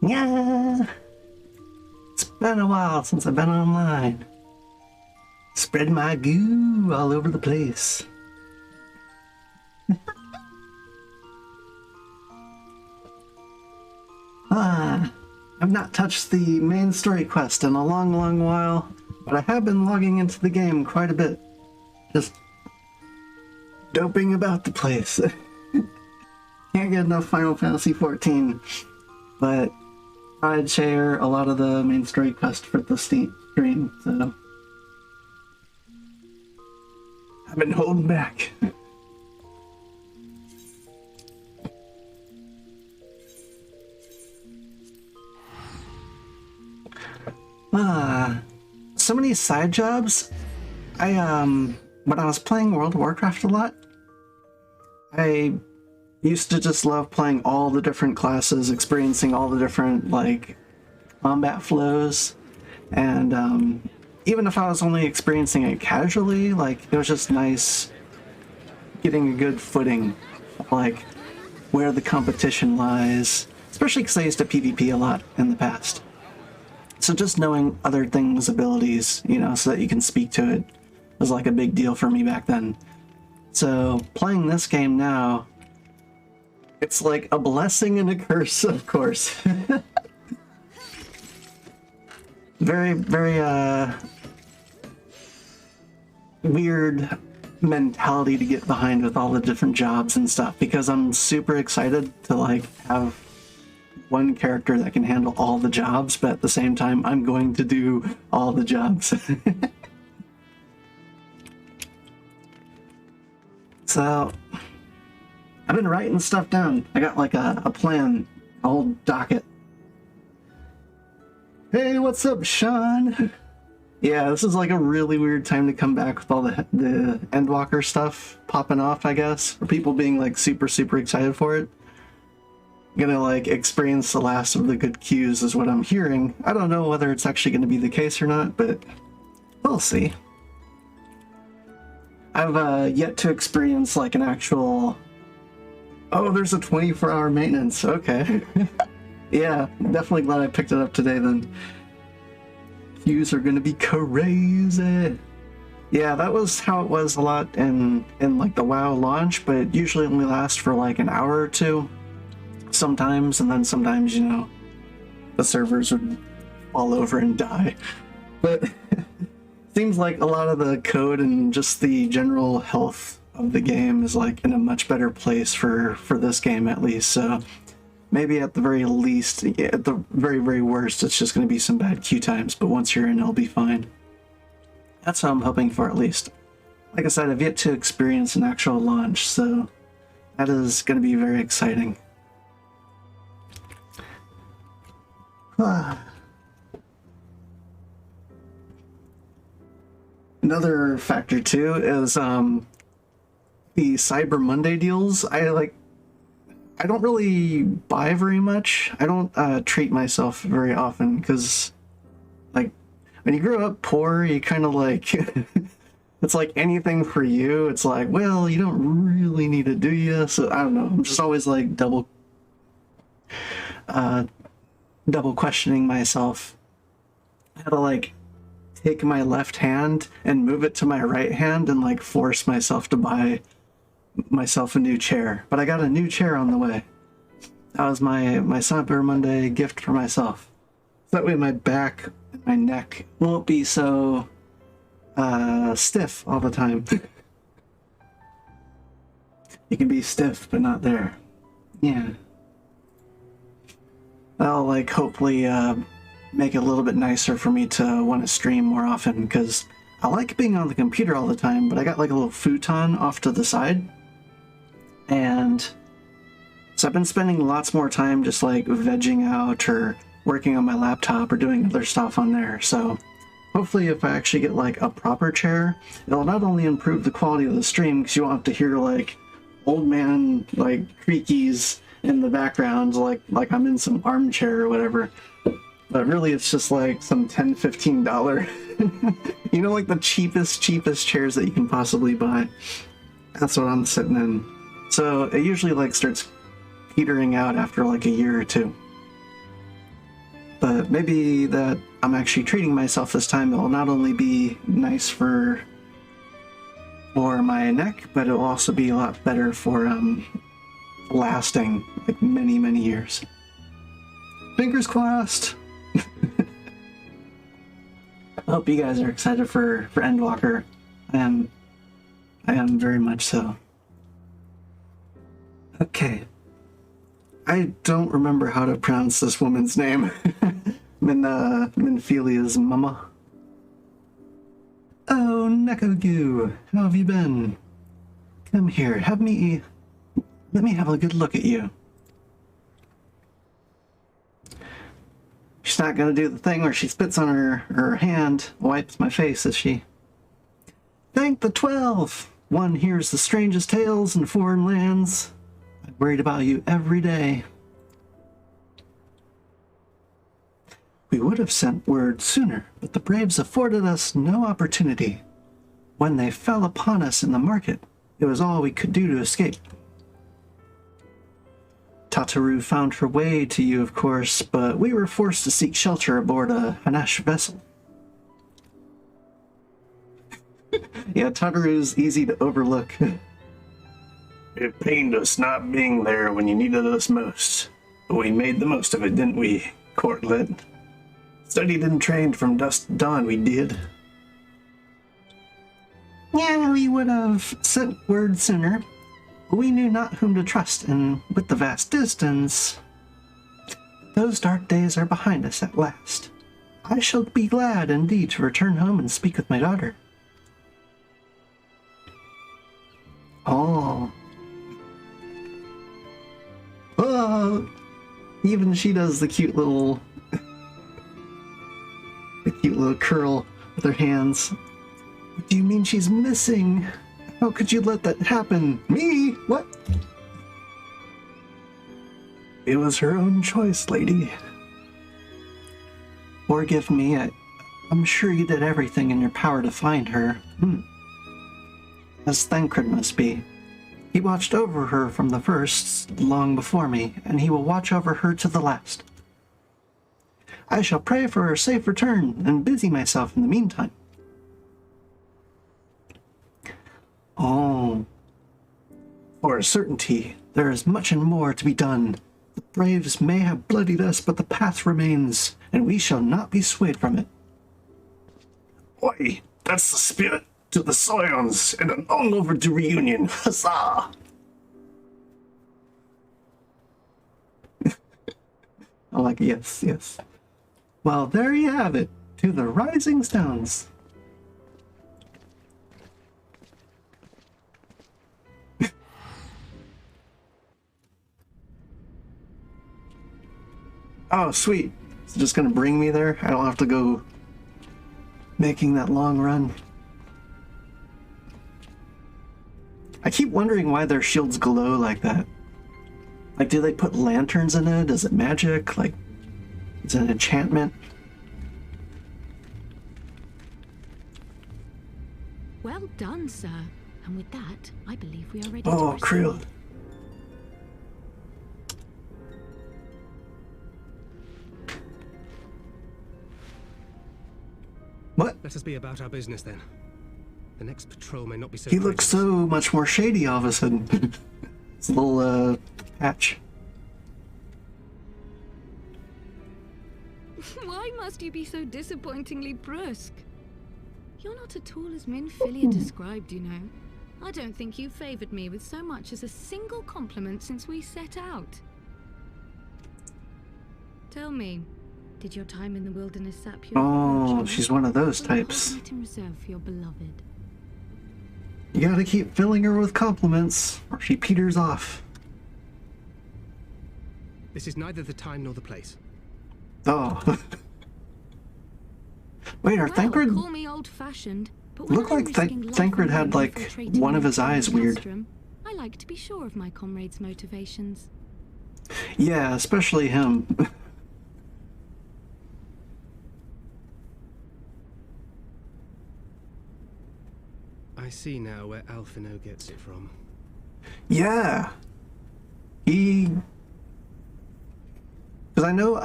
Yeah! It's been a while since I've been online. Spread my goo all over the place. I've not touched the main story quest in a long while, but I have been logging into the game quite a bit. Just doping about the place. Can't get enough Final Fantasy XIV, but I'd share a lot of the main story quest for the stream, so I've been holding back. So many side jobs. When I was playing World of Warcraft a lot, I used to just love playing all the different classes, experiencing all the different, like, combat flows, and even if I was only experiencing it casually, like, it was just nice getting a good footing, like, where the competition lies, especially because I used to PvP a lot in the past. So just knowing other things' abilities, you know, so that you can speak to it was like a big deal for me back then. So playing this game now, it's like a blessing and a curse, of course. Very weird mentality to get behind with all the different jobs and stuff, because I'm super excited to like have one character that can handle all the jobs, but at the same time I'm going to do all the jobs. So I've been writing stuff down. I got like a plan, a whole docket. Hey, what's up, Sean? Yeah, this is like a really weird time to come back with all the Endwalker stuff popping off, I guess, for people being like super excited for it. Gonna like experience the last of the good cues is what I'm hearing. I don't know whether it's actually going to be the case or not, but we'll see. I've yet to experience like an actual, oh, there's a 24-hour maintenance. Okay. Yeah, definitely glad I picked it up today then. Cues are gonna be crazy. Yeah, that was how it was a lot in like the WoW launch, but it usually only lasts for like an hour or two sometimes, and then sometimes, you know, the servers would fall over and die. But seems like a lot of the code and just the general health of the game is like in a much better place for this game, at least. So maybe at the very least, at the very worst, it's just going to be some bad queue times, but once you're in, it'll be fine. That's what I'm hoping for, at least. Like I said, I've yet to experience an actual launch, so that is going to be very exciting. Another factor too is the Cyber Monday deals. I don't really buy very much. I don't treat myself very often, because like when you grow up poor, you kind of like it's like anything for you. It's like, well, you don't really need it, do you? So I don't know. I'm just always like double questioning myself. I had to like take my left hand and move it to my right hand and like force myself to buy myself a new chair. But I got a new chair on the way. That was my Cyber Monday gift for myself. So that way my back and my neck won't be so stiff all the time. You can be stiff but not there. Yeah. That'll like hopefully make it a little bit nicer for me to want to stream more often, because I like being on the computer all the time, but I got like a little futon off to the side, and so I've been spending lots more time just like vegging out or working on my laptop or doing other stuff on there. So hopefully if I actually get like a proper chair, it'll not only improve the quality of the stream, because you won't have to hear like old man like creakies in the background like I'm in some armchair or whatever, but really it's just like some $10-15 you know, like the cheapest chairs that you can possibly buy. That's what I'm sitting in. So it usually like starts petering out after like a year or two. But maybe that I'm actually treating myself this time. It will not only be nice for my neck, but it will also be a lot better for lasting like many, many years. Fingers crossed. I hope you guys are excited for Endwalker. I am very much so. Okay. I don't remember how to pronounce this woman's name. Minfilia's mama. Oh, Nekogu, how have you been? Come here, let me have a good look at you. She's not gonna do the thing where she spits on her hand, wipes my face, is she? Thank the 12! One hears the strangest tales in foreign lands. I'm worried about you every day. We would have sent word sooner, but the Braves afforded us no opportunity. When they fell upon us in the market, it was all we could do to escape. Tataru found her way to you, of course, but we were forced to seek shelter aboard a Hanash vessel. Yeah, Tataru's easy to overlook. It pained us not being there when you needed us most, but we made the most of it, didn't we, Courtlet? Studied and trained from dusk to dawn, we did. Yeah, we would have sent word sooner. We knew not whom to trust, and with the vast distance, those dark days are behind us at last. I shall be glad indeed to return home and speak with my daughter. Oh. Oh. Even she does the cute little curl with her hands. What do you mean she's missing? How could you let that happen? Me? What? It was her own choice, lady. Forgive me, I'm sure you did everything in your power to find her. As Thancred must be. He watched over her from the first, long before me, and he will watch over her to the last. I shall pray for her safe return and busy myself in the meantime. Oh. For a certainty, there is much and more to be done. The Braves may have bloodied us, but the path remains, and we shall not be swayed from it. Oi, that's the spirit to the Soyons, and a long overdue reunion. Huzzah! I'm like, yes, yes. Well, there you have it. To the Rising Stones. Oh, sweet. It's just gonna bring me there. I don't have to go making that long run. I keep wondering why their shields glow like that. Like, do they put lanterns in it? Is it magic? Like, is it an enchantment? Well done, sir. And with that, I believe we are ready to proceed. Krill. What? Let us be about our business then. The next patrol may not be so. He looks so much more shady all of a sudden. His little patch. Why must you be so disappointingly brusque? You're not at all as Minfilia described, you know. I don't think you favored me with so much as a single compliment since we set out. Tell me, did your time in the wilderness sap your Oh, she's one of those types. To reserve for your beloved. You gotta keep filling her with compliments, or she peters off. This is neither the time nor the place. Oh. Wait, are Thancred... Call me old-fashioned, but look like Thancred had, like, one of his eyes weird. I like to be sure of my comrades' motivations. Yeah, especially him. I see now where Alphino gets it from. Yeah. He... Because I know,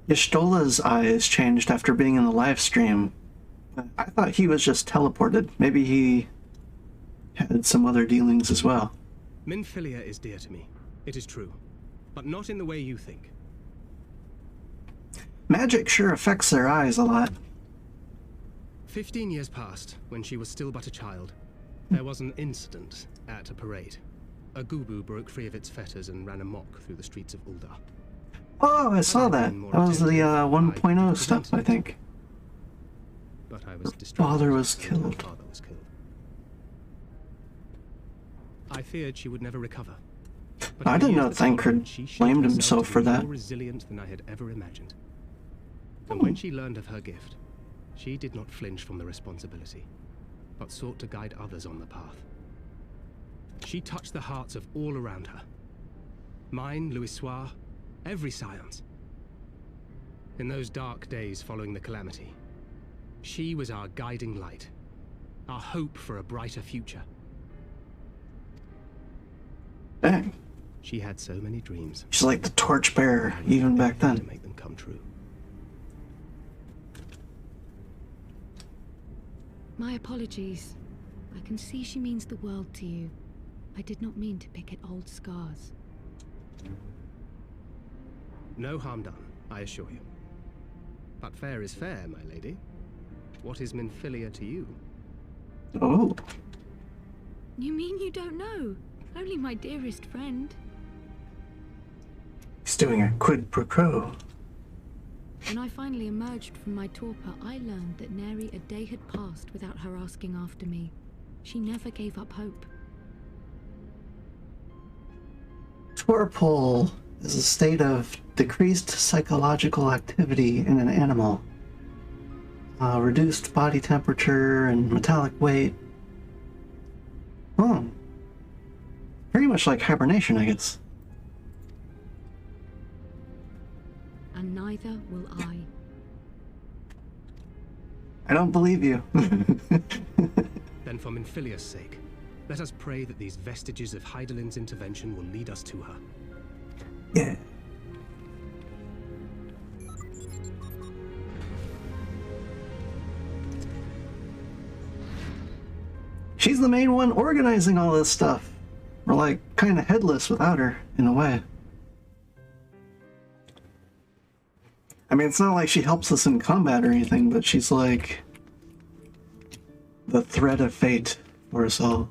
Ishtola's eyes changed after being in the live stream. I thought he was just teleported. Maybe he had some other dealings as well. Minfilia is dear to me. It is true. But not in the way you think. Magic sure affects their eyes a lot. 15 years passed, when she was still but a child. There was an incident at a parade. A Gubu broke free of its fetters and ran amok through the streets of Uldar. Oh, I saw that. That was the 1.0 stuff, I think. But I was Her father was killed. Father was killed. I feared she would never recover. But I didn't know Thancred blamed himself for that. More resilient than I had ever imagined. And when she learned of her gift, she did not flinch from the responsibility, but sought to guide others on the path. She touched the hearts of all around her. Mine, Louisoire, every science. In those dark days following the calamity, she was our guiding light, our hope for a brighter future. Dang. She had so many dreams. She's like the torchbearer, even back To then. make them come true. My apologies. I can see she means the world to you. I did not mean to pick at old scars. No harm done, I assure you. But fair is fair, my lady. What is Minfilia to you? Oh. You mean you don't know? Only my dearest friend. He's doing a quid pro quo. When I finally emerged from my torpor, I learned that nary a day had passed without her asking after me. She never gave up hope. Torpor is a state of decreased psychological activity in an animal. Reduced body temperature and metallic weight. Hmm. Pretty much like hibernation, I guess. And neither will I. I don't believe you. Then for Minfilia's sake, let us pray that these vestiges of Hydaelyn's intervention will lead us to her. Yeah. She's the main one organizing all this stuff. We're like kind of headless without her, in a way. I mean, it's not like she helps us in combat or anything, but she's like the thread of fate for us all.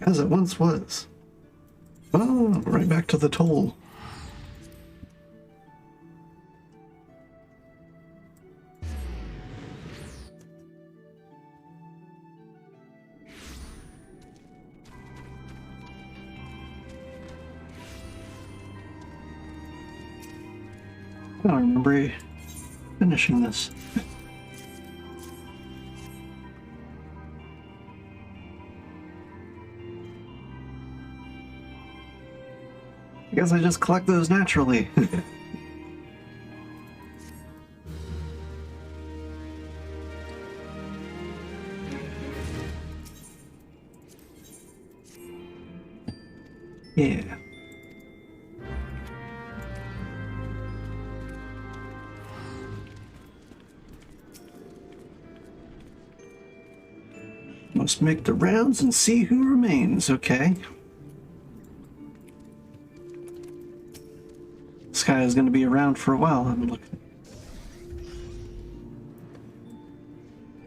As it once was. Oh, right back to the toll. I don't remember finishing this. I guess I just collect those naturally. Yeah. Must make the rounds and see who remains, okay? This guy is going to be around for a while, I'm looking.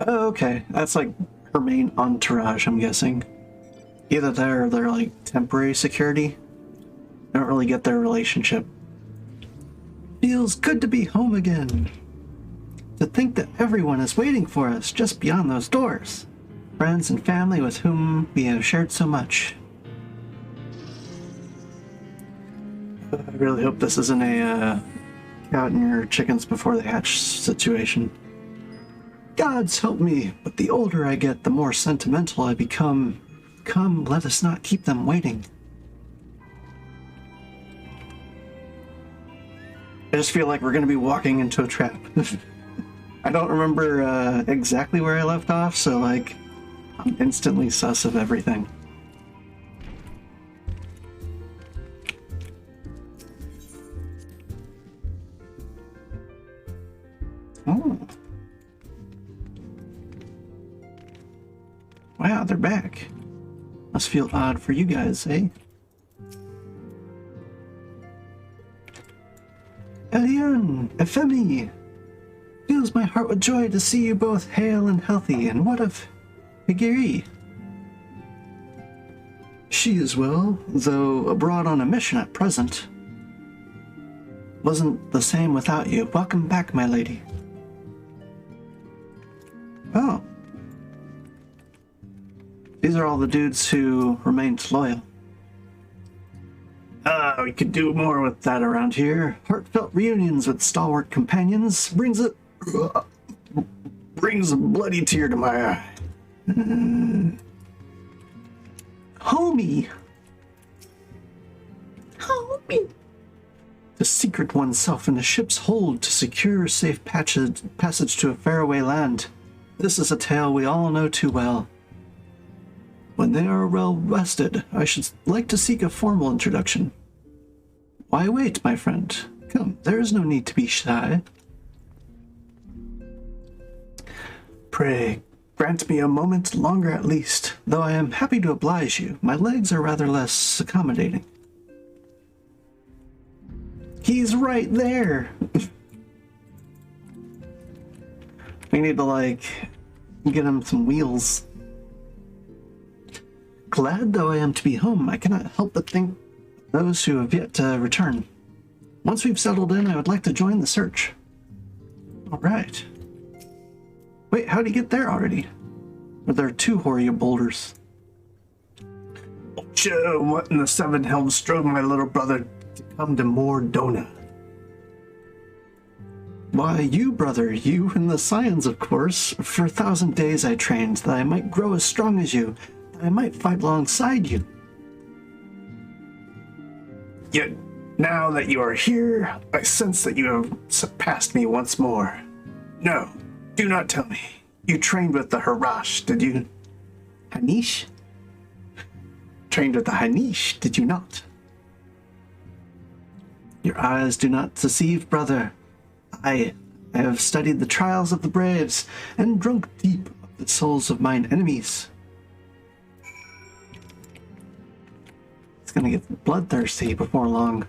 Oh, okay. That's like her main entourage, I'm guessing. Either that or they're like temporary security. I don't really get their relationship. Feels good to be home again. To think that everyone is waiting for us just beyond those doors. Friends and family with whom we have shared so much. I really hope this isn't a counting your chickens before they hatch situation. Gods help me, but the older I get, the more sentimental I become. Come, let us not keep them waiting. I just feel like we're going to be walking into a trap. I don't remember exactly where I left off, so like, I'm instantly sus of everything. Oh. Wow, they're back. Must feel odd for you guys, eh? Elian, Ephemi! Fills my heart with joy to see you both hale and healthy, and what of Higiri? She is well, though abroad on a mission at present. Wasn't the same without you. Welcome back, my lady. Oh. These are all the dudes who remained loyal. We could do more with that around here. Heartfelt reunions with stalwart companions brings a bloody tear to my eye. Homie! Homie! To secret oneself in a ship's hold to secure safe passage to a faraway land. This is a tale we all know too well. When they are well rested, I should like to seek a formal introduction. Why wait, my friend? Come, there is no need to be shy. Pray, grant me a moment longer at least, though I am happy to oblige you. My legs are rather less accommodating. He's right there! We need to, like, get him some wheels. Glad though I am to be home, I cannot help but think of those who have yet to return. Once we've settled in, I would like to join the search. Alright. Wait, how'd he get there already? Or there are two Horia boulders? What in the seven helms drove my little brother to come to Mordona? Why, you, brother, you and the Scions, of course. For 1,000 days I trained, that I might grow as strong as you, that I might fight alongside you. Yet, now that you are here, I sense that you have surpassed me once more. No, do not tell me. You trained with the Harash, did you? Hanish? Trained with the Hanish, did you not? Your eyes do not deceive, brother. I have studied the trials of the braves, and drunk deep of the souls of mine enemies. It's gonna get bloodthirsty before long.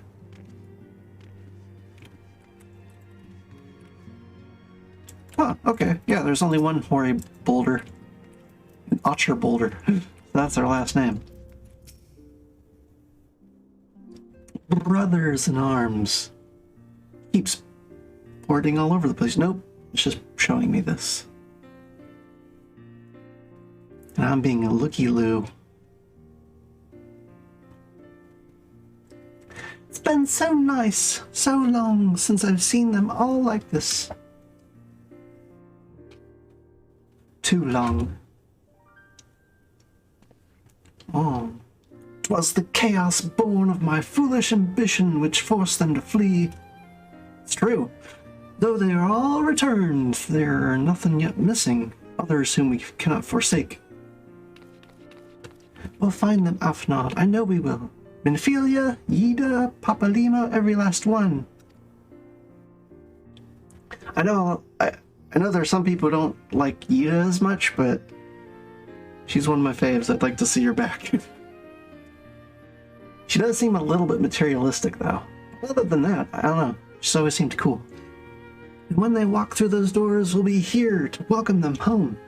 Oh, okay. Yeah, there's only one Hori boulder. An Archer boulder. So that's their last name. Brothers in arms. Keeps porting all over the place. Nope, it's just showing me this. And I'm being a looky-loo. It's been so nice, so long since I've seen them all like this. Too long. Oh. 'Twas the chaos born of my foolish ambition which forced them to flee. It's true. Though they are all returned, there are nothing yet missing, others whom we cannot forsake. We'll find them, Afnod. I know we will. Minfilia, Yida, Papalima, every last one. I know there are some people who don't like Yida as much, but she's one of my faves. I'd like to see her back. She does seem a little bit materialistic, though. Other than that, I don't know. She's always seemed cool. And when they walk through those doors, we'll be here to welcome them home.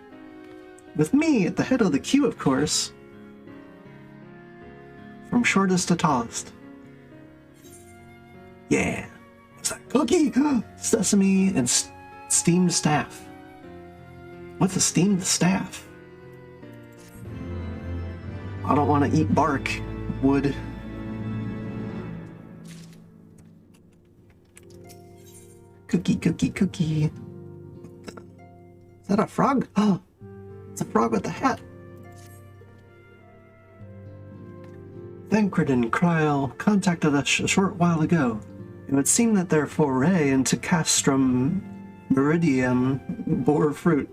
With me at the head of the queue, of course. From shortest to tallest. Yeah. What's that? Cookie? Sesame and steamed staff. What's a steamed staff? I don't want to eat bark. Wood. Cookie, cookie, cookie. Is that a frog? Oh, it's a frog with a hat. Thancred and Kryl contacted us a short while ago. It would seem that their foray into Castrum Meridium bore fruit.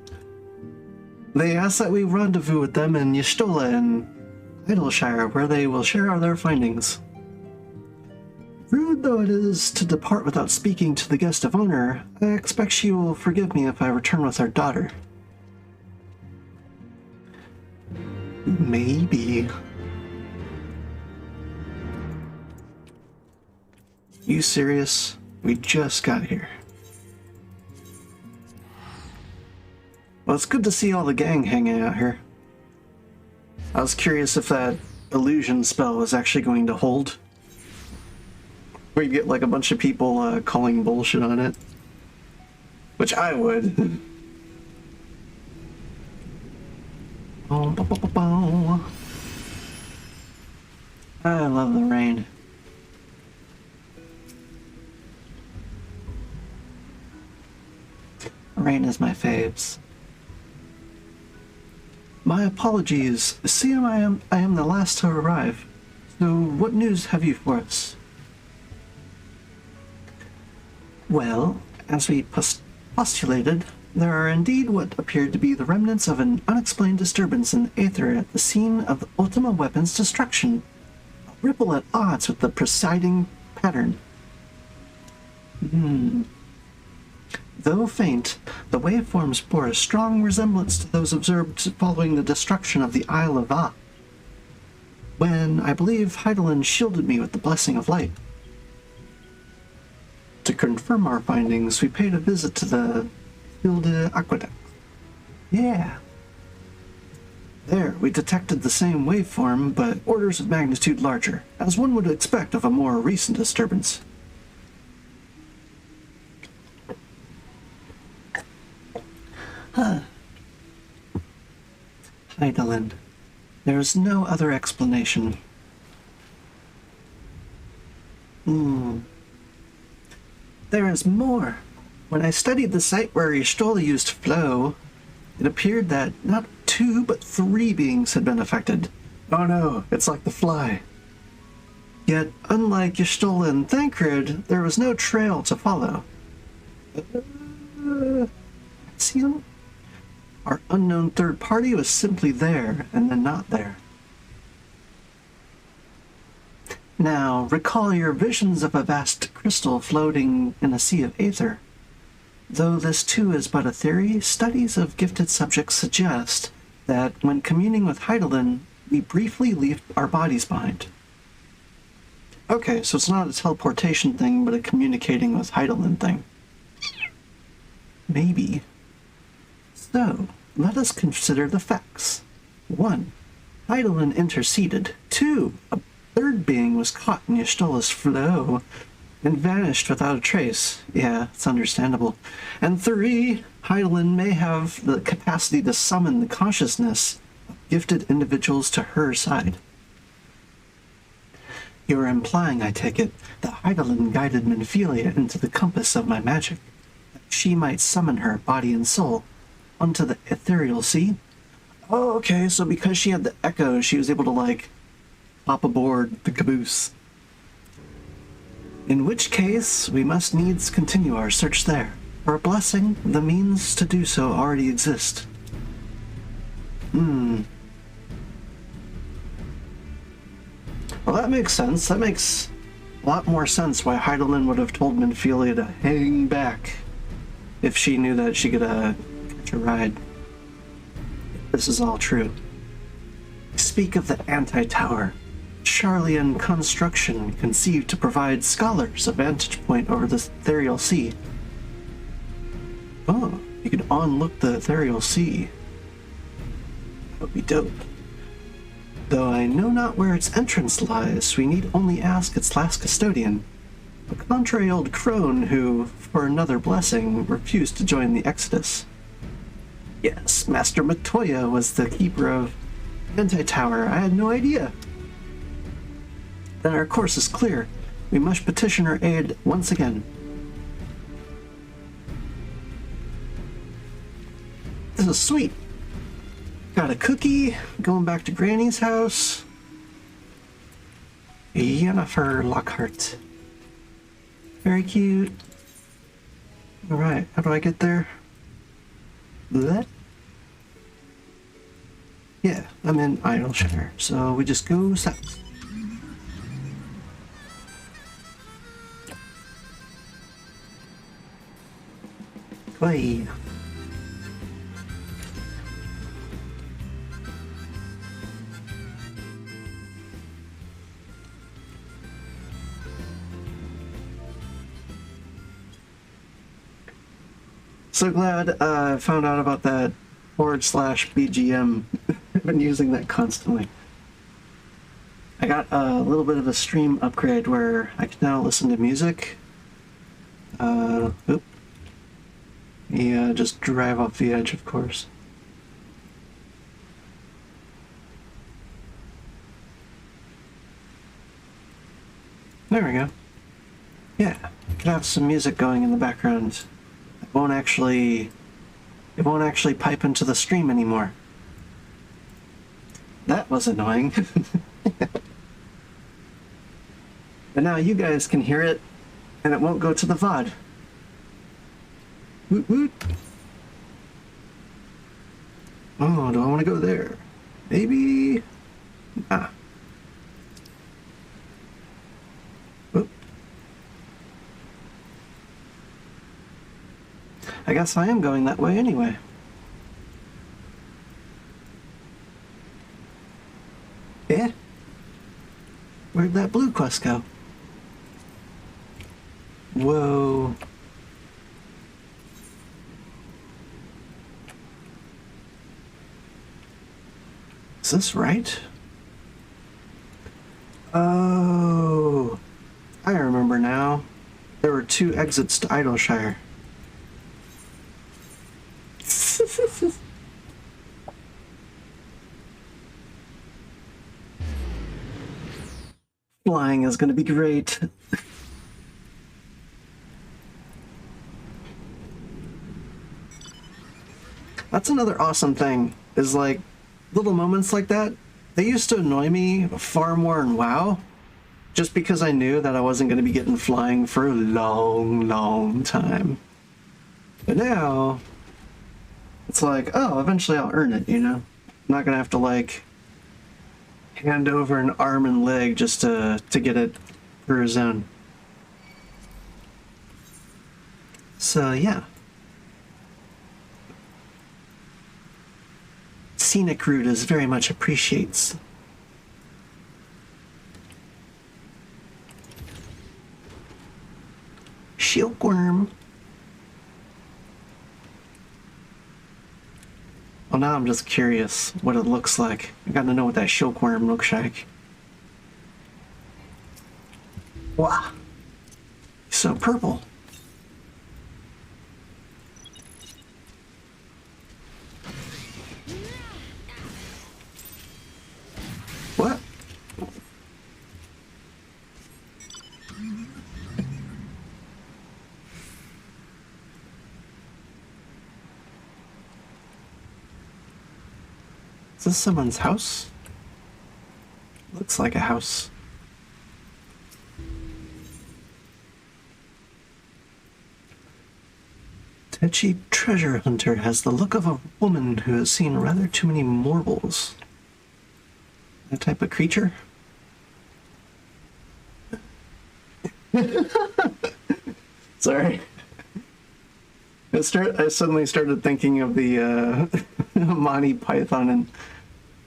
They asked that we rendezvous with them in Y'shtola in Idleshire, where they will share their findings. Through Rude though it is to depart without speaking to the guest of honor, I expect she will forgive me if I return with our daughter. Maybe. You serious? We just got here. Well, it's good to see all the gang hanging out here. I was curious if that illusion spell was actually going to hold. Where you get like a bunch of people calling bullshit on it. Which I would. Oh, bo, bo, bo, bo. I love the rain. Rain is my faves. My apologies. See, I am the last to arrive. So, what news have you for us? Well, as we postulated, there are indeed what appeared to be the remnants of an unexplained disturbance in the aether at the scene of the Ultima weapon's destruction. A ripple at odds with the presiding pattern. Though faint, the waveforms bore a strong resemblance to those observed following the destruction of the Isle of Va, when I believe Heidelin shielded me with the blessing of light. To confirm our findings, we paid a visit to the Hilde Aqueduct. Yeah. There, we detected the same waveform, but orders of magnitude larger, as one would expect of a more recent disturbance. Heidelin. There is no other explanation. There is more. When I studied the site where Y'shtola used to flow, it appeared that not 2 but 3 beings had been affected. Oh no, it's like the fly. Yet, unlike Y'shtola and Thancred, there was no trail to follow. See him? Our unknown third party was simply there, and then not there. Now, recall your visions of a vast crystal floating in a sea of aether. Though this too is but a theory, studies of gifted subjects suggest that when communing with Heidelin, we briefly leave our bodies behind. Okay, so it's not a teleportation thing, but a communicating with Heidelin thing. Maybe. So, let us consider the facts. 1. Heidelin interceded. 2. A third being was caught in Y'shtola's flow and vanished without a trace. Yeah, it's understandable. And 3. Heidelin may have the capacity to summon the consciousness of gifted individuals to her side. You are implying, I take it, that Heidelin guided Minfilia into the compass of my magic, that she might summon her body and soul onto the ethereal sea? Oh, okay, so because she had the echo, she was able to, like, hop aboard the caboose. In which case, we must needs continue our search there. For a blessing, the means to do so already exist. Well, that makes sense. That makes a lot more sense why Heidelin would have told Minfilia to hang back if she knew that she could, catch a ride. This is all true. Speak of the anti-tower. Charlian construction conceived to provide scholars a vantage point over the ethereal sea. Oh, you can onlook the ethereal sea. That would be dope. Though I know not where its entrance lies, we need only ask its last custodian, a contrary old crone who, for another blessing, refused to join the Exodus. Yes, Master Matoya was the keeper of Anti-Tower. I had no idea. Then our course is clear. We must petition her aid once again. This is sweet. Got a cookie, going back to Granny's house. Yennefer Lockhart. Very cute. Alright, how do I get there? That? Yeah, I'm in Idleshire, so we just go south. Bye. So glad I found out about that /BGM. I've been using that constantly. I got a little bit of a stream upgrade where I can now listen to music. Yeah, just drive off the edge, of course. There we go. Yeah, I can have some music going in the background. It won't actually pipe into the stream anymore. That was annoying. But now you guys can hear it, and it won't go to the VOD. Woot woot. Oh, do I want to go there? Maybe. Ah. Oop. I guess I am going that way anyway. Yeah? Where'd that blue quest go? Whoa. Is this right? Oh, I remember now. There were 2 exits to Idleshire. Flying is going to be great. That's another awesome thing, is like, little moments like that, they used to annoy me far more in WoW, just because I knew that I wasn't going to be getting flying for a long, long time. But now, it's like, oh, eventually I'll earn it, you know? I'm not going to have to, like, hand over an arm and leg just to get it through a zone. So, yeah. Scenic route is very much appreciates. Shieldworm. Well, now I'm just curious what it looks like. I gotta know what that shieldworm looks like. Wow. He's so purple. What? Is this someone's house? Looks like a house. Tetchy treasure hunter has the look of a woman who has seen rather too many marbles. That type of creature? Sorry. I suddenly started thinking of the Monty Python and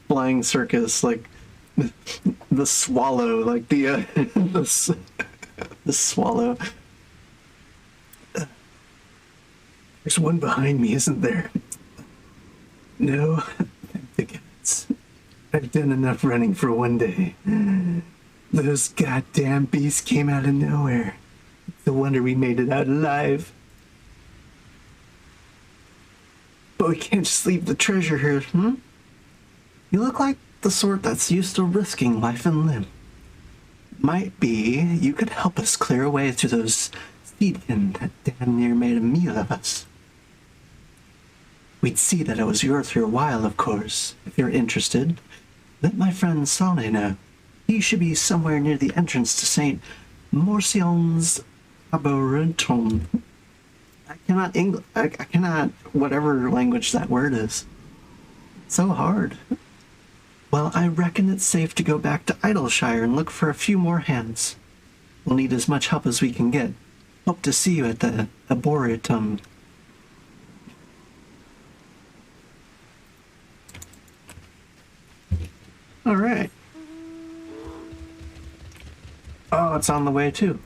Flying Circus, like the swallow, like the swallow. There's one behind me, isn't there? No, thank the gods. I've done enough running for one day. Those goddamn beasts came out of nowhere. It's a wonder we made it out alive. But we can't just leave the treasure here, hmm? You look like the sort that's used to risking life and limb. Might be you could help us clear a way through those seedkin that damn near made a meal of us. We'd see that it was worth your while, of course. If you're interested, let my friend Sane know. He should be somewhere near the entrance to St. Morcion's Arboretum. I cannot, whatever language that word is. It's so hard. Well, I reckon it's safe to go back to Idleshire and look for a few more hands. We'll need as much help as we can get. Hope to see you at the Arboretum. All right. Oh, it's on the way too.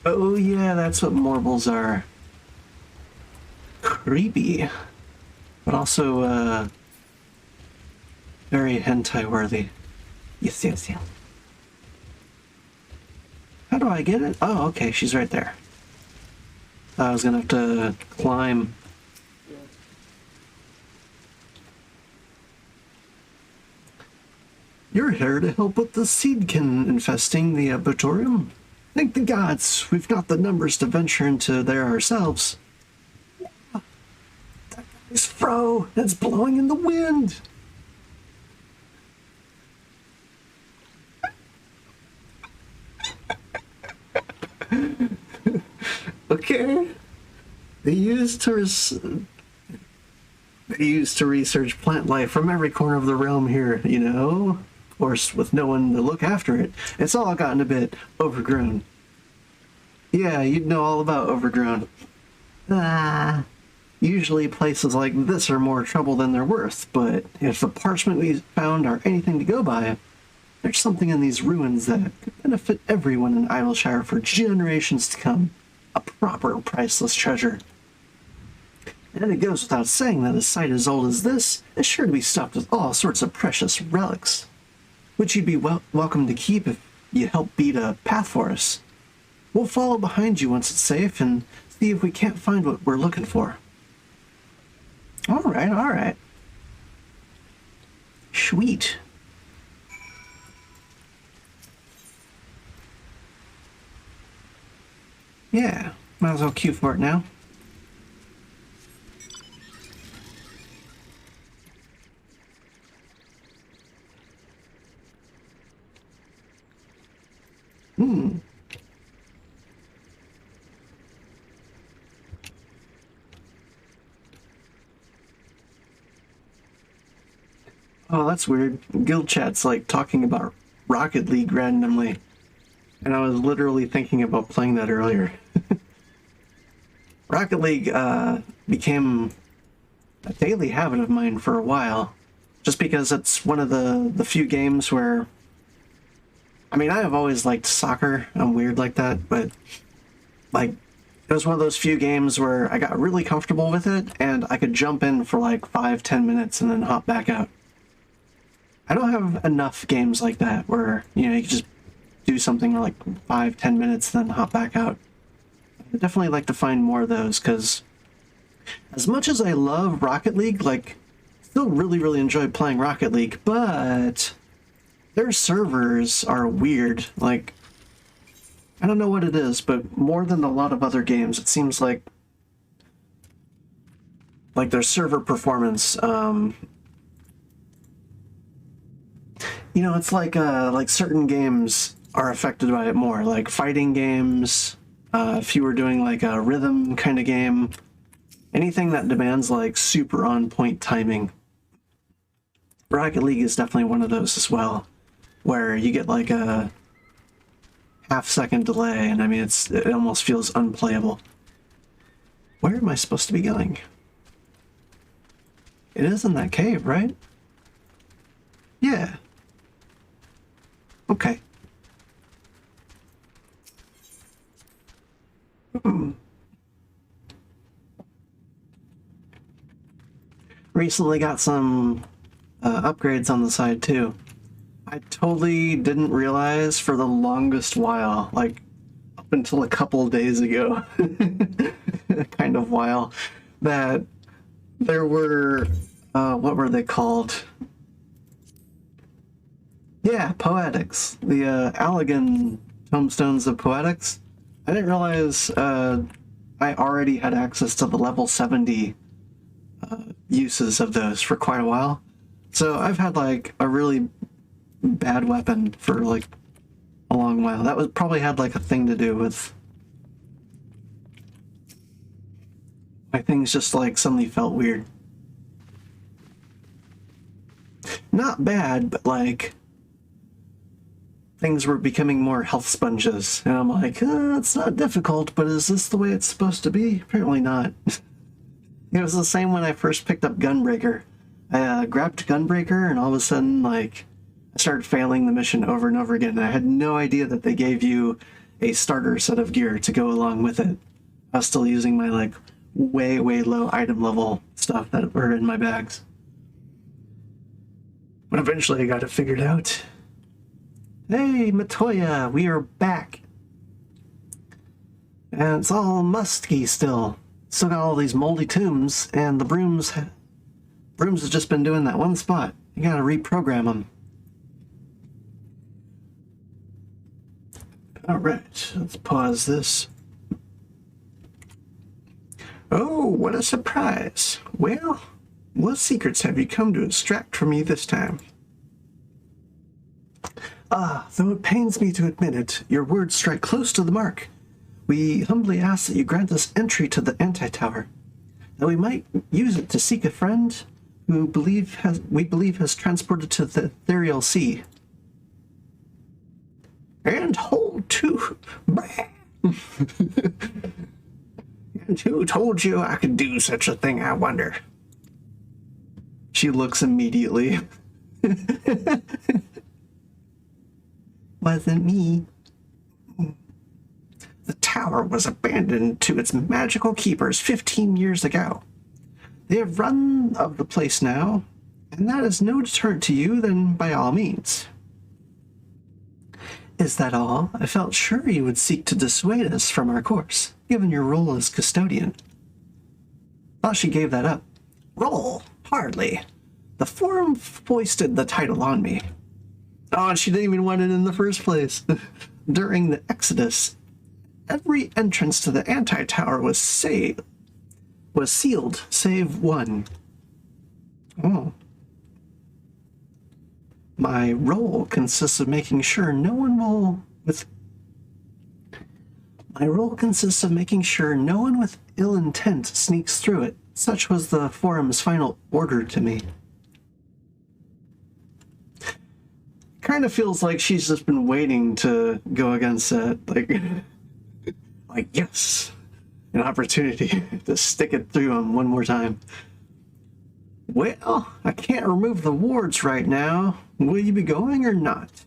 Oh yeah, that's what marbles are. Creepy. But also, very hentai-worthy. Yes, yes, yes. How do I get it? Oh, okay, she's right there. I was gonna have to climb. You're here to help with the seedkin infesting the Abatorium? Thank the gods, we've not the numbers to venture into there ourselves. That guy's fro, it's blowing in the wind. Okay. They used to research plant life from every corner of the realm here, you know? Of course, with no one to look after it, it's all gotten a bit overgrown. Yeah, you'd know all about overgrown. Usually places like this are more trouble than they're worth, but if the parchment we found are anything to go by, there's something in these ruins that could benefit everyone in Idyllshire for generations to come. A proper priceless treasure. And it goes without saying that a site as old as this is sure to be stuffed with all sorts of precious relics, which you'd be welcome to keep if you help beat a path for us. We'll follow behind you once it's safe and see if we can't find what we're looking for. Alright, alright. Sweet. Yeah, might as well queue for it now. Oh, that's weird. Guild chat's like talking about Rocket League randomly. And I was literally thinking about playing that earlier. Rocket League became a daily habit of mine for a while. Just because it's one of the few games where... I mean, I have always liked soccer. I'm weird like that, but... Like, it was one of those few games where I got really comfortable with it, and I could jump in for like 5-10 minutes and then hop back out. I don't have enough games like that where, you know, you can just do something for like 5-10 minutes, then hop back out. I definitely like to find more of those, because as much as I love Rocket League, like, still really enjoy playing Rocket League, but their servers are weird. Like, I don't know what it is, but more than a lot of other games, it seems like their server performance, you know, it's like certain games are affected by it more, like fighting games, if you were doing like a rhythm kind of game, anything that demands like super on-point timing. Rocket League is definitely one of those as well, where you get like a half-second delay, and I mean, it almost feels unplayable. Where am I supposed to be going? It is in that cave, right? Yeah. Okay. Recently got some upgrades on the side too. I totally didn't realize for the longest while, like up until a couple of days ago, kind of while, that there were, what were they called? Yeah, Poetics. The Allegan Tomestones of Poetics. I didn't realize I already had access to the level 70 uses of those for quite a while. So I've had like a really bad weapon for like a long while. That was probably had like a thing to do with my things just like suddenly felt weird. Not bad, but like things were becoming more health sponges. And I'm like, it's not difficult, but is this the way it's supposed to be? Apparently not. It was the same when I first picked up Gunbreaker. I grabbed Gunbreaker, and all of a sudden, like, I started failing the mission over and over again. I had no idea that they gave you a starter set of gear to go along with it. I was still using my, like, way, way low item level stuff that were in my bags. But eventually I got it figured out. Hey, Matoya, we are back. And it's all musky still. Still got all these moldy tombs, and the brooms have just been doing that one spot. You gotta reprogram them. Alright, let's pause this. Oh, what a surprise. Well, what secrets have you come to extract from me this time? Ah, though it pains me to admit it, your words strike close to the mark. We humbly ask that you grant us entry to the anti-tower, that we might use it to seek a friend who we believe has transported to the ethereal sea. And hold to... And who told you I could do such a thing, I wonder? She looks immediately. Wasn't me. The tower was abandoned to its magical keepers 15 years ago. They have run of the place now, and that is no deterrent to you, then by all means. Is that all? I felt sure you would seek to dissuade us from our course, given your role as custodian. Thought she gave that up. Role? Hardly. The Forum foisted the title on me. Oh, and she didn't even want it in the first place. During the Exodus, every entrance to the anti-tower was sealed, save one. Oh. My role consists of making sure no one with ill intent sneaks through it. Such was the Forum's final order to me. Kind of feels like she's just been waiting to go against that. Like yes, an opportunity to stick it through him one more time. Well, I can't remove the wards right now. Will you be going or not?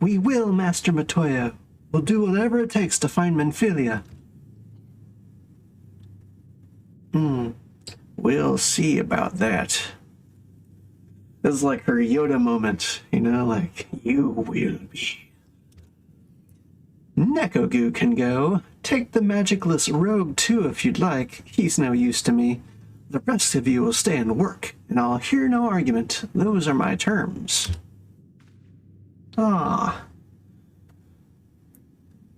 We will, Master Matoya. We'll do whatever it takes to find Menphilia. We'll see about that. This is like her Yoda moment, you know, like, you will be. Nekogu can go. Take the magicless rogue too if you'd like. He's no use to me. The rest of you will stay and work, and I'll hear no argument. Those are my terms. Ah.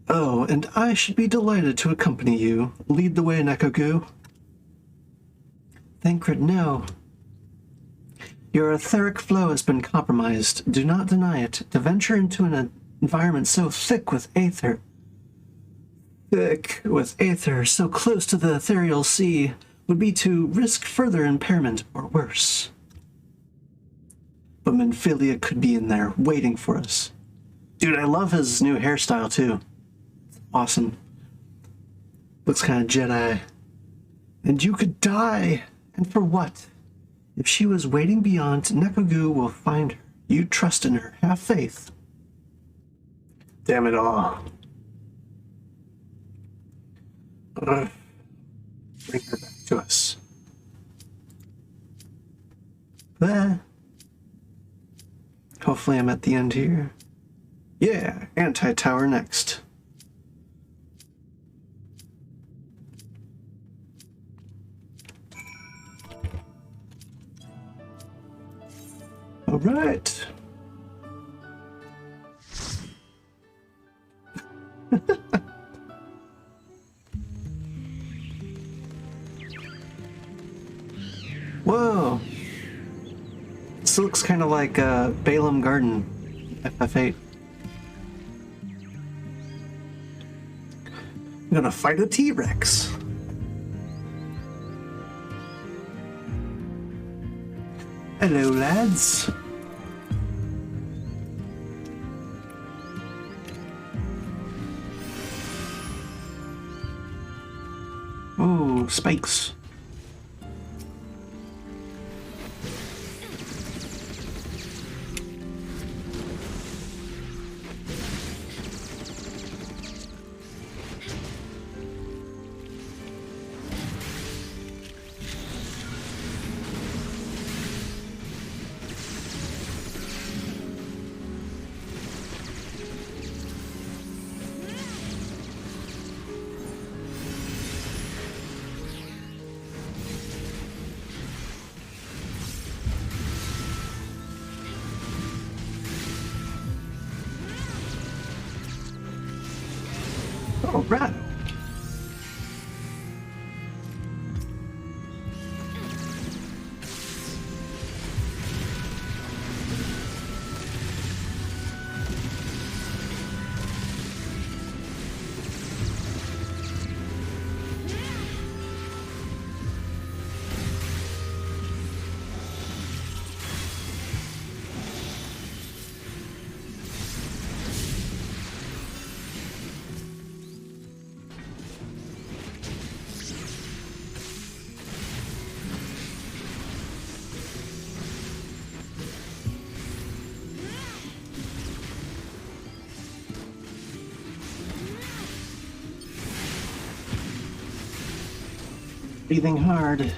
Oh, and I should be delighted to accompany you. Lead the way, Nekogu. Thancred, no. Your etheric flow has been compromised. Do not deny it. To venture into an environment so thick with aether, so close to the ethereal sea, would be to risk further impairment or worse. But Menphilia could be in there, waiting for us. Dude, I love his new hairstyle, too. Awesome. Looks kind of Jedi. And you could die. And for what? If she was waiting beyond, Nekogu will find her. You trust in her. Have faith. Damn it all. Bring her back to us. Hopefully I'm at the end here. Yeah, anti-tower next. All right. Whoa. This looks kind of like Balaam Garden, FF8. I'm gonna fight a T-Rex. Hello, lads. Ooh, spikes. Oh, right. Breathing hard.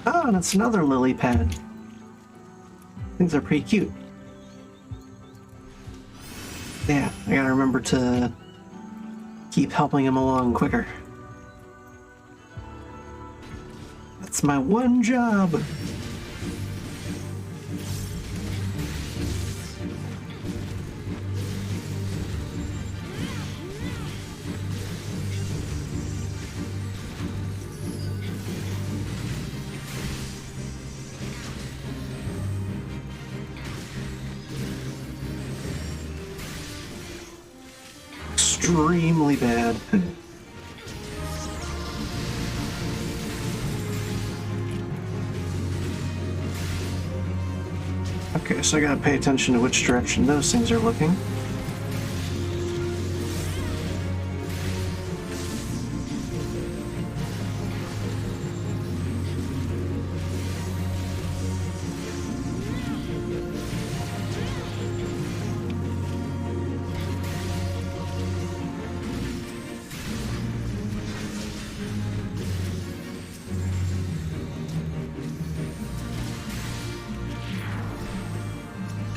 Oh, and it's another lily pad. Things are pretty cute. Yeah, I gotta remember to keep helping him along quicker. That's my one job. Extremely bad. Okay, so I gotta pay attention to which direction those things are looking.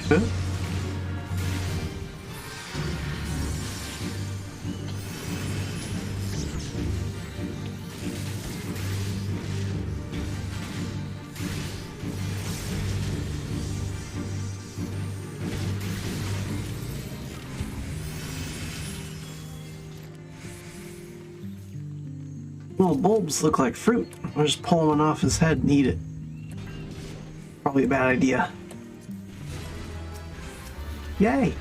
Good. Little bulbs look like fruit. I'll just pull one off his head and eat it. Probably a bad idea. Yay!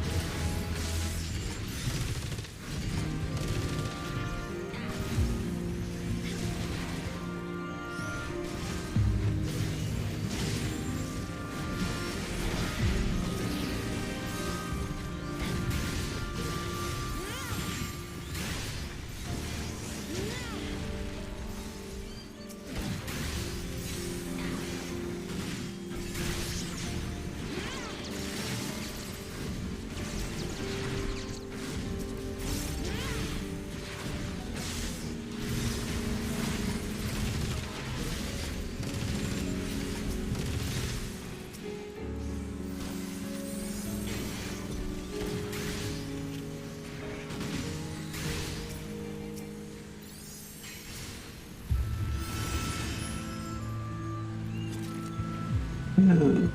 Ooh.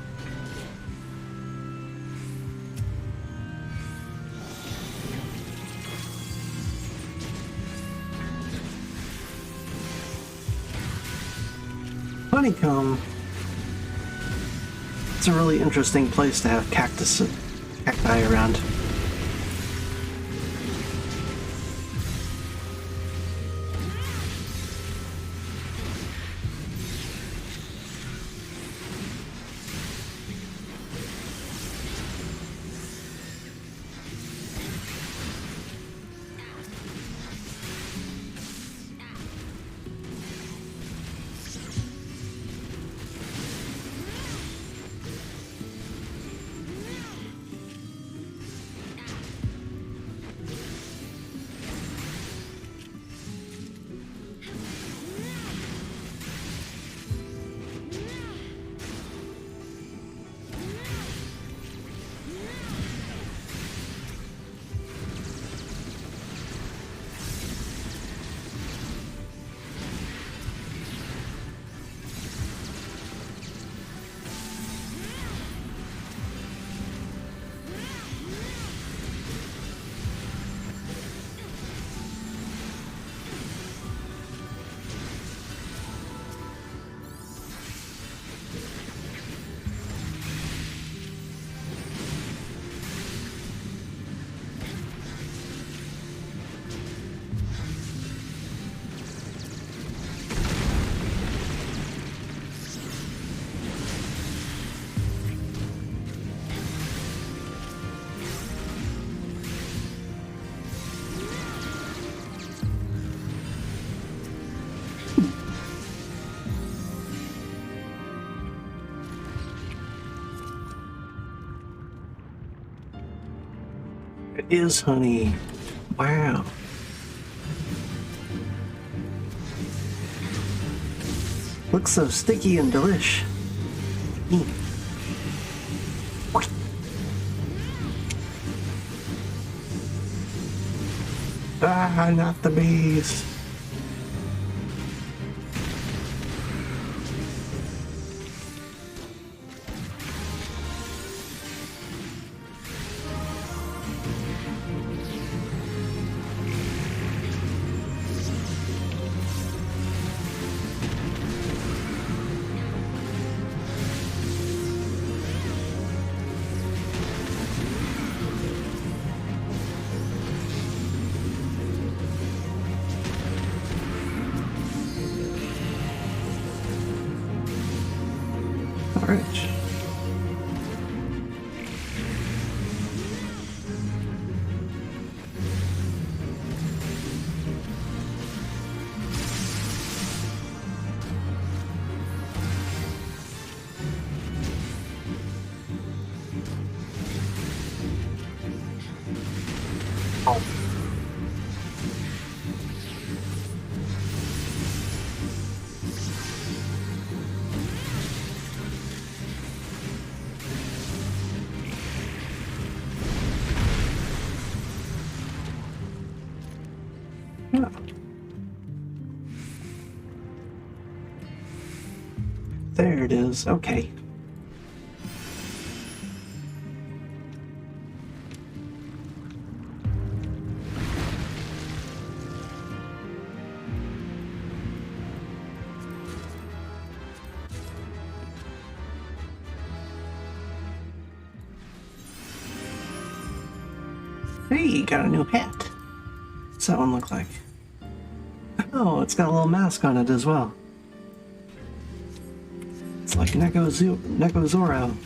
Honeycomb. It's a really interesting place to have cacti around. It is honey. Wow. Looks so sticky and delish. Ah, not the bees. Alright. Yeah. There it is. Okay. Hey, got a new hat. What's that one look like? Oh, it's got a little mask on it as well. It's like Neko Zoro.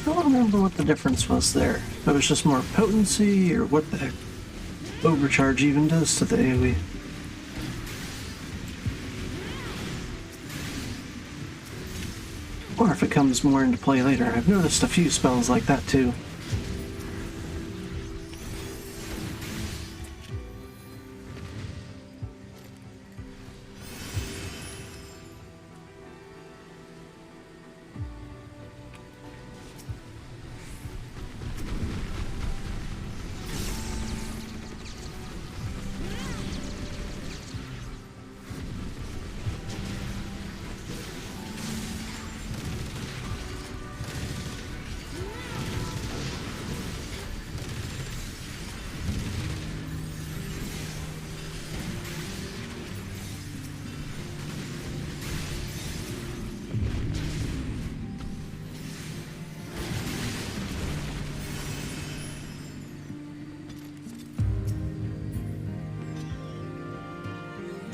I don't remember what the difference was there. If it was just more potency, or what the heck overcharge even does to the AoE. Or if it comes more into play later. I've noticed a few spells like that too.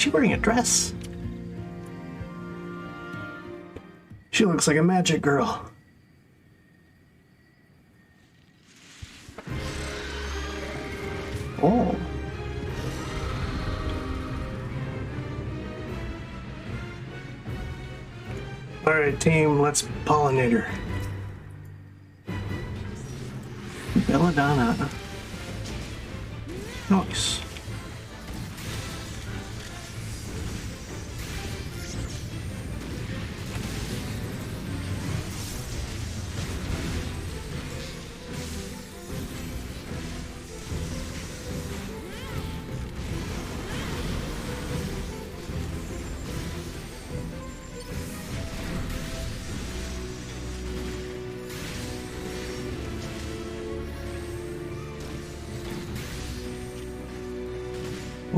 Is she wearing a dress? She looks like a magic girl. Oh. Alright, team, let's pollinate her. Belladonna. Nice.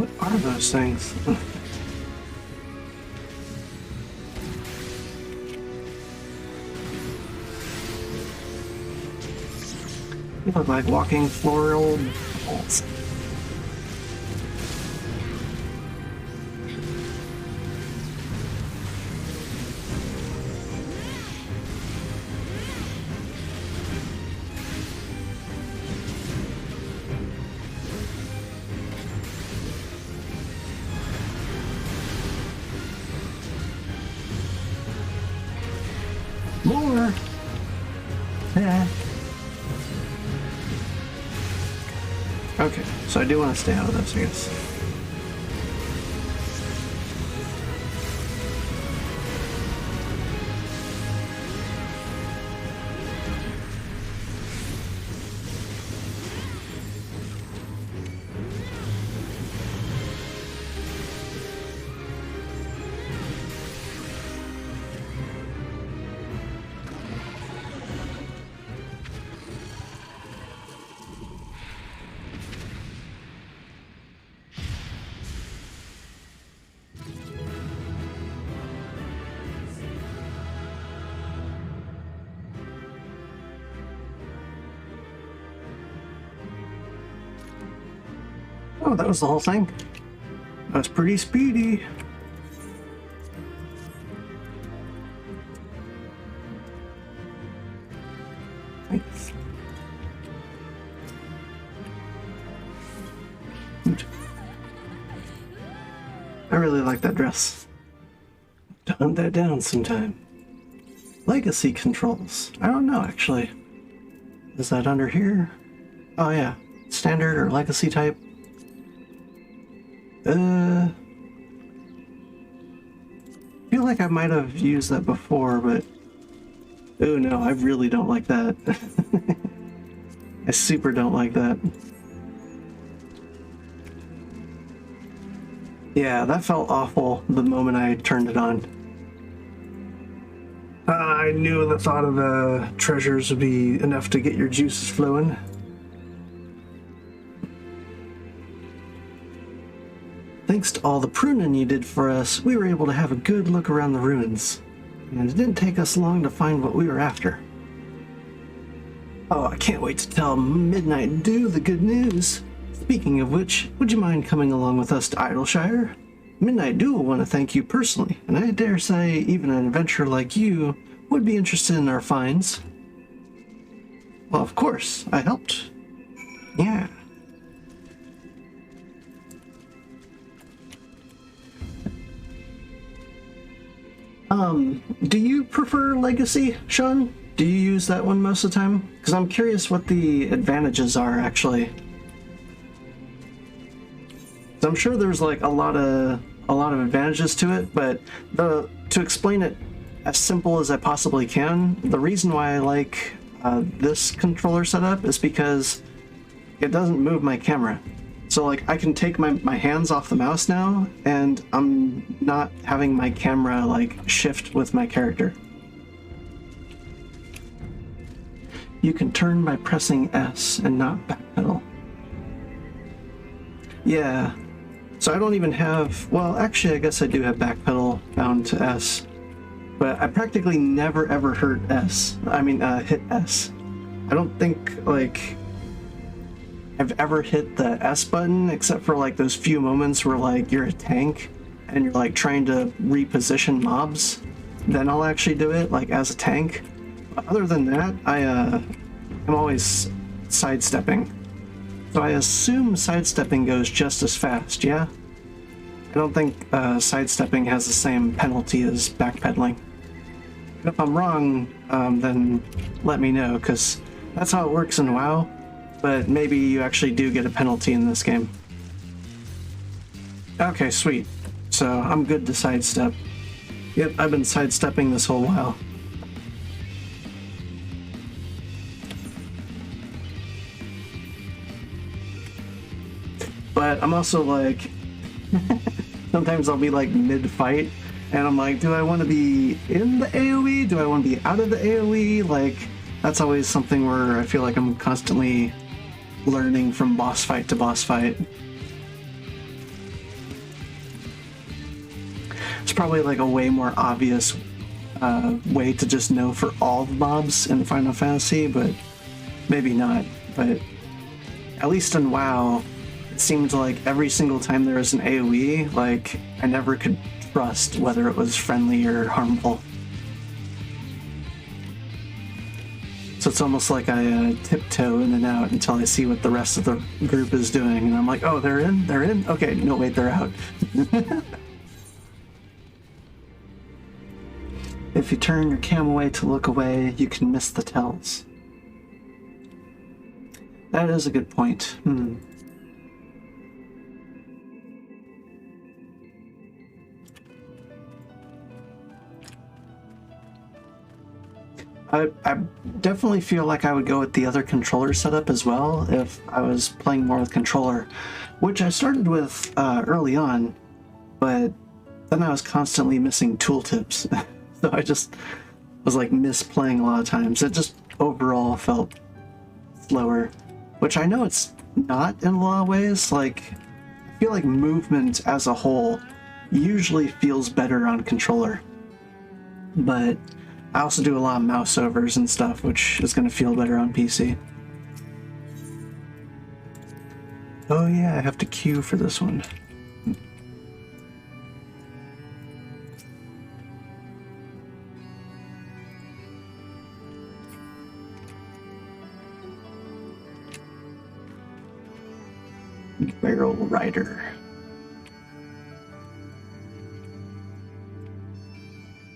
What are those things? They look like walking floral balls. More! Yeah. Okay, so I do want to stay out of this, I guess. Oh, that was the whole thing? That's pretty speedy. Thanks. I really like that dress. To hunt that down sometime. Legacy controls. I don't know, actually. Is that under here? Oh, yeah. Standard or legacy type? I feel like I might have used that before, but oh no, I really don't like that. I super don't like that. Yeah, that felt awful the moment I turned it on. I knew the thought of the treasures would be enough to get your juices flowing. Thanks to all the pruning you did for us, we were able to have a good look around the ruins. And it didn't take us long to find what we were after. Oh, I can't wait to tell Midnight Dew the good news. Speaking of which, would you mind coming along with us to Idleshire? Midnight Dew will want to thank you personally, and I dare say even an adventurer like you would be interested in our finds. Well, of course, I helped. Yeah. Do you prefer Legacy, Sean? Do you use that one most of the time? Because I'm curious what the advantages are, actually. So I'm sure there's like a lot of advantages to it, but to explain it as simple as I possibly can, the reason why I like this controller setup is because it doesn't move my camera. So like I can take my hands off the mouse now, and I'm not having my camera like shift with my character. You can turn by pressing S and not backpedal. Yeah. So I don't even have, well, actually I guess I do have backpedal bound to S, but I practically never ever hit S. I don't think like I've ever hit the S button except for like those few moments where like you're a tank and you're like trying to reposition mobs. Then I'll actually do it like as a tank. But other than that, I'm always sidestepping. So I assume sidestepping goes just as fast, yeah? I don't think sidestepping has the same penalty as backpedaling. If I'm wrong, then let me know, because that's how it works in WoW. But maybe you actually do get a penalty in this game. Okay, sweet. So I'm good to sidestep. Yep, I've been sidestepping this whole while. But I'm also like, sometimes I'll be like mid-fight, and I'm like, do I want to be in the AoE? Do I want to be out of the AoE? Like, that's always something where I feel like I'm constantly learning from boss fight to boss fight. probably like a way more obvious way to just know for all the mobs in Final Fantasy, but maybe not. But at least in WoW, it seemed like every single time there was an AoE, like I never could trust whether it was friendly or harmful. So it's almost like I tiptoe in and out until I see what the rest of the group is doing, and I'm like, oh, they're in? They're in? Okay, no, wait, they're out. If you turn your cam away to look away, you can miss the tells. That is a good point. I definitely feel like I would go with the other controller setup as well if I was playing more with controller, which I started with early on, but then I was constantly missing tooltips. So I just was like misplaying a lot of times. It just overall felt slower, which I know it's not in a lot of ways. Like, I feel like movement as a whole usually feels better on controller, but I also do a lot of mouse overs and stuff, which is going to feel better on PC. Oh yeah, I have to queue for this one. Barrel Rider.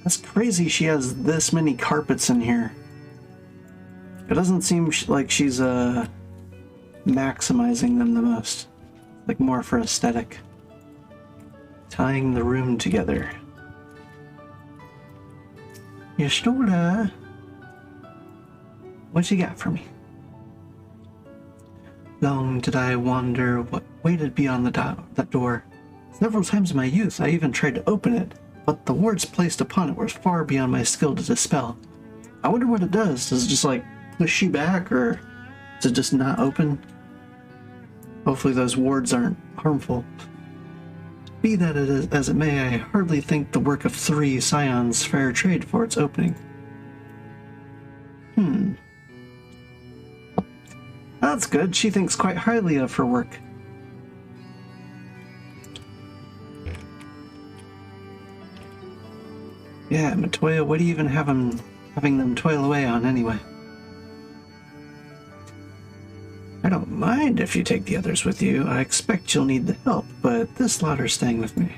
That's crazy she has this many carpets in here. It doesn't seem like she's maximizing them the most. Like more for aesthetic. Tying the room together. Yestola. What you got for me? Long did I wonder what waited beyond that door. Several times in my youth I even tried to open it, but the wards placed upon it were far beyond my skill to dispel. I wonder what it does. Does it just like push you back, or does it just not open? Hopefully those wards aren't harmful. Be that as it may, I hardly think the work of 3 scions fair trade for its opening. That's good. She thinks quite highly of her work. Yeah, Matoya, what do you even having them toil away on anyway? I don't mind if you take the others with you. I expect you'll need the help, but this lot are staying with me.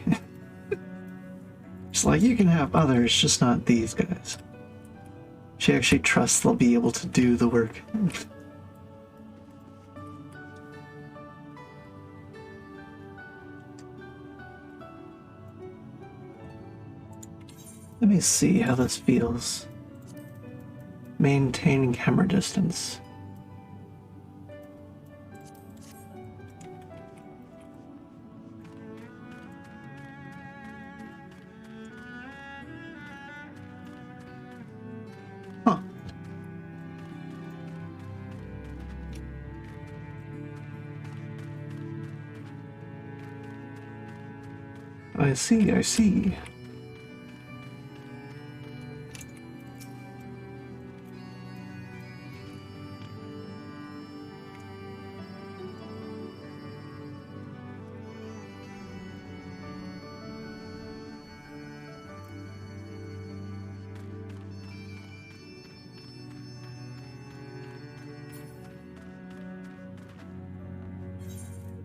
It's like, you can have others, just not these guys. She actually trusts they'll be able to do the work. Let me see how this feels. Maintaining camera distance. Huh. I see, I see.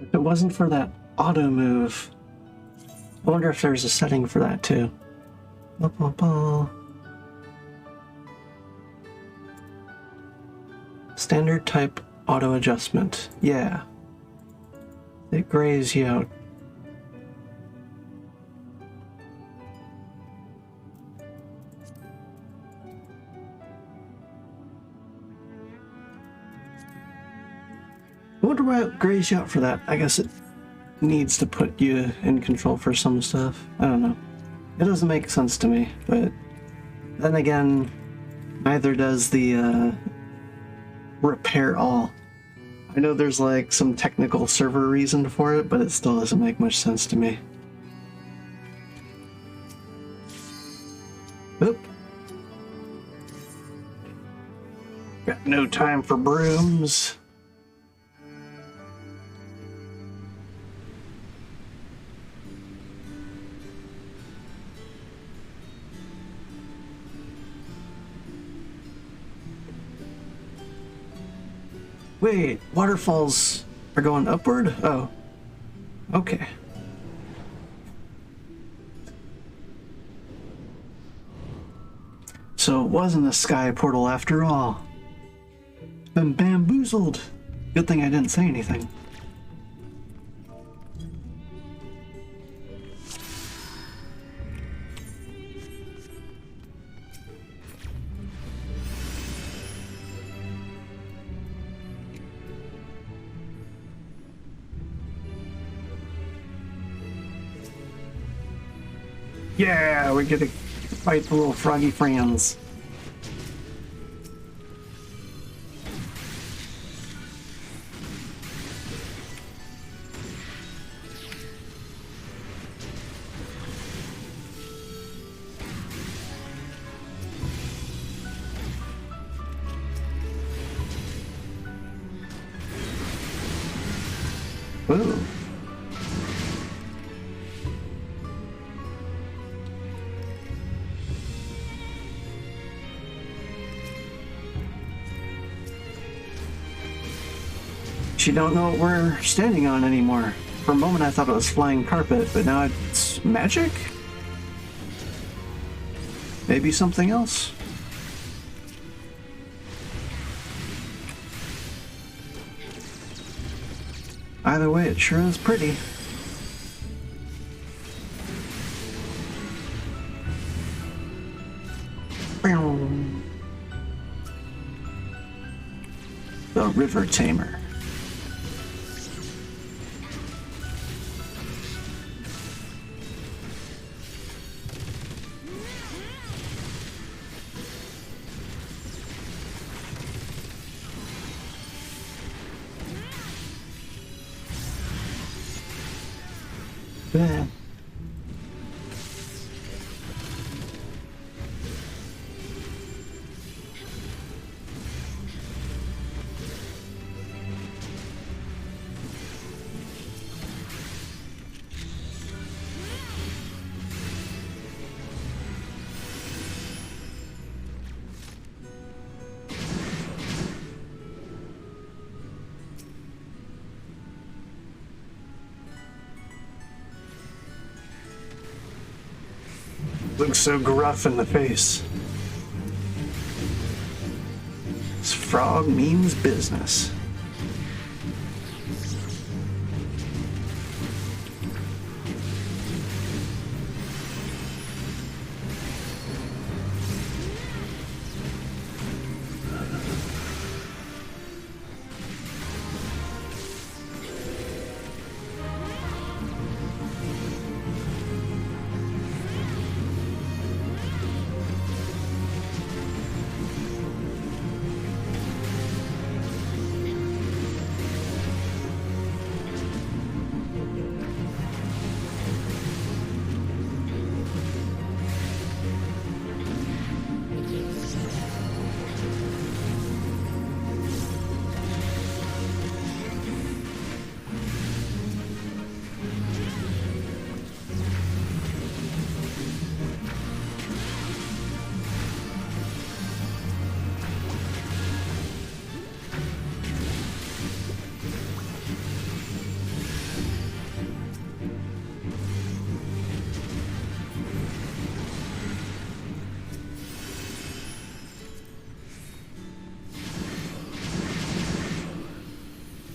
If it wasn't for that auto move, I wonder if there's a setting for that too. Standard type auto adjustment. Yeah. It grays you out. I wonder why it grays you out for that. I guess it needs to put you in control for some stuff. I don't know. It doesn't make sense to me, but then again, neither does the repair all. I know there's like some technical server reason for it, but it still doesn't make much sense to me. Got no time for brooms. Wait, waterfalls are going upward? Oh. Okay. So it wasn't a sky portal after all. Been bamboozled. Good thing I didn't say anything. Yeah, we're gonna fight the little froggy friends. Ooh. You don't know what we're standing on anymore. For a moment I thought it was flying carpet, but now it's magic? Maybe something else? Either way, it sure is pretty. The River Tamer. Yeah. Looks so gruff in the face. This frog means business.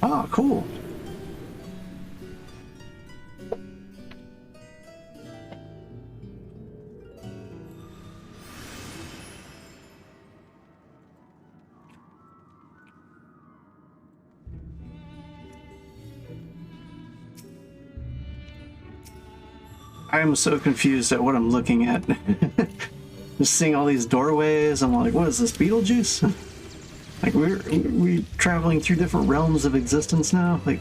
Ah, cool. I am so confused at what I'm looking at. Just seeing all these doorways, I'm like, what is this, Beetlejuice? Like, we're traveling through different realms of existence now? Like...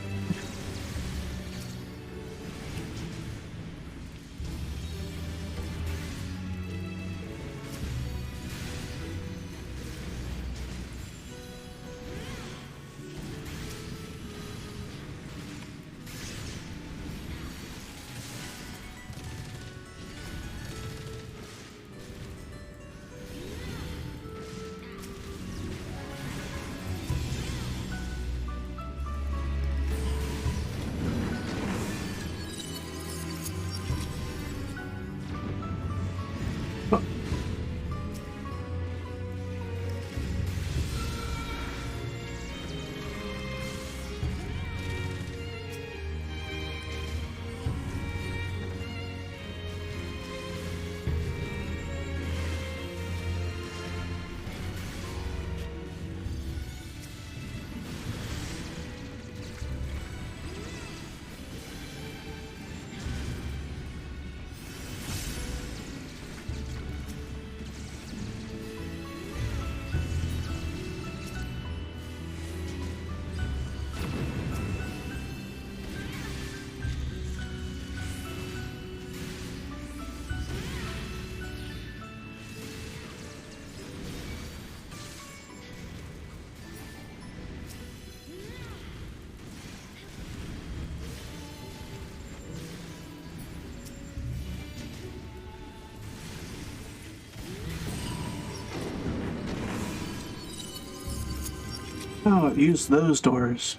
Oh, use those doors.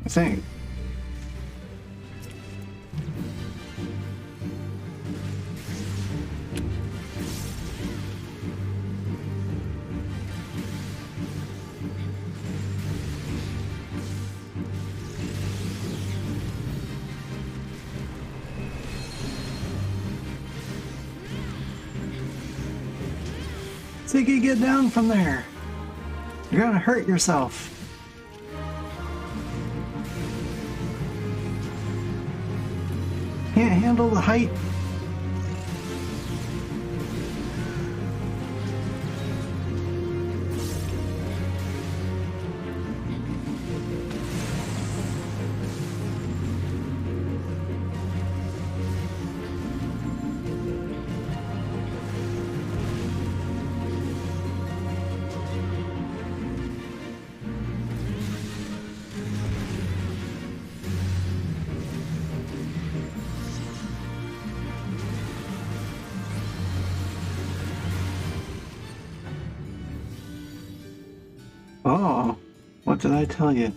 I think. Ziggy, get down from there. You're gonna hurt yourself. Can't handle the height. Oh, what did I tell you?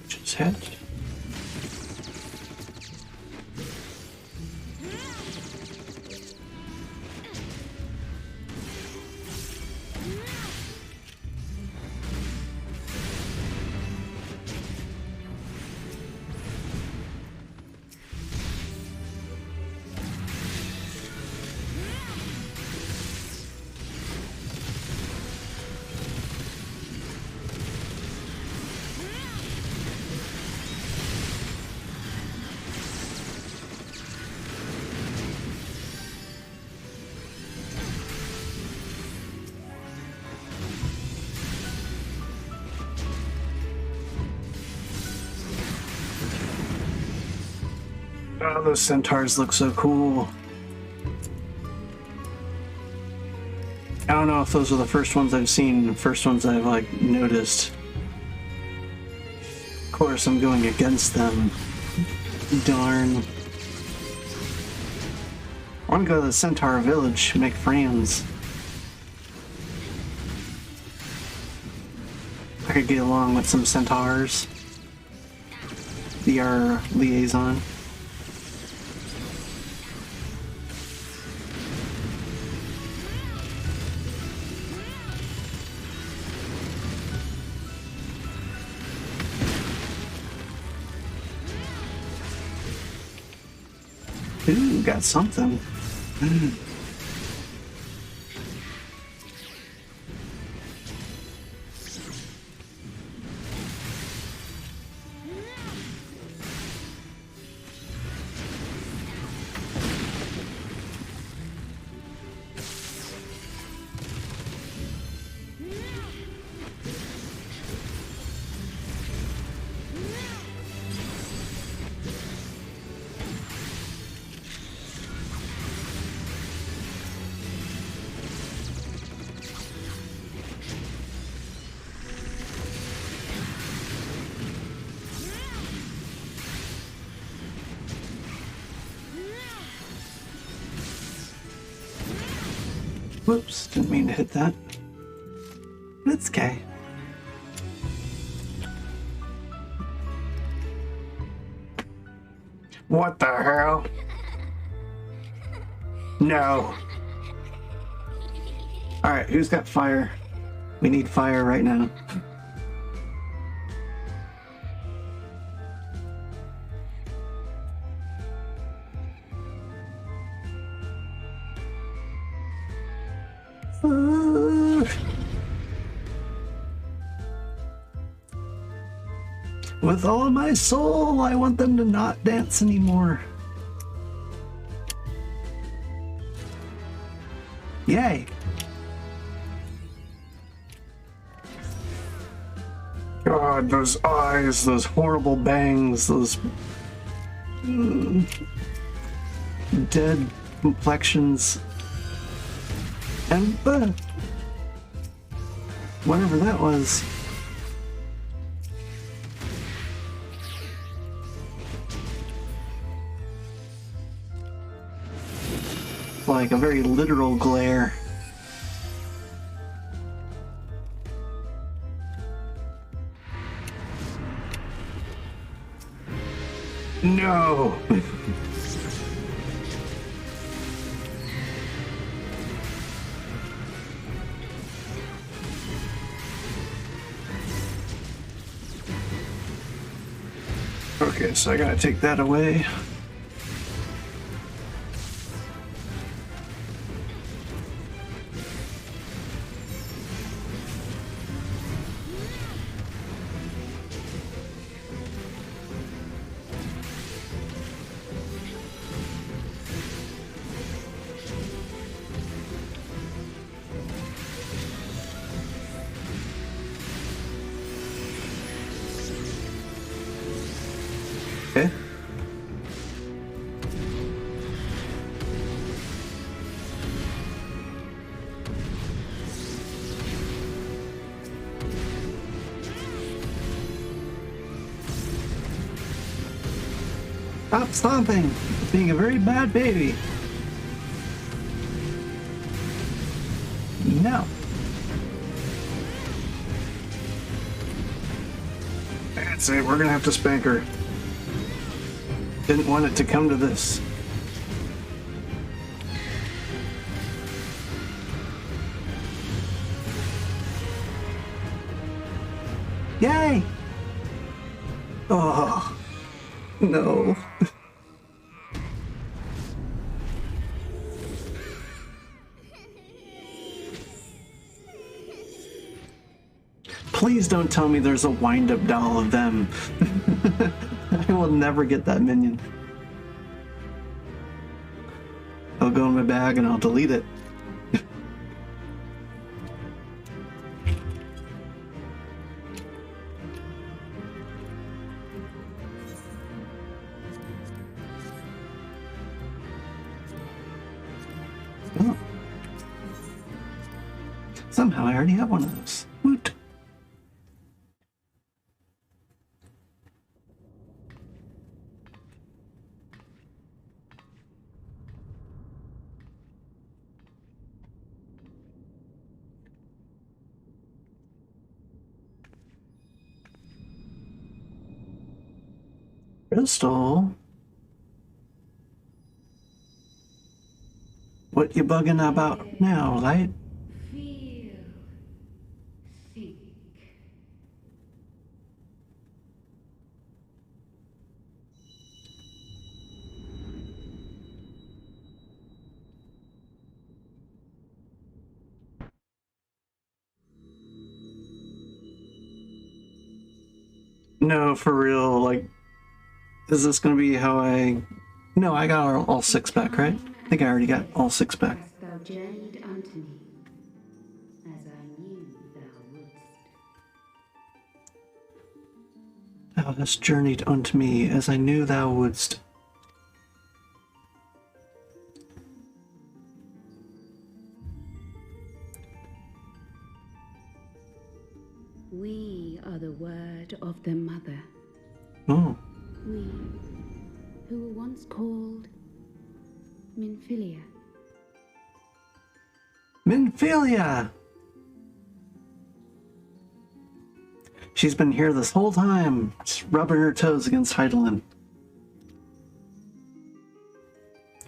Just hit. Oh, those centaurs look so cool. I don't know if those are the first ones I've seen, the first ones I've, like, noticed. Of course, I'm going against them. Darn. I want to go to the centaur village, make friends. I could get along with some centaurs. Be our liaison. Ooh, got something. Whoops, didn't mean to hit that. It's okay. What the hell? No. Alright, who's got fire? We need fire right now. With all of my soul, I want them to not dance anymore. Yay. God, those eyes, those horrible bangs, those dead complexions. And whatever that was. Like a very literal glare. No! Okay, so I gotta take that away. Okay. Stop stomping! Being a very bad baby. No. That's it, we're gonna have to spank her. Didn't want it to come to this. Yay! Oh, no. Please don't tell me there's a wind-up doll of them. I will never get that minion. I'll go in my bag and I'll delete it. Oh. Somehow I already have one of those. Woot. Crystal? What you bugging about now, Light? Feel. Think. No, for real, like, is this gonna be how I... No, I got all six back, right? I think I already got all six back. Hast thou journeyed unto me, as I knew thou wouldst. Thou hast journeyed unto me, as I knew thou wouldst. We are the word of the mother. Oh. We, who were once called Minfilia. Minfilia! She's been here this whole time, just rubbing her toes against Heidelin.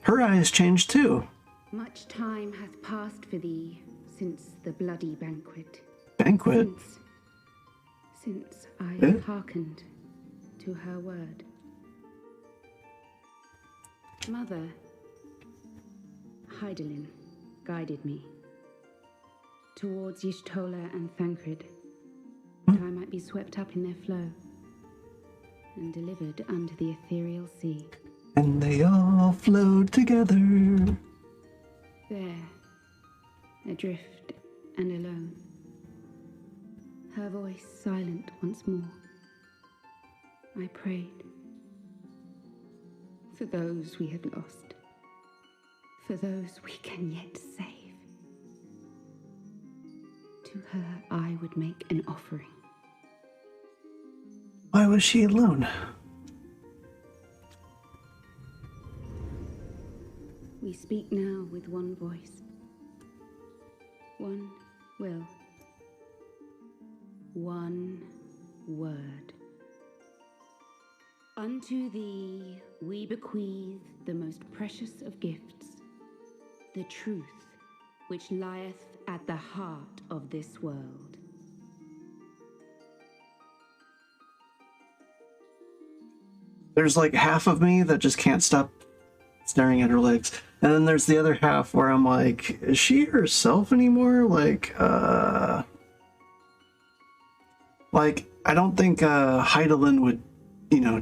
Her eyes changed too. Much time hath passed for thee since the bloody banquet. Banquet? Since I Eh? hearkened to her word. Mother, Heidelin guided me towards Y'shtola and Thancred, that I might be swept up in their flow and delivered unto the ethereal sea. And they all flowed together. There, adrift and alone, her voice silent once more, I prayed for those we have lost, for those we can yet save. her, I would make an offering. Why was she alone? We speak now with one voice, one will, one word. Unto thee we bequeath the most precious of gifts, the truth which lieth at the heart of this world. There's like half of me that just can't stop staring at her legs. And then there's the other half where I'm like, is she herself anymore? Like, I don't think Heidelin would,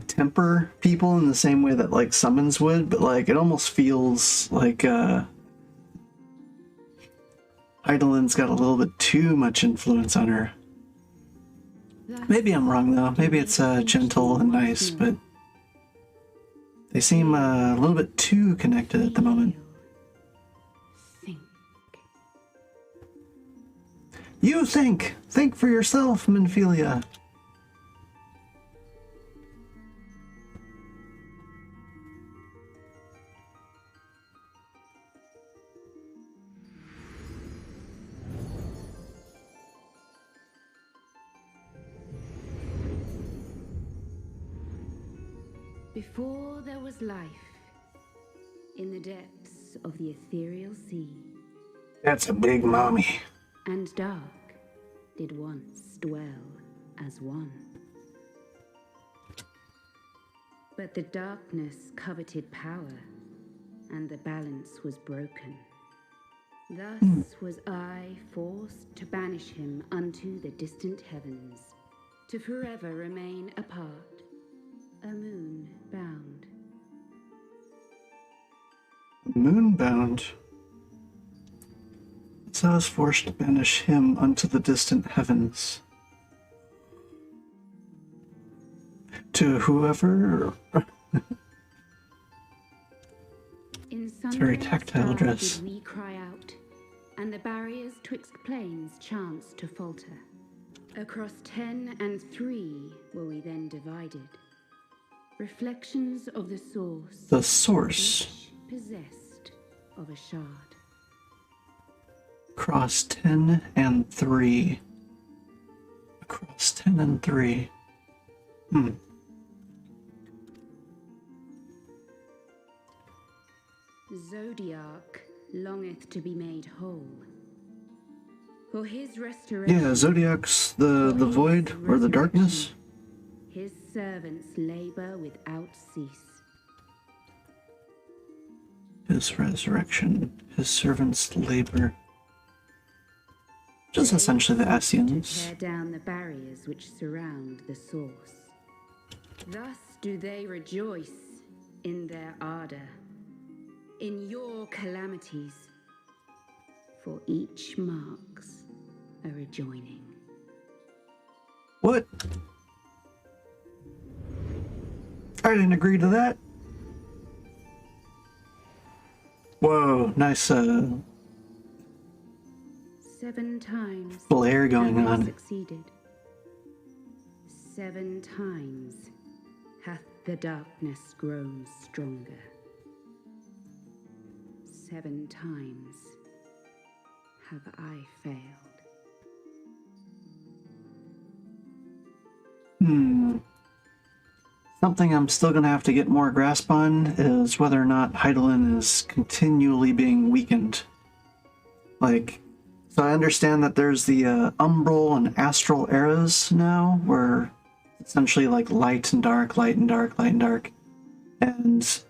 temper people in the same way that like summons would, but like it almost feels like Heidelin's got a little bit too much influence on her. Maybe I'm wrong though. Maybe it's gentle and nice, but they seem a little bit too connected at the moment. Think. You think! Think for yourself, Minfilia! Before there was life, in the depths of the ethereal sea, That's a big mommy. and dark did once dwell as one. But the darkness coveted power, and the balance was broken. Thus was I forced to banish him unto the distant heavens, to forever remain apart, a moon bound. Moonbound. So I was forced to banish him unto the distant heavens. To whoever. In very sundering tactile stars dress. did we cry out, and the barriers twixt plains chanced to falter. Across 10 and 3 were we then divided. Reflections of the source. The source. Each possessed of a shard. Across 10 and 3. Across 10 and 3. Zodiac longeth to be made whole. For his restoration. Yeah, Zodiac's the void or the darkness. His servants labor without cease. His resurrection, his servants' labor. Which is essentially the To Ascians. tear down the barriers which surround the source. Thus do they rejoice in their ardor, in your calamities, for each marks a rejoining. What? I didn't agree to that. Whoa, nice 7 times flare going have I on. succeeded. 7 times hath the darkness grown stronger. 7 times have I failed. Something I'm still gonna have to get more grasp on is whether or not Heidelin is continually being weakened. Like, so I understand that there's the umbral and astral eras now, where essentially like light and dark, light and dark, light and dark. And it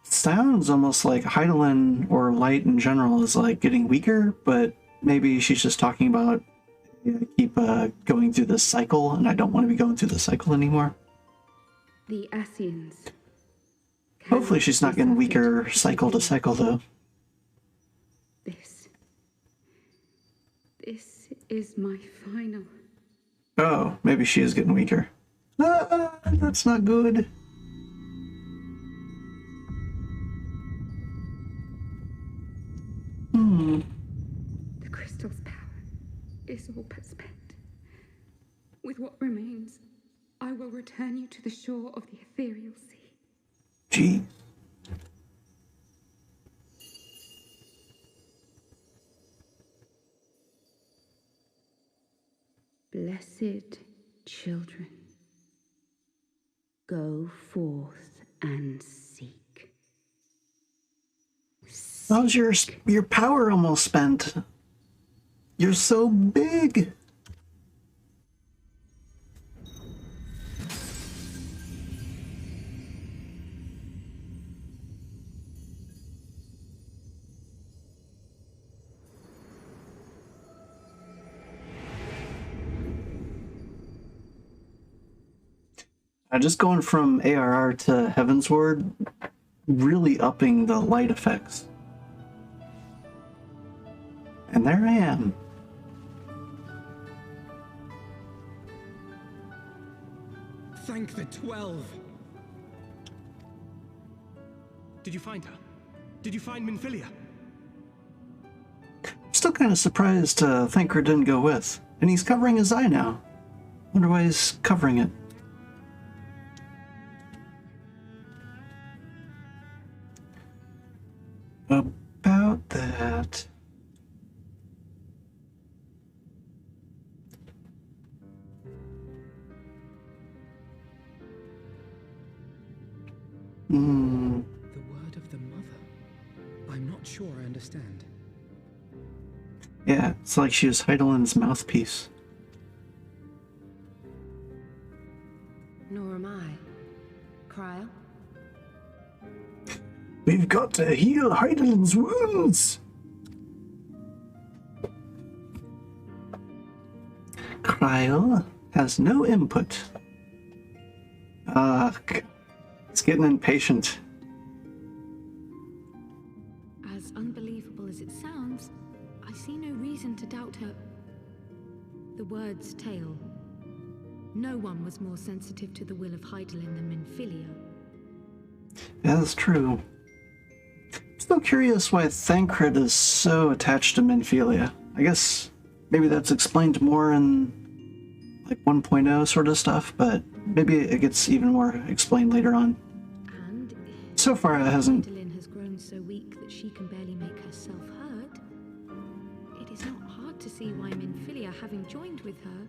sounds almost like Heidelin or light in general is like getting weaker, but maybe she's just talking about I keep going through this cycle, and I don't want to be going through the cycle anymore. The Ascians. Hopefully she's not getting weaker cycle to cycle, though. This is my final. Oh, maybe she is getting weaker. Ah, that's not good. The crystal's power. is all but spent. With what remains, I will return you to the shore of the ethereal sea. Gee. Blessed children, go forth and seek. How's your power almost spent? You're so big. Just going from ARR to Heavensward, really upping the light effects. And there I am. Thank the 12. Did you find her? Did you find Minfilia? I'm still kind of surprised Thanker didn't go with. And he's covering his eye now. Wonder why he's covering it. About that. The word of the mother. I'm not sure I understand. Yeah, it's like she was Heidelin's mouthpiece. Nor am I. Cryle? We've got to heal Heidelin's wounds! Cryle has no input. It's getting impatient. As unbelievable as it sounds, I see no reason to doubt her. The word's tale. No one was more sensitive to the will of Heidelin than Minfilia. Yeah, that's true. I'm still curious why Thancred is so attached to Minfilia. I guess maybe that's explained more in like 1.0 sort of stuff, but maybe it gets even more explained later on. And So far it hasn't. Heidelin has grown so weak that she can barely make herself heard. It is not hard to see why Minfilia, having joined with her,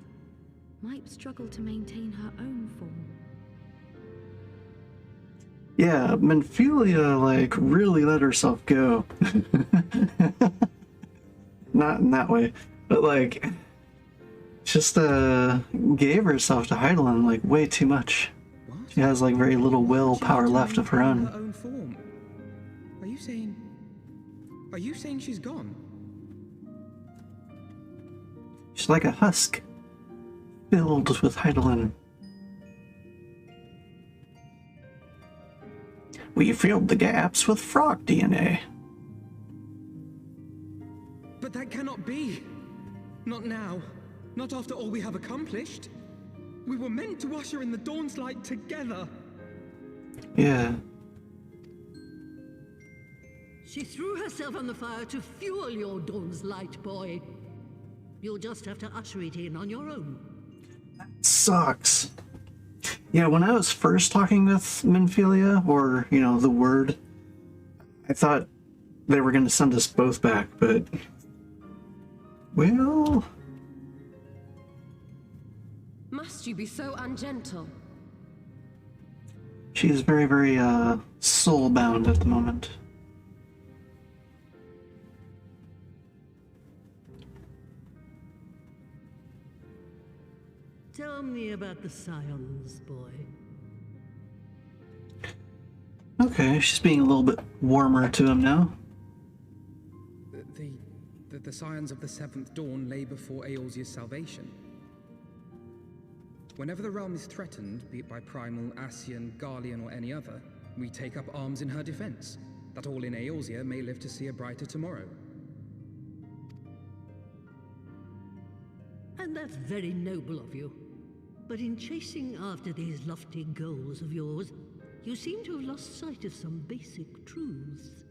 might struggle to maintain her own form. Yeah, Minfilia, like, really let herself go. Not in that way, but, like, just, gave herself to Heidelin, like, way too much. What? She has, like, very little willpower left of her Her own. own form. Are you saying... Are you saying she's gone? She's like a husk, filled with Heidelin. We filled the gaps with frog DNA. But that cannot be. Not now. Not after all we have accomplished. We were meant to usher in the dawn's light together. Yeah. She threw herself on the fire to fuel your dawn's light, boy. You'll just have to usher it in on your own. Sucks. Yeah, when I was first talking with Minfilia, or, you know, the word, I thought they were going to send us both back, but... Well... Must you be so ungentle? She is very, very, soul-bound at the moment. Tell me about the Scions, boy. Okay, she's being a little bit warmer to him now. The Scions of the Seventh Dawn lay before Eorzea's salvation. Whenever the realm is threatened, be it by Primal, Ascian, Garlean, or any other, we take up arms in her defense, that all in Eorzea may live to see a brighter tomorrow. And that's very noble of you. But in chasing after these lofty goals of yours, you seem to have lost sight of some basic truths.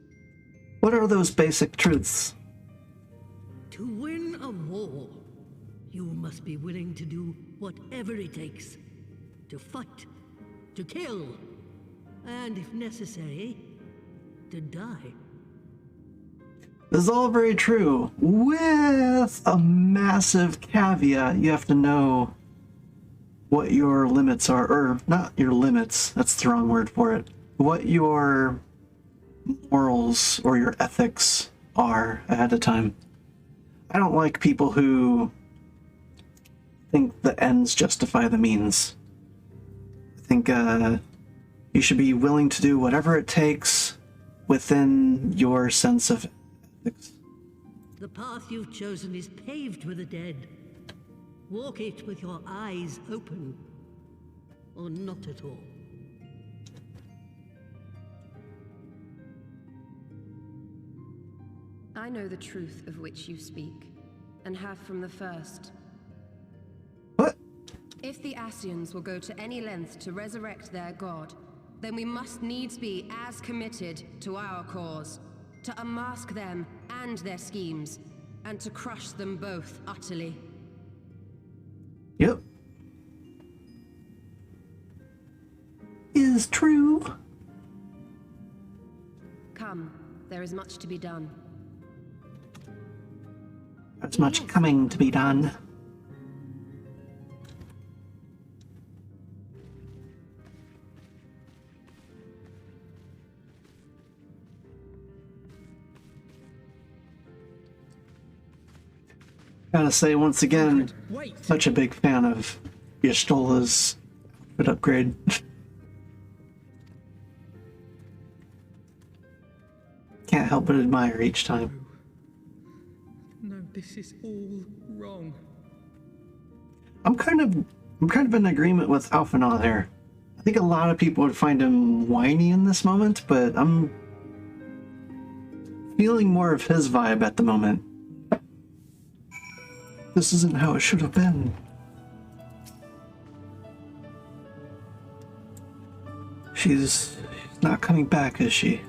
What are those basic truths? To win a war, must be willing to do whatever it takes. To fight, to kill, and if necessary, to die. This is all very true, with a massive caveat. You have to know what your limits are, or not your limits, that's the wrong word for it, what your morals or your ethics are ahead of time. I don't like people who think the ends justify the means. I think you should be willing to do whatever it takes within your sense of ethics. The path you've chosen is paved with the dead. Walk it with your eyes open, or not at all. I know the truth of which you speak, and have from the first. What? If the Ascians will go to any length to resurrect their god, then we must needs be as committed to our cause, to unmask them and their schemes, and to crush them both utterly. Yep. Is true. Come, there is much to be done. There's much coming to be done. Gotta say, once again, Wait! such a big fan of Y'shtola's outfit upgrade. Can't help but admire each time. No, this is all wrong. I'm kind of in agreement with Alphinaud there. I think a lot of people would find him whiny in this moment, but I'm feeling more of his vibe at the moment. This isn't how it should have been. She's not coming back, is she?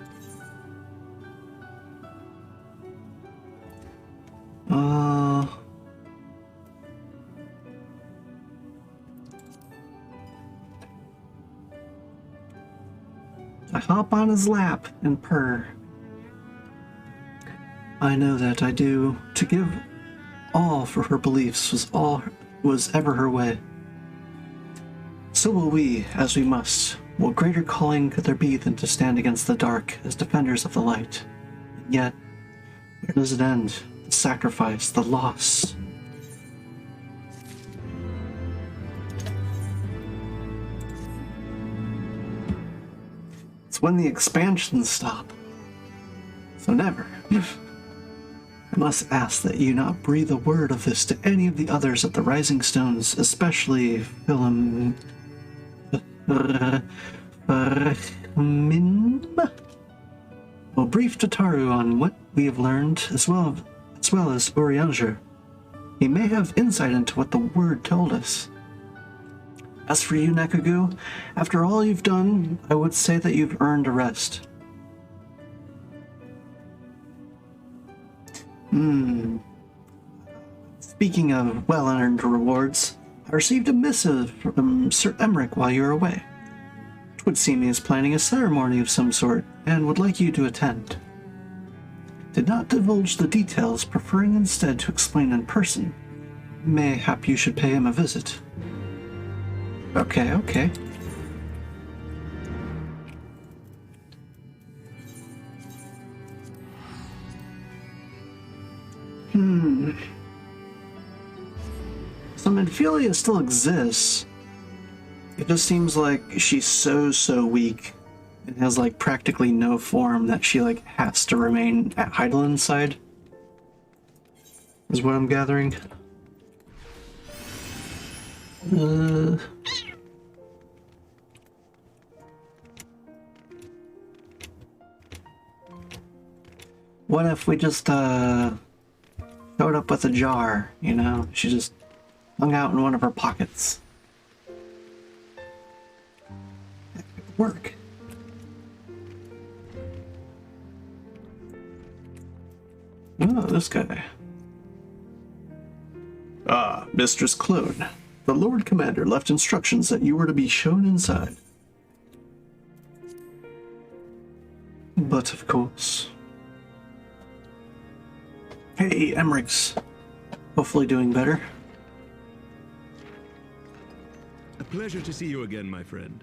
I hop on his lap and purr. I know that I do. To give all for her beliefs was ever her way. So will we, as we must. What greater calling could there be than to stand against the dark as defenders of the light? And yet, where does it end? The sacrifice, the loss. It's when the expansions stop. So never. I must ask that you not breathe a word of this to any of the others at the Rising Stones, especially Min. We'll brief Tataru on what we have learned, as well as Urianger. He may have insight into what the word told us. As for you, Nekugu, after all you've done, I would say that you've earned a rest. Speaking of well-earned rewards, I received a missive from Sir Emmerich while you were away. It would seem he is planning a ceremony of some sort, and would like you to attend. Did not divulge the details, preferring instead to explain in person. Mayhap you should pay him a visit. Okay. So Minfilia still exists. It just seems like she's so weak and has like practically no form that she like has to remain at Heidelin's side. Is what I'm gathering. What if we just showed up with a jar, you know? She just hung out in one of her pockets. That could work. Oh, this guy. Ah, Mistress Clone. The Lord Commander left instructions that you were to be shown inside. But of course... Hey, Emmerich's hopefully doing better. A pleasure to see you again, my friend.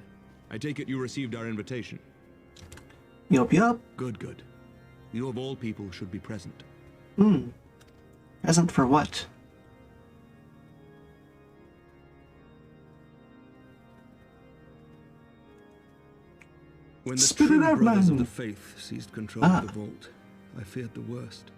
I take it you received our invitation. Yup. Good, good. You of all people should be present. Present for what? When the Spit true it out, brothers man. of the faith seized control of the vault, I feared the worst.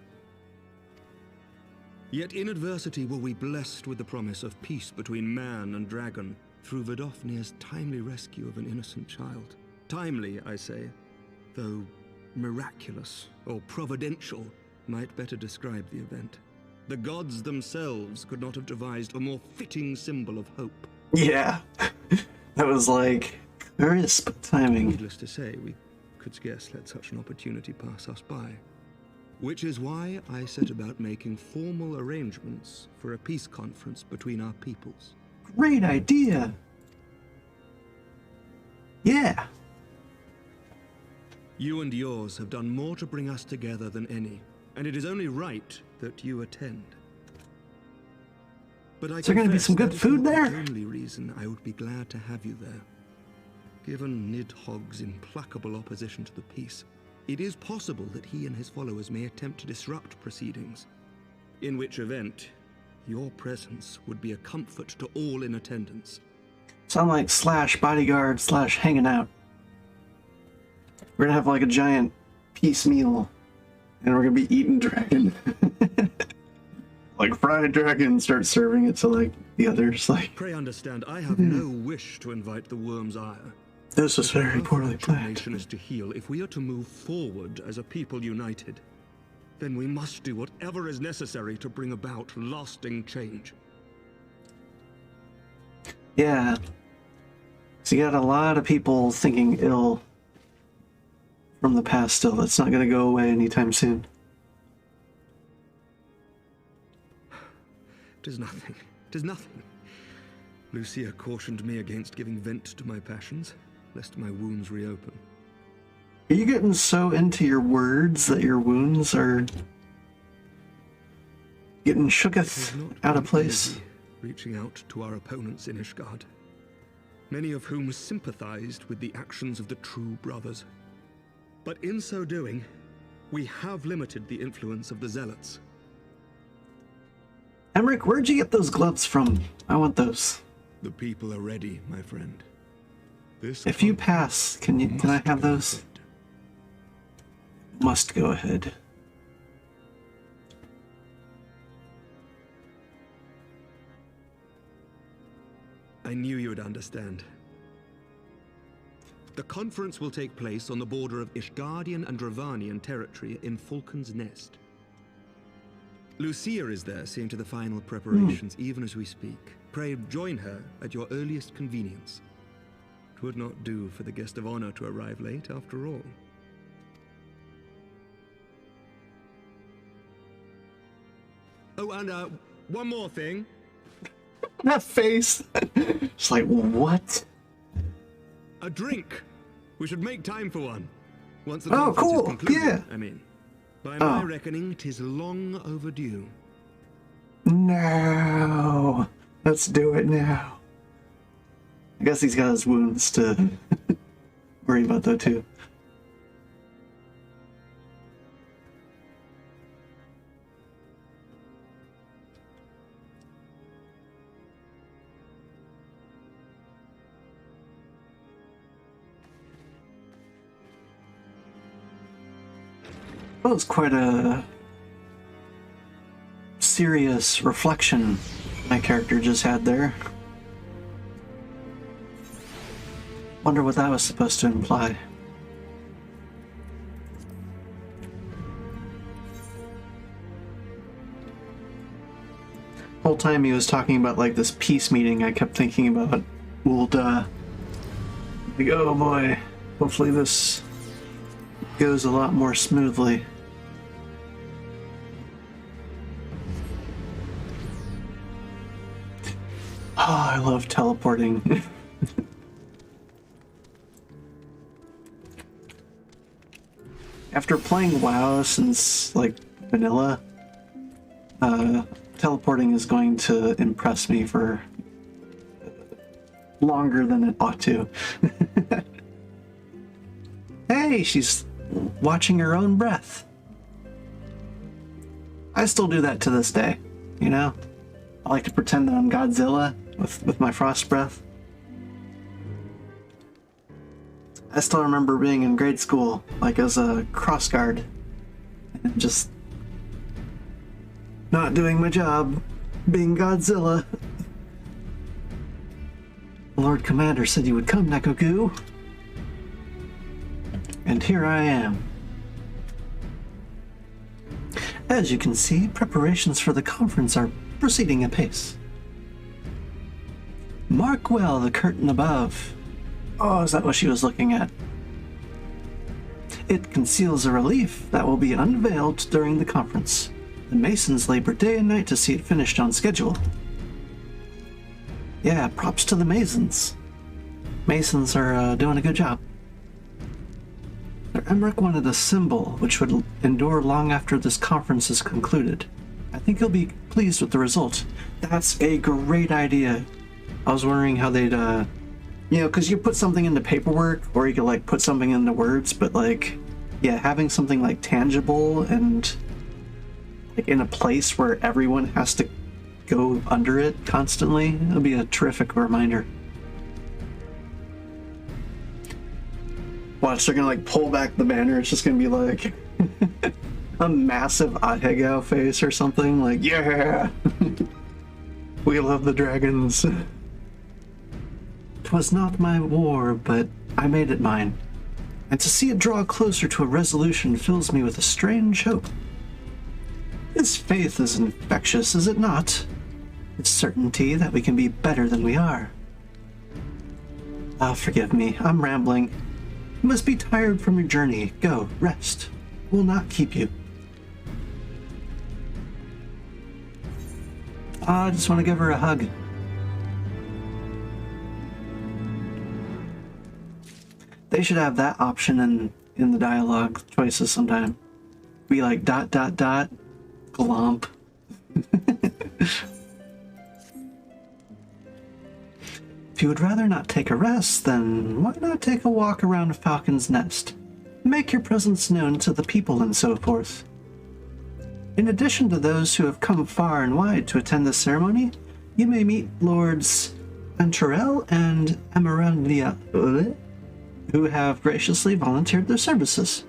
Yet in adversity were we blessed with the promise of peace between man and dragon through Vidofnir's timely rescue of an innocent child. Timely, I say, though miraculous or providential might better describe the event. The gods themselves could not have devised a more fitting symbol of hope. Yeah. That was like crisp timing. Needless to say, we could scarce let such an opportunity pass us by. Which is why I set about making formal arrangements for a peace conference between our peoples. Great idea. Yeah. You and yours have done more to bring us together than any, and it is only right that you attend. But I Is there gonna be confess some good that is food not there? the only reason I would be glad to have you there. Given Nidhogg's implacable opposition to the peace, it is possible that he and his followers may attempt to disrupt proceedings, in which event your presence would be a comfort to all in attendance. Sound like slash bodyguard slash hanging out. We're gonna have like a giant peace meal, and we're gonna be eating dragon. Like fried dragon, start serving it to like the others. Like, Pray understand, I have no wish to invite the worm's ire. this was very Our poorly fractured planned. nation is to heal. If we are to move forward as a people united, then we must do whatever is necessary to bring about lasting change. Yeah. So you got a lot of people thinking ill from the past still. That's not gonna go away anytime soon. Tis nothing. Tis nothing. Lucia cautioned me against giving vent to my passions, lest my wounds reopen. Are you getting so into your words that your wounds are getting shooketh Tis not out of been place? easy reaching out to our opponents in Ishgard, many of whom sympathized with the actions of the true brothers. But in so doing, we have limited the influence of the zealots. Emmerich, where'd you get those gloves from? I want those. The people are ready, my friend. This If you conflict pass, can I must have go those? ahead. Must go ahead. I knew you would understand. The conference will take place on the border of Ishgardian and Dravanian territory in Falcon's Nest. Lucia is there seeing to the final preparations even as we speak. Pray join her at your earliest convenience. 'Twould not do for the guest of honor to arrive late, after all. Oh, and one more thing. That face! It's like, what? A drink! We should make time for one. Once the Oh, conference cool, is concluded, yeah. I mean. By Oh. my reckoning, 'tis long overdue. No! Let's do it now. I guess he's got his wounds to worry about though too. That was quite a serious reflection my character just had there. Wonder what that was supposed to imply. Whole time he was talking about like this peace meeting, I kept thinking about old like, oh boy, hopefully this goes a lot more smoothly. I love teleporting. After playing WoW since, like, vanilla, teleporting is going to impress me for longer than it ought to. Hey, she's watching her own breath. I still do that to this day, you know? I like to pretend that I'm Godzilla with my frost breath. I still remember being in grade school, like as a cross guard, and just not doing my job, being Godzilla. Lord Commander said you would come, Nekoku. And here I am. As you can see, preparations for the conference are proceeding apace. Mark well the curtain above. Oh, is that what she was looking at? It conceals a relief that will be unveiled during the conference. The Masons labor day and night to see it finished on schedule. Yeah, props to the Masons. Masons are doing a good job. Sir Emmerich wanted a symbol which would endure long after this conference is concluded. I think he'll be pleased with the result. That's a great idea. I was wondering how they'd, you know, because you put something into paperwork, or you could, like, put something into words, but, like, yeah, having something, like, tangible and, like, in a place where everyone has to go under it constantly, it'll be a terrific reminder. Watch, they're gonna, like, pull back the banner, it's just gonna be, like, a massive Ahegao face or something, like, yeah! We love the dragons. 'Twas not my war, but I made it mine. And to see it draw closer to a resolution fills me with a strange hope. This faith is infectious, is it not? Its certainty that we can be better than we are. Ah, forgive me, I'm rambling. You must be tired from your journey. Go, rest. We'll not keep you. I just want to give her a hug. They should have that option in the dialogue choices sometime. Be like ... glomp. If you would rather not take a rest, then why not take a walk around Falcon's Nest? Make your presence known to the people and so forth. In addition to those who have come far and wide to attend the ceremony, you may meet Lords Anturel and Amarandia, who have graciously volunteered their services.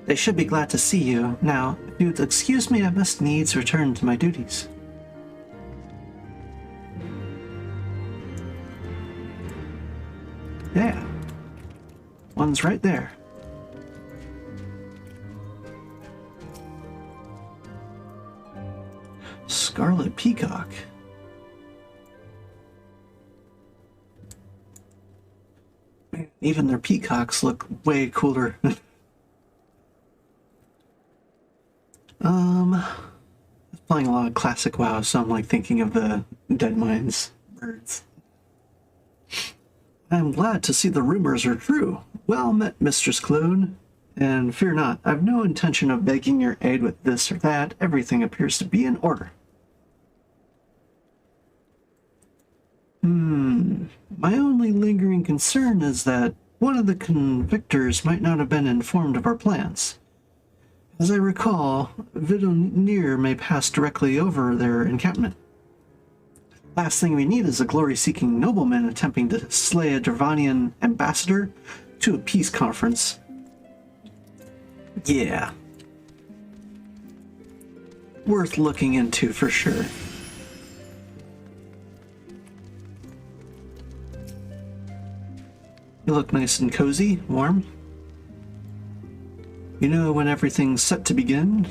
They should be glad to see you. Now, if you would excuse me, I must needs return to my duties. Yeah. One's right there. Scarlet Peacock. Man, even their peacocks look way cooler. Playing a lot of classic WoW, so I'm like thinking of the Dead Mines birds. I am glad to see the rumors are true. Well met, Mistress Clone. And fear not, I've no intention of begging your aid with this or that. Everything appears to be in order. My only lingering concern is that one of the convictors might not have been informed of our plans. As I recall, Vidonir may pass directly over their encampment. Last thing we need is a glory-seeking nobleman attempting to slay a Dravanian ambassador to a peace conference. Yeah. Worth looking into for sure. You look nice and cozy, warm. You know when everything's set to begin?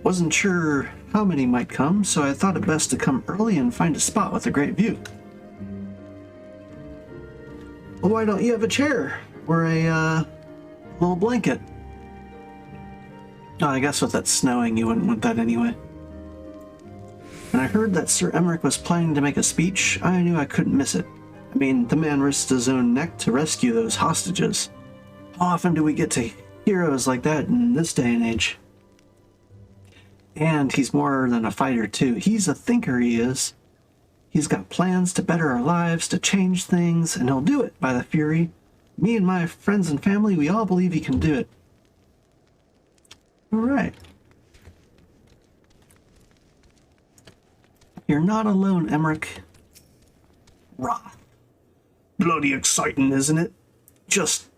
Wasn't sure how many might come, so I thought it best to come early and find a spot with a great view. Well, why don't you have a chair or a little blanket? Oh, I guess with that snowing, you wouldn't want that anyway. When I heard that Sir Emmerich was planning to make a speech, I knew I couldn't miss it. I mean, the man risked his own neck to rescue those hostages. How often do we get to heroes like that in this day and age? And he's more than a fighter, too. He's a thinker, he is. He's got plans to better our lives, to change things, and he'll do it by the Fury. Me and my friends and family, we all believe he can do it. All right. You're not alone, Emmerich. Wrath. Bloody exciting, isn't it? Just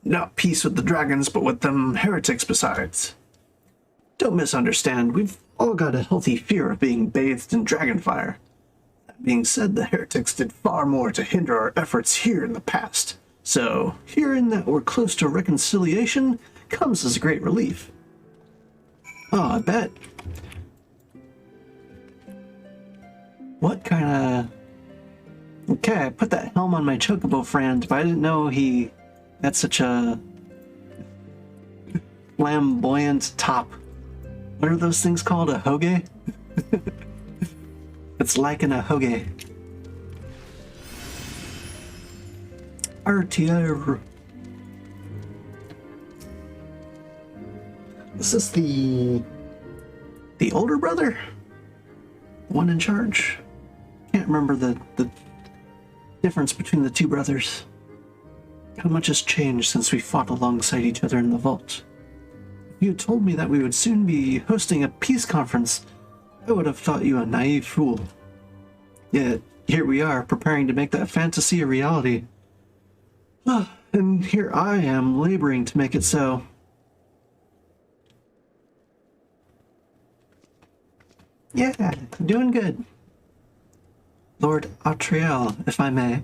not peace with the dragons, but with them heretics besides. Don't misunderstand, we've all got a healthy fear of being bathed in dragonfire. That being said, the heretics did far more to hinder our efforts here in the past. So, hearing that we're close to reconciliation comes as a great relief. Oh, I bet. What kind of... Okay, I put that helm on my chocobo friend, but I didn't know he had such a flamboyant top. What are those things called? A hoge? It's like in a hoge. RTR. Is this the older brother? One in charge? Can't remember the difference between the two brothers. How much has changed since we fought alongside each other in the vault? If you had told me that we would soon be hosting a peace conference, I would have thought you a naive fool. Yet, here we are, preparing to make that fantasy a reality. And here I am, laboring to make it so. Yeah, doing good. Lord Atriel, if I may.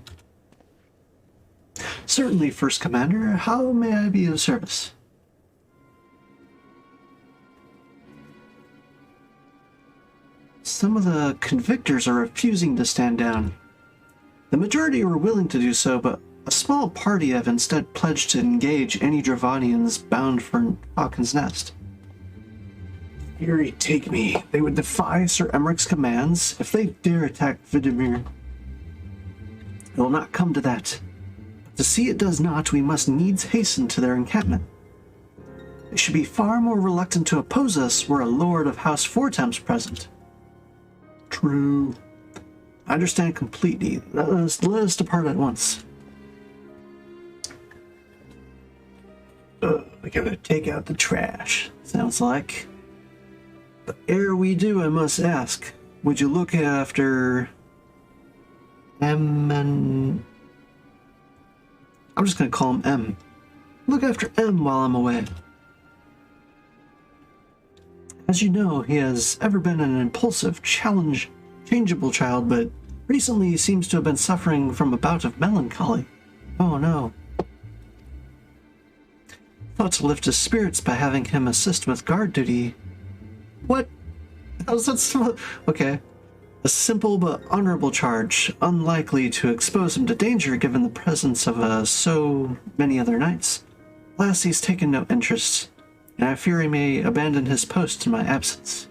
Certainly, First Commander. How may I be of service? Some of the convictors are refusing to stand down. The majority were willing to do so, but a small party have instead pledged to engage any Dravanians bound for Falcon's Nest. Fury take me. They would defy Sir Emmerich's commands if they dare attack Vidimir. It will not come to that. But to see it does not, we must needs hasten to their encampment. They should be far more reluctant to oppose us were a Lord of House Fortem's present. True. I understand completely. Let us depart at once. We gotta take out the trash, sounds like. But ere we do, I must ask, would you look after M and... I'm just gonna call him M. Look after M while I'm away. As you know, he has ever been an impulsive, changeable child, but recently he seems to have been suffering from a bout of melancholy. Oh no. Thought to lift his spirits by having him assist with guard duty. What? How's that so? Okay. A simple but honorable charge, unlikely to expose him to danger given the presence of so many other knights. Alas, he's taken no interest, and I fear he may abandon his post in my absence.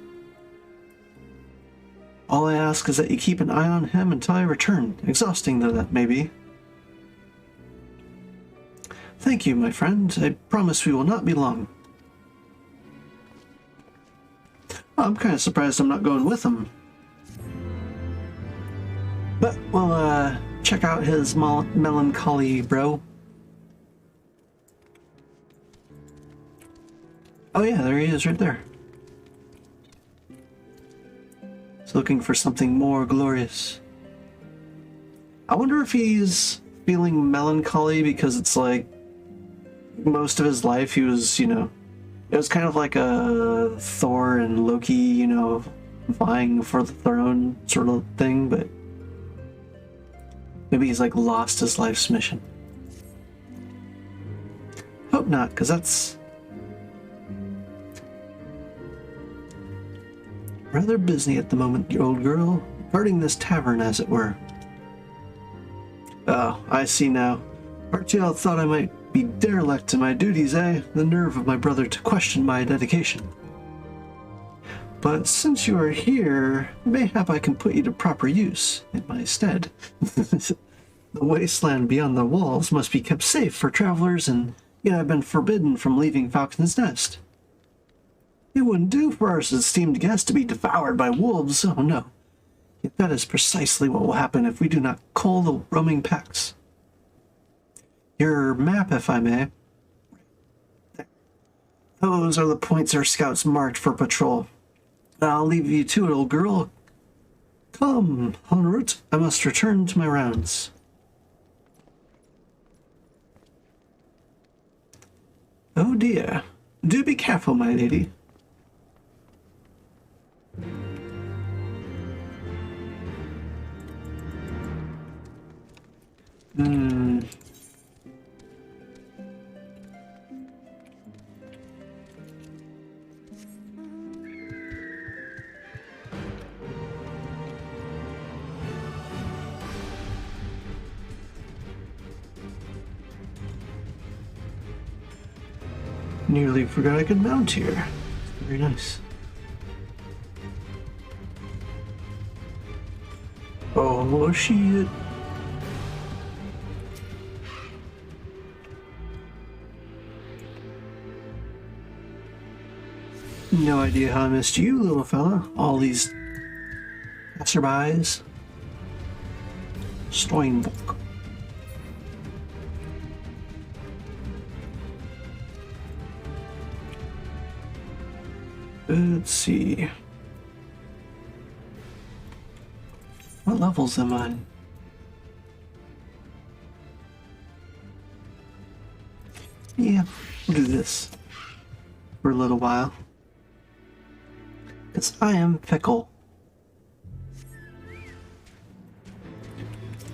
All I ask is that you keep an eye on him until I return, exhausting though that may be. Thank you, my friend. I promise we will not be long. I'm kind of surprised I'm not going with him. But we'll check out his melancholy bro. Oh yeah, there he is right there. He's looking for something more glorious. I wonder if he's feeling melancholy because it's like most of his life he was, you know, it was kind of like a Thor and Loki, you know, vying for the throne sort of thing, but maybe he's like lost his life's mission. Hope not, because that's rather busy at the moment, you old girl, guarding this tavern, as it were. Oh, I see now. Artiel thought I might be derelict in my duties, eh? The nerve of my brother to question my dedication. But since you are here, mayhap I can put you to proper use in my stead. The wasteland beyond the walls must be kept safe for travelers, and yet I've been forbidden from leaving Falcon's Nest. It wouldn't do for our esteemed guest to be devoured by wolves, oh no. Yet that is precisely what will happen if we do not cull the roaming packs. Your map, if I may. Those are the points our scouts marked for patrol. I'll leave you to it, old girl. Come, en route. I must return to my rounds. Oh dear. Do be careful, my lady. Nearly forgot I could mount here. Very nice. Oh, shit. No idea how I missed you, little fella. All these passerbys. Steinbock. Let's see. What levels am I? Yeah, we'll do this for a little while. Because I am fickle.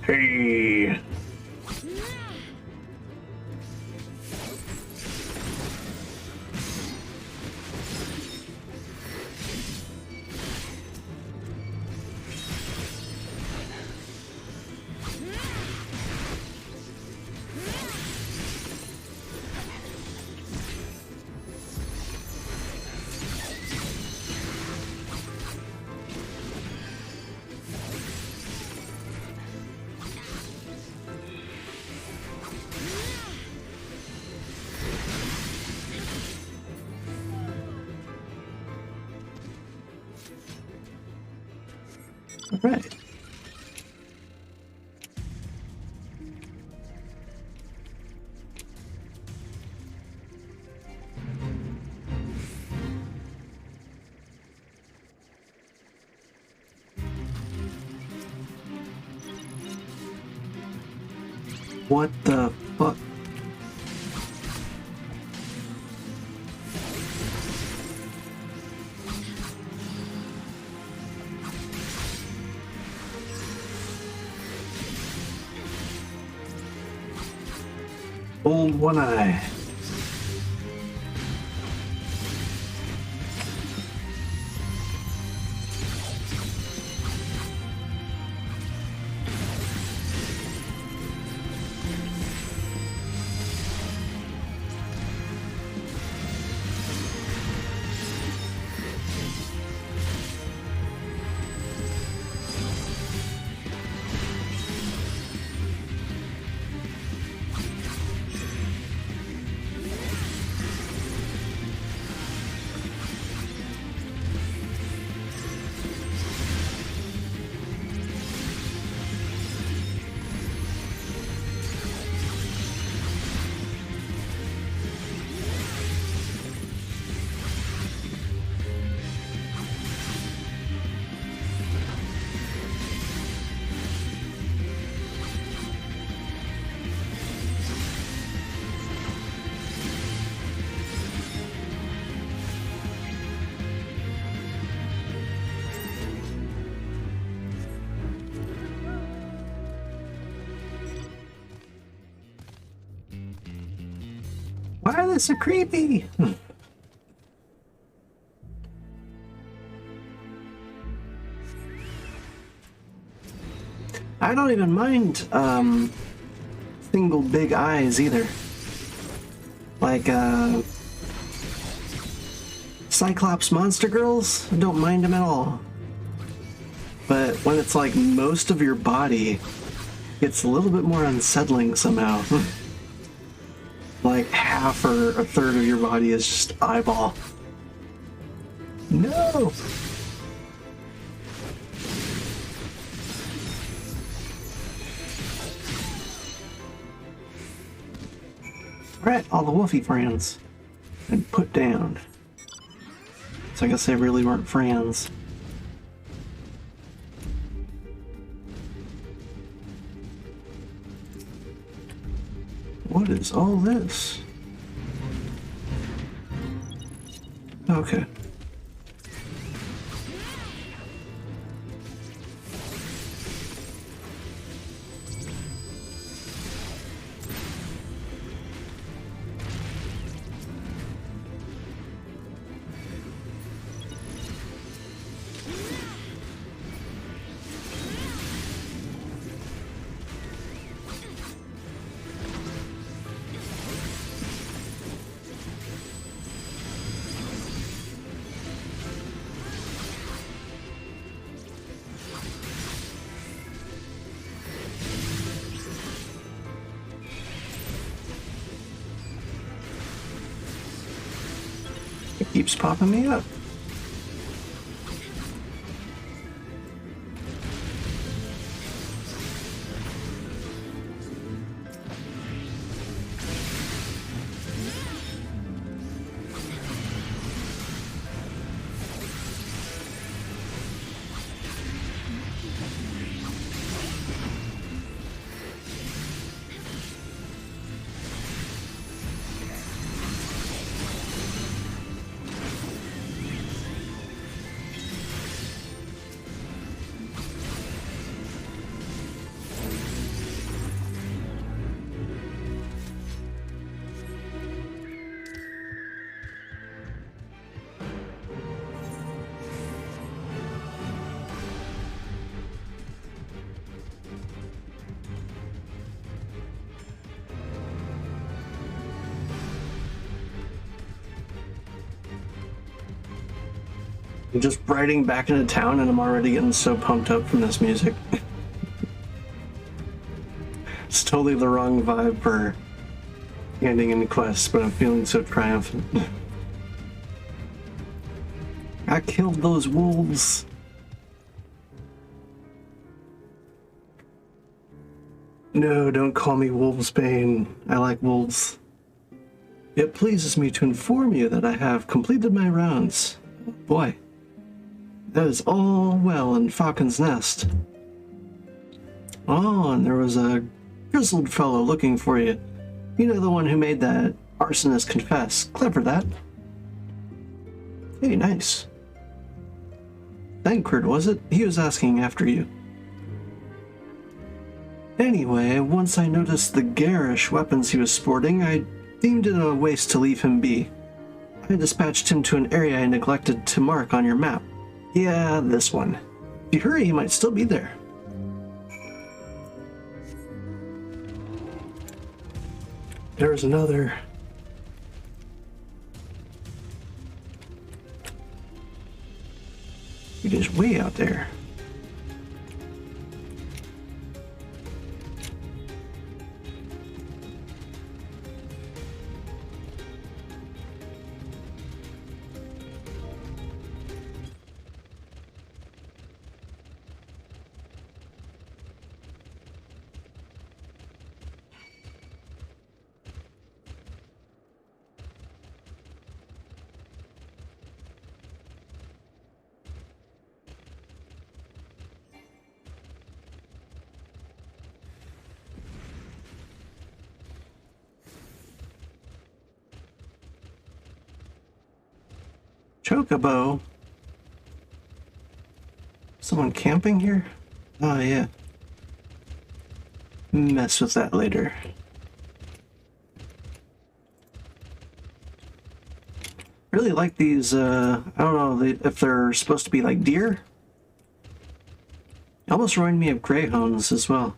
Hey! All right. What the fuck? Old One Eye. Why are they so creepy? I don't even mind single big eyes either. Like Cyclops monster girls, I don't mind them at all. But when it's like most of your body, it's a little bit more unsettling somehow. Like half or a third of your body is just eyeball. No! Alright, all the Wolfie friends. And put down. So I guess they really weren't friends. What is all this? Okay. It keeps popping me up. I'm just riding back into town and I'm already getting so pumped up from this music. It's totally the wrong vibe for handing in quests, but I'm feeling so triumphant. I killed those wolves. No, don't call me Wolvesbane. I like wolves. It pleases me to inform you that I have completed my rounds. Boy. That is all well in Falcon's Nest. Oh, and there was a grizzled fellow looking for you. You know, the one who made that arsonist confess. Clever, that. Hey, nice. Thancred, was it? He was asking after you. Anyway, once I noticed the garish weapons he was sporting, I deemed it a waste to leave him be. I dispatched him to an area I neglected to mark on your map. Yeah, this one. If you hurry, he might still be there. There's another. It is way out there. Chocobo. Someone camping here? Oh, yeah. Mess with that later. Really like these, I don't know if they're supposed to be like deer. They almost remind me of greyhounds as well.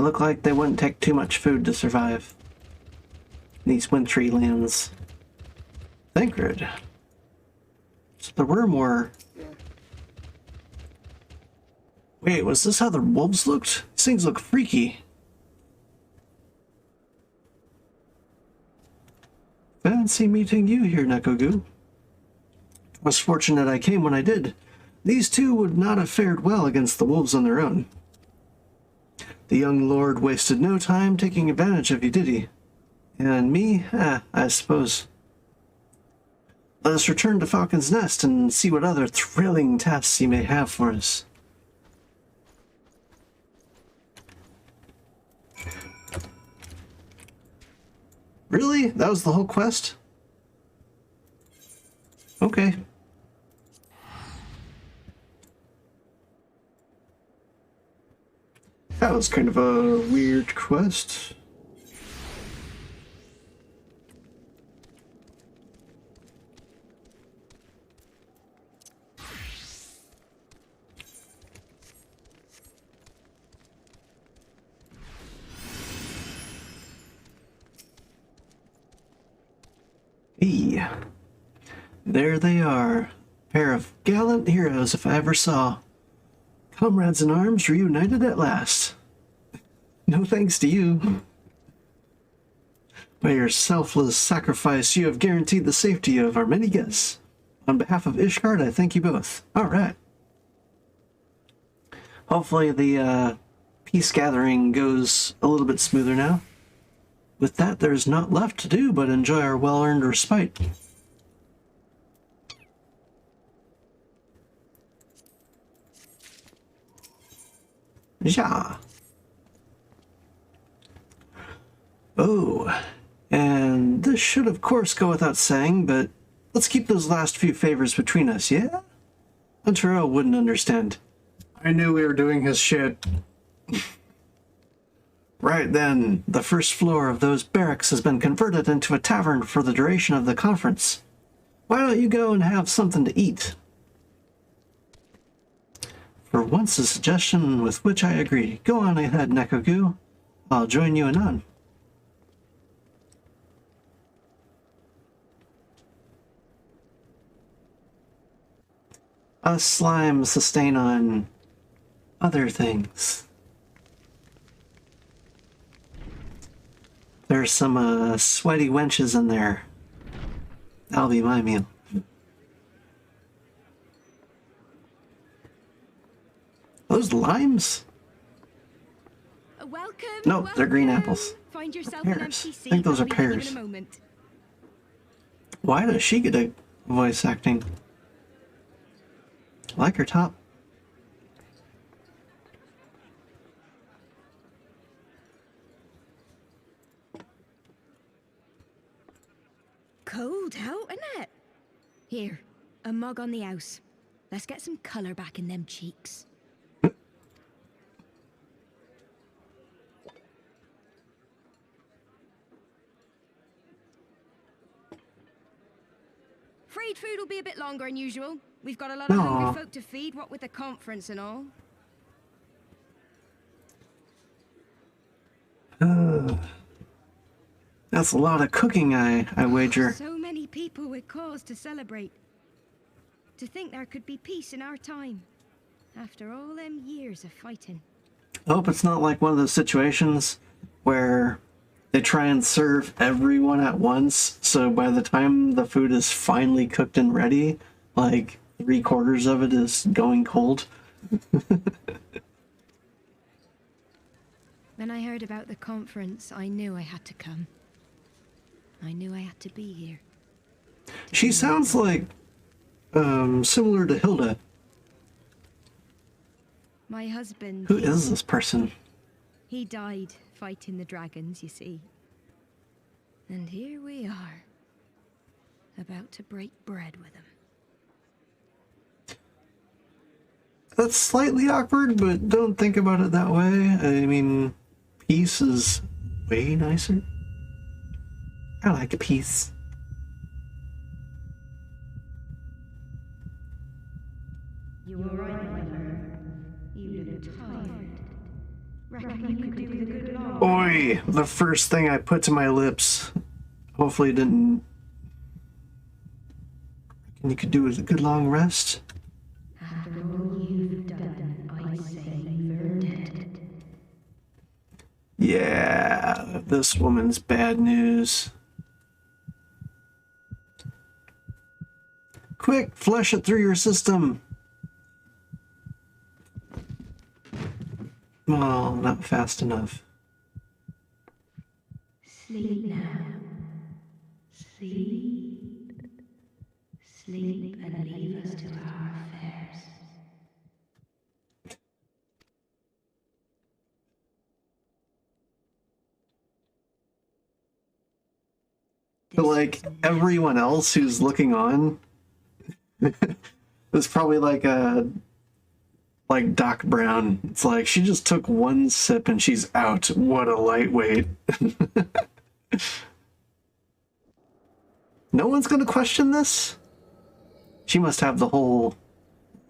look like they wouldn't take too much food to survive. These wintry lands. Thancred. So there were more... Wait, was this how the wolves looked? These things look freaky. Fancy meeting you here, Nekogu. Was fortunate I came when I did. These two would not have fared well against the wolves on their own. The young lord wasted no time taking advantage of you, did he? And me? I suppose. Let us return to Falcon's Nest and see what other thrilling tasks he may have for us. Really? That was the whole quest? Okay. That was kind of a weird quest. Hey, there they are. Pair of gallant heroes if I ever saw. Comrades in arms reunited at last. No thanks to you. By your selfless sacrifice, you have guaranteed the safety of our many guests. On behalf of Ishgard, I thank you both. All right. Hopefully the peace gathering goes a little bit smoother now. With that, there's not left to do but enjoy our well-earned respite. Ja. Oh, and this should of course go without saying, but let's keep those last few favors between us, yeah? Hunter Earl wouldn't understand. I knew we were doing his shit. Right then, the first floor of those barracks has been converted into a tavern for the duration of the conference. Why don't you go and have something to eat? For once a suggestion with which I agree. Go on ahead, Nekogu. I'll join you anon. Us slime sustain on other things. There's some sweaty wenches in there. That'll be my meal. Those limes? Welcome. No, they're green apples. Find yourself Pears. an empty seat. I think those are I'll be with you pears. in a moment. Why does she get a voice acting? I like her top. Cold out, isn't it? Here, a mug on the house. Let's get some colour back in them cheeks. Afraid food will be a bit longer than usual. We've got a lot of hungry folk to feed, what with the conference and all. That's a lot of cooking, I wager. So many people with cause to celebrate. To think there could be peace in our time, after all them years of fighting. I hope it's not like one of those situations where they try and serve everyone at once, so by the time the food is finally cooked and ready, like 3/4 of it is going cold. When I heard about the conference, I knew I had to come. I knew I had to be here. She sounds like similar to Hilda. My husband... Who is this person? He died fighting the dragons, you see. And here we are, about to break bread with him. That's slightly awkward, but don't think about it that way. I mean, peace is way nicer. I like a piece. You were right, my lord. You look tired. Oi, the first thing I put to my lips. Hopefully it didn't. And you could do with a good long rest. After all you've done, I say you're dead. Yeah, this woman's bad news. Quick, flush it through your system. Well, not fast enough. Sleep now. Sleep. Sleep and leave us to our affairs. But like everyone else who's looking on, it's probably like Doc Brown. It's like she just took one sip and she's out. What a lightweight. No one's gonna question this? She must have the whole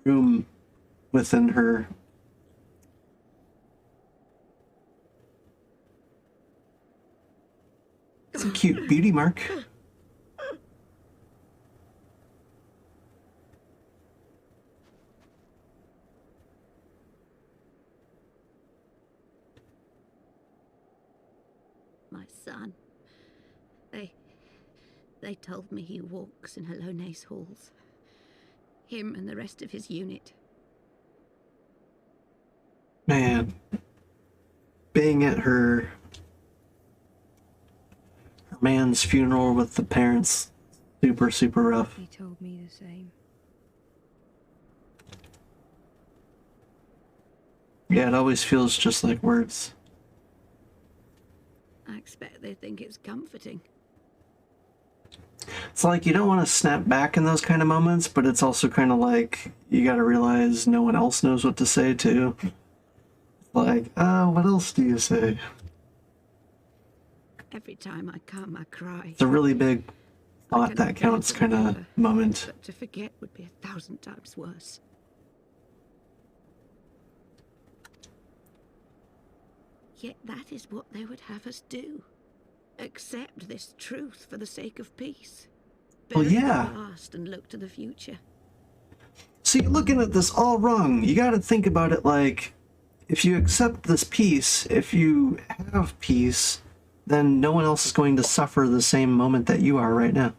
room within her. It's a cute beauty mark. My son. They told me he walks in Hallone's halls. Him and the rest of his unit. Man. Being at her man's funeral with the parents, super rough. He told me the same. Yeah, it always feels just like words. I expect they think it's comforting. It's like you don't want to snap back in those kind of moments, but it's also kind of like you got to realize no one else knows what to say too. Like, what else do you say? Every time I come, I cry. It's a really big thought that counts kind of moment. But to forget would be 1,000 times worse. Yet that is what they would have us do. Accept this truth for the sake of peace. Well, Bury yeah. the past and look to the future. See, you're looking at this all wrong. You got to think about it like, if you accept this peace, if you have peace, then no one else is going to suffer the same moment that you are right now.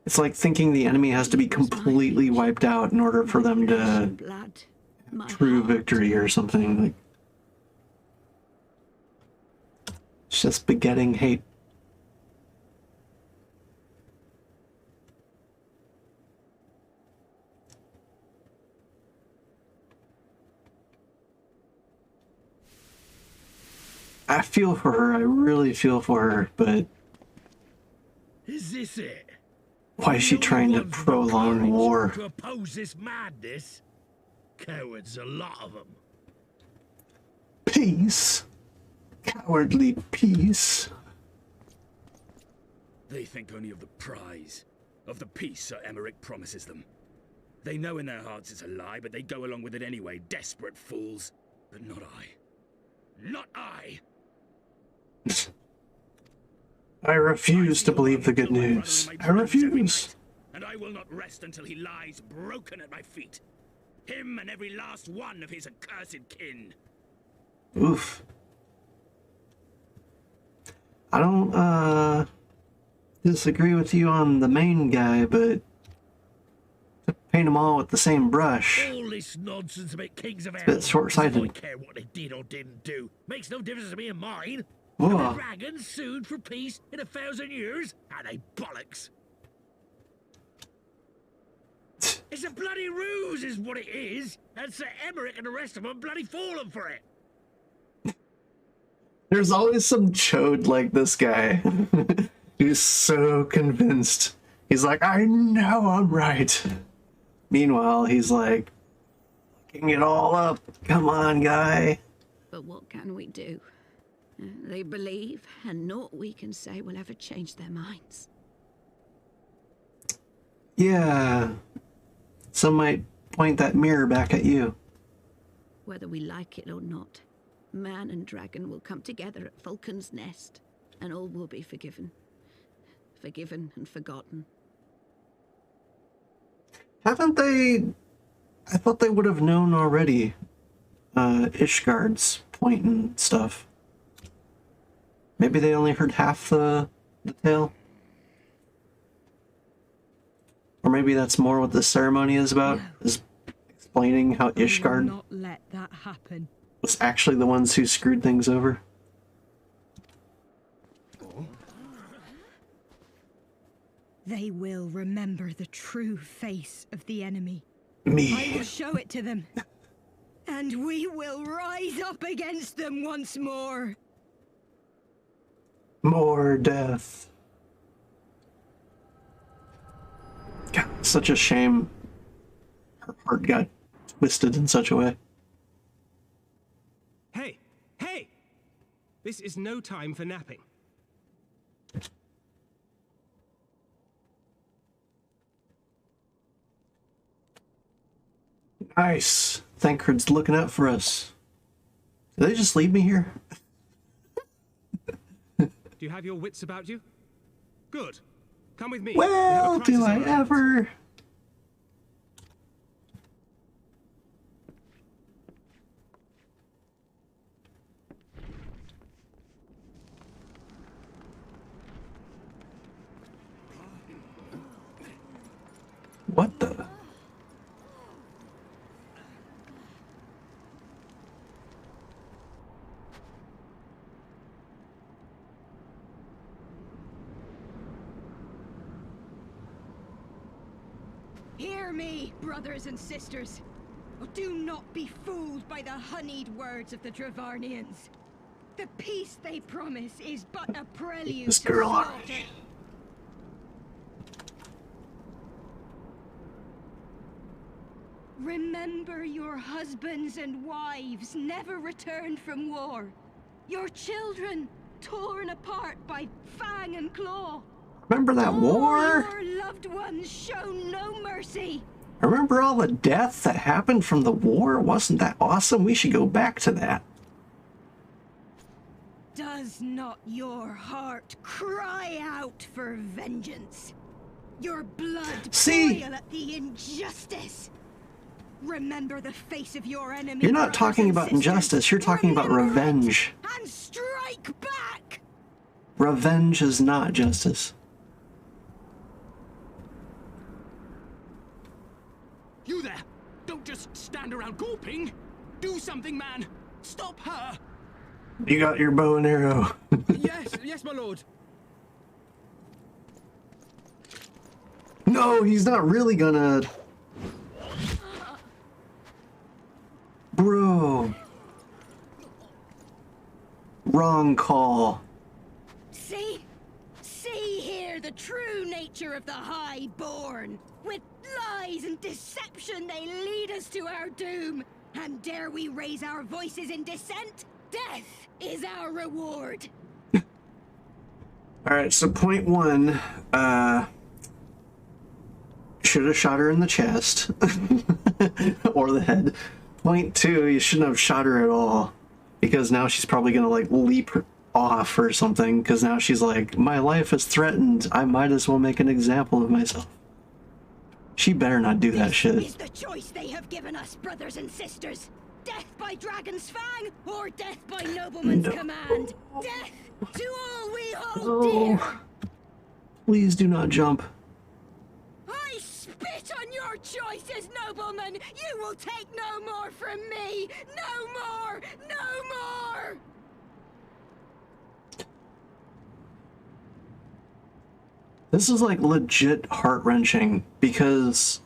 It's like thinking the enemy has to be completely wiped out in order for them to true victory or something. Like, it's just begetting hate. I feel for her, I really feel for her, but is this it? Why is she trying to prolong war? To oppose this madness? Cowards, a lot of them. Peace? Cowardly peace? They think only of the prize, of the peace Sir Emmerich promises them. They know in their hearts it's a lie, but they go along with it anyway, desperate fools. But not I. Not I! I refuse to believe the good news. I refuse. And I will not rest until he lies broken at my feet. Him and every last one of his accursed kin. Oof. I don't, disagree with you on the main guy, but to paint them all with the same brush. All this nonsense about kings of It's a bit short-sighted. I don't care what they did or didn't do. Makes no difference to me and mine. Whoa. The dragons sued for peace in 1,000 years? Are they bollocks? It's a bloody ruse is what it is, and Sir Emmerich and the rest of them bloody fallen for it. There's always some chode like this guy who's so convinced. He's like, I know I'm right. Meanwhile, he's like, looking it all up. Come on, guy. But what can we do? They believe, and naught we can say will ever change their minds. Yeah. Some might point that mirror back at you. Whether we like it or not, man and dragon will come together at Vulcan's Nest, and all will be forgiven. Forgiven and forgotten. Haven't they... I thought they would have known already. Ishgard's point and stuff. Maybe they only heard half the tale? Or maybe that's more what the ceremony is about, is explaining how Ishgard not let that happen. was actually the ones who screwed things over. They will remember the true face of the enemy. Me. I will show it to them. And we will rise up against them once more. More death. God, such a shame her heart got twisted in such a way. Hey! Hey! This is no time for napping. Nice. Thancred's looking out for us. Did they just leave me here? Do you have your wits about you? Good. Come with me. Well, do I ever? What the? Hear me, brothers and sisters. Do not be fooled by the honeyed words of the Dravarnians. The peace they promise is but a prelude This to girl slaughter. already. Remember your husbands and wives never returned from war. Your children torn apart by fang and claw. Remember that war? Your loved ones show no mercy. Remember all the death that happened from the war? Wasn't that awesome? We should go back to that. Does not your heart cry out for vengeance? Your blood boil at the injustice. Remember the face of your enemy. You're not talking about injustice, you're talking about revenge. And strike back. Revenge is not justice. You there! Don't just stand around gawping! Do something, man! Stop her! You got your bow and arrow. Yes, my lord. No, he's not really gonna... Bro. Wrong call. See here the true nature of the Highborn. With lies and deception they lead us to our doom. And dare we raise our voices in dissent? Death is our reward. Alright, so point one, should have shot her in the chest. Or the head. Point two, you shouldn't have shot her at all. Because now she's probably gonna, like, leap off or something. Because now she's like, my life is threatened. I might as well make an example of myself. She better not do that shit. This is the choice they have given us, brothers and sisters. Death by dragon's fang, or death by nobleman's command. Death to all we hold dear. Please do not jump. I spit on your choices, nobleman. You will take no more from me. No more. No more. This is like legit heart-wrenching because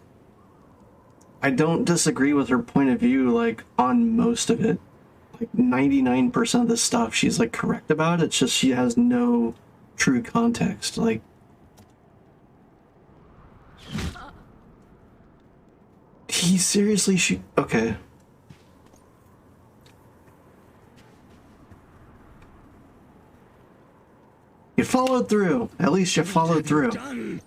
I don't disagree with her point of view, like, on most of it. Like, 99% of the stuff she's, like, correct about. It's just she has no true context. Like, he seriously okay. You followed through. At least you followed through.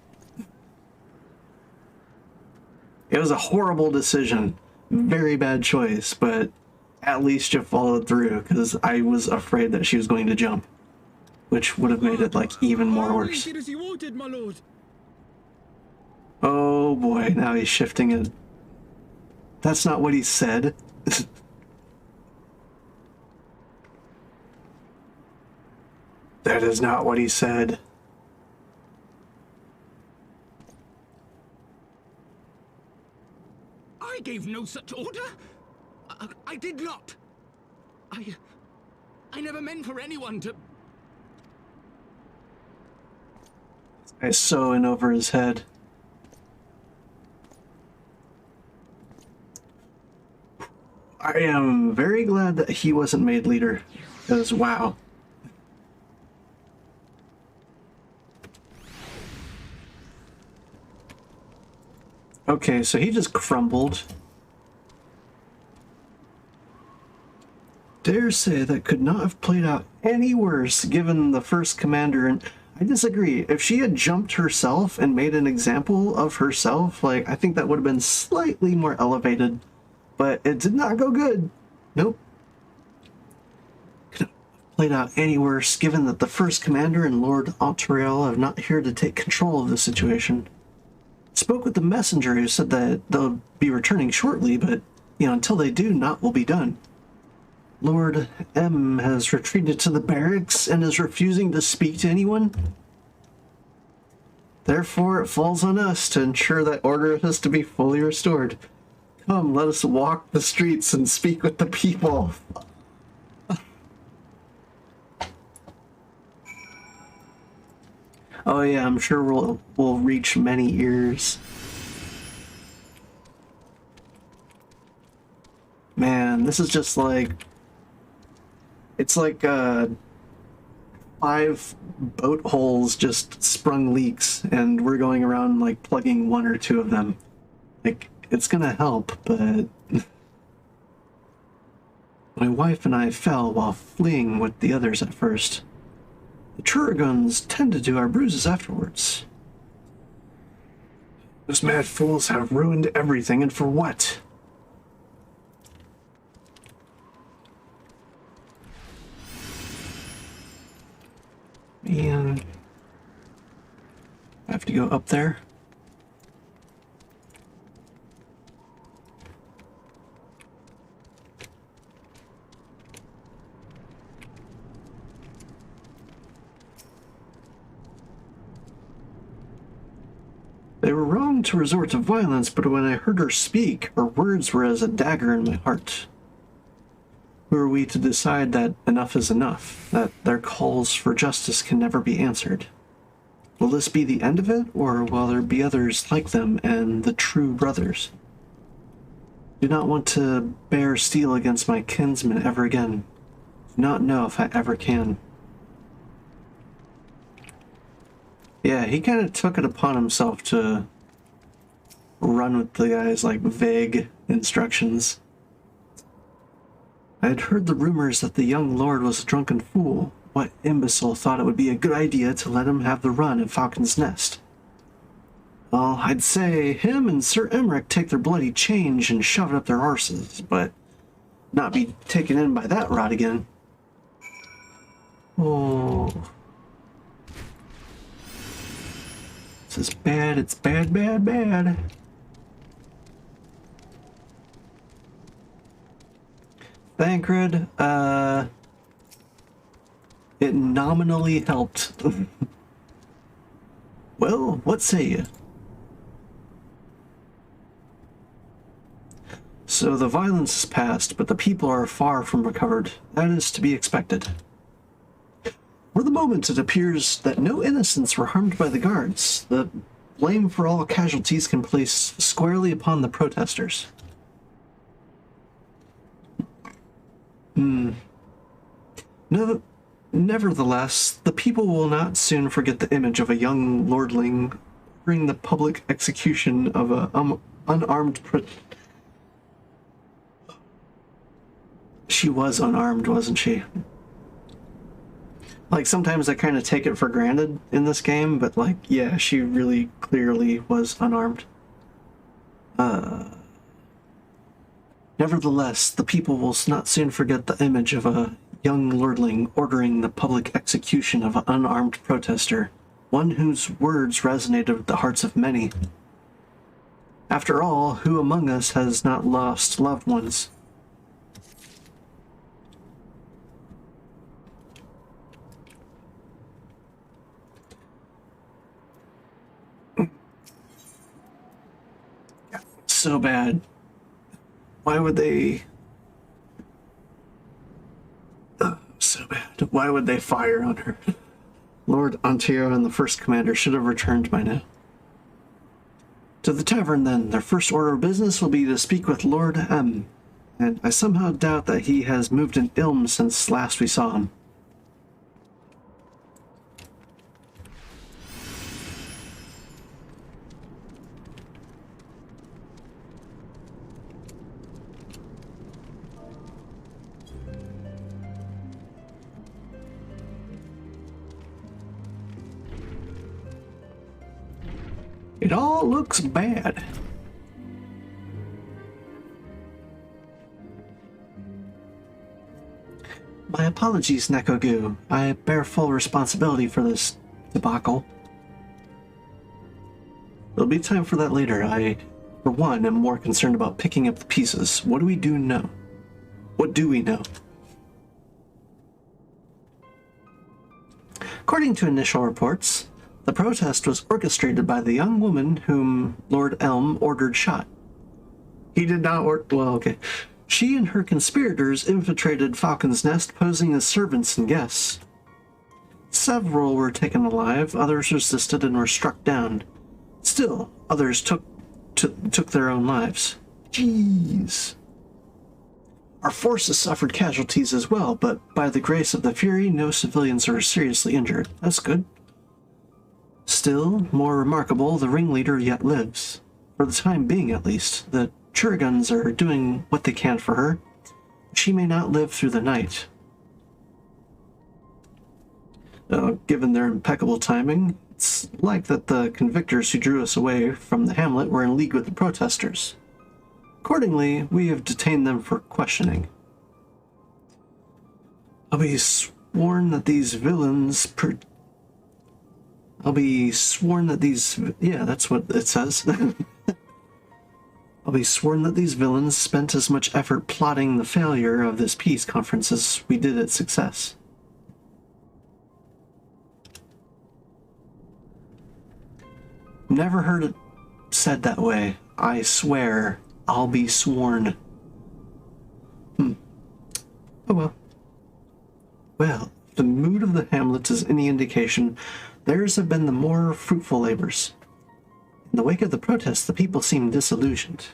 It was a horrible decision. Very bad choice, but at least you followed through, because I was afraid that she was going to jump, which would have made it, like, even more worse. Did as you ordered, my lord. Oh boy, now he's shifting it. That's not what he said. That is not what he said. I gave no such order. I did not. I never meant for anyone to... This guy's so in over his head. I am very glad that he wasn't made leader, because wow. Okay, so he just crumbled. Dare say that could not have played out any worse given the first commander, and I disagree. If she had jumped herself and made an example of herself, like, I think that would have been slightly more elevated, but it did not go good. Nope. Could have played out any worse given that the first commander and Lord Autoriel are not here to take control of the situation. Spoke with the messenger who said that they'll be returning shortly, but, until they do, naught will be done. Lord M has retreated to the barracks and is refusing to speak to anyone. Therefore, it falls on us to ensure that order is to be fully restored. Come, let us walk the streets and speak with the people. Oh yeah, I'm sure we'll reach many ears. Man, this is just like... It's like 5 boat holes just sprung leaks, and we're going around like plugging 1 or 2 of them. Like, it's gonna help, but... My wife and I fell while fleeing with the others at first. The Churagons tended to our bruises afterwards. Those mad fools have ruined everything, and for what? And I have to go up there. They were wrong to resort to violence, but when I heard her speak, her words were as a dagger in my heart. Who are we to decide that enough is enough, that their calls for justice can never be answered? Will this be the end of it, or will there be others like them and the true brothers? Do not want to bear steel against my kinsmen ever again. Do not know if I ever can. Yeah, he kind of took it upon himself to run with the guy's, like, vague instructions. I had heard the rumors that the young lord was a drunken fool. What imbecile thought it would be a good idea to let him have the run in Falcon's Nest? Well, I'd say him and Sir Emmerich take their bloody change and shove it up their arses, but not be taken in by that rot again. Oh... This is bad, it's bad, bad, bad. Thancred, it nominally helped. Well, what say you? So the violence is past, but the people are far from recovered. That is to be expected. For the moment, it appears that no innocents were harmed by the guards. The blame for all casualties can place squarely upon the protesters. No, nevertheless, the people will not soon forget the image of a young lordling during the public execution of an unarmed She was unarmed, wasn't she? Like, sometimes I kind of take it for granted in this game, but, like, yeah, she really clearly was unarmed. Nevertheless, the people will not soon forget the image of a young lordling ordering the public execution of an unarmed protester, one whose words resonated with the hearts of many. After all, who among us has not lost loved ones? So bad. Why would they... so bad. Why would they fire on her? Lord Antio and the first commander should have returned by now. To the tavern, then. Their first order of business will be to speak with Lord M. And I somehow doubt that he has moved in Ilm since last we saw him. It all looks bad. My apologies, Nekogu. I bear full responsibility for this debacle. There'll be time for that later. I, for one, am more concerned about picking up the pieces. What do we know? What do we know? According to initial reports, the protest was orchestrated by the young woman whom Lord Elm ordered shot. He did not well, okay. She and her conspirators infiltrated Falcon's Nest, posing as servants and guests. Several were taken alive, others resisted and were struck down. Still, others took their own lives. Jeez. Our forces suffered casualties as well, but by the grace of the Fury, no civilians were seriously injured. That's good. Still, more remarkable, the ringleader yet lives. For the time being, at least. The Churiguns are doing what they can for her. She may not live through the night. Given their impeccable timing, it's like that the convictors who drew us away from the hamlet were in league with the protesters. Accordingly, we have detained them for questioning. I'll be sworn that these villains... Yeah, that's what it says. I'll be sworn that these villains spent as much effort plotting the failure of this peace conference as we did its success. Never heard it said that way. I swear, I'll be sworn. Oh well. Well, if the mood of the hamlet is any indication, theirs have been the more fruitful labors. In the wake of the protests, the people seem disillusioned.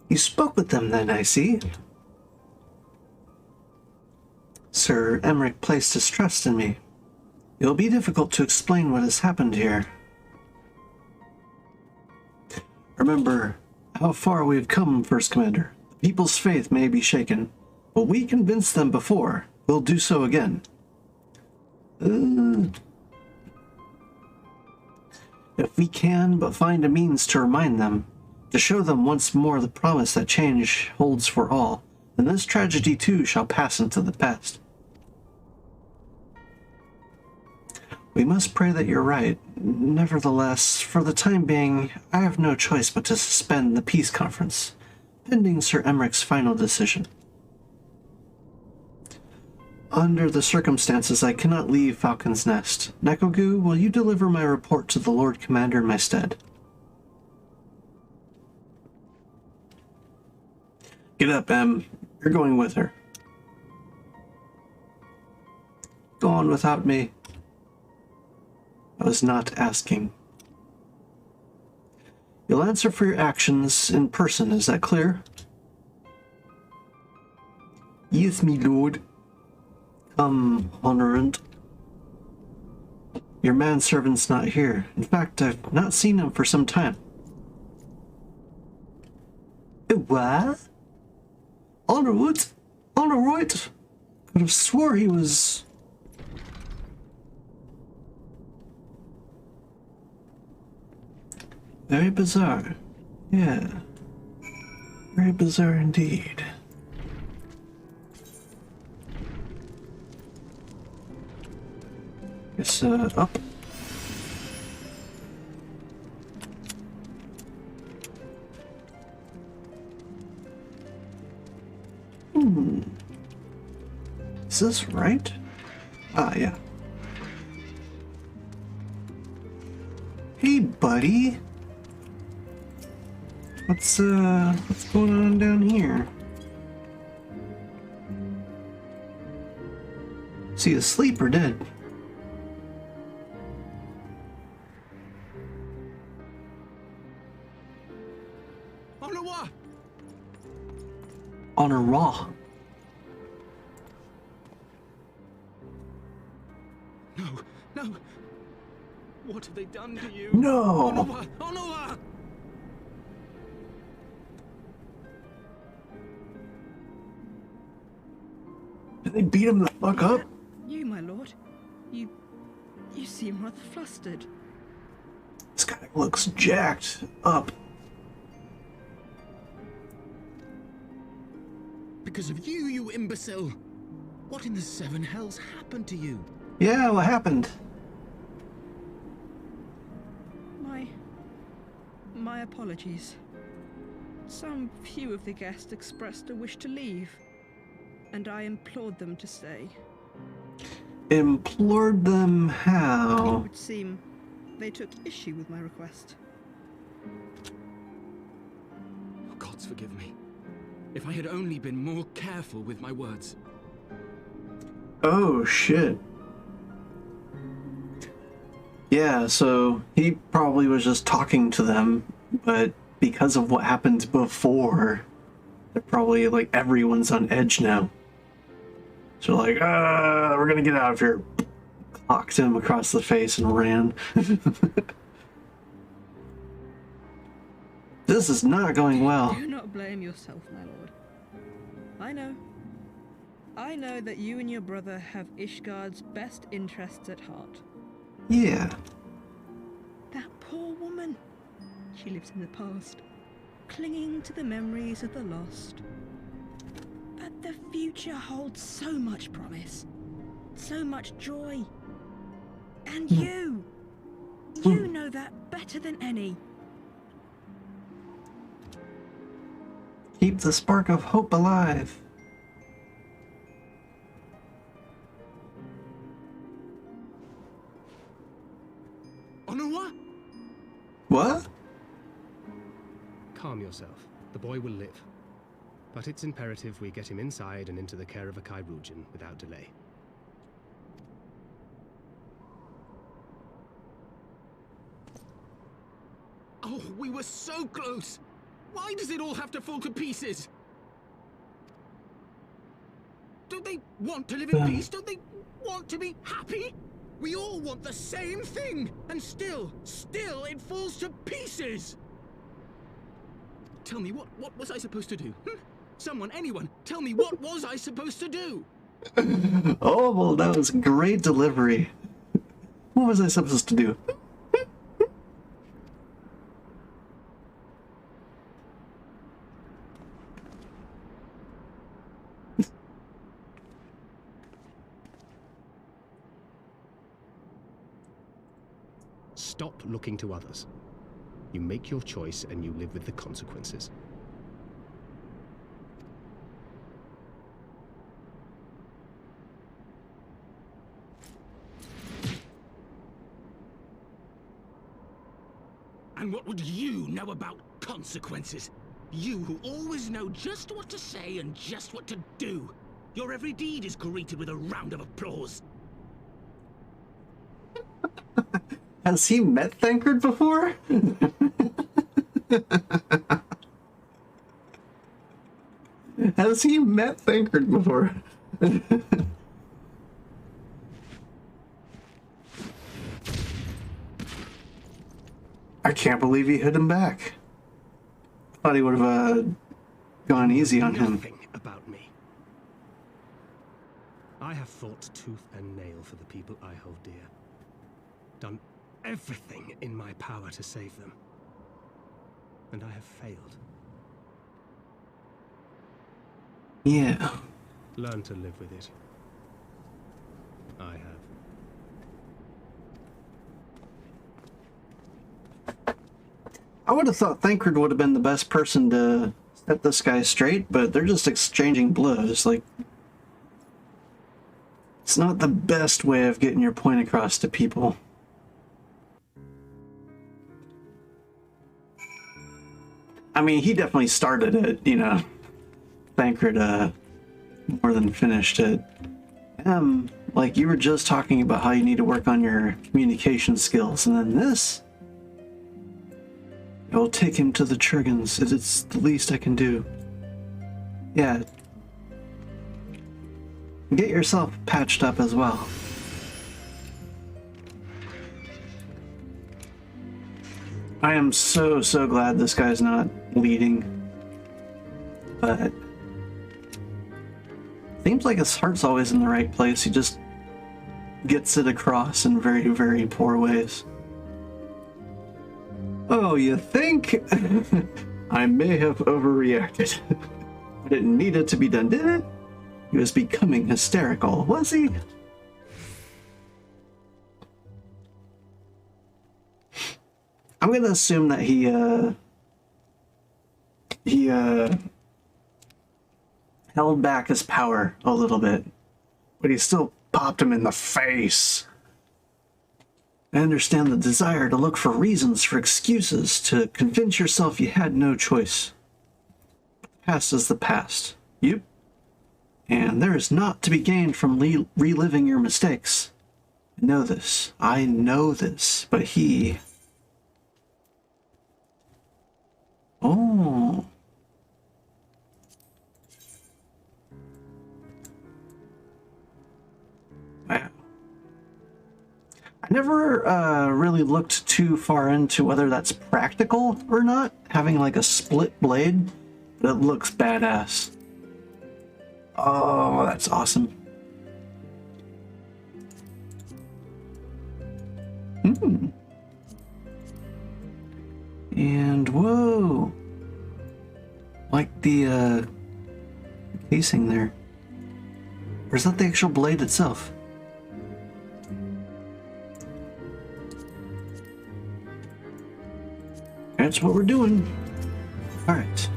You spoke with them then, I see. Sir Emmerich placed his trust in me. It will be difficult to explain what has happened here. Remember how far we have come, First Commander. The people's faith may be shaken, but we convinced them before. We'll do so again. If we can but find a means to remind them, to show them once more the promise that change holds for all, then this tragedy too shall pass into the past. We must pray that you're right. Nevertheless, for the time being, I have no choice but to suspend the peace conference, pending Sir Emmerich's final decision. Under the circumstances, I cannot leave Falcon's Nest. Nekogu, will you deliver my report to the Lord Commander in my stead? Get up, Em. You're going with her. Go on without me. I was not asking. You'll answer for your actions in person, is that clear? Yes, me lord. Honorant. Your manservant's not here. In fact, I've not seen him for some time. What? Honorwood? On the right. Could have swore he was... Very bizarre. Yeah. Very bizarre indeed. Guess, up. Is this right? Ah, yeah. Hey, buddy. What's going on down here? Is he asleep or dead? On a raw. No. What have they done to you? No. Onowa! Did they beat him the fuck up? You, my lord. You seem rather flustered. This guy looks jacked up. Because of you, you imbecile! What in the seven hells happened to you? Yeah, what happened? My apologies. Some few of the guests expressed a wish to leave, and I implored them to stay. Implored them It how? would seem they took issue with my request. Oh, gods forgive me. If I had only been more careful with my words. Oh, shit. Yeah, so he probably was just talking to them, but because of what happened before, they're probably, like, everyone's on edge now. So like, we're gonna get out of here. Clocked him across the face and ran. This is not going well. Do not blame yourself, my lord. I know that you and your brother have Ishgard's best interests at heart. Yeah. That poor woman. She lives in the past, clinging to the memories of the lost. But the future holds so much promise, so much joy. And you know that better than any. Keep the spark of hope alive. Onowa? What? Calm yourself. The boy will live. But it's imperative we get him inside and into the care of a Kairujin without delay. Oh, we were so close! Why does it all have to fall to pieces? Don't they want to live in peace? Don't they want to be happy? We all want the same thing! And still it falls to pieces! Tell me, what was I supposed to do? Someone, anyone, tell me, what was I supposed to do? Oh, well, that was great delivery. What was I supposed to do? Stop looking to others. You make your choice and you live with the consequences. And what would you know about consequences? You who always know just what to say and just what to do. Your every deed is greeted with a round of applause. Has he met Thancred before? Has he met Thancred before? I can't believe he hit him back. Thought he would have gone easy on him. Nothing about me. I have fought tooth and nail for the people I hold dear. Done everything in my power to save them. And I have failed. Yeah. Learn to live with it. I have. I would have thought Thancred would have been the best person to set this guy straight, but they're just exchanging blows. Like, it's not the best way of getting your point across to people. I mean, he definitely started it, you know. Thancred, more than finished it. Like, you were just talking about how you need to work on your communication skills, and then this... I will take him to the Churgans. It's the least I can do. Yeah. Get yourself patched up as well. I am so glad this guy's not leading. But... seems like his heart's always in the right place. He just gets it across in very poor ways. Oh, you think? I may have overreacted. But it needed to be done, did it? He was becoming hysterical, was he? I'm gonna assume that he held back his power a little bit, but he still popped him in the face. I understand the desire to look for reasons, for excuses, to convince yourself you had no choice. The past is the past. Yep. And there is naught to be gained from reliving your mistakes. I know this. I know this. But he... Oh... Wow. I never really looked too far into whether that's practical or not, having like a split blade, but it looks badass. Oh, that's awesome. And whoa, like the casing there. Or is that the actual blade itself? That's what we're doing. All right.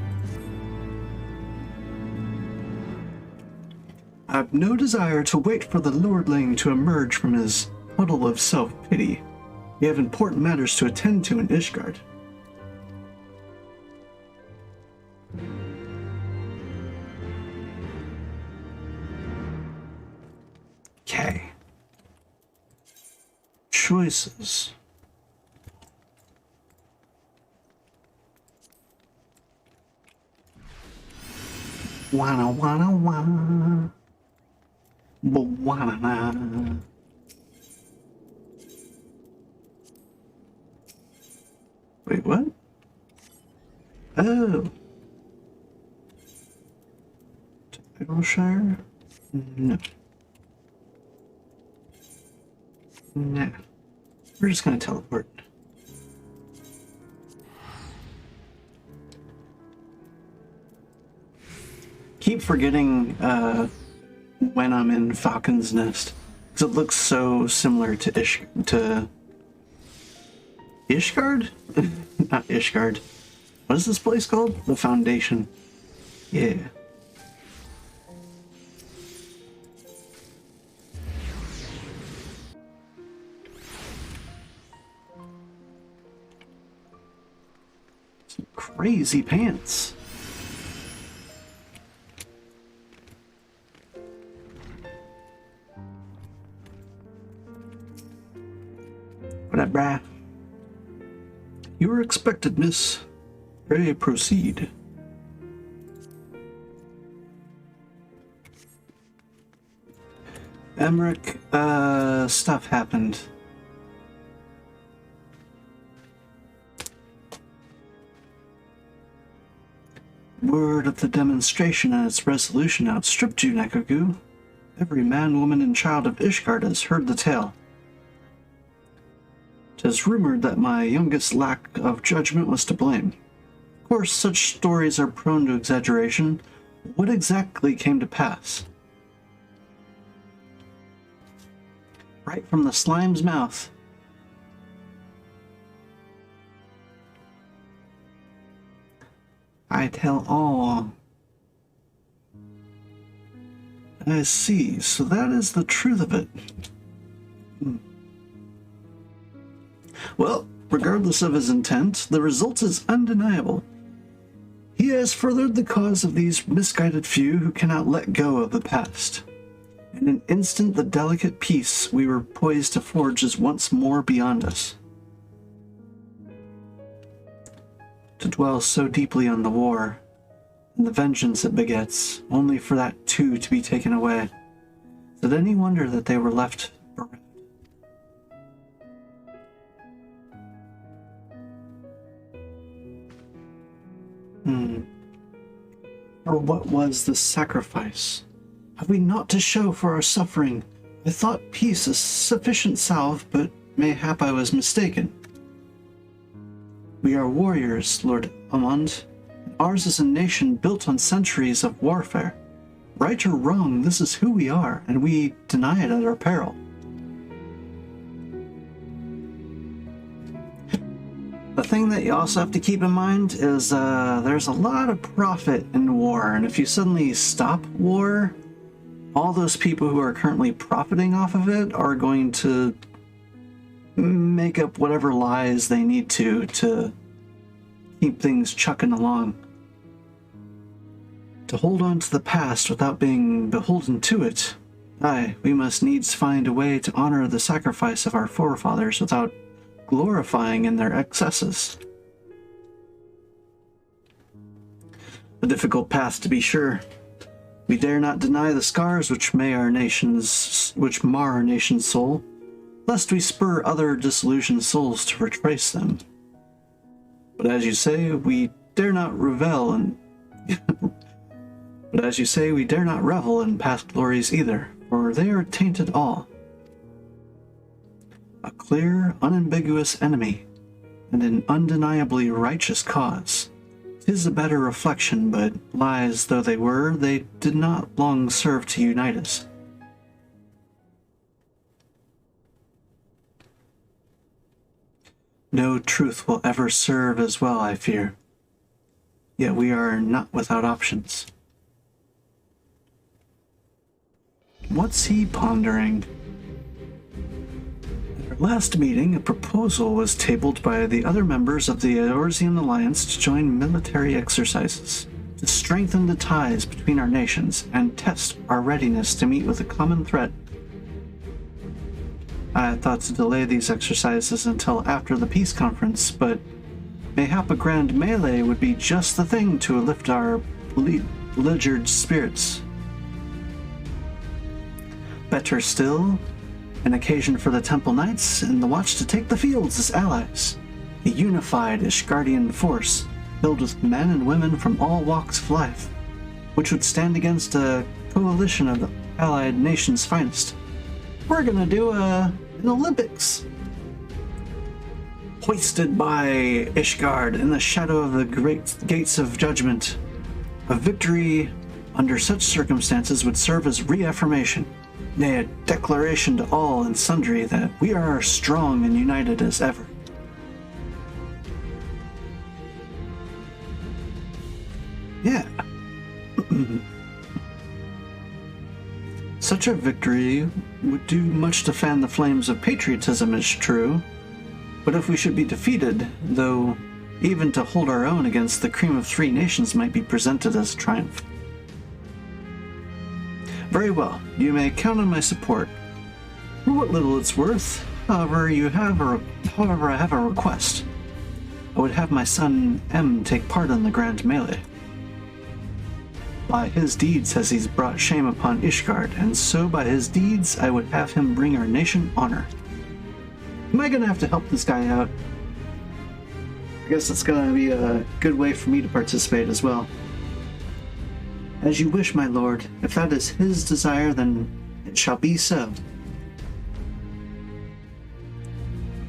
I've no desire to wait for the lordling to emerge from his puddle of self-pity. We have important matters to attend to in Ishgard. Okay. Choices. Wanna. Wanna. Wait, what? Oh. Idleshire? No. Nah. We're just gonna teleport. Keep forgetting when I'm in Falcon's Nest, because it looks so similar to Ishgard? Not Ishgard. What is this place called? The Foundation. Yeah. Some crazy pants. What up, brah? You were expected, miss. Pray proceed. Emmerich, stuff happened. Word of the demonstration and its resolution outstripped you, Nekagu. every man, woman, and child of Ishgard has heard the tale. 'Tis rumored that my youngest lack of judgment was to blame. Of course, such stories are prone to exaggeration. What exactly came to pass? Right from the slime's mouth. I tell all. I see, so that is the truth of it. Well, regardless of his intent, the result is undeniable. He has furthered the cause of these misguided few who cannot let go of the past. In an instant, the delicate peace we were poised to forge is once more beyond us. To dwell so deeply on the war, and the vengeance it begets, only for that too to be taken away. Is it any wonder that they were left bereft? Or what was the sacrifice? Have we naught to show for our suffering? I thought peace a sufficient salve, but mayhap I was mistaken. We are warriors, Lord Amund. Ours is a nation built on centuries of warfare. Right or wrong, this is who we are, and we deny it at our peril. The thing that you also have to keep in mind is there's a lot of profit in war, and if you suddenly stop war, all those people who are currently profiting off of it are going to make up whatever lies they need to keep things chucking along. To hold on to the past without being beholden to it, aye, we must needs find a way to honor the sacrifice of our forefathers without glorifying in their excesses. A difficult path, to be sure. We dare not deny the scars which mar our nation's soul, lest we spur other disillusioned souls to retrace them. But as you say, we dare not revel in past glories either, for they are tainted all. A clear, unambiguous enemy, and an undeniably righteous cause. 'Tis a better reflection, but lies though they were, they did not long serve to unite us. No truth will ever serve as well, I fear. Yet we are not without options. What's he pondering? At our last meeting, a proposal was tabled by the other members of the Eorzean Alliance to join military exercises, to strengthen the ties between our nations and test our readiness to meet with a common threat. I had thought to delay these exercises until after the peace conference, but mayhap a grand melee would be just the thing to lift our beleaguered spirits. Better still, an occasion for the Temple Knights and the Watch to take the fields as allies. A unified Ishgardian force, filled with men and women from all walks of life, which would stand against a coalition of the allied nations' finest. We're gonna do an Olympics. Hoisted by Ishgard in the shadow of the great gates of judgment. A victory under such circumstances would serve as reaffirmation, nay, a declaration to all and sundry that we are strong and united as ever. Yeah. Such a victory would do much to fan the flames of patriotism, is true, but if we should be defeated, though even to hold our own against the cream of three nations might be presented as a triumph. Very well, you may count on my support. For what little it's worth, however, I have a request. I would have my son M take part in the grand melee. By his deeds has he brought shame upon Ishgard, and so by his deeds I would have him bring our nation honor. Am I gonna have to help this guy out? I guess it's gonna be a good way for me to participate as well. As you wish, my lord. If that is his desire, then It shall be so.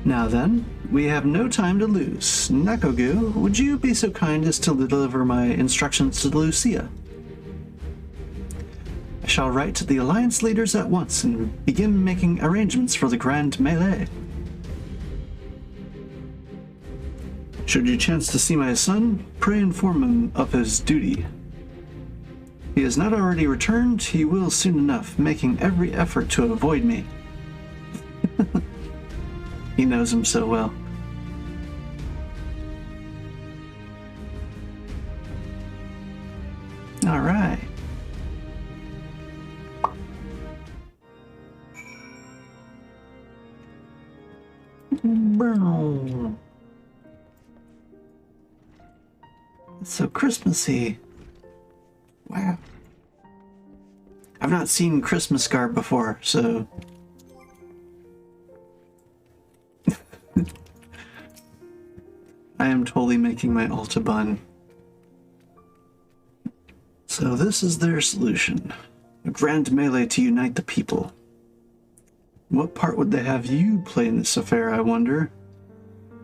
Now then, we have no time to lose. Nekogu, would you be so kind as to deliver my instructions to Lucia? I shall write to the Alliance leaders at once and begin making arrangements for the Grand Melee. Should you chance to see my son, pray inform him of his duty. If he has not already returned, he will soon enough, making every effort to avoid me. He knows him so well. All right. It's so Christmassy. Wow. I've not seen Christmas garb before, so... I am totally making my Alta-bun. So this is their solution. A grand melee to unite the people. What part would they have you play in this affair, I wonder?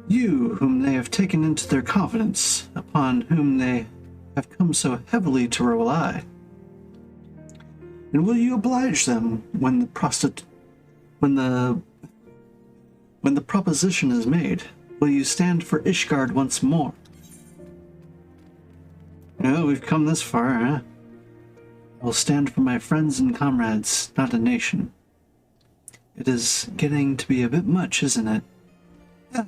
You, whom they have taken into their confidence, upon whom they have come so heavily to rely. And will you oblige them when the proposition is made? Will you stand for Ishgard once more? No, we've come this far, huh? I will stand for my friends and comrades, not a nation. It is getting to be a bit much, isn't it? Yeah.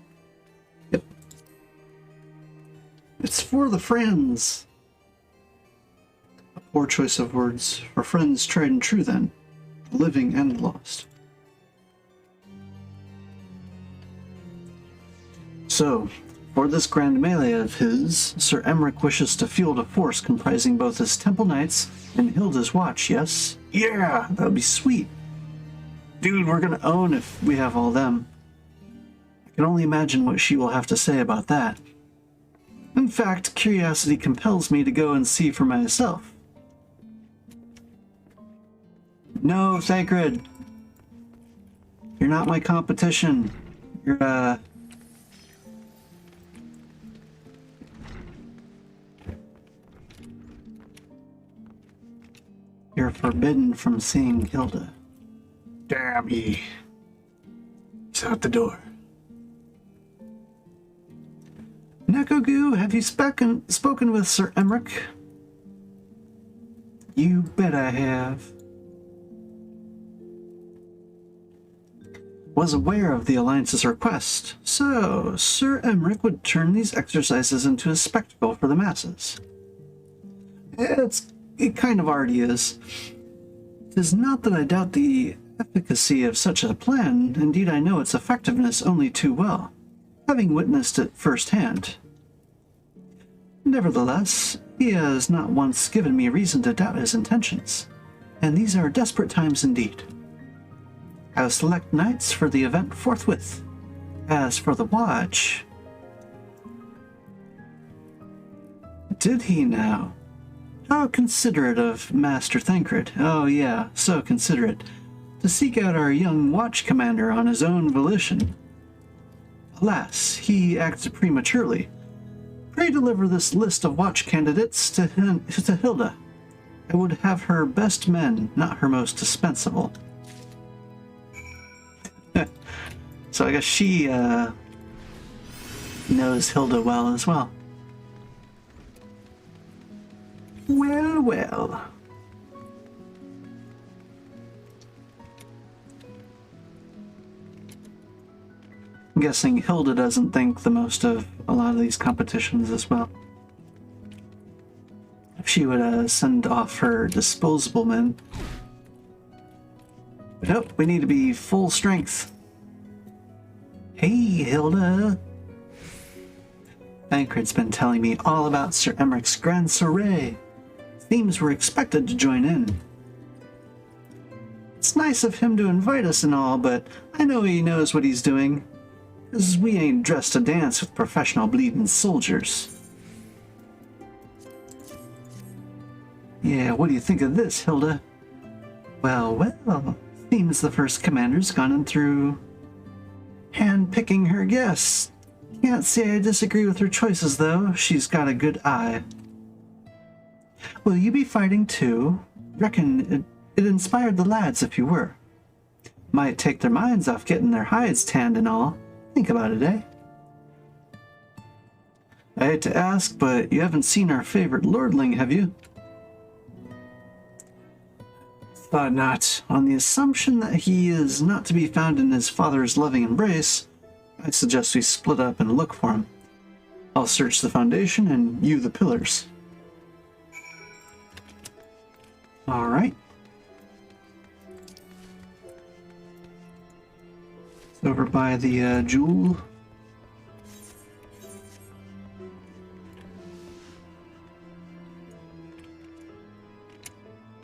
Yep. It's for the friends. A poor choice of words. For friends tried and true, then. Living and lost. So, for this grand melee of his, Sir Emmerich wishes to field a force comprising both his Temple Knights and Hilda's Watch, yes? Yeah, that would be sweet. Dude, we're gonna own if we have all them. I can only imagine what she will have to say about that. In fact, curiosity compels me to go and see for myself. No, Thancred. You're not my competition. You're, You're forbidden from seeing Hilda. Damn ye. He's out the door. Nekogu, have you spoken with Sir Emmerich? You bet I have. Was aware of the Alliance's request, so Sir Emmerich would turn these exercises into a spectacle for the masses. It kind of already is. It is not that I doubt the efficacy of such a plan. Indeed, I know its effectiveness only too well, having witnessed it firsthand. Nevertheless, he has not once given me reason to doubt his intentions, and these are desperate times indeed. I'll select knights for the event forthwith. As for the watch... Did he now? How considerate of Master Thancred. Oh yeah, so considerate. To seek out our young watch commander on his own volition. Alas, he acted prematurely. Pray deliver this list of watch candidates to Hilda. I would have her best men, not her most dispensable. So I guess she knows Hilda well as well. Well, well. I'm guessing Hilda doesn't think the most of a lot of these competitions as well. If she would send off her disposable men. But nope, we need to be full strength. Hey, Hilda. Thancred's been telling me all about Sir Emmerich's grand soiree. Themes were expected to join in. It's nice of him to invite us and all, but I know he knows what he's doing. 'Cause we ain't dressed to dance with professional bleeding soldiers. Yeah, what do you think of this, Hilda? Well, well. Seems the first commander's gone in through hand-picking her guests. Can't say I disagree with her choices, though. She's got a good eye. Will you be fighting too? Reckon it inspired the lads if you were. Might take their minds off getting their hides tanned and all. Think about it, eh? I hate to ask, but you haven't seen our favorite lordling, have you? Thought not. On the assumption that he is not to be found in his father's loving embrace, I suggest we split up and look for him. I'll search the foundation and you the pillars. Alright. It's over by the jewel.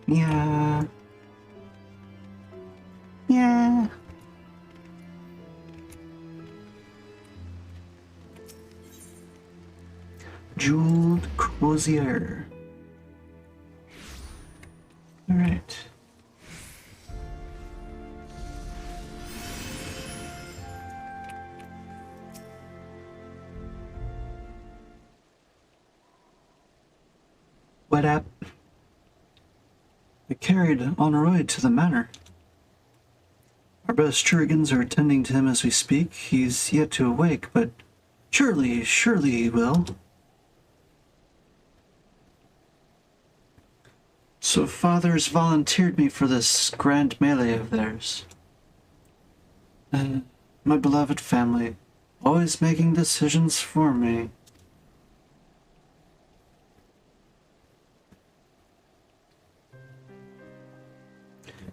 Yeah. Yeah. Jeweled crozier. All right. What up? I carried Honoroi to the manor. Our best Churigans are attending to him as we speak. He's yet to awake, but surely he will. So Father's volunteered me for this grand melee of theirs. My beloved family, always making decisions for me.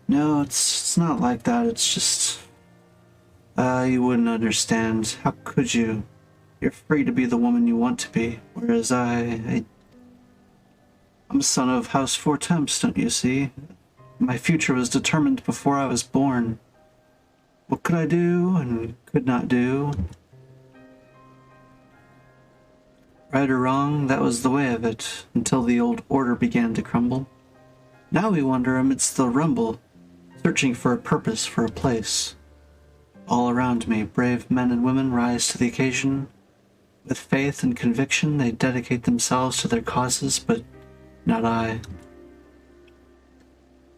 No, it's not like that. It's just... you wouldn't understand. How could you? You're free to be the woman you want to be, whereas I'm a son of House Four Temps, don't you see? My future was determined before I was born. What could I do and could not do? Right or wrong, that was the way of it, until the old order began to crumble. Now we wander amidst the rumble, searching for a purpose, for a place. All around me, brave men and women rise to the occasion. With faith and conviction, they dedicate themselves to their causes, but not I.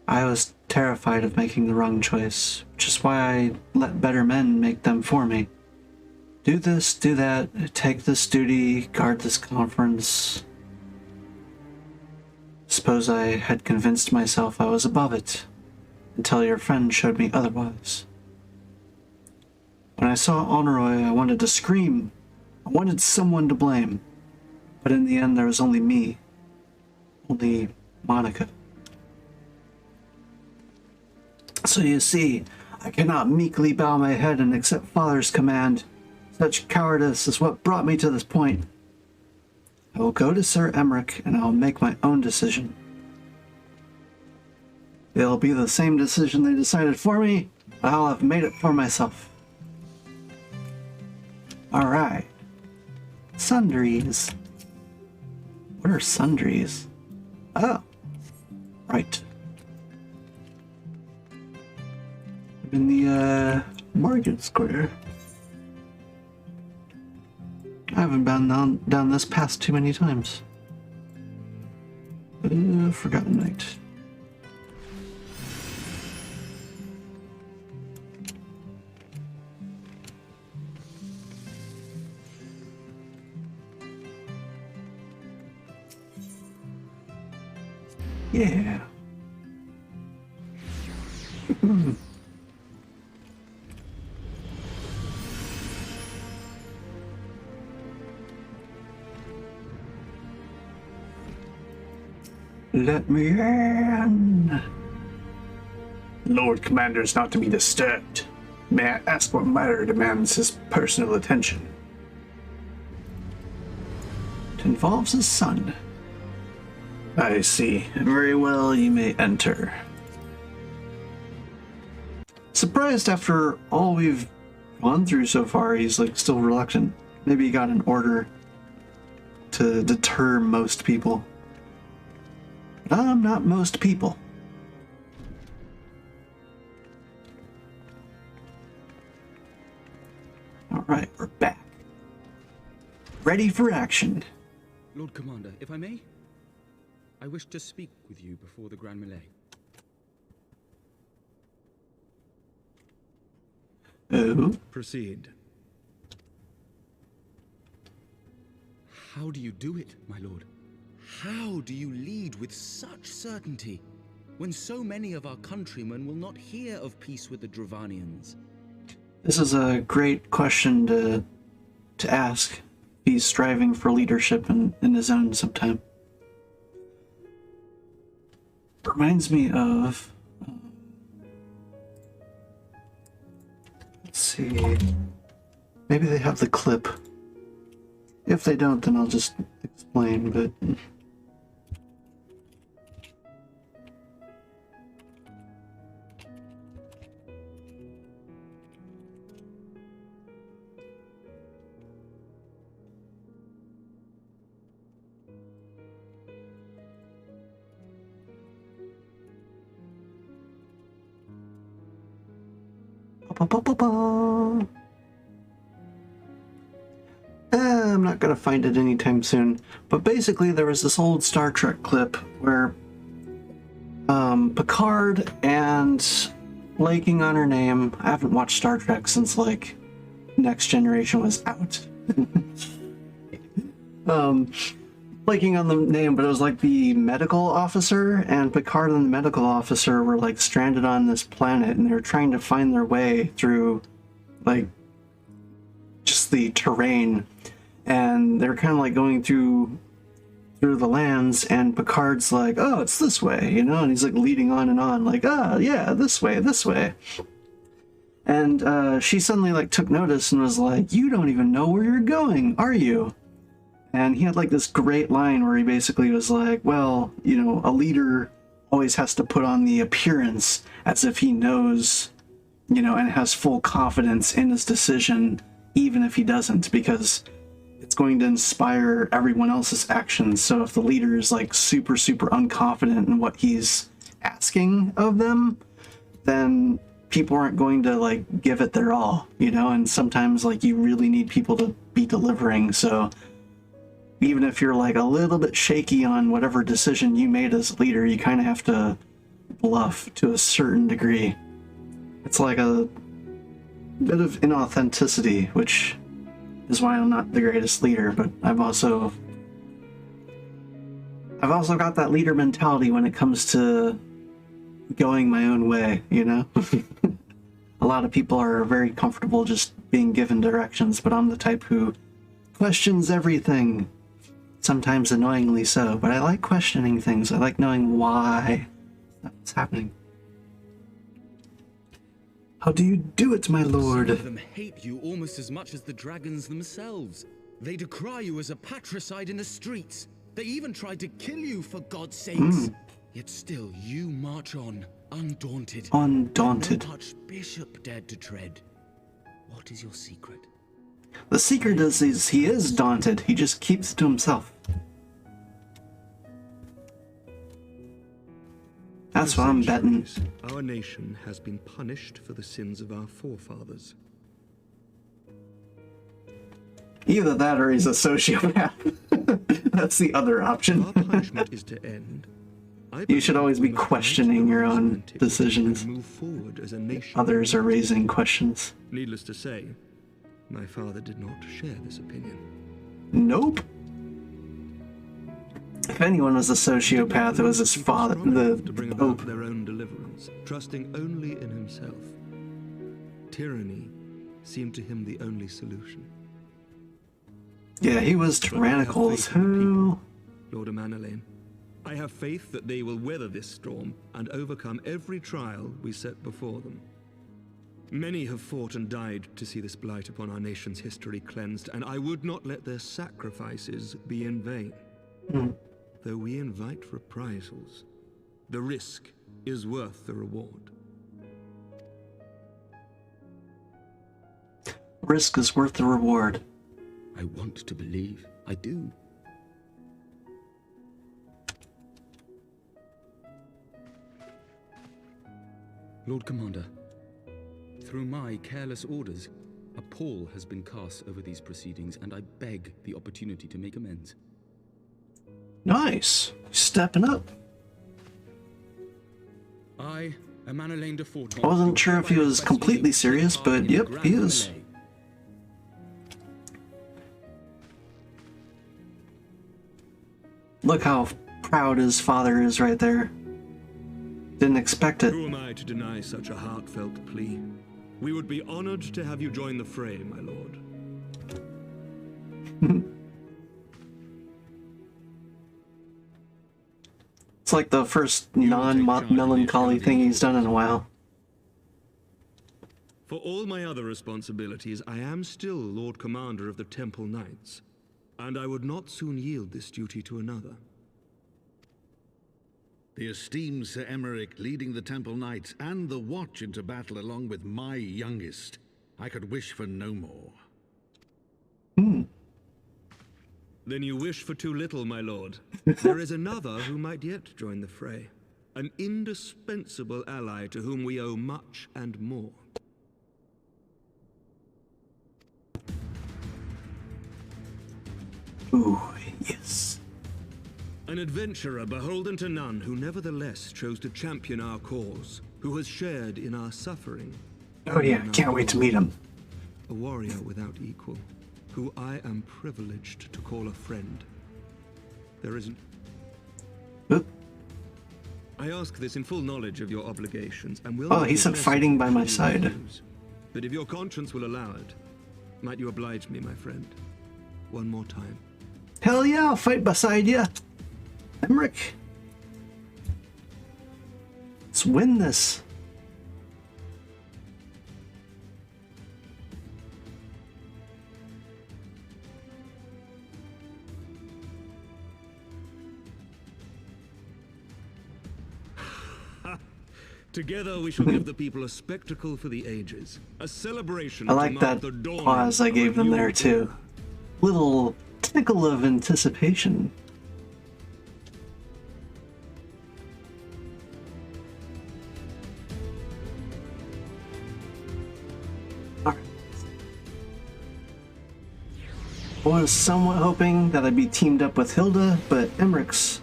I was terrified of making the wrong choice, which is why I let better men make them for me. Do this, do that, take this duty, guard this conference. Suppose I had convinced myself I was above it, until your friend showed me otherwise. When I saw Honoroi, I wanted to scream. I wanted someone to blame. But in the end, there was only me. Only Monica. So you see, I cannot meekly bow my head and accept Father's command. Such cowardice is what brought me to this point. I will go to Sir Emmerich and I will make my own decision. It'll be the same decision they decided for me, but I'll have made it for myself. Alright. Sundries. What are sundries? Oh. Right. In the, Market Square. I haven't been down this path too many times. Forgotten Night. Yeah. Let me in. Lord Commander is not to be disturbed. May I ask what matter demands his personal attention? It involves his son. I see. Very well, you may enter. Surprised after all we've gone through so far, he's like still reluctant. Maybe he got an order to deter most people. But I'm not most people. Ready for action. Lord Commander, if I may, I wish to speak with you before the Grand Melee. Oh? Proceed. How do you do it, my lord? How do you lead with such certainty, when so many of our countrymen will not hear of peace with the Dravanians? This is a great question to ask. He's striving for leadership in his own sometime. Reminds me of... let's see... maybe they have the clip. If they don't, then I'll just explain, but... I'm not gonna find it anytime soon, but basically there was this old Star Trek clip where Picard and blanking on her name, I haven't watched Star Trek since like Next Generation was out. Blanking on the name, but it was like the medical officer, and Picard and the medical officer were like stranded on this planet, and they were trying to find their way through like just the terrain, and they're kind of like going through the lands, and Picard's like, oh, it's this way, you know, and he's like leading on like, ah, yeah, this way. And she suddenly like took notice and was like, you don't even know where you're going, are you? And he had like this great line where he basically was like, well, you know, a leader always has to put on the appearance as if he knows, you know, and has full confidence in his decision, even if he doesn't, because it's going to inspire everyone else's actions. So if the leader is like super unconfident in what he's asking of them, then people aren't going to like give it their all, you know, and sometimes like you really need people to be delivering. So even if you're like a little bit shaky on whatever decision you made as leader, you kind of have to bluff to a certain degree. It's like a bit of inauthenticity, which is why I'm not the greatest leader, but I've also got that leader mentality when it comes to going my own way, you know? A lot of people are very comfortable just being given directions, but I'm the type who questions everything. Sometimes annoyingly so, but I like questioning things. I like knowing why that's happening. How do you do it, my lord? Some of them hate you almost as much as the dragons themselves. They decry you as a patricide in the streets. They even tried to kill you, for God's sakes. Yet still, you march on, undaunted. Undaunted. No archbishop dared to tread. What is your secret? The secret is he is daunted. He just keeps it to himself. That's what I'm betting. Our nation has been punished for the sins of our forefathers. Either that or he's a sociopath. That's the other option. Our punishment is to end. You should always be questioning your own decisions. Move forward as a nation. Others are raising questions. Needless to say, my father did not share this opinion. Nope. If anyone was a sociopath, it was his father, the Pope. Their own deliverance, trusting only in himself. Tyranny seemed to him the only solution. Yeah, he was tyrannical as hell. Lord Amanalain, I have faith that they will weather this storm and overcome every trial we set before them. Many have fought and died to see this blight upon our nation's history cleansed, and I would not let their sacrifices be in vain. Though we invite reprisals, the risk is worth the reward. Risk is worth the reward. I want to believe. I do. Lord Commander, through my careless orders, A pall has been cast over these proceedings, and I beg the opportunity to make amends. Nice. Stepping up. I, Emmanuel de Forton, I wasn't sure if he was completely serious, but yep, he is. Look how proud his father is right there. Didn't expect it. Who am I to deny such a heartfelt plea? We would be honored to have you join the fray, my lord. It's like the first non-melancholy thing he's done in a while. For all my other responsibilities, I am still Lord Commander of the Temple Knights, and I would not soon yield this duty to another. The esteemed Sir Emmerich leading the Temple Knights and the Watch into battle along with my youngest. I could wish for no more. Then you wish for too little, my lord. There is another who might yet join the fray. An indispensable ally to whom we owe much and more. Ooh, yes. An adventurer beholden to none, who nevertheless chose to champion our cause, who has shared in our suffering. Oh yeah, can't wait to meet him. A warrior without equal, who I am privileged to call a friend. There isn't... Oop. I ask this in full knowledge of your obligations, and will... Oh, he said fighting by my side. But if your conscience will allow it, might you oblige me, my friend, one more time? Hell yeah, I'll fight beside you. Emmerich. Let's win this. Together we shall give the people a spectacle for the ages. A celebration. I like that pause I gave them there too. Little tickle of anticipation. I was somewhat hoping that I'd be teamed up with Hilda, but Emmerich's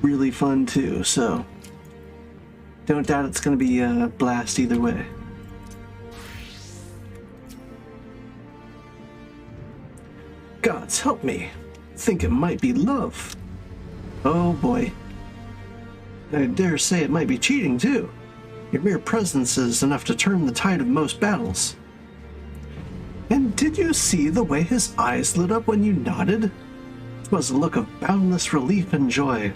really fun too, so don't doubt it's going to be a blast either way. Gods help me. Think it might be love. Oh boy. I dare say it might be cheating too. Your mere presence is enough to turn the tide of most battles. And did you see the way his eyes lit up when you nodded? It was a look of boundless relief and joy.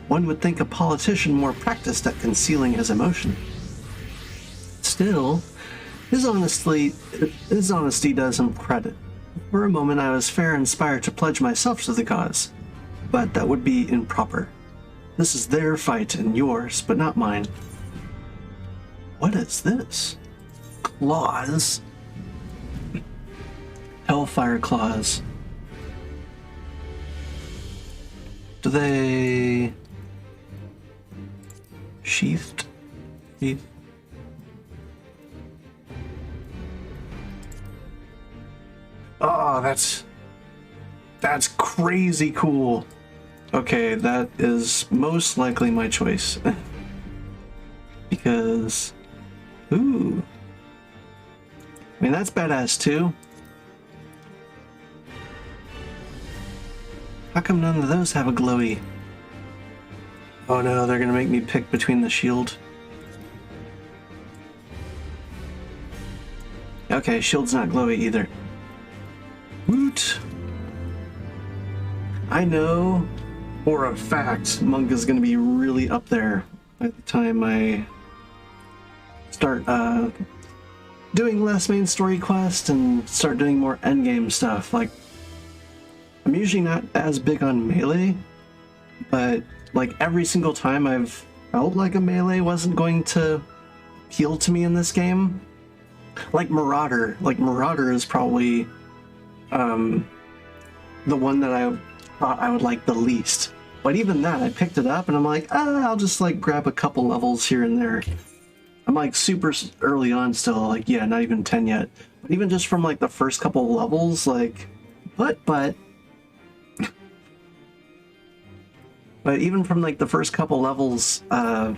One would think a politician more practiced at concealing his emotion. Still, his honesty does him credit. For a moment I was fair inspired to pledge myself to the cause, but that would be improper. This is their fight and yours, but not mine. What is this? Claws? Hellfire claws. Do they... sheathed? Oh, that's crazy cool. Okay, that is most likely my choice. Because... ooh. I mean, that's badass too. How come none of those have a glowy? Oh no, they're gonna make me pick between the shield. Okay, shield's not glowy either. Woot! I know for a fact Monk is gonna be really up there by the time I start doing less main story quests and start doing more endgame stuff. Like, I'm usually not as big on melee, but like every single time I've felt like a melee wasn't going to appeal to me in this game. Like Marauder is probably the one that I thought I would like the least. But even that, I picked it up and I'm like, I'll just like grab a couple levels here and there. I'm like super early on still, like, yeah, not even 10 yet. But even just from like the first couple levels, like, but even from like the first couple levels, the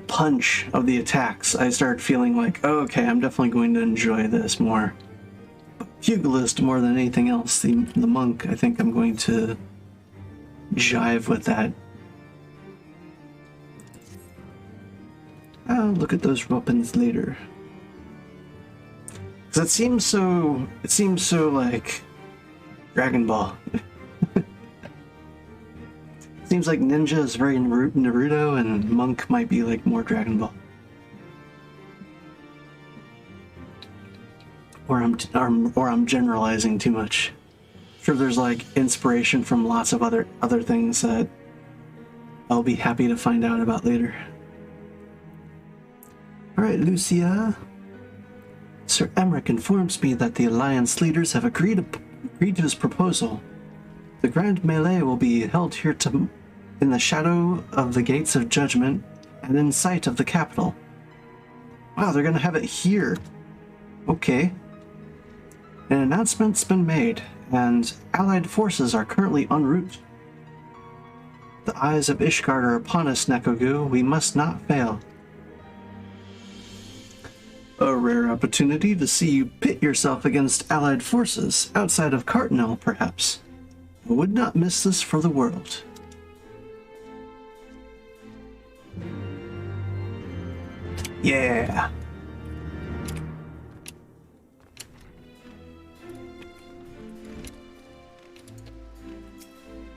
punch of the attacks, I started feeling like, oh, okay, I'm definitely going to enjoy this more. Pugilist more than anything else. The monk, I think I'm going to jive with that. I'll look at those weapons later. Because it seems so like Dragon Ball. Seems like Ninja is very Naruto and Monk might be like more Dragon Ball. Or I'm generalizing too much. Sure, there's like inspiration from lots of other things that I'll be happy to find out about later. Alright, Lucia. Sir Emmerich informs me that the Alliance leaders have agreed to his proposal. The Grand Melee will be held here in the shadow of the Gates of Judgment and in sight of the capital. Wow, they're gonna have it here. Okay. An announcement's been made, and Allied forces are currently en route. The eyes of Ishgard are upon us, Nekogu. We must not fail. A rare opportunity to see you pit yourself against Allied forces, outside of Cardinal, perhaps. I would not miss this for the world. Yeah!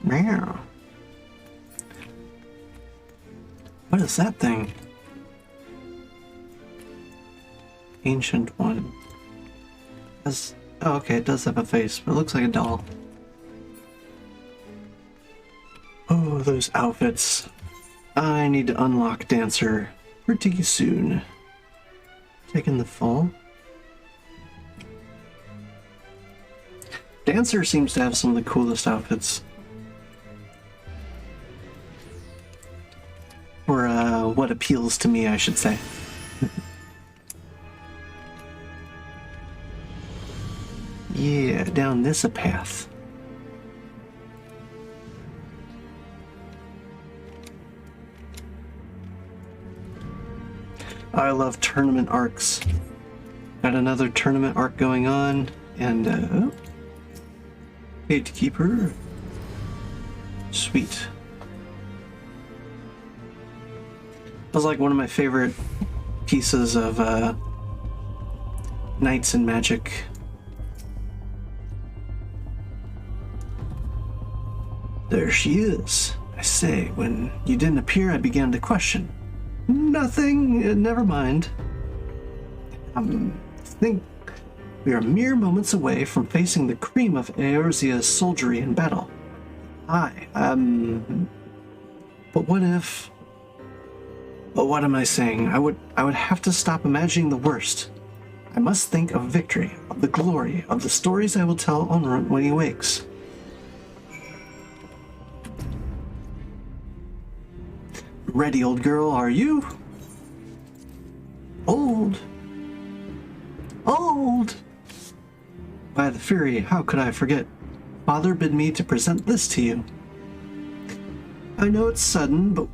Meow. What is that thing? Ancient one. Oh, okay, it does have a face, but it looks like a doll. Oh, those outfits. I need to unlock Dancer pretty soon. Taking the fall. Dancer seems to have some of the coolest outfits. Or, what appeals to me, I should say. Yeah, down this a path. I love tournament arcs. Got another tournament arc going on, and, oh. Gatekeeper. Sweet. That was like one of my favorite pieces of, Knights and Magic. There she is. I say, when you didn't appear, I began to question. Nothing, never mind. I think we are mere moments away from facing the cream of Eorzea's soldiery in battle. But what if... But what am I saying? I would have to stop imagining the worst. I must think of victory, of the glory, of the stories I will tell Onrunt when he wakes. Ready, old girl, are you? Old. Old! By the Fury, how could I forget? Father bid me to present this to you. I know it's sudden, but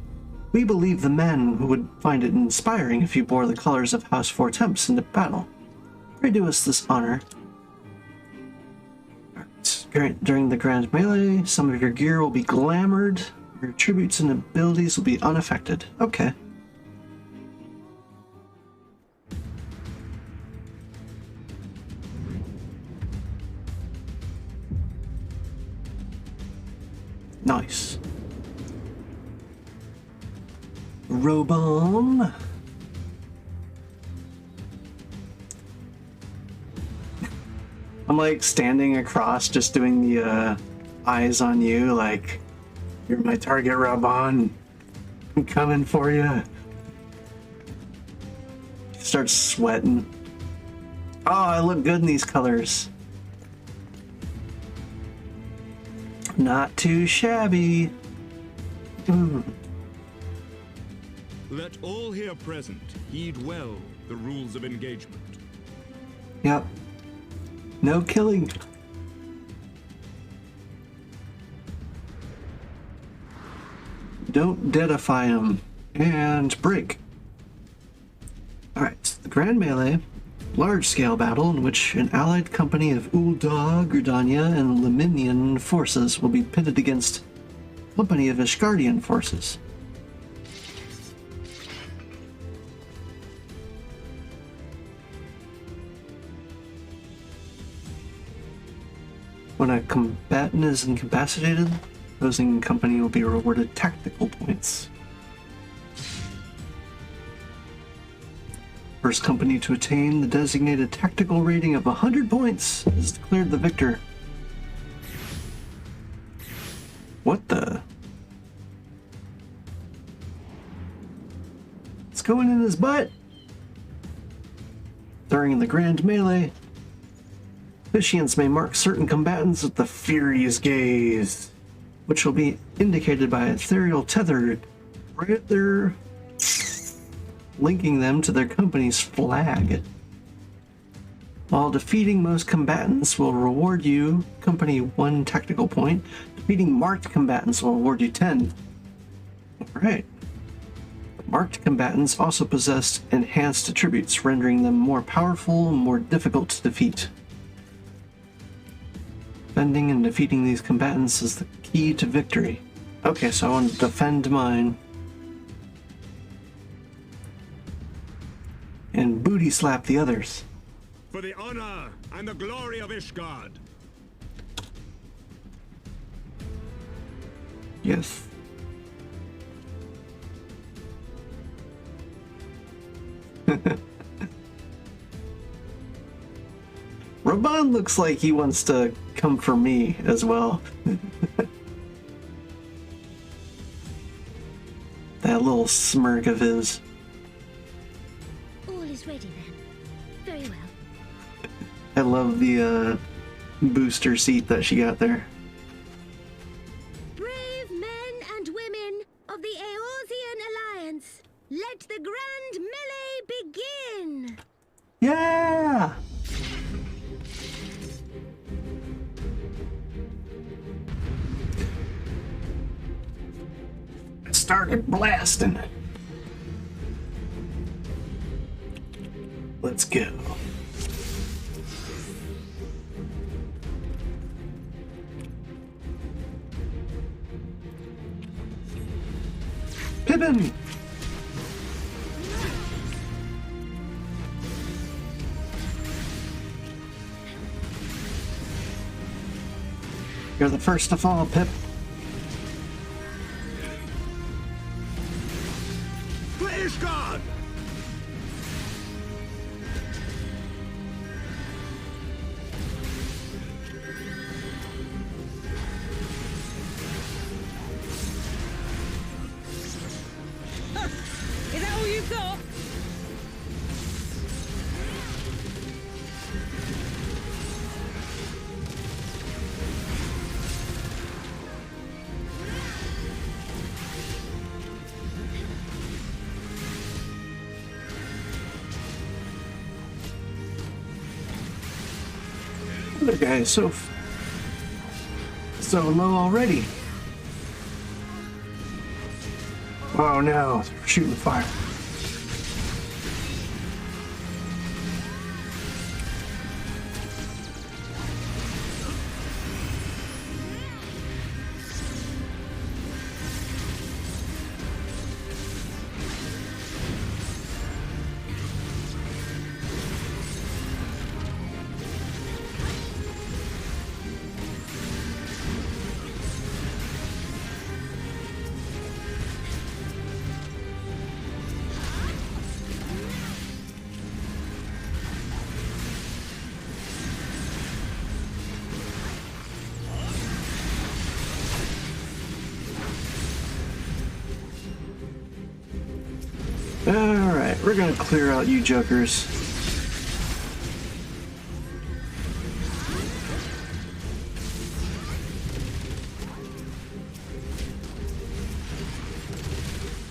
we believe the men would find it inspiring if you bore the colors of House Four Temps into battle. Pray do us this honor. During the Grand Melee, some of your gear will be glamored. Your attributes and abilities will be unaffected. Okay. Nice. Robon. I'm like standing across, just doing the eyes on you, like, you're my target, Robon. I'm coming for you. Starts sweating. Oh, I look good in these colors. Not too shabby. Let all here present heed well the rules of engagement. Yep. No killing. Don't deadify him. And break. Alright, the Grand Melee. Large-scale battle in which an allied company of Ul'dah, Gridania, and Lemnian forces will be pitted against a company of Ishgardian forces. When a combatant is incapacitated, the opposing company will be rewarded tactical points. First company to attain the designated tactical rating of 100 points is declared the victor. What the? It's going in his butt! During the Grand Melee, officiants may mark certain combatants with the Fury's Gaze, which will be indicated by ethereal tether right there, linking them to their company's flag. While defeating most combatants will reward you company 1 tactical point, defeating marked combatants will award you 10. Alright. Marked combatants also possess enhanced attributes, rendering them more powerful and more difficult to defeat. Defending and defeating these combatants is the key to victory. Okay, so I want to defend mine. And booty slap the others. For the honor and the glory of Ishgard. Yes. Raban looks like he wants to come for me as well. That little smirk of his. All is ready then. Very well. I love the booster seat that she got there. Brave men and women of the Eorzean Alliance, let the Grand Melee begin! Yeah! I started blasting. Let's go. Pippin! You're the first to fall, Pip. Please, God! Is that all you've got? The guy is so low already. Oh no, they're shooting fire. Alright, we're gonna clear out you jokers.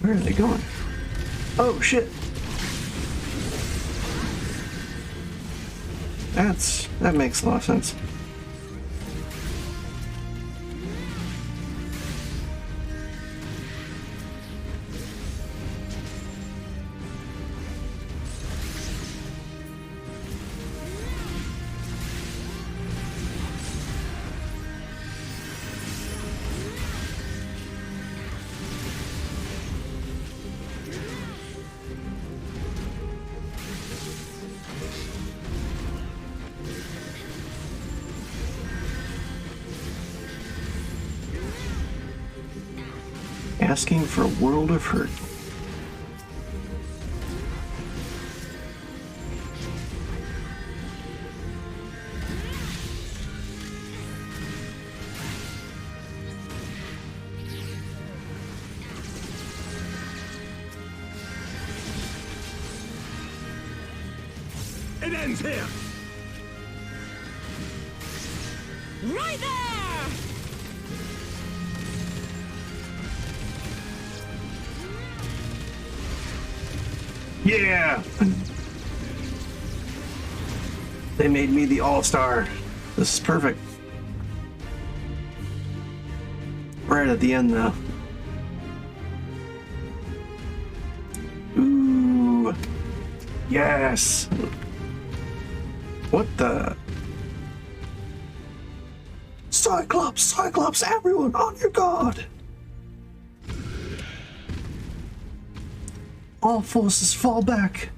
Where are they going? Oh, shit. That makes a lot of sense. Asking for a world of hurt. It ends here! Right there! Yeah! They made me the all-star. This is perfect. Right at the end, though. Ooh. Yes! What the? Cyclops, everyone on your guard! All forces fall back.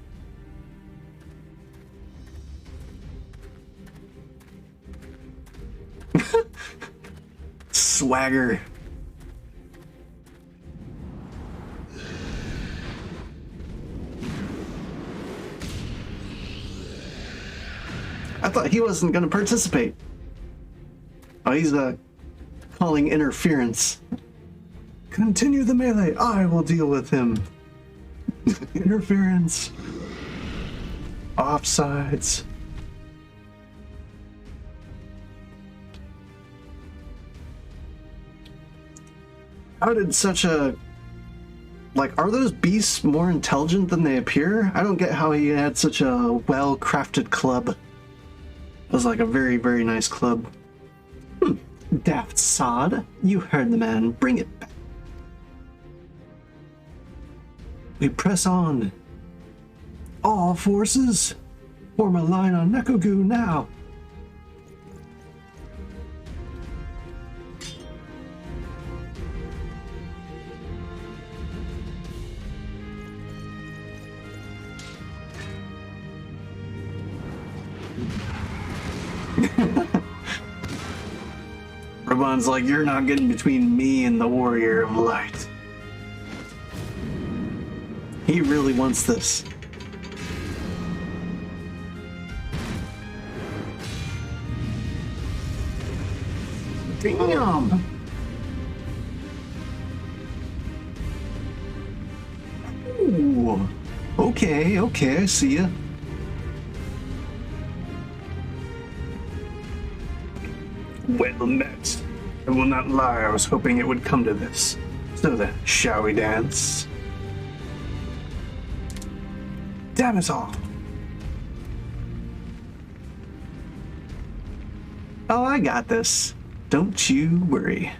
Swagger. I thought he wasn't going to participate. Oh, he's calling interference. Continue the melee. I will deal with him. Interference. Offsides. How did such a... Like, are those beasts more intelligent than they appear? I don't get how he had such a well-crafted club. It was like a very, very nice club. Daft sod. You heard the man. Bring it back. We press on. All forces, form a line on Nekogu now. Raban's like, you're not getting between me and the Warrior of Light. He really wants this. Damn! Ooh. Okay, I see ya. Well met. I will not lie, I was hoping it would come to this. So then, shall we dance? Damn it all! Oh, I got this. Don't you worry.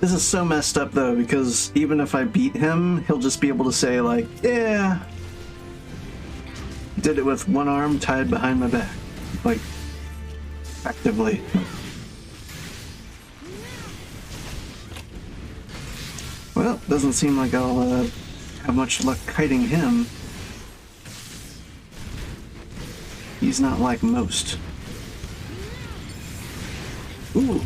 This is so messed up though, because even if I beat him, he'll just be able to say like, yeah, did it with one arm tied behind my back. Like, effectively. Well, doesn't seem like I'll have much luck kiting him. He's not like most. Ooh.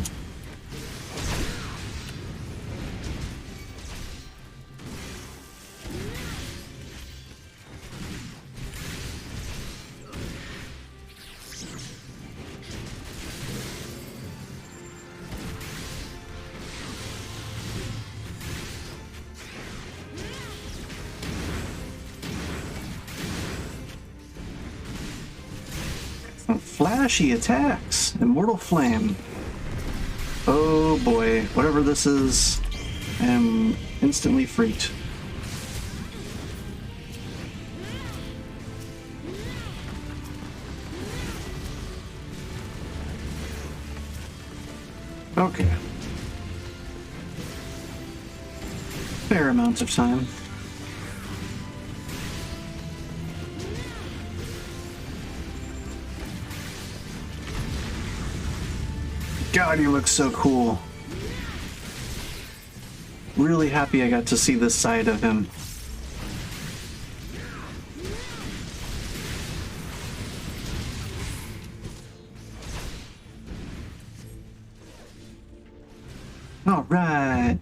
Flashy attacks! Immortal Flame. Oh boy, whatever this is, I am instantly freaked. Okay. Fair amounts of time. God, he looks so cool. Really happy I got to see this side of him. All right.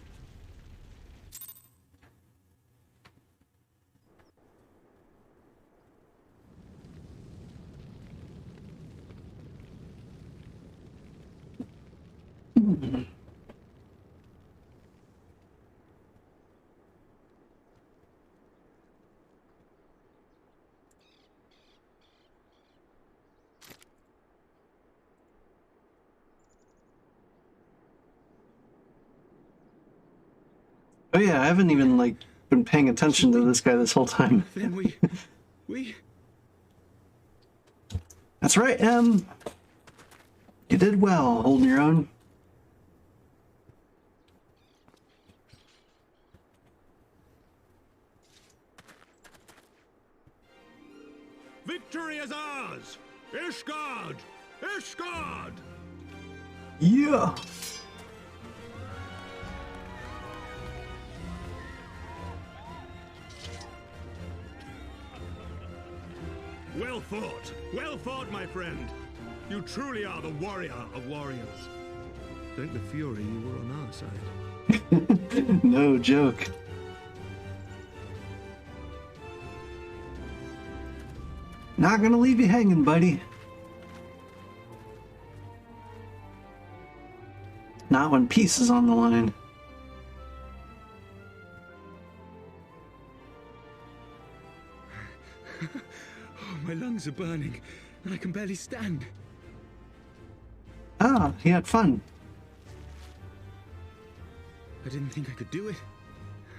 Oh yeah, I haven't even like been paying attention to this guy this whole time. Then we... That's right, Em. You did well, holding your own. Victory is ours! Ishgard! Ishgard! Yeah! Well fought, my friend. You truly are the warrior of warriors. Thank the Fury you were on our side. No joke. Not gonna leave you hanging, buddy. Not when peace is on the line. My lungs are burning, and I can barely stand. Ah, he had fun. I didn't think I could do it,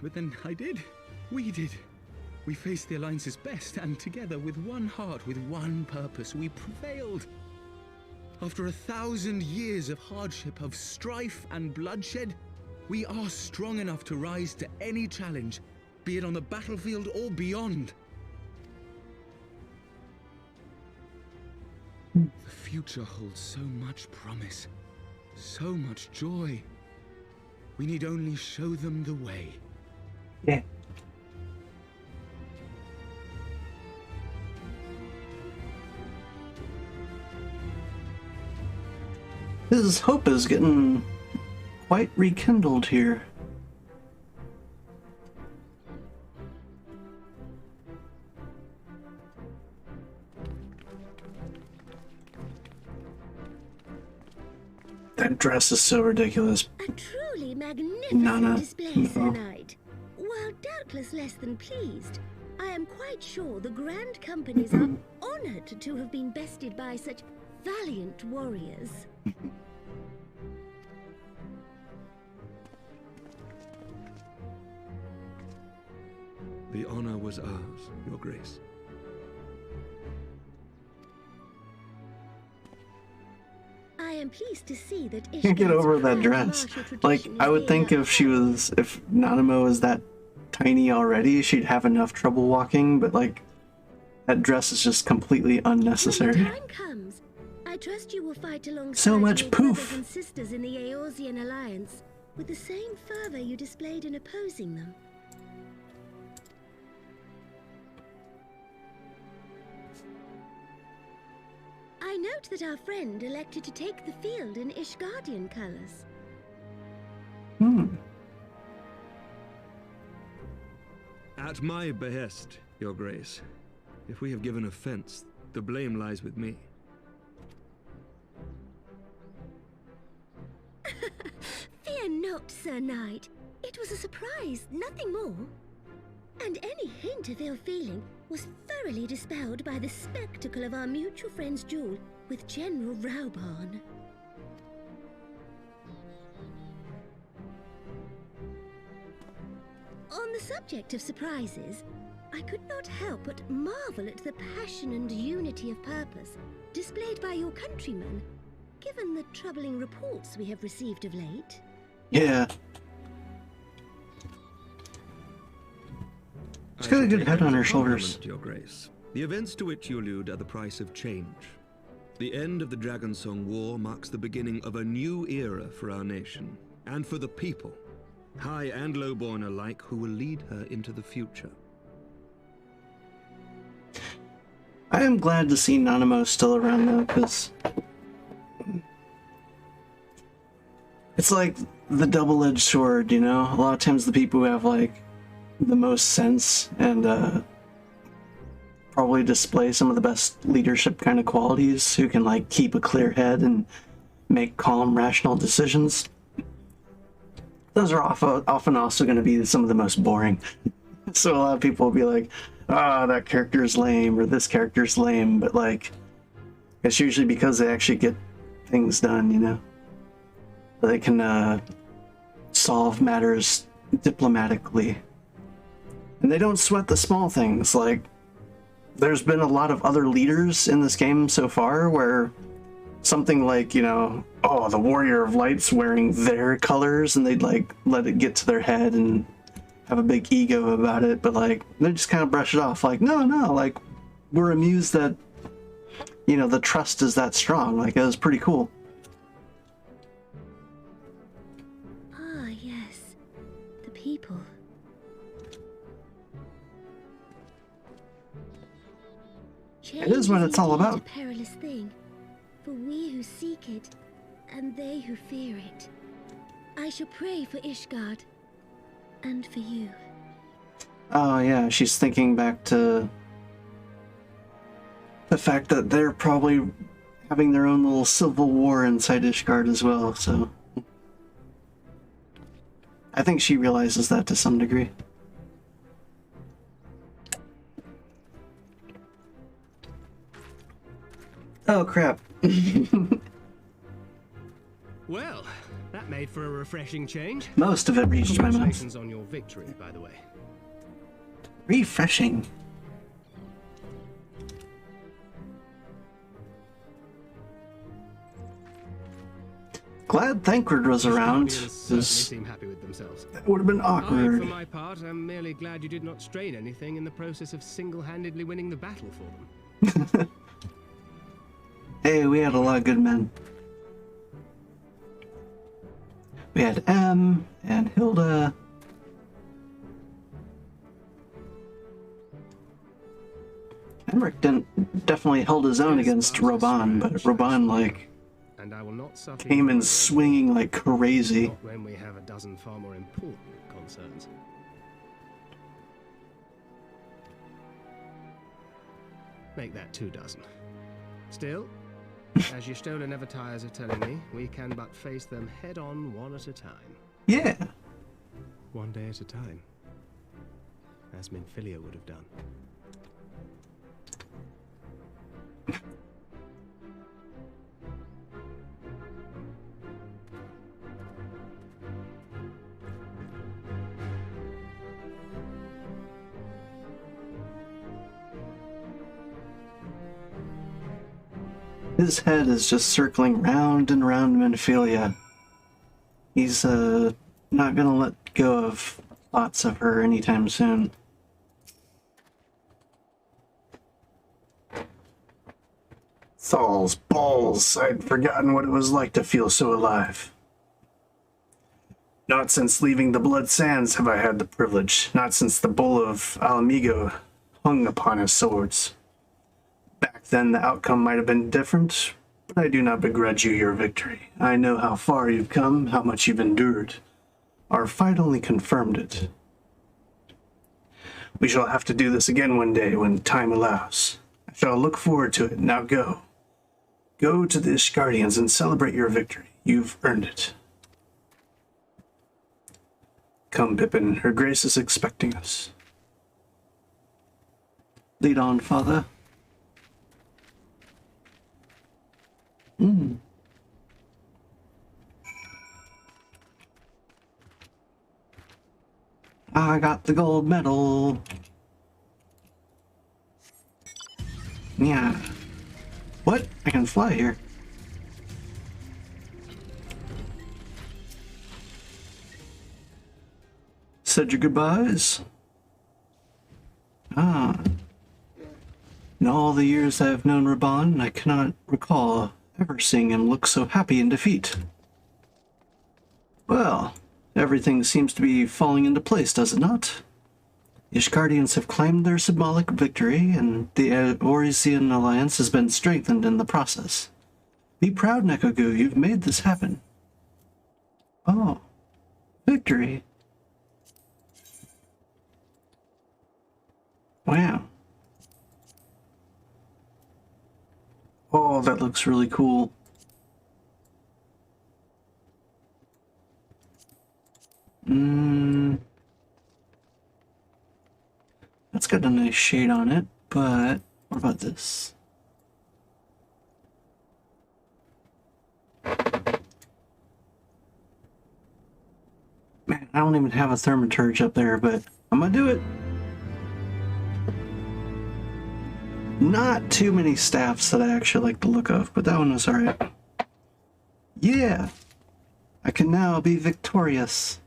but then I did. We did. We faced the Alliance's best, and together, with one heart, with one purpose, we prevailed. After 1,000 years of hardship, of strife and bloodshed, we are strong enough to rise to any challenge, be it on the battlefield or beyond. The future holds so much promise, so much joy. We need only show them the way. Yeah. His hope is getting quite rekindled here. That dress is so ridiculous. A truly magnificent Nana. display, Sir Knight. While doubtless less than pleased, I am quite sure the Grand Companies are honored to have been bested by such valiant warriors. The honor was ours, Your Grace. I am pleased to see that Can't get over that dress. Like, I would think if Nanamo is that tiny already, she'd have enough trouble walking, but like, that dress is just completely unnecessary. When the time comes, I trust you will fight alongside So much your poof. brothers and sisters in the Eorzean Alliance with the same fervor you displayed in opposing them. I note that our friend elected to take the field in Ishgardian colors. At my behest, Your Grace. If we have given offense, the blame lies with me. Fear not, Sir Knight. It was a surprise, nothing more. And any hint of ill feeling was thoroughly dispelled by the spectacle of our mutual friend's duel with General Rauban. On the subject of surprises, I could not help but marvel at the passion and unity of purpose displayed by your countrymen, given the troubling reports we have received of late. Yeah. She's got a good head on her shoulders. Your Grace. The events to which you allude are the price of change. The end of the Dragonsong War marks the beginning of a new era for our nation, and for the people, high and lowborn alike, who will lead her into the future. I am glad to see Nanamo still around though, because it's like the double-edged sword, you know? A lot of times the people who have like the most sense and probably display some of the best leadership kind of qualities, who can like keep a clear head and make calm, rational decisions, those are often also going to be some of the most boring. So a lot of people will be like, ah, that character's lame, or this character's lame, but like, it's usually because they actually get things done, you know? They can solve matters diplomatically. And they don't sweat the small things. Like, there's been a lot of other leaders in this game so far where something like, you know, oh, the Warrior of Light's wearing their colors, and they'd like let it get to their head and have a big ego about it, but like they just kind of brush it off, like, no, like, we're amused that, you know, the trust is that strong. Like, it was pretty cool. Ah, yes, the people. It is what it's all about. A perilous thing, for we who seek it, and they who fear it. I shall pray for Ishgard, and for you. Oh yeah, she's thinking back to the fact that they're probably having their own little civil war inside Ishgard as well, so I think she realizes that to some degree. Oh crap. Well, that made for a refreshing change. Most of it reached my mouth. Congratulations on your victory, by the way. Refreshing. Glad Thancred was around. Seem happy with themselves. That would have been awkward. I, for my part, am merely glad you did not strain anything in the process of single-handedly winning the battle for them. Hey, we had a lot of good men. We had M and Hilda. Emmerich definitely held his own against Roban, but Roban, like, came in swinging like crazy. Not when we have a dozen far more important concerns. Make that 2 dozen. Still, as Y'shtola never tires of telling me, we can but face them head-on, one at a time. Yeah. One day at a time. As Minfilia would have done. His head is just circling round and round Minfilia. He's not gonna let go of thoughts of her anytime soon. Thal's balls, I'd forgotten what it was like to feel so alive. Not since leaving the Blood Sands have I had the privilege, not since the bull of Alamigo hung upon his swords. Back then the outcome might have been different, but I do not begrudge you your victory. I know how far you've come, how much you've endured. Our fight only confirmed it. We shall have to do this again one day when time allows. I shall look forward to it. Now go. Go to the Ishgardians and celebrate your victory. You've earned it. Come, Pippin. Her Grace is expecting us. Lead on, Father. Mm. I got the gold medal. Yeah. What? I can fly here. Said your goodbyes? Ah. In all the years I have known Raban, I cannot recall ever seeing him look so happy in defeat. Well, everything seems to be falling into place, does it not? The Ishgardians have claimed their symbolic victory, and the Orisian alliance has been strengthened in the process. Be proud, Nekogu, you've made this happen. Oh, victory. Wow. Oh, that looks really cool. That's got a nice shade on it, but what about this? Man, I don't even have a thaumaturge up there, but I'm gonna do it. Not too many staffs that I actually like the look of, but that one was alright. Yeah! I can now be victorious.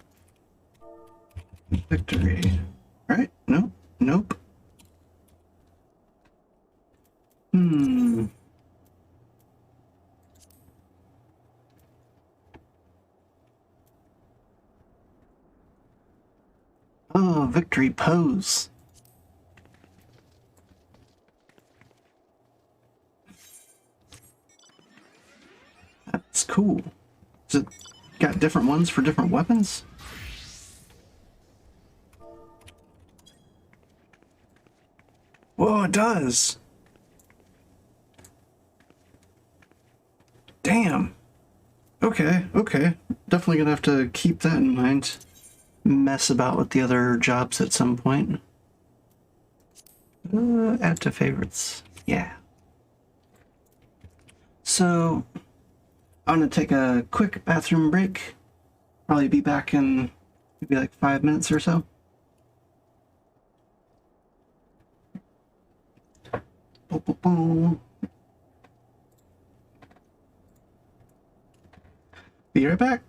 Victory. Right? Nope. Nope. Oh, victory pose. That's cool. Is it got different ones for different weapons? Whoa, it does. Damn. Okay, okay. Definitely gonna have to keep that in mind. Mess about with the other jobs at some point. Add to favorites. Yeah. So, I'm gonna take a quick bathroom break. Probably be back in maybe like 5 minutes or so. Boom, boom, boom. Be right back.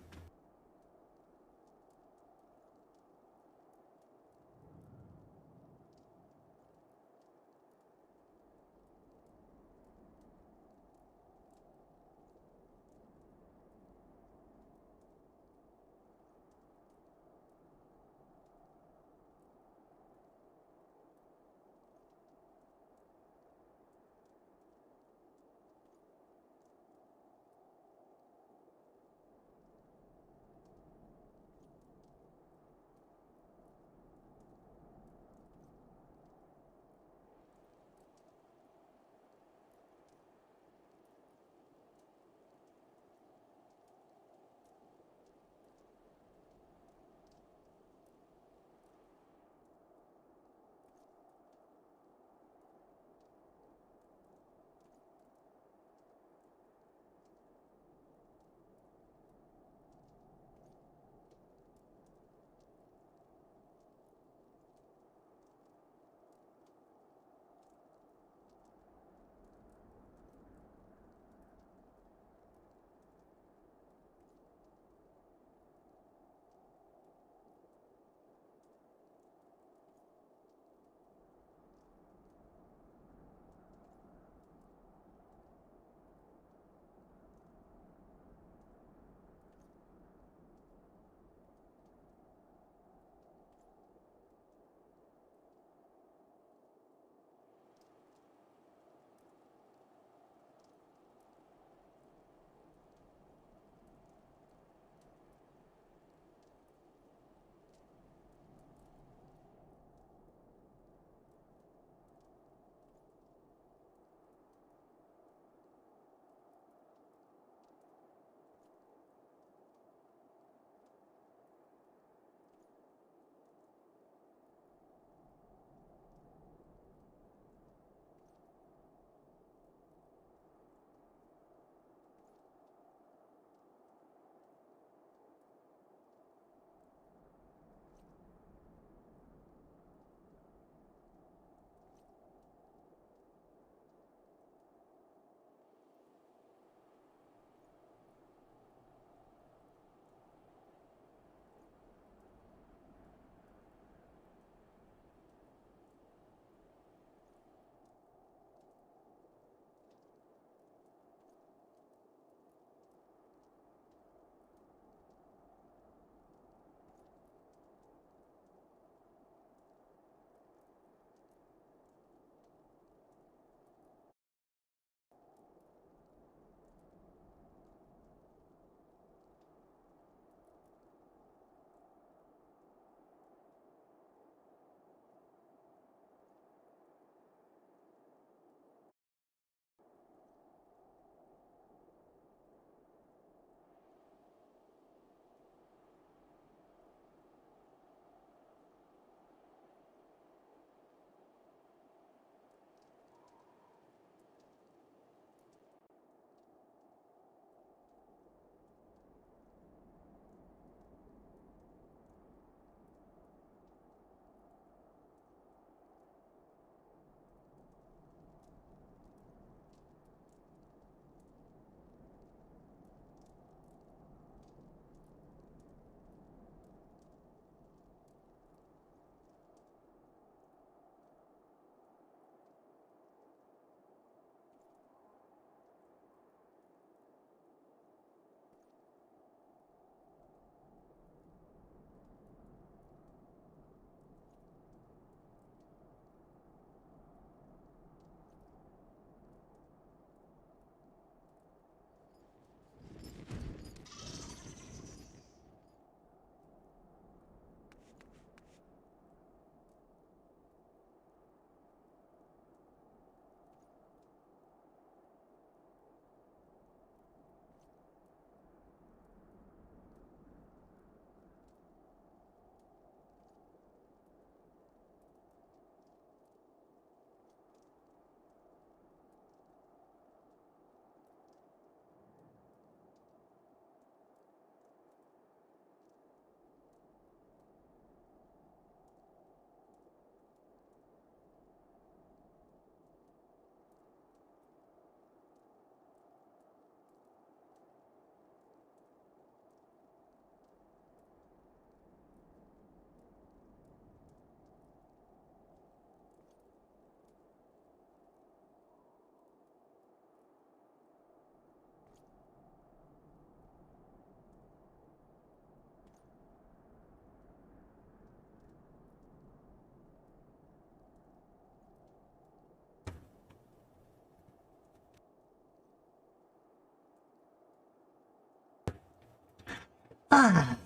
Ah.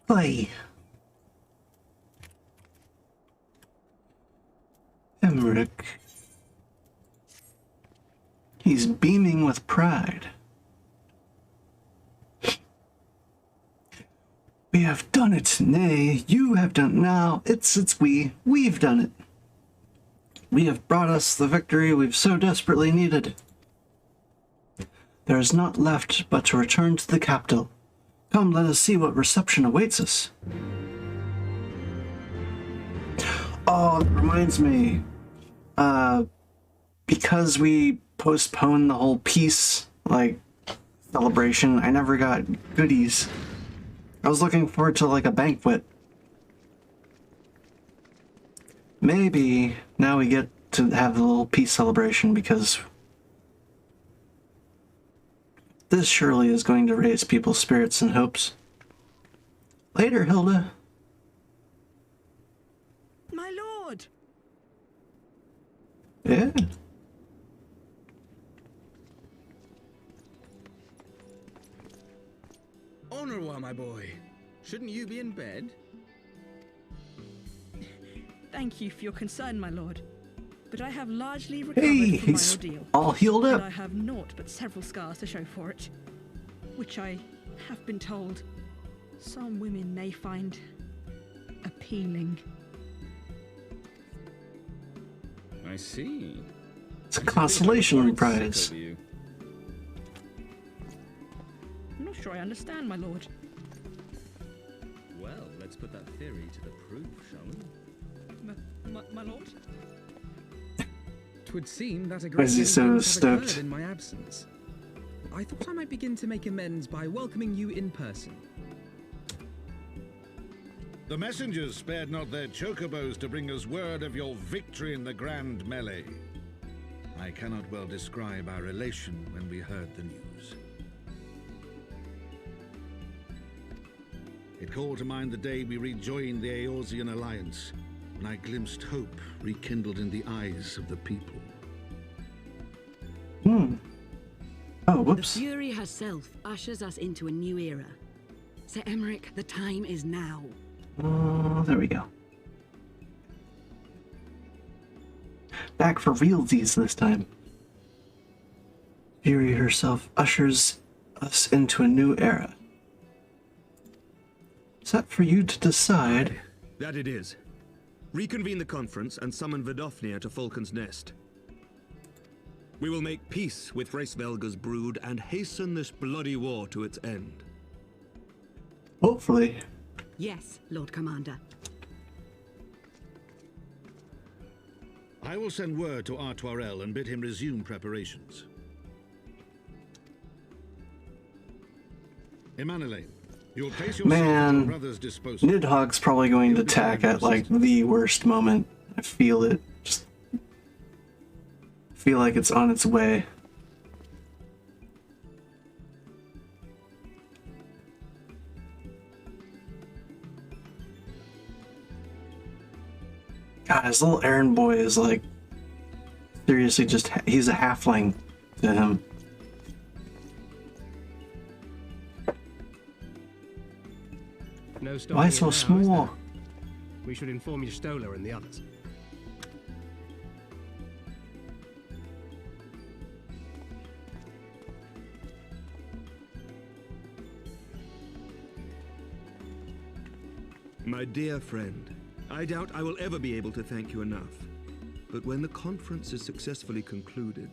Oi. Emmerich. He's beaming with pride. We have done it. Nay, you have done it. Now. It's we. We've done it. We have brought us the victory we've so desperately needed. There is naught left but to return to the capital. Come, let us see what reception awaits us. Oh, that reminds me. Because we postponed the whole peace, celebration, I never got goodies. I was looking forward to, a banquet. Maybe now we get to have the little peace celebration, because this surely is going to raise people's spirits and hopes. Later, Hilda. My lord! Yeah. Au revoir, my boy. Shouldn't you be in bed? Thank you for your concern, my lord. But I have largely recovered Hey, from my he's ordeal. all healed up. And I have naught but several scars to show for it. Which I have been told some women may find appealing. I see. It's a consolation prize. I'm not sure I understand, my lord. Well, let's put that theory to the proof, shall we? My lord? Twould seem that a Why is he great so many things have stoked? occurred in my absence. I thought I might begin to make amends by welcoming you in person. The messengers spared not their chocobos to bring us word of your victory in the grand melee. I cannot well describe our elation when we heard the news. It called to mind the day we rejoined the Eorzean alliance, when I glimpsed hope rekindled in the eyes of the people. Oh, whoops. The Fury herself ushers us into a new era. Sir Emmerich, the time is now. Oh, there we go. Back for realsies this time. Fury herself ushers us into a new era. Is that for you to decide? That it is. Reconvene the conference and summon Vidofnir to Falcon's Nest. We will make peace with Hraesvelga's brood and hasten this bloody war to its end. Hopefully. Yes, Lord Commander. I will send word to Artoirel and bid him resume preparations. Emanuele, you will place yourself at your Man, brother's disposal. Nidhogg's probably going to attack at the worst moment. I feel it. Just feel like it's on its way. God, his little errand boy is seriously he's a halfling to him. No stopping Why it so now, is small? there? We should inform Stola and the others. My dear friend, I doubt I will ever be able to thank you enough. But when the conference is successfully concluded,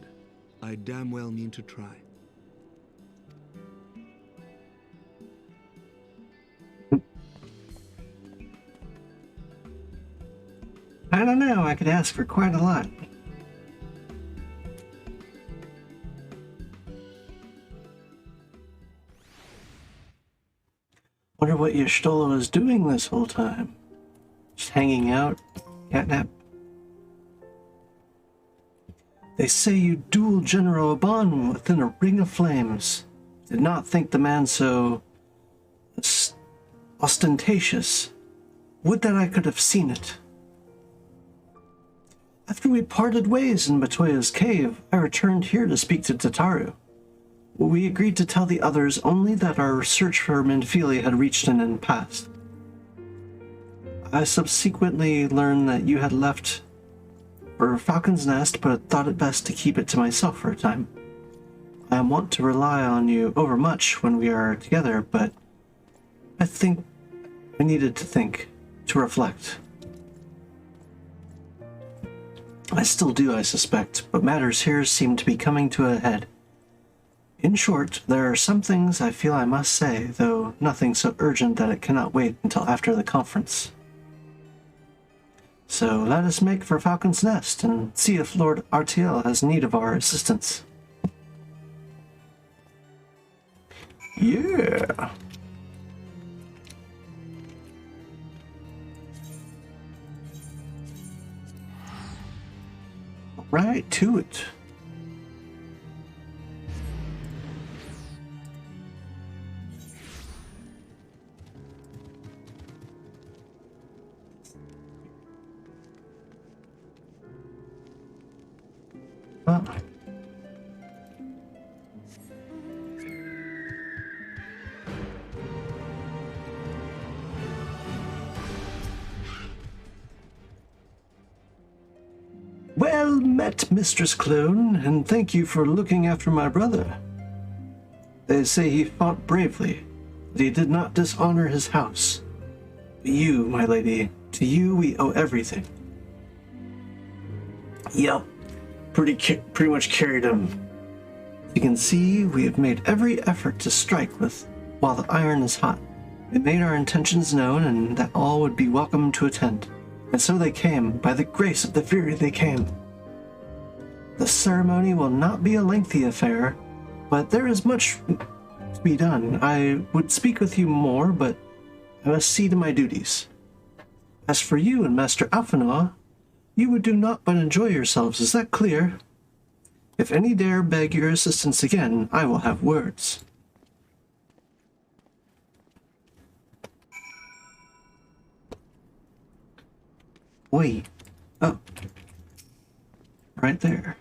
I damn well mean to try. I don't know, I could ask for quite a lot. Wonder what Y'shtola was doing this whole time. Just hanging out, catnap. They say you duel General Oban within a ring of flames. Did not think the man so ostentatious. Would that I could have seen it. After we parted ways in Matoya's cave, I returned here to speak to Tataru. We agreed to tell the others only that our search for Minfilia had reached an impasse. I subsequently learned that you had left for Falcon's Nest, but thought it best to keep it to myself for a time. I want to rely on you overmuch when we are together, but I think I needed to think, to reflect. I still do, I suspect, but matters here seem to be coming to a head. In short, there are some things I feel I must say, though nothing so urgent that it cannot wait until after the conference. So let us make for Falcon's Nest and see if Lord Artiel has need of our assistance. Yeah! Right to it. Well, well met, Mistress Clone, and thank you for looking after my brother. They say he fought bravely, but he did not dishonor his house. You, my lady, to you we owe everything. Yep, pretty much carried him. You can see we have made every effort to strike with while the iron is hot. We made our intentions known, and that all would be welcome to attend. And so they came, by the grace of the Fury they came. The ceremony will not be a lengthy affair, but there is much to be done. I would speak with you more, but I must see to my duties. As for you and Master Alphinaud, you would do naught but enjoy yourselves, is that clear? If any dare beg your assistance again, I will have words. Wait. Oh. Right there.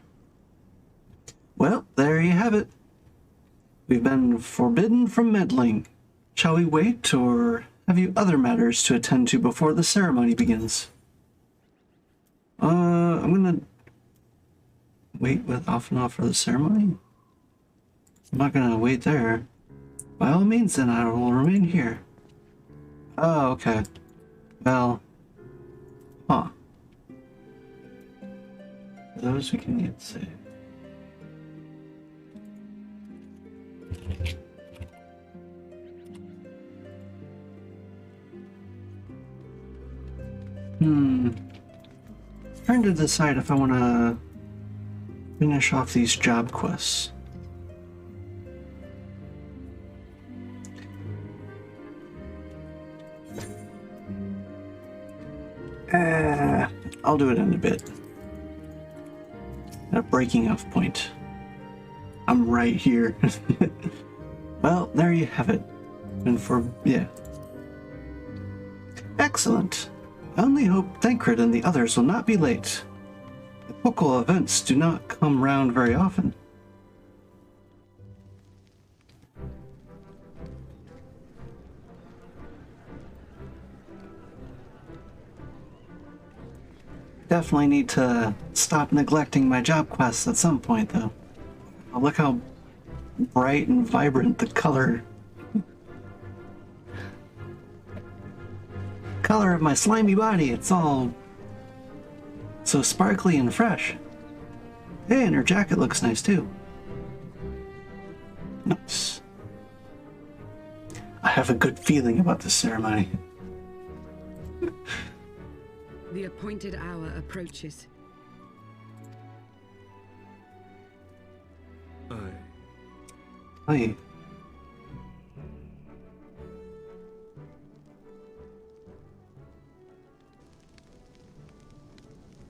Well, there you have it. We've been forbidden from meddling. Shall we wait, or have you other matters to attend to before the ceremony begins? I'm gonna wait with Alphinaud for the ceremony? I'm not gonna wait there. By all means, then I will remain here. Oh, okay. Well... Huh. Those we can get saved. Trying to decide if I want to finish off these job quests. I'll do it in a bit. At a breaking off point. I'm right here. Well, there you have it. And yeah. Excellent. I only hope Thancred and the others will not be late. Epochal events do not come round very often. Definitely need to stop neglecting my job quests at some point, though. Oh, look how bright and vibrant the color of my slimy body. It's all so sparkly and fresh. Hey, and her jacket looks nice too. Nice. I have a good feeling about this ceremony. The appointed hour approaches. Aye.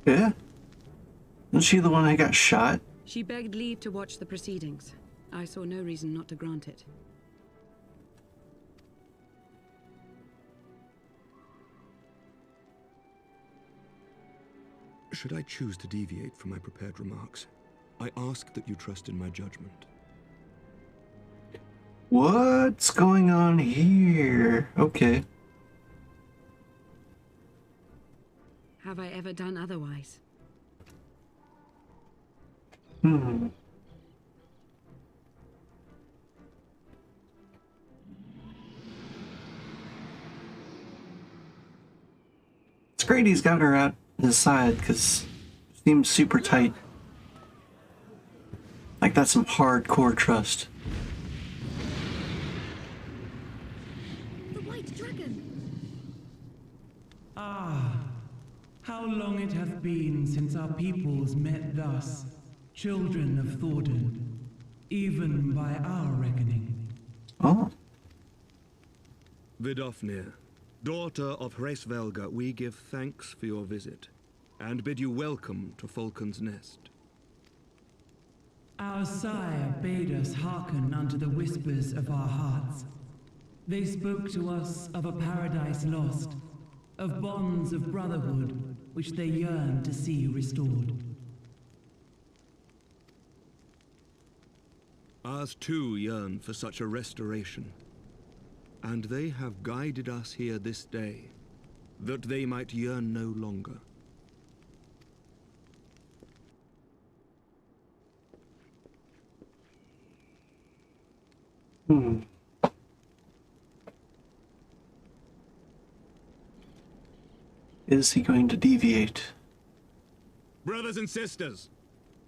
Yeah? Isn't she the one that got shot? She begged leave to watch the proceedings. I saw no reason not to grant it. Should I choose to deviate from my prepared remarks, I ask that you trust in my judgment. What's going on here? Okay. Have I ever done otherwise? It's great he's got her at his side, because it seems super tight. Like that's some hardcore trust. The White Dragon! Ah, how long it hath been since our peoples met thus, children of Thordan, even by our reckoning. Oh. Vidofnir, daughter of Hraesvelga, we give thanks for your visit, and bid you welcome to Falcon's Nest. Our sire bade us hearken unto the whispers of our hearts. They spoke to us of a paradise lost, of bonds of brotherhood which they yearned to see restored. Ours too yearn for such a restoration, and they have guided us here this day, that they might yearn no longer. Is he going to deviate? Brothers and sisters,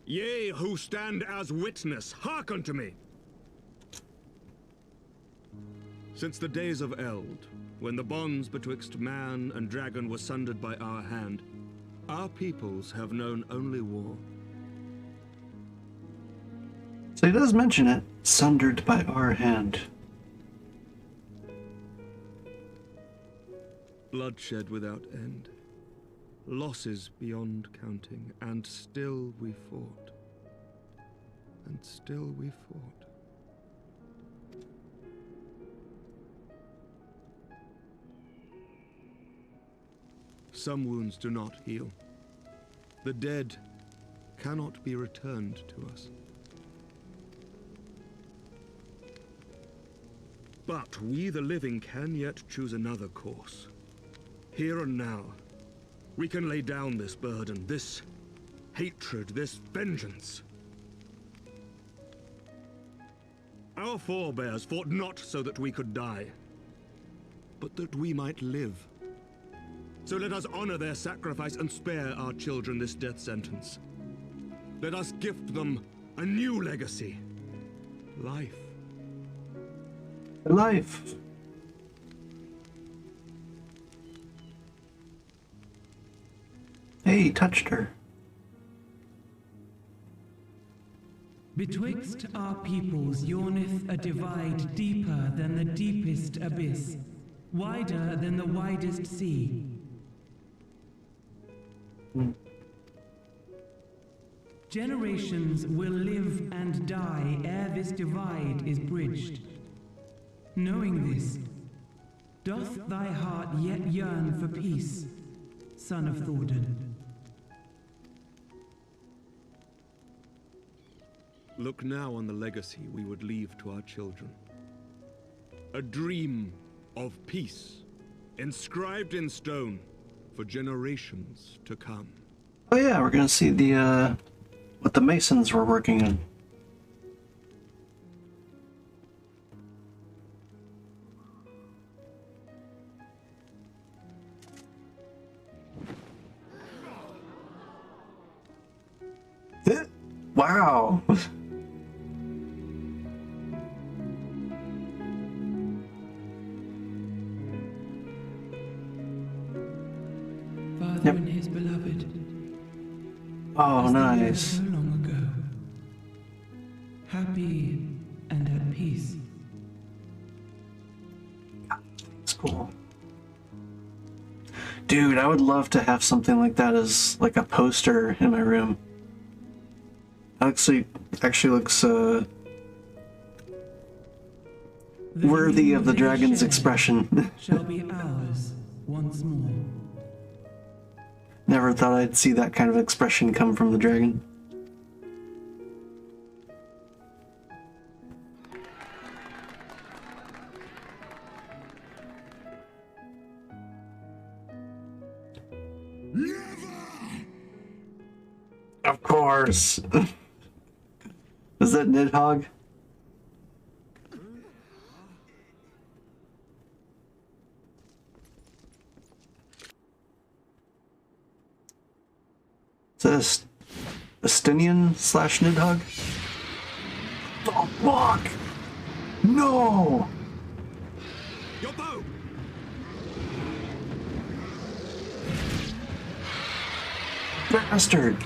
ye who stand as witness, hearken to me. Since the days of Eld, when the bonds betwixt man and dragon were sundered by our hand, our peoples have known only war. So he does mention it, sundered by our hand. Bloodshed without end, losses beyond counting, and still we fought. And still we fought. Some wounds do not heal. The dead cannot be returned to us. But we, the living, can yet choose another course. Here and now, we can lay down this burden, this hatred, this vengeance. Our forebears fought not so that we could die, but that we might live. So let us honor their sacrifice and spare our children this death sentence. Let us gift them a new legacy. Life. Life. Hey, he touched her. Betwixt our peoples yawneth a divide deeper than the deepest abyss, wider than the widest sea. Generations will live and die ere this divide is bridged. Knowing this, doth thy heart yet yearn for peace, son of Thordan? Look now on the legacy we would leave to our children. A dream of peace, inscribed in stone for generations to come. Oh yeah, we're gonna see the, what the Masons were working on. Wow. Father and his beloved. Oh, nice. So long ago. Happy and at peace. It's cool. Dude, I would love to have something like that as like a poster in my room. Actually looks worthy of the dragon's expression. Shall be ours once more. Never thought I'd see that kind of expression come from the dragon. Of course. Is that Nidhogg? Is that Estinian slash Nidhogg? Oh, fuck! No! Your bow! Bastard!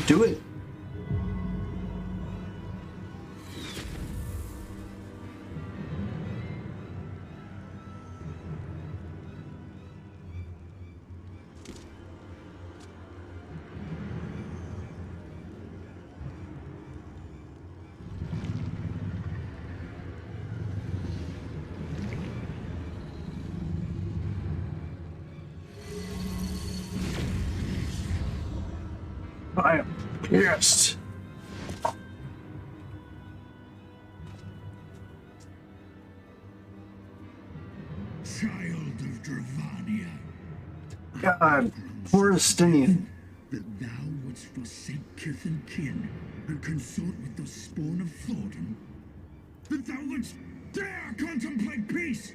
Do it! I am pissed. Child of Dravania. God, poor Estinian. That thou wouldst forsake kith and kin and consort with the spawn of Thornton. That thou wouldst dare contemplate peace.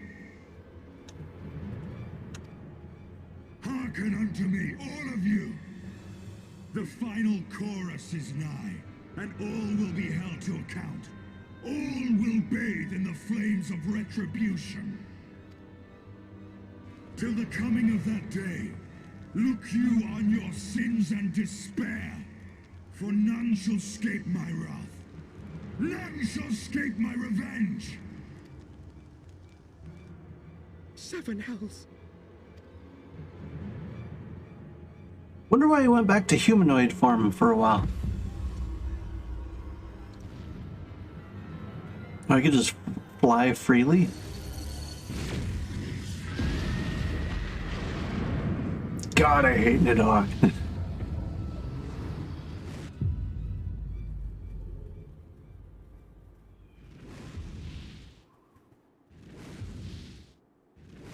Hearken unto me, all of you. The final chorus is nigh, and all will be held to account. All will bathe in the flames of retribution. Till the coming of that day, look you on your sins and despair, for none shall escape my wrath. None shall escape my revenge. Seven hells. Wonder why he went back to humanoid form for a while. I could just fly freely. God, I hate Nidhogg.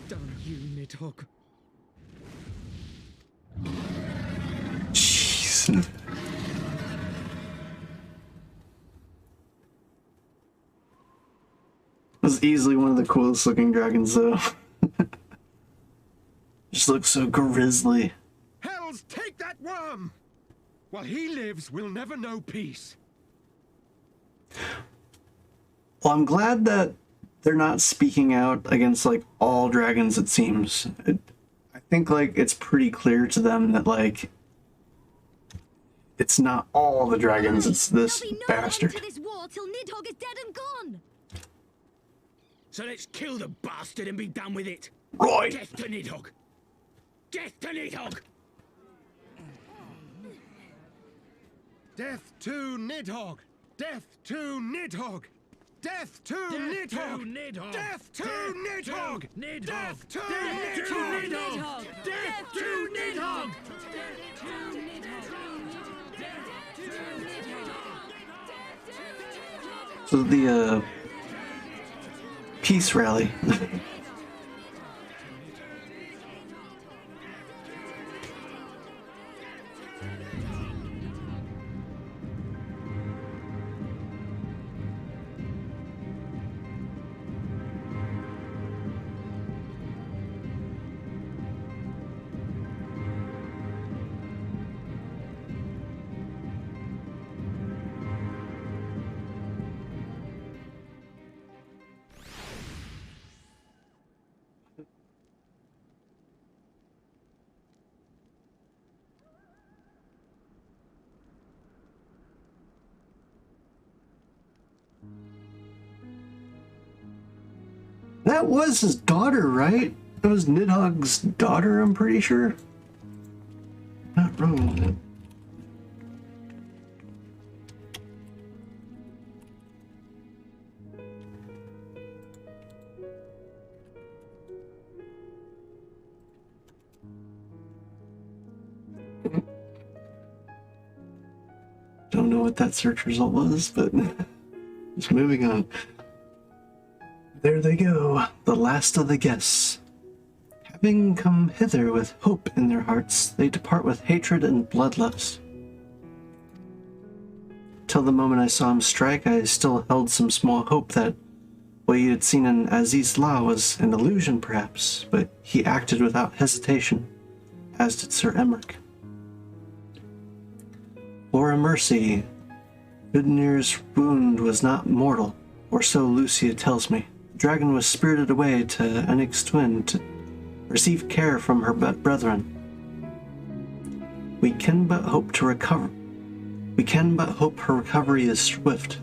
Damn you, Nidhogg. Jeez. This is easily one of the coolest looking dragons though. Just looks so grisly. Hells, take that worm! While he lives, we'll never know peace. Well, I'm glad that they're not speaking out against like all dragons, it seems. I think like it's pretty clear to them that like it's not all the dragons, it's this bastard. To this war till Nidhogg is dead and gone. So let's kill the bastard and be done with it. Right. Death to Nidhogg. Death to Nidhogg. Death to Nidhogg! Death to Nidhogg! Death to Nidhogg! Death to Nidhogg! Death to Nidhogg! Death to Nidhogg! So the peace rally. That was his daughter, right? That was Nidhogg's daughter, I'm pretty sure. Not wrong. Don't know what that search result was, but Just moving on. There they go, the last of the guests. Having come hither with hope in their hearts, they depart with hatred and bloodlust. Till the moment I saw him strike, I still held some small hope that what he had seen in Aziz La was an illusion, perhaps, but he acted without hesitation, as did Sir Emmerich. For a mercy, Vidnir's wound was not mortal, or so Lucia tells me. The dragon was spirited away to Enick's twin to receive care from her brethren. We can but hope to recover. We can but hope her recovery is swift.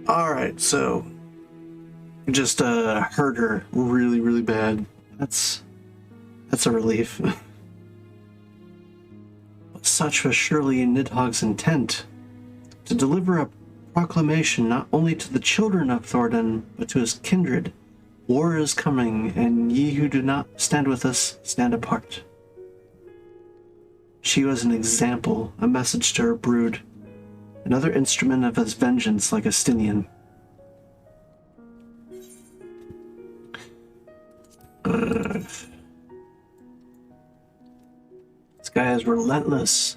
Alright, so just hurt her really, really bad. That's a relief. But such was surely Nidhogg's intent, to deliver a proclamation not only to the children of Thordan, but to his kindred. War is coming, and ye who do not stand with us, stand apart. She was an example, a message to her brood, another instrument of his vengeance like Astinian. This guy is relentless.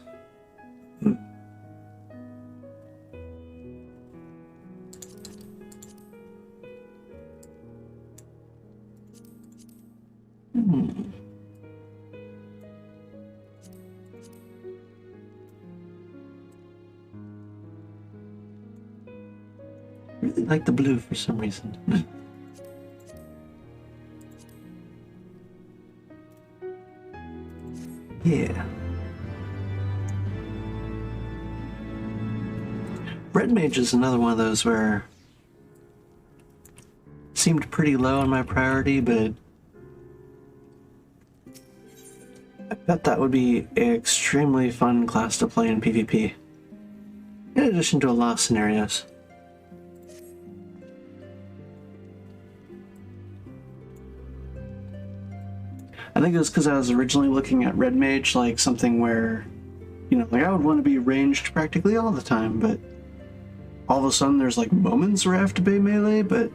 Really like the blue for some reason. Yeah. Red Mage is another one of those where seemed pretty low on my priority, but I bet that would be an extremely fun class to play in PvP, in addition to a lot of scenarios. I think it was because I was originally looking at Red Mage like something where, you know, like I would want to be ranged practically all the time, but all of a sudden there's like moments where I have to be melee, but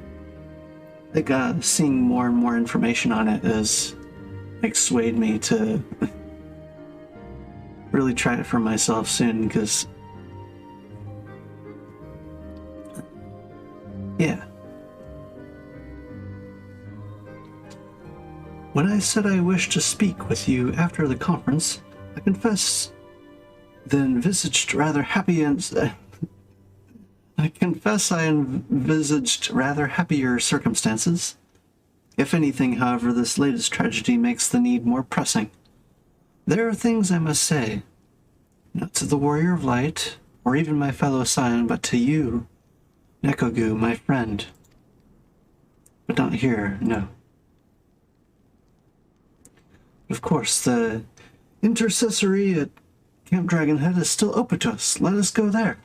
I think seeing more and more information on it has like swayed me to really try it for myself soon, because yeah. When I said I wished to speak with you after the conference, I confess I envisaged rather happier circumstances. If anything, however, this latest tragedy makes the need more pressing. There are things I must say, not to the Warrior of Light, or even my fellow Scion, but to you, Nekogu, my friend. But not here, no. Of course, the intercessory at Camp Dragonhead is still open to us. Let us go there.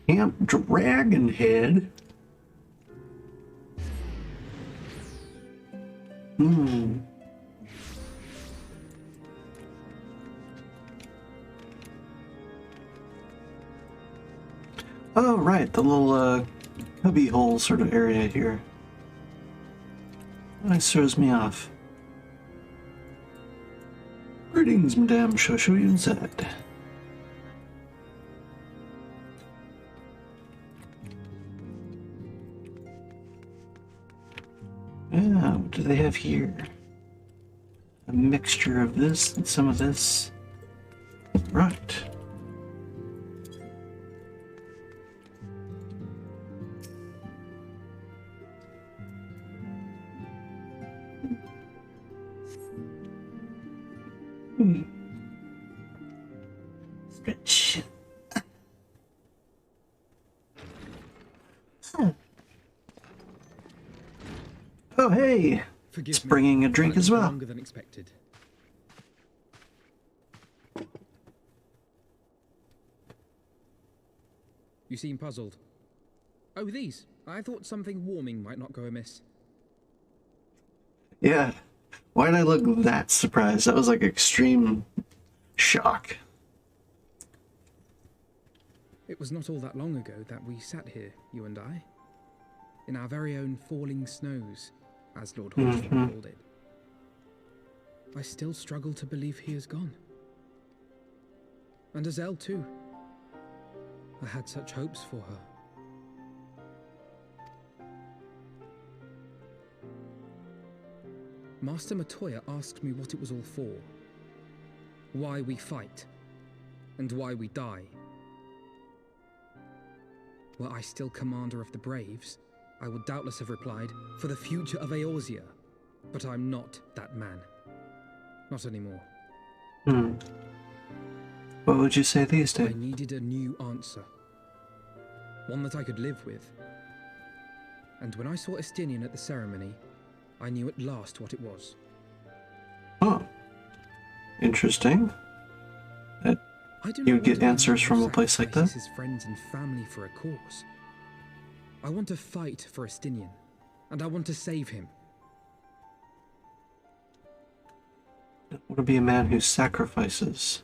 Camp Dragonhead? Oh, right, the little cubby hole sort of area here. That throws me off. Greetings, Madame. Shall I show you inside? Yeah, what do they have here? A mixture of this and some of this. Right. Stretch. Oh, hey! It's bringing a drink as well. Longer than expected. You seem puzzled. Oh, these. I thought something warming might not go amiss. Yeah. Why did I look that surprised? That was like extreme shock. It was not all that long ago that we sat here, you and I, in our very own falling snows, as Lord Horsham called it. I still struggle to believe he is gone. And Azelle too. I had such hopes for her. Master Matoya asked me what it was all for. Why we fight. And why we die. Were I still commander of the Braves, I would doubtless have replied, for the future of Eorzea. But I'm not that man. Not anymore. What would you say these days? I needed a new answer. One that I could live with. And when I saw Estinian at the ceremony, I knew at last what it was. Oh. Interesting. You get answers from a place like that? His friends and family for a cause. I want to fight for Estinian, and I want to save him. I want to be a man who sacrifices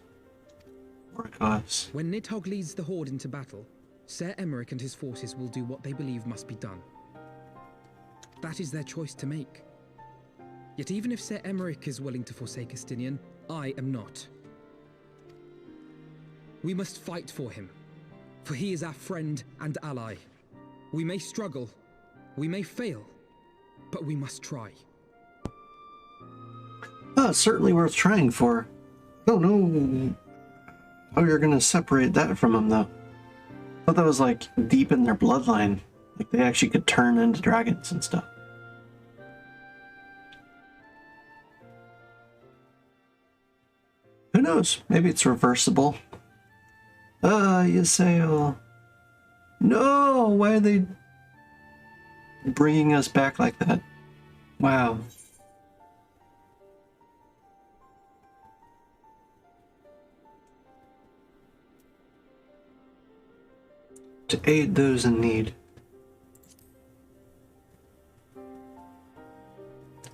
for a cause. When Nidhogg leads the Horde into battle, Ser Emeric and his forces will do what they believe must be done. That is their choice to make. Yet even if Ser Emeric is willing to forsake Estinian, I am not. We must fight for him, for he is our friend and ally. We may struggle, we may fail, but we must try. Oh, it's certainly worth trying for. I don't know how you're gonna separate that from them, though. I thought that was like deep in their bloodline. Like they actually could turn into dragons and stuff. Who knows? Maybe it's reversible. You say, oh... No! Why are they bringing us back like that? Wow. To aid those in need.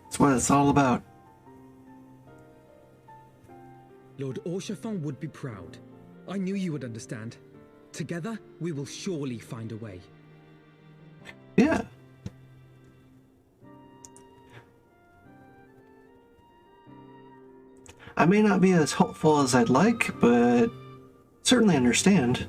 That's what it's all about. Lord Orshafon would be proud. I knew you would understand. Together, we will surely find a way. Yeah. I may not be as hopeful as I'd like, but certainly understand.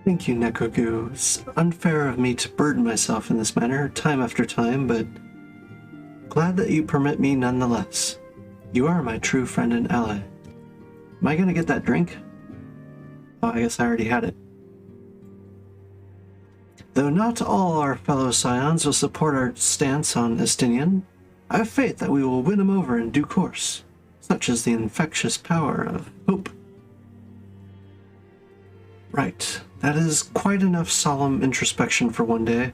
Thank you, Nekogu. It's unfair of me to burden myself in this manner, time after time, but glad that you permit me nonetheless. You are my true friend and ally. Am I gonna get that drink? Oh, I guess I already had it. Though not all our fellow scions will support our stance on Estinian, I have faith that we will win him over in due course. Such is the infectious power of hope. Right. That is quite enough solemn introspection for one day. I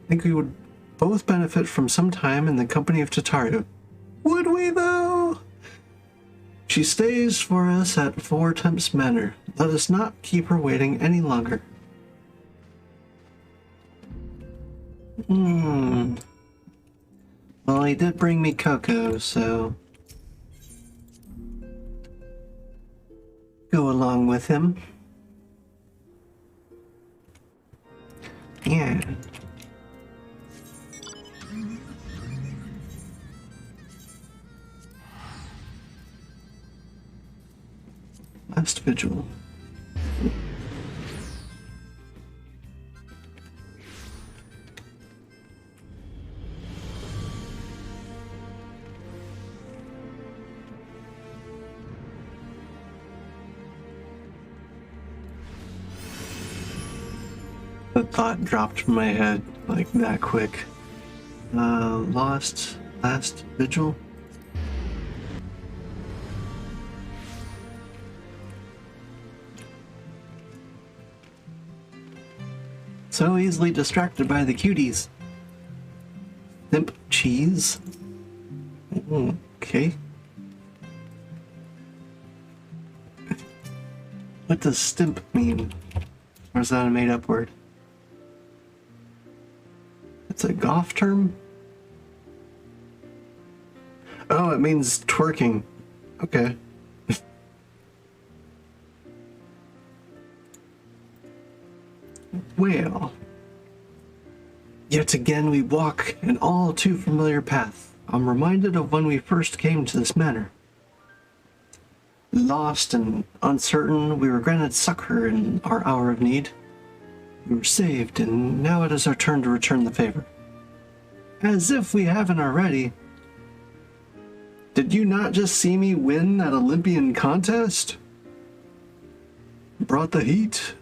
think we would both benefit from some time in the company of Tataru. Would we, though? She stays for us at Four Temps Manor. Let us not keep her waiting any longer. Well, he did bring me cocoa, so... go along with him. Yeah. Last vigil. The thought dropped from my head like that quick. Last vigil? So easily distracted by the cuties. Simp cheese. Okay. What does stimp mean? Or is that a made-up word? It's a goth term? Oh, it means twerking. Okay. Well. Yet again we walk an all too familiar path. I'm reminded of when we first came to this manor. Lost and uncertain, we were granted succor in our hour of need. We were saved, and now it is our turn to return the favor. As if we haven't already. Did you not just see me win that Olympian contest? Brought the heat?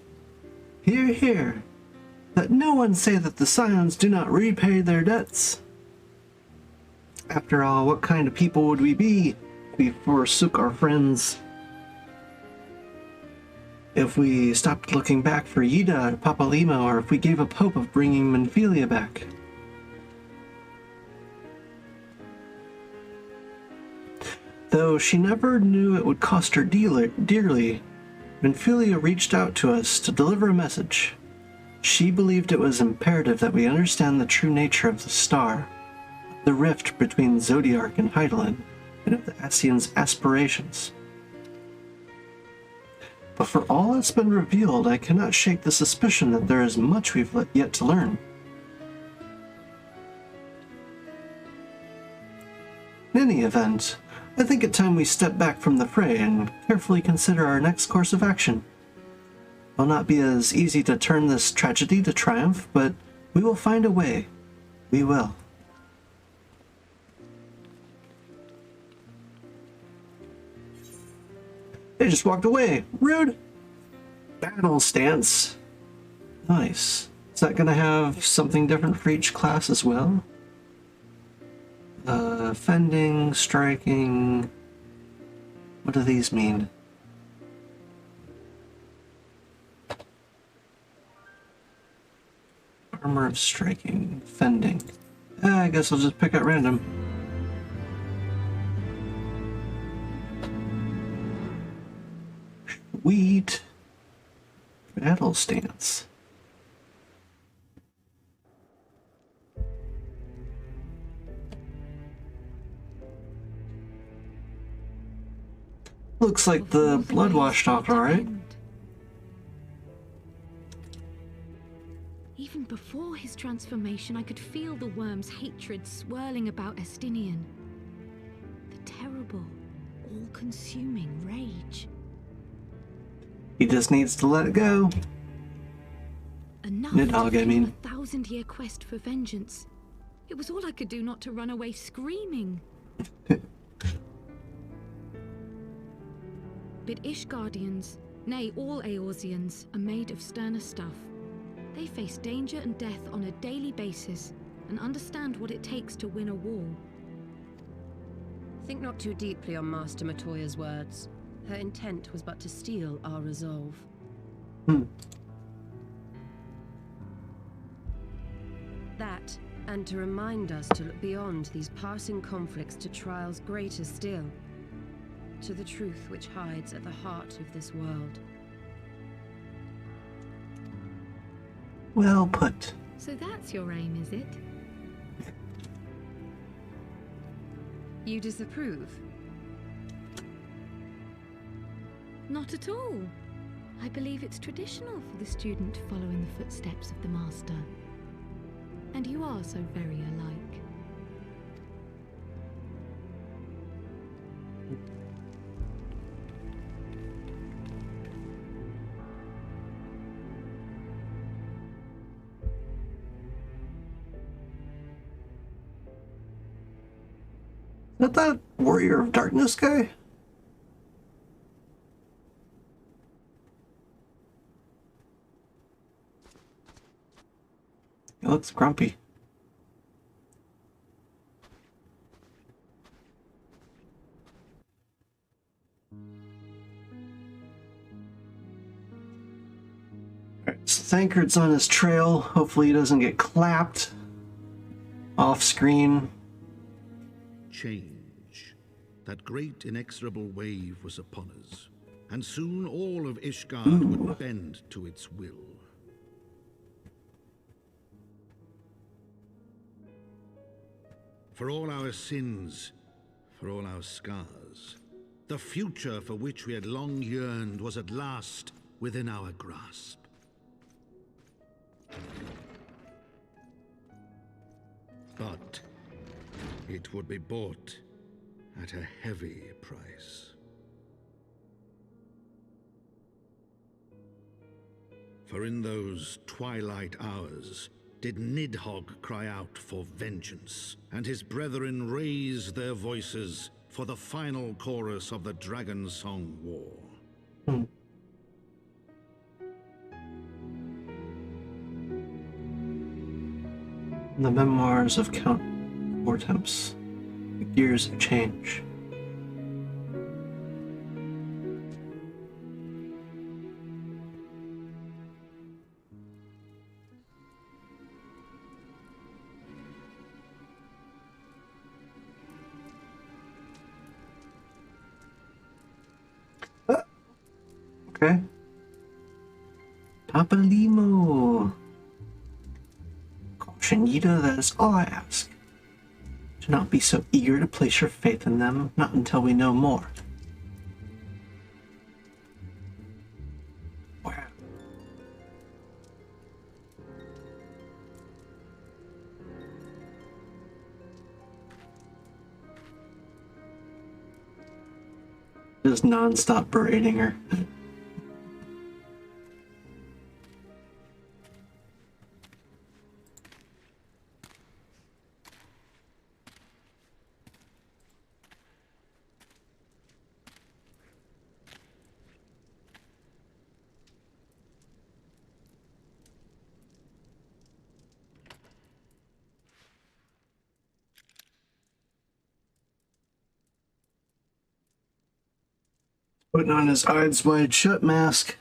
Hear, hear. Let no one say that the Scions do not repay their debts. After all, what kind of people would we be if we forsook our friends? If we stopped looking back for Yida at Papalima, or if we gave up hope of bringing Menphilia back? Though she never knew it would cost her dearly, Menphilia reached out to us to deliver a message. She believed it was imperative that we understand the true nature of the star, the rift between Zodiark and Hydaelyn, and of the Ascians' aspirations. But for all that's been revealed, I cannot shake the suspicion that there is much we've yet to learn. In any event, I think it's time we step back from the fray and carefully consider our next course of action. It will not be as easy to turn this tragedy to triumph, but we will find a way. We will. They just walked away. Rude. Battle stance. Nice. Is that going to have something different for each class as well? Fending, striking. What do these mean? Armor of striking, fending. I guess I'll just pick at random. Sweet. Battle stance. Looks like the blood washed off, alright. Even before his transformation, I could feel the worm's hatred swirling about Estinian. The terrible, all-consuming rage. He just needs to let it go. Enough Nidhogg, I mean. a 1000-year quest for vengeance. It was all I could do not to run away screaming. But Ishgardians, nay, all Eorzeans, are made of sterner stuff. They face danger and death on a daily basis, and understand what it takes to win a war. Think not too deeply on Master Matoya's words. Her intent was but to steal our resolve. That, and to remind us to look beyond these passing conflicts to trials greater still. To the truth which hides at the heart of this world. Well put. So that's your aim, is it? You disapprove? Not at all. I believe it's traditional for the student to follow in the footsteps of the master. And you are so very alike. Is that Warrior of Darkness guy? He looks grumpy. Alright, Thancred's on his trail. Hopefully he doesn't get clapped off screen. Change. That great inexorable wave was upon us, and soon all of Ishgard would bend to its will. For all our sins, for all our scars, the future for which we had long yearned was at last within our grasp. But it would be bought at a heavy price. For in those twilight hours did Nidhogg cry out for vengeance, and his brethren raise their voices for the final chorus of the Dragon Song War. The memoirs of Count Vortemps, The Gears of Change. Okay. Papa Limo. Shanita, that is all I ask. Do not be so eager to place your faith in them, not until we know more. Wow. Just non-stop berating her. Putting on his eyes wide shut mask.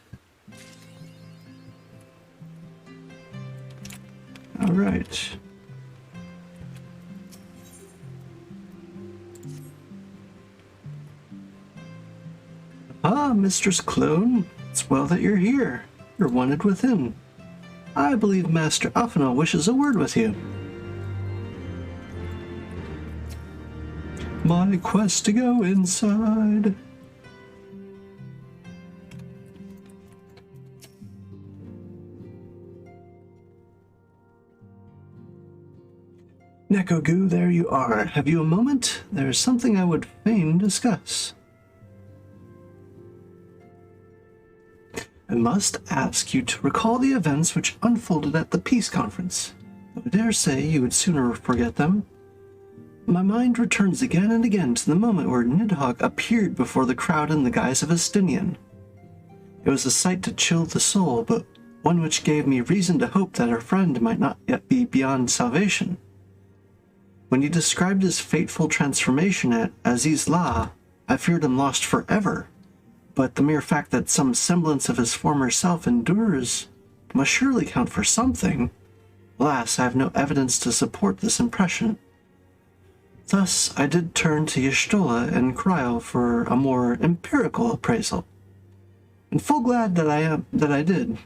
All right. Ah, Mistress Clone, it's well that you're here. You're wanted within. I believe Master Afanel wishes a word with you. My quest to go inside. Nekogu, there you are. Have you a moment? There is something I would fain discuss. I must ask you to recall the events which unfolded at the peace conference. I dare say you would sooner forget them. My mind returns again and again to the moment where Nidhogg appeared before the crowd in the guise of a Stinian. It was a sight to chill the soul, but one which gave me reason to hope that our friend might not yet be beyond salvation. When he described his fateful transformation at Aziz La, I feared him lost forever. But the mere fact that some semblance of his former self endures must surely count for something. Alas, I have no evidence to support this impression. Thus, I did turn to Y'shtola and Cryo for a more empirical appraisal. And full glad that I did.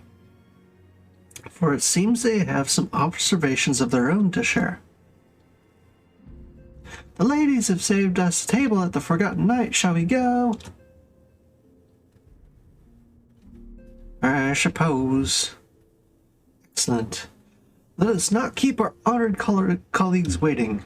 For it seems they have some observations of their own to share. The ladies have saved us a table at the Forgotten Night. Shall we go? I suppose. Excellent. Let us not keep our honored colleagues waiting.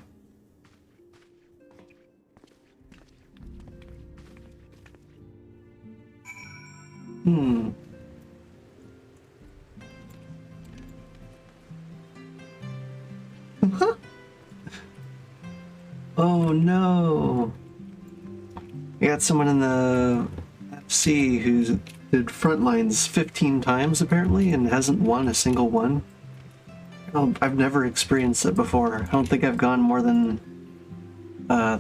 Oh no. We got someone in the FC who did Frontlines 15 times apparently and hasn't won a single one. I've never experienced it before. I don't think I've gone more than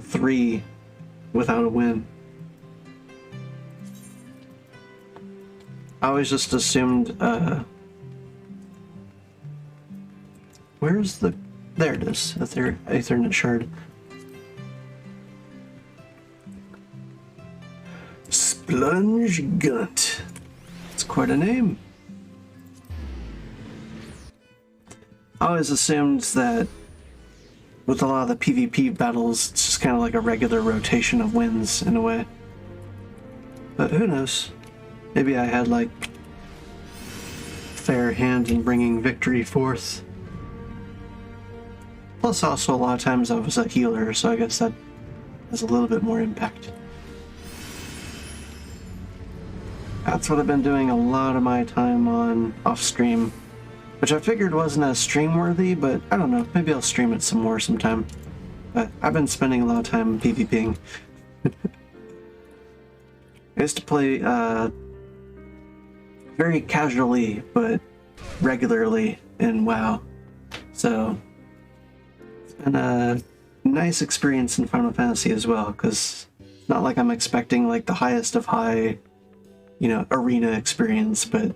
3 without a win. I always just assumed Where's the... There it is. Aethernet shard. Splunge Gunt. It's quite a name. I always assumed that with a lot of the PvP battles, it's just kind of like a regular rotation of wins in a way. But who knows? Maybe I had like fair hand in bringing victory forth. Plus also a lot of times I was a healer, so I guess that has a little bit more impact. That's what I've been doing a lot of my time on off stream, which I figured wasn't as stream worthy, but I don't know, maybe I'll stream it some more sometime. But I've been spending a lot of time PvPing. I used to play very casually, but regularly in WoW. So it's been a nice experience in Final Fantasy as well, because it's not like I'm expecting like the highest of high, you know, arena experience, but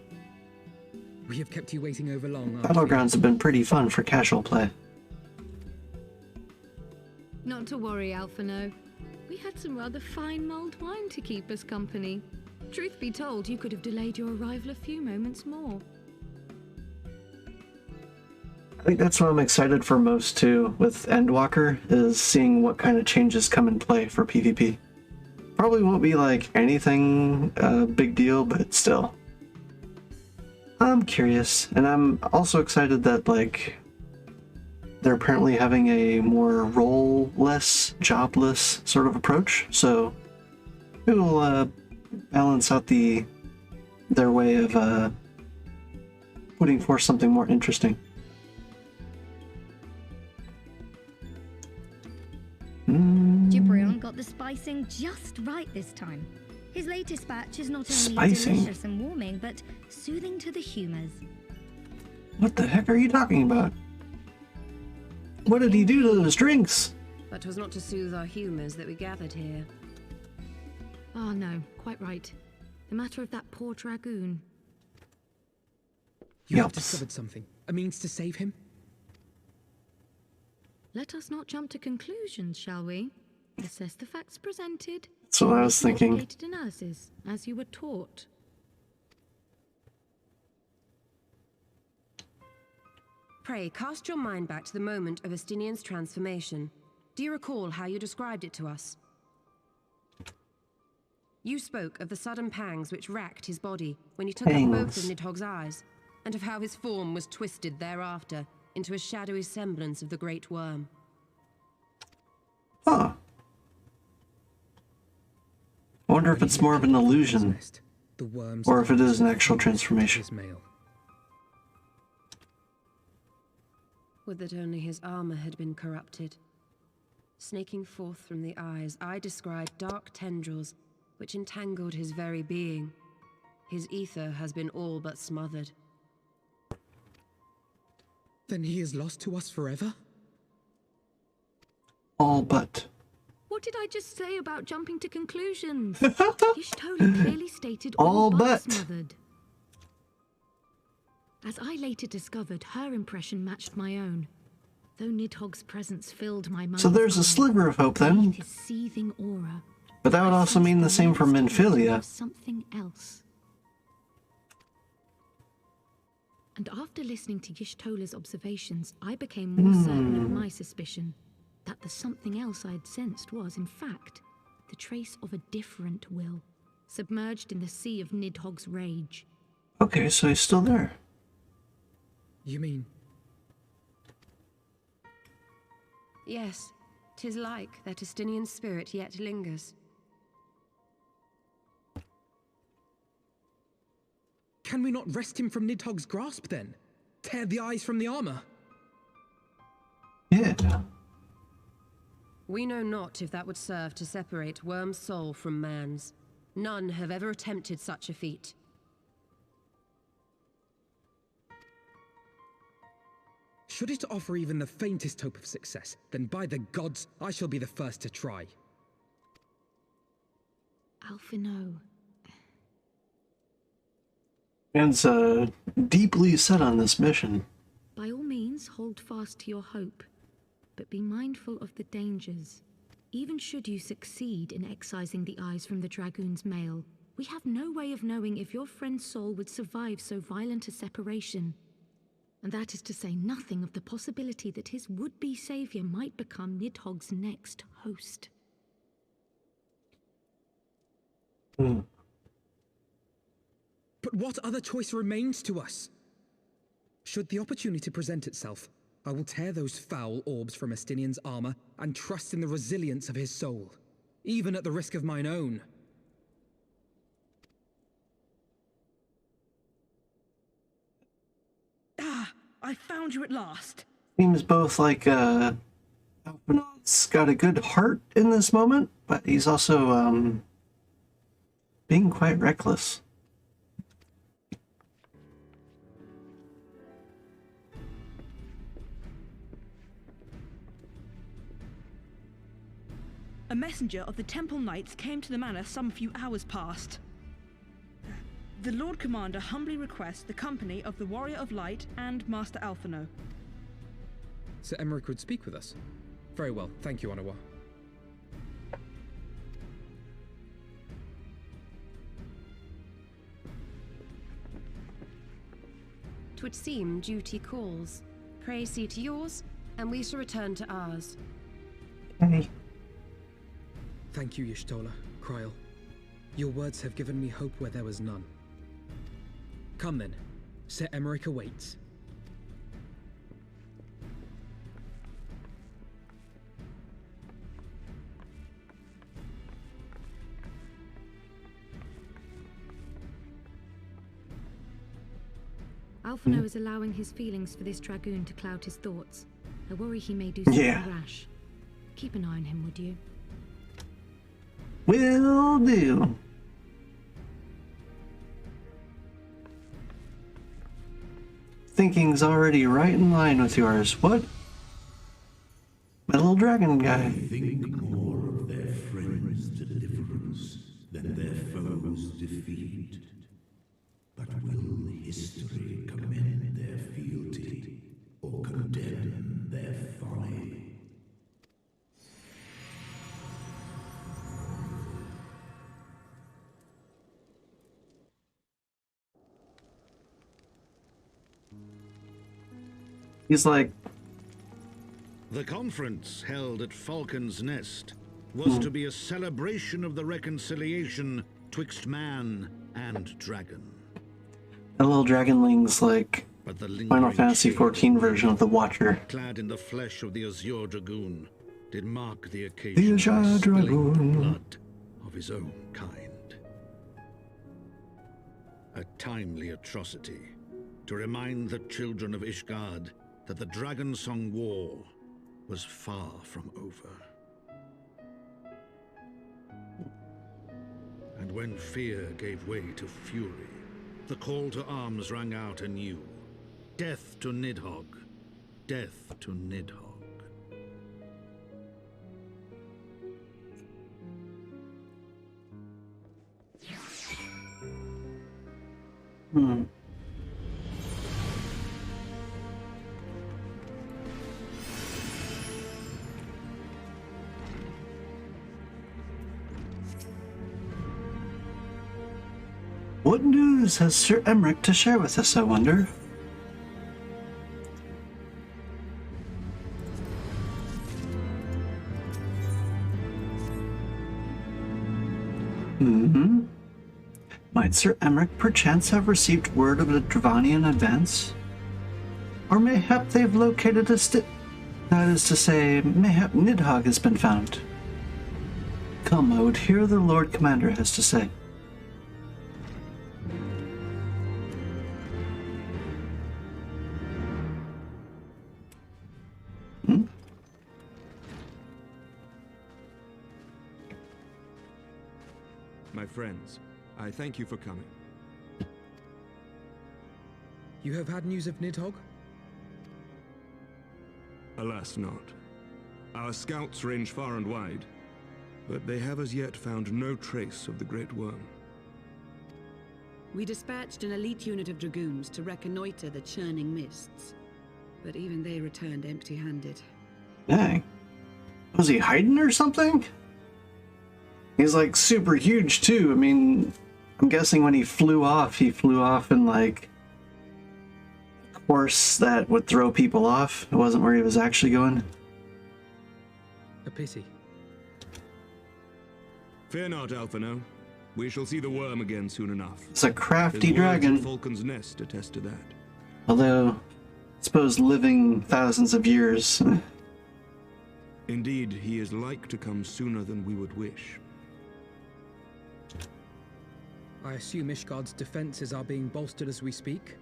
we have kept you waiting over long. Battlegrounds have been pretty fun for casual play. Not to worry, Alphino. We had some rather fine mulled wine to keep us company. Truth be told, you could have delayed your arrival a few moments more. I think that's what I'm excited for most too with Endwalker, is seeing what kind of changes come in play for PvP. Probably won't be like anything big deal, but still. I'm curious, and I'm also excited that like they're apparently having a more role-less, jobless sort of approach, so it will balance out their way of putting forth something more interesting. Gibrion got the spicing just right this time. His latest batch is not only delicious and warming, but soothing to the humors. What the heck are you talking about? What did he do to those drinks? But 'twas not to soothe our humors that we gathered here. Oh no, quite right. The matter of that poor dragoon. You have discovered something. A means to save him? Let us not jump to conclusions, shall we? Assess the facts presented. That's what I was thinking. Educated analysis, as you were taught. Pray, cast your mind back to the moment of Estinian's transformation. Do you recall how you described it to us? You spoke of the sudden pangs which racked his body when you took up both of Nidhogg's eyes, and of how his form was twisted thereafter into a shadowy semblance of the Great Worm. Huh. I wonder if it's more of an illusion, or if it is an actual transformation. Would that only his armor had been corrupted. Snaking forth from the eyes, I descried dark tendrils which entangled his very being. His ether has been all but smothered. Then he is lost to us forever? All but. What did I just say about jumping to conclusions? Y'shtola clearly stated all but smothered. As I later discovered, her impression matched my own. Though Nidhogg's presence filled my mind. So there's a sliver of hope then. His seething aura. But that would also mean the same for Minfilia. Something else. And after listening to Y'shtola's observations, I became more certain of my suspicion. That the something else I had sensed was, in fact, the trace of a different will, submerged in the sea of Nidhogg's rage. Okay, so he's still there. You mean? Yes, 'tis like that Estinian spirit yet lingers. Can we not wrest him from Nidhogg's grasp then? Tear the eyes from the armor? Yeah. We know not if that would serve to separate Worm's soul from man's. None have ever attempted such a feat. Should it offer even the faintest hope of success, then by the gods, I shall be the first to try. Alphino. Man's deeply set on this mission. By all means, friends, hold fast to your hope, but be mindful of the dangers. Even should you succeed in excising the eyes from the Dragoon's mail, we have no way of knowing if your friend's soul would survive so violent a separation. And that is to say nothing of the possibility that his would-be savior might become Nidhogg's next host. But what other choice remains to us? Should the opportunity present itself, I will tear those foul orbs from Estinian's armor and trust in the resilience of his soul, even at the risk of mine own. Ah, I found you at last. Seems both like Alphinaud's got a good heart in this moment, but he's also being quite reckless. A messenger of the Temple Knights came to the manor some few hours past. The Lord Commander humbly requests the company of the Warrior of Light and Master Alphinaud. Sir Emmerich would speak with us. Very well, thank you, Onawa. 'Twould seem duty calls. Pray see to yours, and we shall return to ours. Hey. Thank you, Y'shtola, Kryl. Your words have given me hope where there was none. Come then, Sir Emmerich awaits. Alphinaud is allowing his feelings for this Dragoon to cloud his thoughts. I worry he may do something rash. Keep an eye on him, would you? Will do. Thinking's already right in line with yours. What? My little dragon guy. Think more of their friends' deliverance than their foes' defeat. But will history commend their fealty or condemn their folly? He's like... The conference held at Falcon's Nest was to be a celebration of the reconciliation twixt man and dragon. The little dragonling's like Final Fantasy XIV version of the Watcher. Clad in the flesh of the Azure Dragoon, did mark the The occasion Azure by spilling the Dragoon. blood of his own kind. A timely atrocity to remind the children of Ishgard that the Dragon Song War was far from over. And when fear gave way to fury, the call to arms rang out anew. Death to Nidhogg. Death to Nidhogg. What news has Sir Emmerich to share with us, I wonder? Might Sir Emmerich perchance have received word of the Dravanian advance? Or mayhap they've located a that is to say, mayhap Nidhogg has been found. Come, I would hear the Lord Commander has to say. My friends, I thank you for coming. You have had news of Nidhogg? Alas not. Our scouts range far and wide, but they have as yet found no trace of the Great Worm. We dispatched an elite unit of dragoons to reconnoiter the churning mists. but even they returned empty-handed. Dang. Was he hiding or something? He's like super huge too. I mean, I'm guessing when he flew off in like a course that would throw people off. It wasn't where he was actually going. A pity. Fear not, Alphino. We shall see the worm again soon enough. It's a crafty His words dragon. at Falcon's Nest attest to that. Although, I suppose living thousands of years. Indeed, he is like to come sooner than we would wish. I assume Ishgard's defenses are being bolstered as we speak?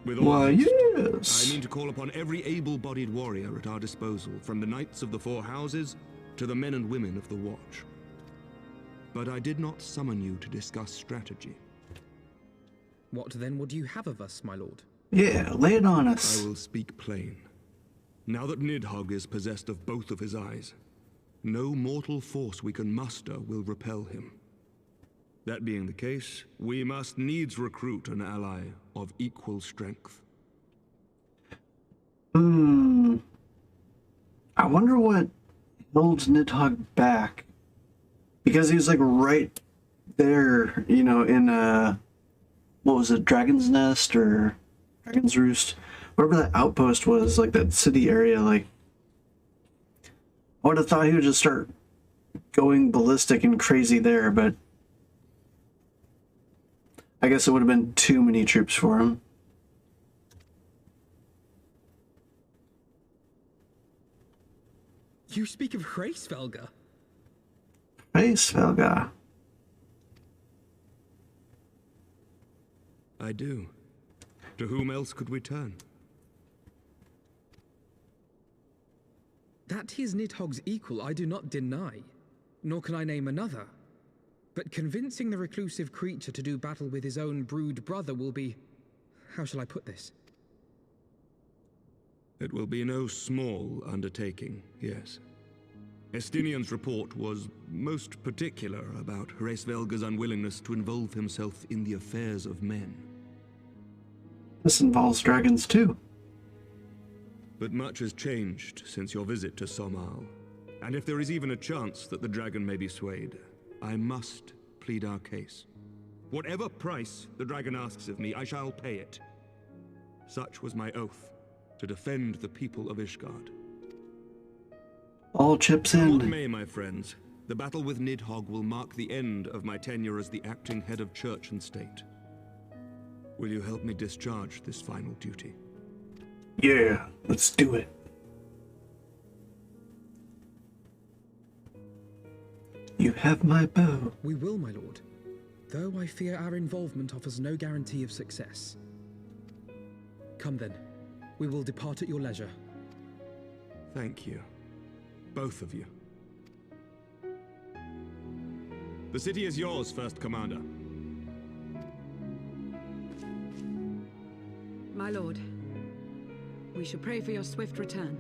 With all Why, haste, yes. I mean to call upon every able-bodied warrior at our disposal, from the Knights of the Four Houses to the men and women of the Watch. But I did not summon you to discuss strategy. What then would you have of us, my lord? Yeah, lay it on us. I will speak plain. Now that Nidhogg is possessed of both of his eyes, no mortal force we can muster will repel him. That being the case, we must needs recruit an ally of equal strength. I wonder what holds Nidhogg back. Because he was like right there, you know, in what was it, Dragon's Nest or Dragon's Roost? Wherever that outpost was, like that city area, like I would have thought he would just start going ballistic and crazy there, but I guess it would have been too many troops for him. You speak of Hraesvelga? Hraesvelga. I do. To whom else could we turn? That he is Nidhogg's equal, I do not deny, nor can I name another. But convincing the reclusive creature to do battle with his own brood brother will be... how shall I put this? It will be no small undertaking, yes. Estinian's report was most particular about Hraesvelga's unwillingness to involve himself in the affairs of men. This involves dragons too. But much has changed since your visit to Somal. And if there is even a chance that the dragon may be swayed, I must plead our case. Whatever price the dragon asks of me, I shall pay it. Such was my oath, to defend the people of Ishgard. All chips What in. may, my friends, the battle with Nidhogg will mark the end of my tenure as the acting head of church and state. Will you help me discharge this final duty? Yeah, let's do it. You have my bow. We will, my lord. Though I fear our involvement offers no guarantee of success. Come then. We will depart at your leisure. Thank you. Both of you. The city is yours, First Commander. My lord, we shall pray for your swift return.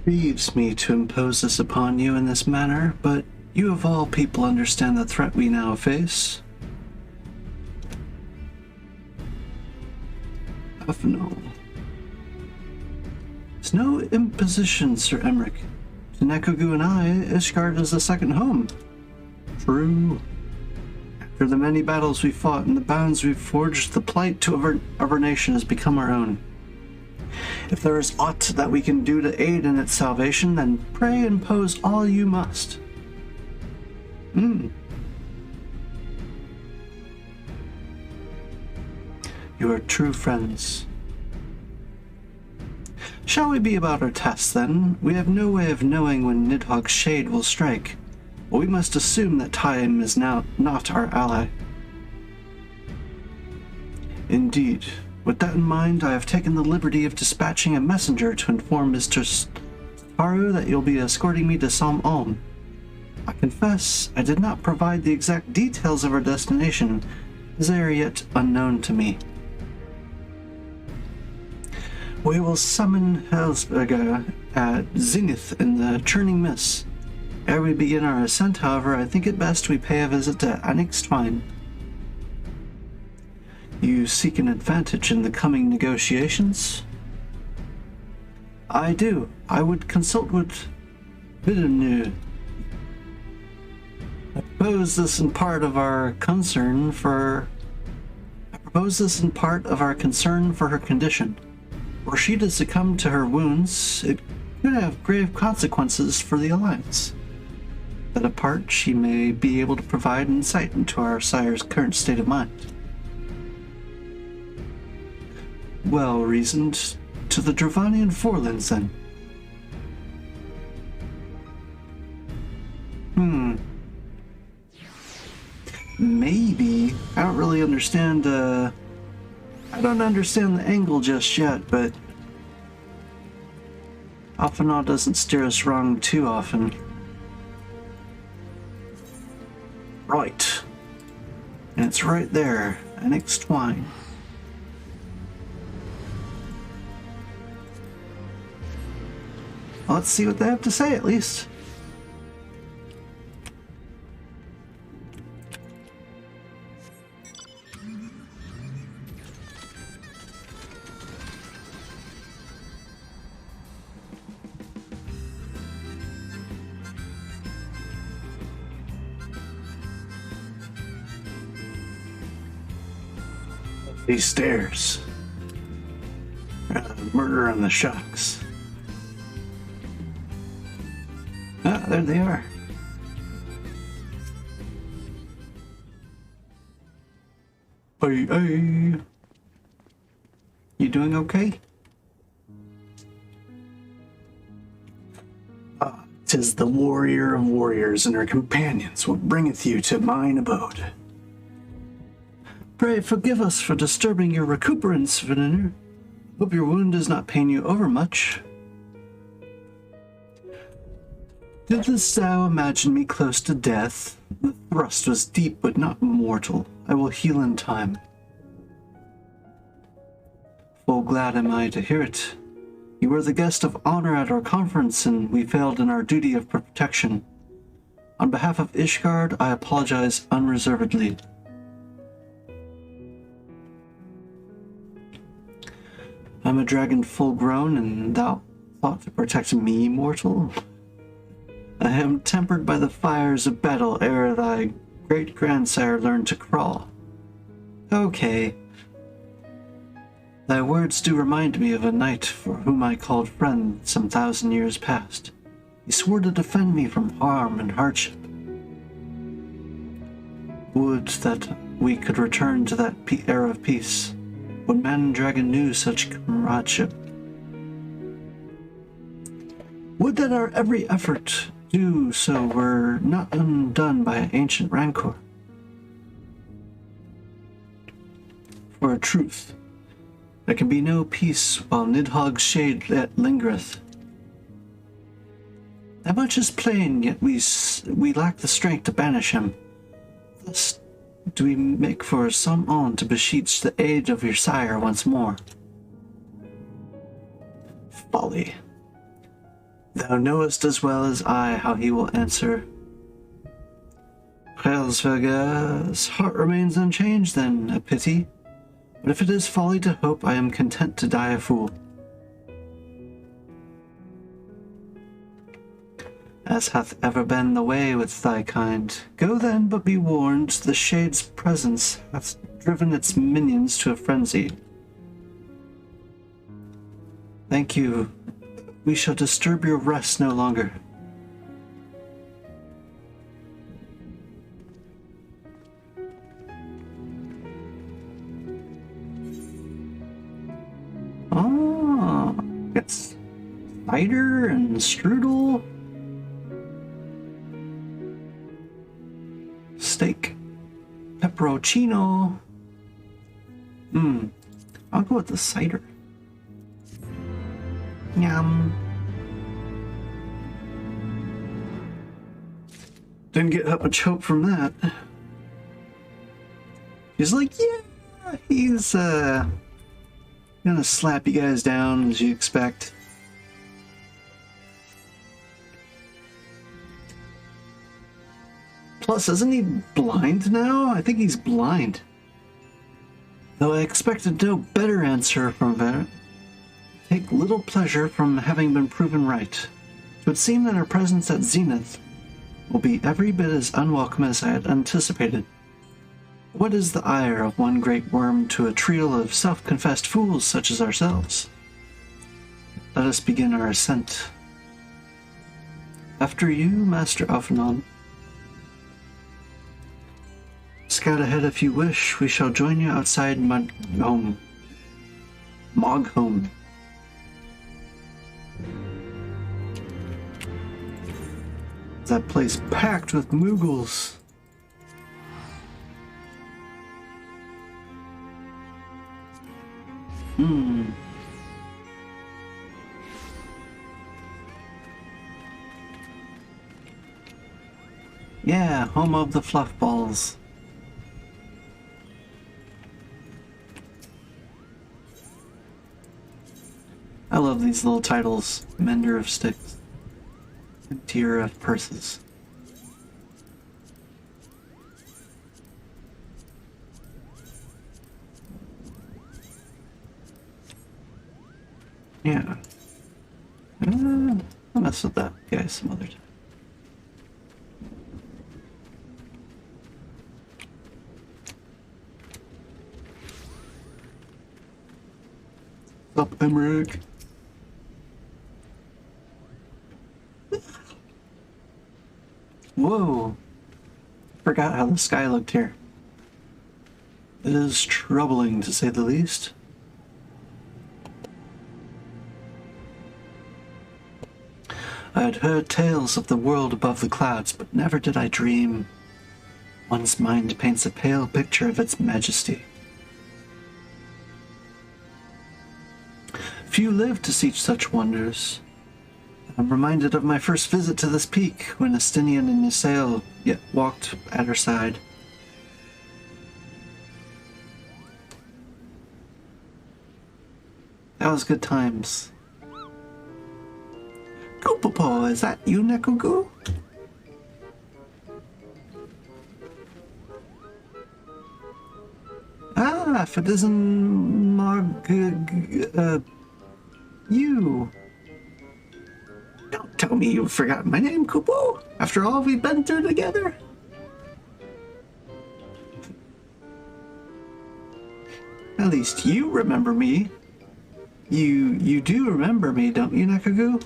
Grieves me to impose this upon you in this manner, but you of all people understand the threat we now face. Huffnall. It's no imposition, Sir Emmerich. To Nekogu and I, Ishgard is a second home. True. After the many battles we fought and the bonds we've forged, the plight of our nation has become our own. If there is aught that we can do to aid in its salvation, then pray and pose all you must. You are true friends. Shall we be about our task, then? We have no way of knowing when Nidhogg's shade will strike, but we must assume that time is now not our ally. Indeed. With that in mind, I have taken the liberty of dispatching a messenger to inform Mr. Haru that you'll be escorting me to Sam-On. I confess, I did not provide the exact details of our destination, as they are yet unknown to me. We will summon Hellsberger at Zenith in the Churning Mist. Ere we begin our ascent, however, I think it best we pay a visit to Anixtwine. You seek an advantage in the coming negotiations? I do. I would consult with Videnu. I propose this in part of our concern for her condition. Were she to succumb to her wounds, it could have grave consequences for the Alliance. That apart, she may be able to provide insight into our sire's current state of mind. Well reasoned. To the Dravanian Forlands, then. Maybe. I don't really understand, I don't understand the angle just yet, but Alphanal doesn't steer us wrong too often. Right. And it's right there, Anixtwine. Let's see what they have to say, at least. These stairs. Murder on the shocks. Ah, there they are. Hey. You doing okay? Ah, 'tis the warrior of warriors and her companions what bringeth you to mine abode. Pray forgive us for disturbing your recuperance, Venner. Hope your wound does not pain you overmuch. Didst thou imagine me close to death? The thrust was deep but not mortal. I will heal in time. Full glad am I to hear it. You were the guest of honor at our conference, and we failed in our duty of protection. On behalf of Ishgard, I apologize unreservedly. I'm a dragon full grown, and thou thought to protect me, mortal? I am tempered by the fires of battle ere thy great-grandsire learned to crawl. Okay. Thy words do remind me of a knight for whom I called friend some 1,000 years past. He swore to defend me from harm and hardship. Would that we could return to that era of peace, when man and dragon knew such comradeship. Would that our every effort do so were not undone by ancient rancor. For a truth, there can be no peace while Nidhogg's shade yet lingereth. That much is plain, yet we lack the strength to banish him. Thus do we make for Sam-On to beseech the aid of your sire once more. Folly. Thou knowest as well as I how he will answer. Hellsberger's heart remains unchanged then, a pity. But if it is folly to hope, I am content to die a fool. As hath ever been the way with thy kind. Go then, but be warned, the shade's presence hath driven its minions to a frenzy. Thank you. We shall disturb your rest no longer. spider and strudel. Steak. Pepperoncino. I'll go with the cider. Yum. Didn't get much hope from that. He's like, yeah, he's gonna slap you guys down as you expect. Plus, isn't he blind now? I think he's blind. Though I expected no better answer from Ver, take little pleasure from having been proven right. It would seem that our presence at Zenith will be every bit as unwelcome as I had anticipated. What is the ire of one great worm to a trio of self-confessed fools such as ourselves? Let us begin our ascent. After you, Master Alphanon. Scout ahead if you wish. We shall join you outside Mogholm. That place packed with Moogles. Yeah, home of the fluff balls. I love these little titles. Mender of Sticks. Tier of Purses. Yeah. I'll mess with that guy some other time. What's up, Emmerich? Whoa! Forgot how the sky looked here. It is troubling, to say the least. I had heard tales of the world above the clouds, but never did I dream. One's mind paints a pale picture of its majesty. Few live to see such wonders. I'm reminded of my first visit to this peak, when Estinian and Ysael yet walked at her side. That was good times. Goopopo, is that you, Nekugu? Ah, if it isn't you. Don't tell me you've forgotten my name, Kupo, after all we've been through together. At least you remember me. You do remember me, don't you, Nekugu?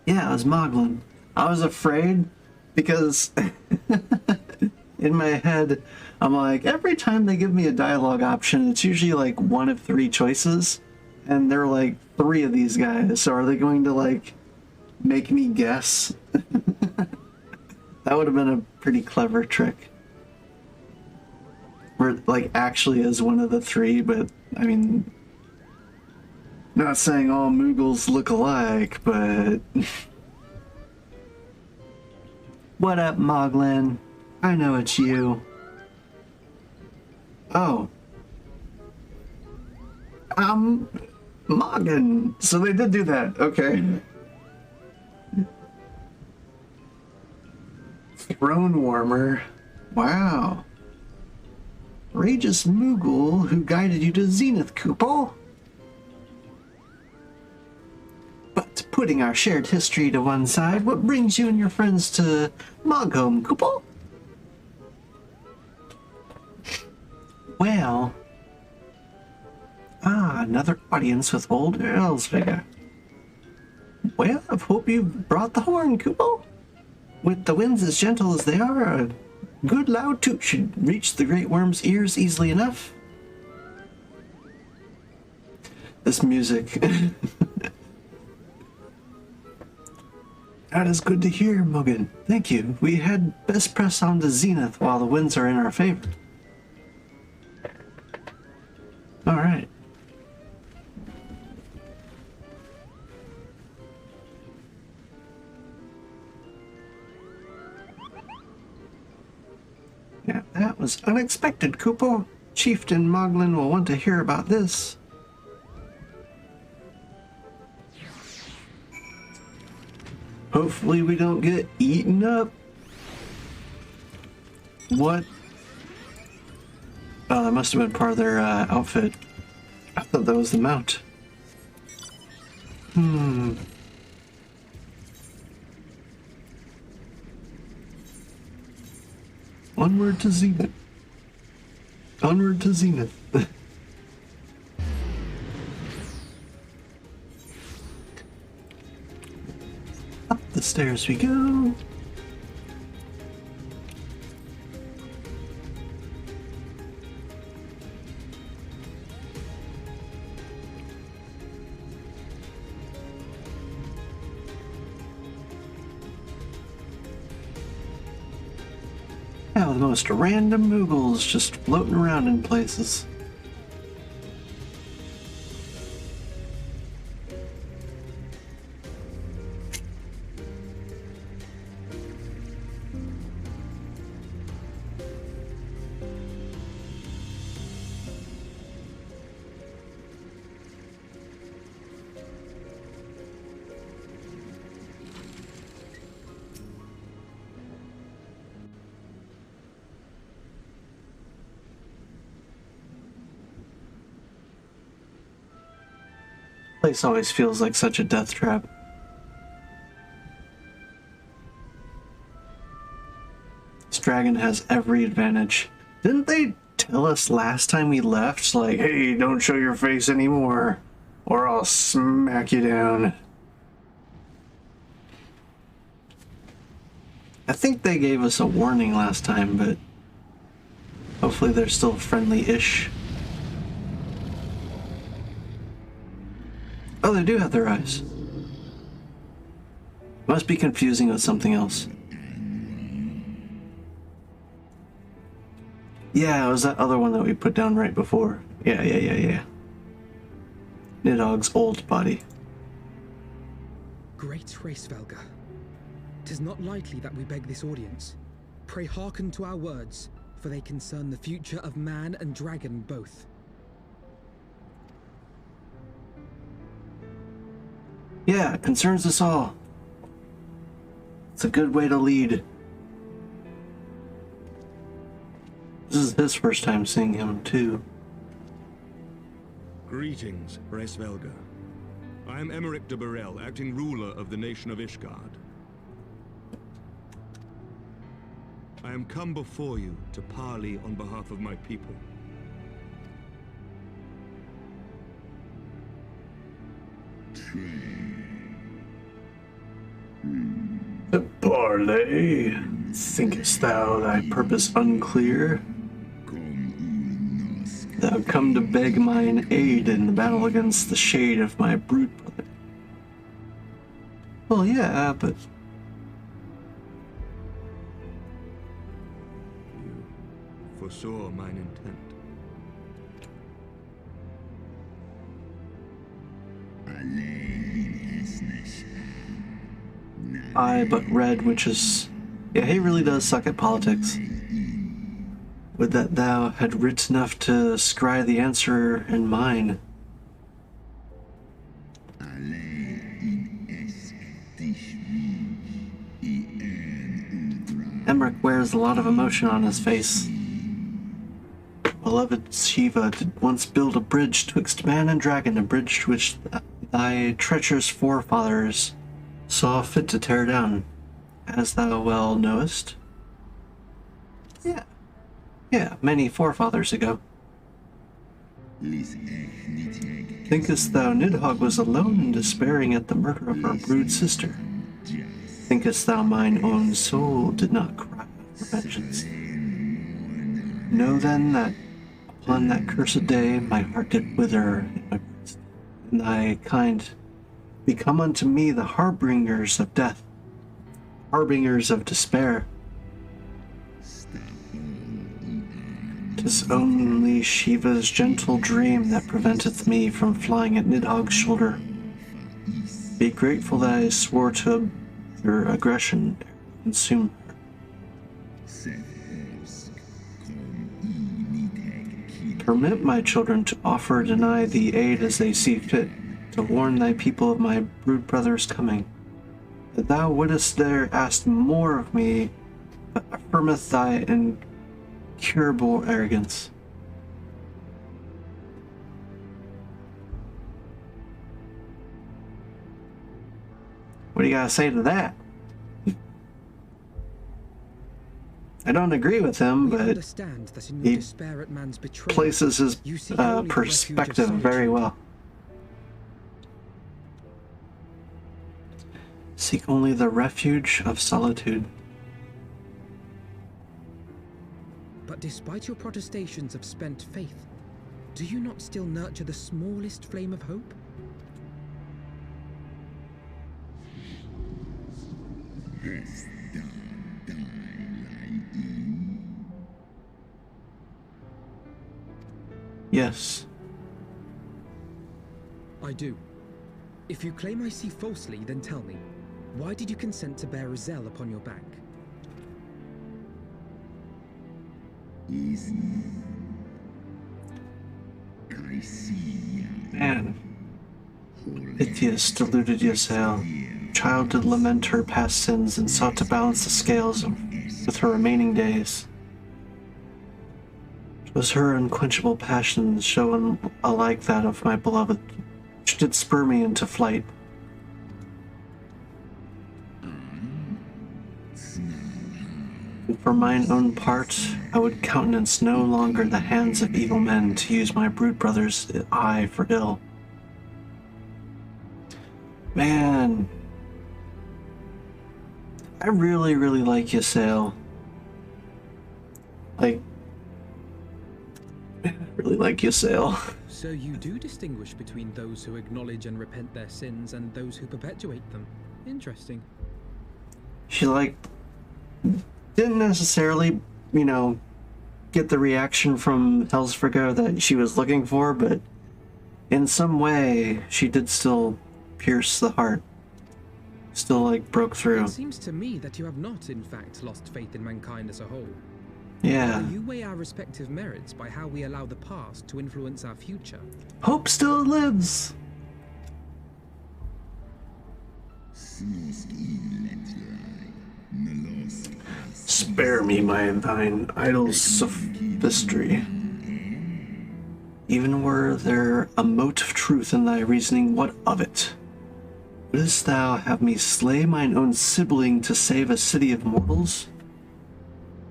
Yeah, it was Moglin. I was afraid because in my head, I'm like, every time they give me a dialogue option, it's usually like one of three choices, and there are like three of these guys. So are they going to like make me guess? That would have been a pretty clever trick. Where it, like, actually is one of the three, but I mean, not saying all Moogles look alike, but what up, Moglin? I know it's you. Oh. Moggin. So they did do that. Okay. Throne Warmer. Wow. Courageous Moogle who guided you to Zenith, Kupo. But putting our shared history to one side, what brings you and your friends to Mogholm, Kupo? Well... another audience with old Elsvega. Well, I hope you brought the horn, Kupo. With the winds as gentle as they are, a good loud toot should reach the great worm's ears easily enough. This music. That is good to hear, Muggin. Thank you. We had best press on to Zenith while the winds are in our favor. Alright. Yeah, that was unexpected, Kupo. Chieftain Moglin will want to hear about this. Hopefully we don't get eaten up. What? Oh, that must have been part of their outfit. I thought that was the mount. Onward to Zenith. Onward to Zenith. Up the stairs we go. Now the most random Moogles just floating around in places. Place always feels like such a death trap. This dragon has every advantage. Didn't they tell us last time we left, like, hey, don't show your face anymore, or I'll smack you down? I think they gave us a warning last time, but hopefully they're still friendly-ish. Oh, they do have their eyes. Must be confusing with something else. Yeah, it was that other one that we put down right before. Yeah. Nidhogg's old body. Great Hraesvelga, 'tis not lightly that we beg this audience. Pray hearken to our words, for they concern the future of man and dragon both. Yeah, it concerns us all. It's a good way to lead. This is his first time seeing him, too. Greetings, Hraesvelga. I am Emmerich de Burrell, acting ruler of the nation of Ishgard. I am come before you to parley on behalf of my people. Parley, thinkest thou thy purpose unclear? Thou come to beg mine aid in the battle against the shade of my brood brother. Well, yeah, but... You foresaw mine intent. I but read, which is... Yeah, he really does suck at politics. Would that thou had writ enough to scry the answer in mine. Emmerich wears a lot of emotion on his face. Beloved Shiva did once build a bridge twixt man and dragon, a bridge which thy treacherous forefathers saw fit to tear down, as thou well knowest. Yeah, many forefathers ago. Thinkest thou Nidhogg was alone in despairing at the murder of our brood sister? Thinkest thou mine own soul did not cry for vengeance? Know then that upon that cursed day my heart did wither in my breast, and thy kind become unto me the harbingers of death, harbingers of despair. 'Tis only Shiva's gentle dream that preventeth me from flying at Nidhogg's shoulder. Be grateful that I swore to your aggression and consume her. Permit my children to offer or deny thee aid as they see fit, to warn thy people of my brood brother's coming. That thou wouldst there ask more of me, but affirmeth thy incurable arrogance. What do you gotta say to that? I don't agree with him, but he places his perspective very well. Seek only the refuge of solitude. But despite your protestations of spent faith, do you not still nurture the smallest flame of hope? Yes. I do. If you claim I see falsely, then tell me, why did you consent to bear Rizel upon your back? Man. Pythias deluded Ysael. Child did lament her past sins and sought to balance the scales with her remaining days. 'Twas her unquenchable passion, shown alike that of my beloved, which did spur me into flight. And for mine own part, I would countenance no longer the hands of evil men to use my brood brother's eye for ill. Man, I really, really like Ysael. Like, I really like Ysael. So you do distinguish between those who acknowledge and repent their sins and those who perpetuate them. Interesting. She, like, didn't necessarily, you know, get the reaction from Helsfrigga that she was looking for, but in some way, she did still pierce the heart. Still, like, broke through. It seems to me that you have not, in fact, lost faith in mankind as a whole. Yeah. You weigh our respective merits by how we allow the past to influence our future. Hope still lives! Spare me thine idle sophistry. Even were there a mote of truth in thy reasoning, what of it? Wouldst thou have me slay mine own sibling to save a city of mortals?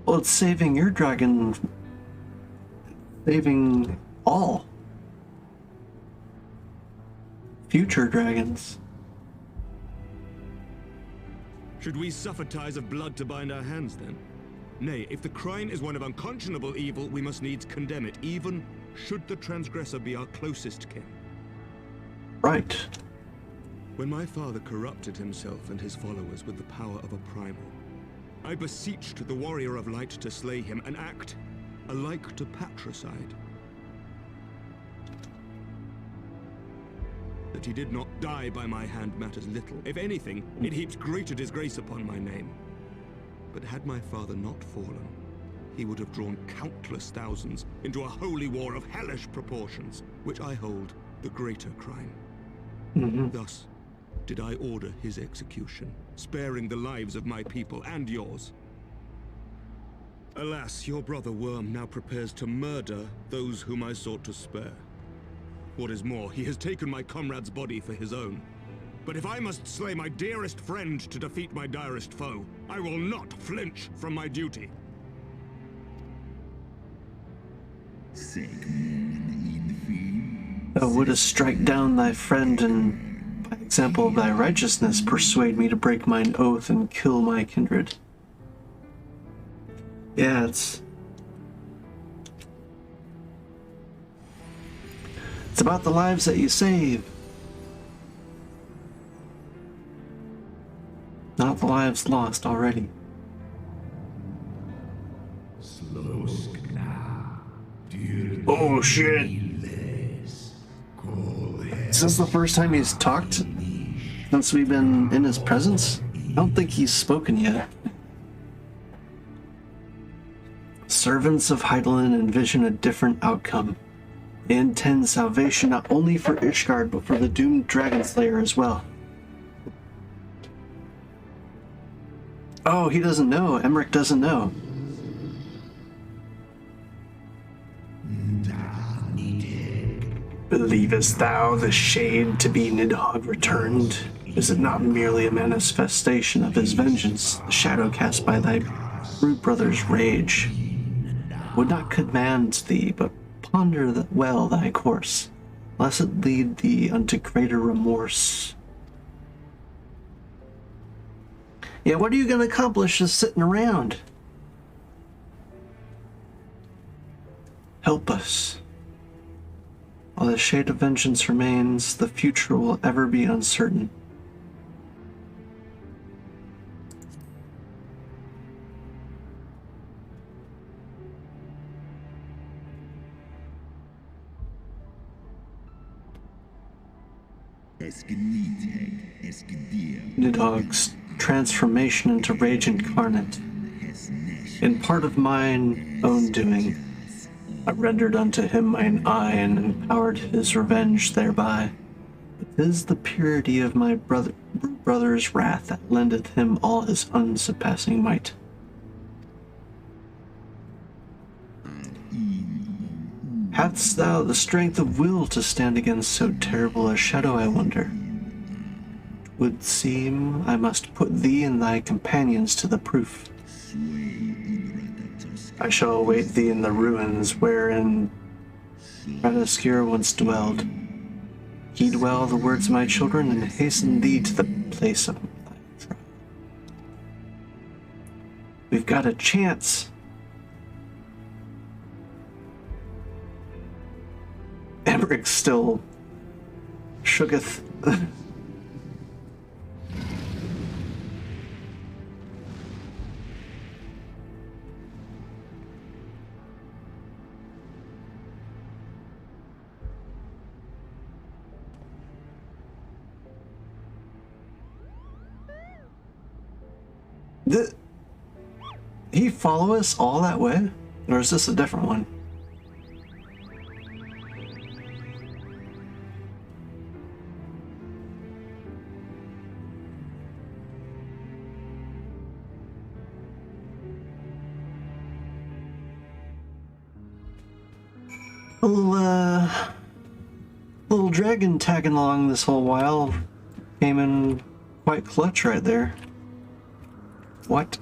Well, it's saving your dragon, saving all future dragons. Should we suffer ties of blood to bind our hands, then? Nay, if the crime is one of unconscionable evil, we must needs condemn it, even should the transgressor be our closest kin. Right. When my father corrupted himself and his followers with the power of a primal, I beseeched the warrior of light to slay him, an act alike to patricide. That he did not die by my hand matters little. If anything, it heaps greater disgrace upon my name. But had my father not fallen, he would have drawn countless thousands into a holy war of hellish proportions, which I hold the greater crime. Thus did I order his execution, sparing the lives of my people and yours. Alas, your brother Worm now prepares to murder those whom I sought to spare. What is more, he has taken my comrade's body for his own. But if I must slay my dearest friend to defeat my direst foe, I will not flinch from my duty. Thou wouldst strike down thy friend, and by example of thy righteousness persuade me to break mine oath and kill my kindred. Yeah, it's It's about the lives that you save. Not the lives lost already. Oh shit. Is this the first time he's talked since we've been in his presence? I don't think he's spoken yet. Servants of Hydaelyn envision a different outcome. They intend salvation not only for Ishgard, but for the doomed Dragon Slayer as well. Oh, he doesn't know. Emmerich doesn't know. Believest thou the shade to be Nidhogg returned? Is it not merely a manifestation of his vengeance, the shadow cast by thy brood brother's rage? Would not command thee, but ponder well thy course, lest it lead thee unto greater remorse. Yeah, what are you going to accomplish just sitting around? Help us. While the shade of vengeance remains, the future will ever be uncertain. Nidhogg's transformation into rage incarnate. In part of mine own doing, I rendered unto him mine eye and empowered his revenge thereby. But 'tis the purity of my brother's wrath that lendeth him all his unsurpassing might. Hadst thou the strength of will to stand against so terrible a shadow, I wonder? 'Twould seem I must put thee and thy companions to the proof. I shall await thee in the ruins wherein Radascure once dwelled. Heed well the words of my children, and hasten thee to the place of thy trial. We've got a chance. Emmerich still shooketh. Did he follow us all that way? Or is this a different one? Little dragon tagging along this whole while came in quite clutch right there. What?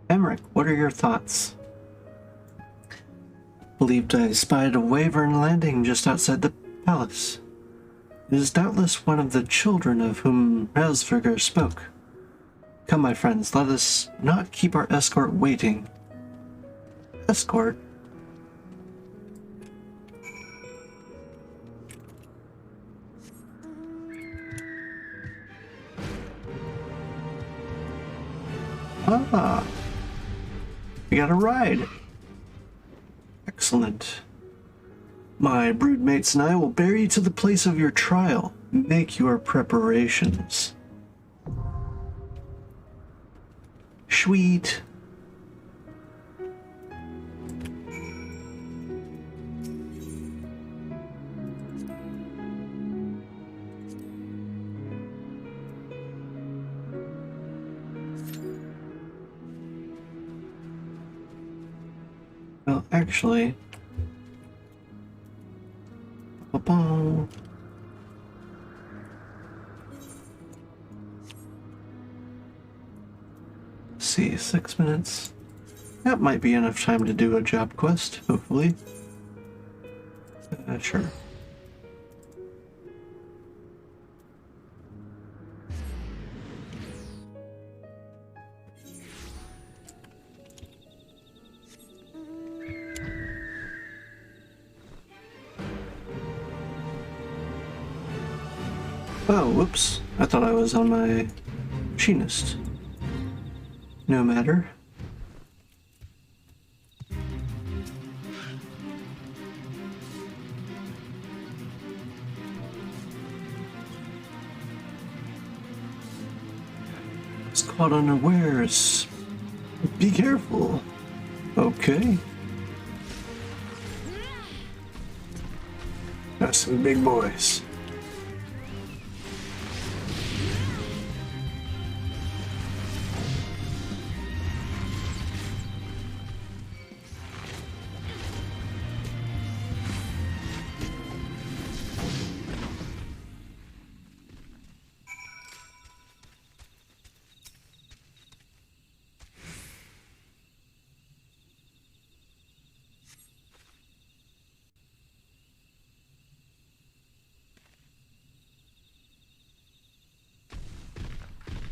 Emmerich, what are your thoughts? Believed I spied a wyvern landing just outside the palace. It is doubtless one of the children of whom Heavensward spoke. Come, my friends, let us not keep our escort waiting. Escort? Ah, we got a ride. Excellent. My broodmates and I will bear you to the place of your trial. Make your preparations. Sweet. Well, actually... Let's see, 6 minutes. That might be enough time to do a job quest, hopefully. Sure. Oh, whoops. I thought I was on my machinist. No matter. It's caught unawares. Be careful. Okay. That's some big boys.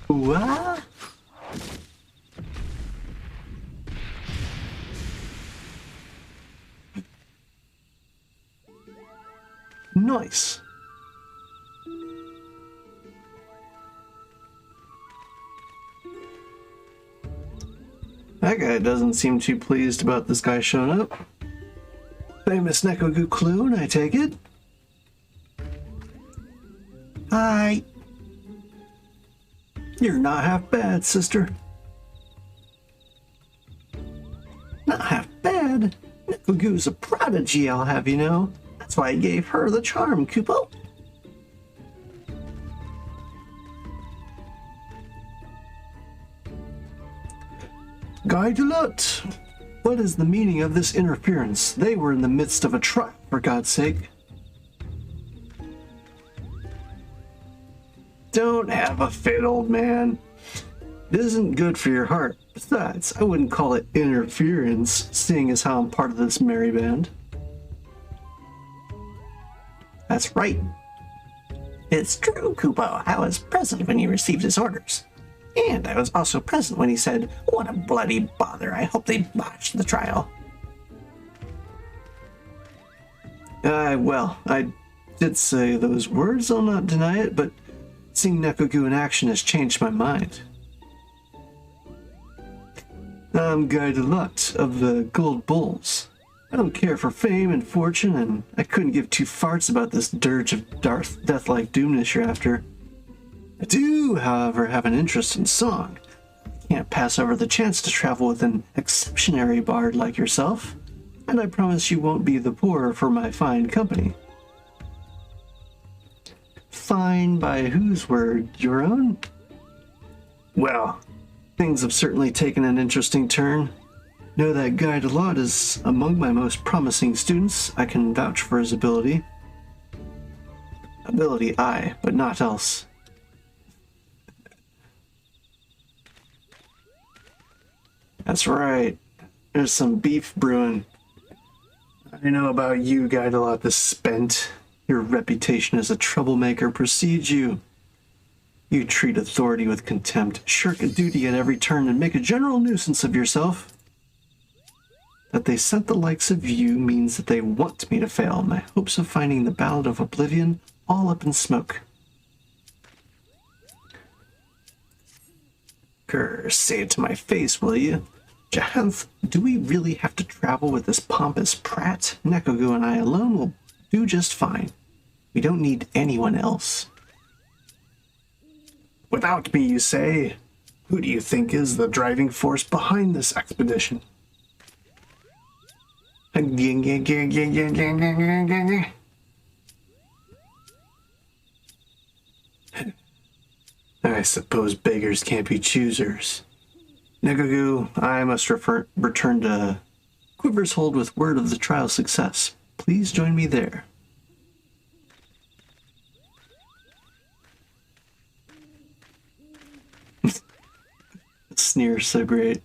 What? Nice. That guy doesn't seem too pleased about this guy showing up. Famous Nekogu Clune, I take it? Hi. You're not half bad, sister. Not half bad? Nekogu's a prodigy, I'll have you know. That's why I gave her the charm, Kupo. Guy Delut, what is the meaning of this interference? They were in the midst of a trial, for God's sake. Don't have a fit, old man. It isn't good for your heart. Besides, I wouldn't call it interference, seeing as how I'm part of this merry band. That's right. It's true, Kupo. I was present when you received his orders. And I was also present when he said, "What a bloody bother. I hope they botched the trial." Well, I did say those words, I'll not deny it, but seeing Nekogu in action has changed my mind. I'm Guy Delut of the Gold Bulls. I don't care for fame and fortune, and I couldn't give two farts about this dirge of death-like doomness you're after. I do, however, have an interest in song. I can't pass over the chance to travel with an exceptionary bard like yourself, and I promise you won't be the poorer for my fine company. Fine by whose word? Your own? Well, things have certainly taken an interesting turn. Know that Guy Delut is among my most promising students. I can vouch for his ability. Ability, aye, but not else. That's right. There's some beef brewing. I know about you, Guy Delut the Spent. Your reputation as a troublemaker precedes you. You treat authority with contempt, shirk a duty at every turn, and make a general nuisance of yourself. That they sent the likes of you means that they want me to fail. My hopes of finding the Ballad of Oblivion all up in smoke. Grr, say it to my face, will you? Jahanth, do we really have to travel with this pompous prat? Nekogu and I alone will do just fine. We don't need anyone else. Without me, you say? Who do you think is the driving force behind this expedition? I suppose beggars can't be choosers. Nekogu, I must return to Quiver's Hold with word of the trial's success. Please join me there. Sneer so great.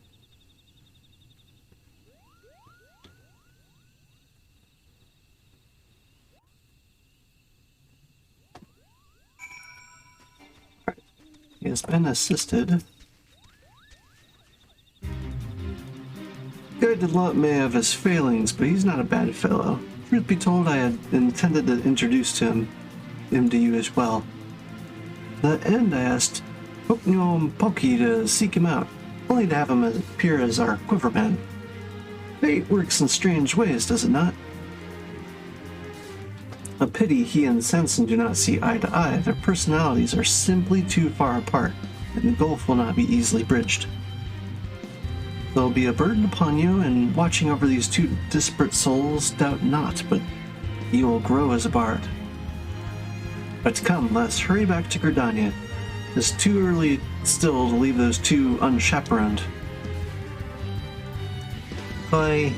He has been assisted. Guy Delut may have his failings, but he's not a bad fellow. Truth be told, I had intended to introduce him to you as well. the end, I asked Pokemon Poki to seek him out, only to have him appear as our quiverman. Fate works in strange ways, does it not? A pity he and Sanson do not see eye to eye. Their personalities are simply too far apart, and the gulf will not be easily bridged. There'll be a burden upon you, and watching over these two disparate souls, doubt not, but you will grow as a bard. But come, let's hurry back to Gridania. It's too early still to leave those two unchaperoned. Bye.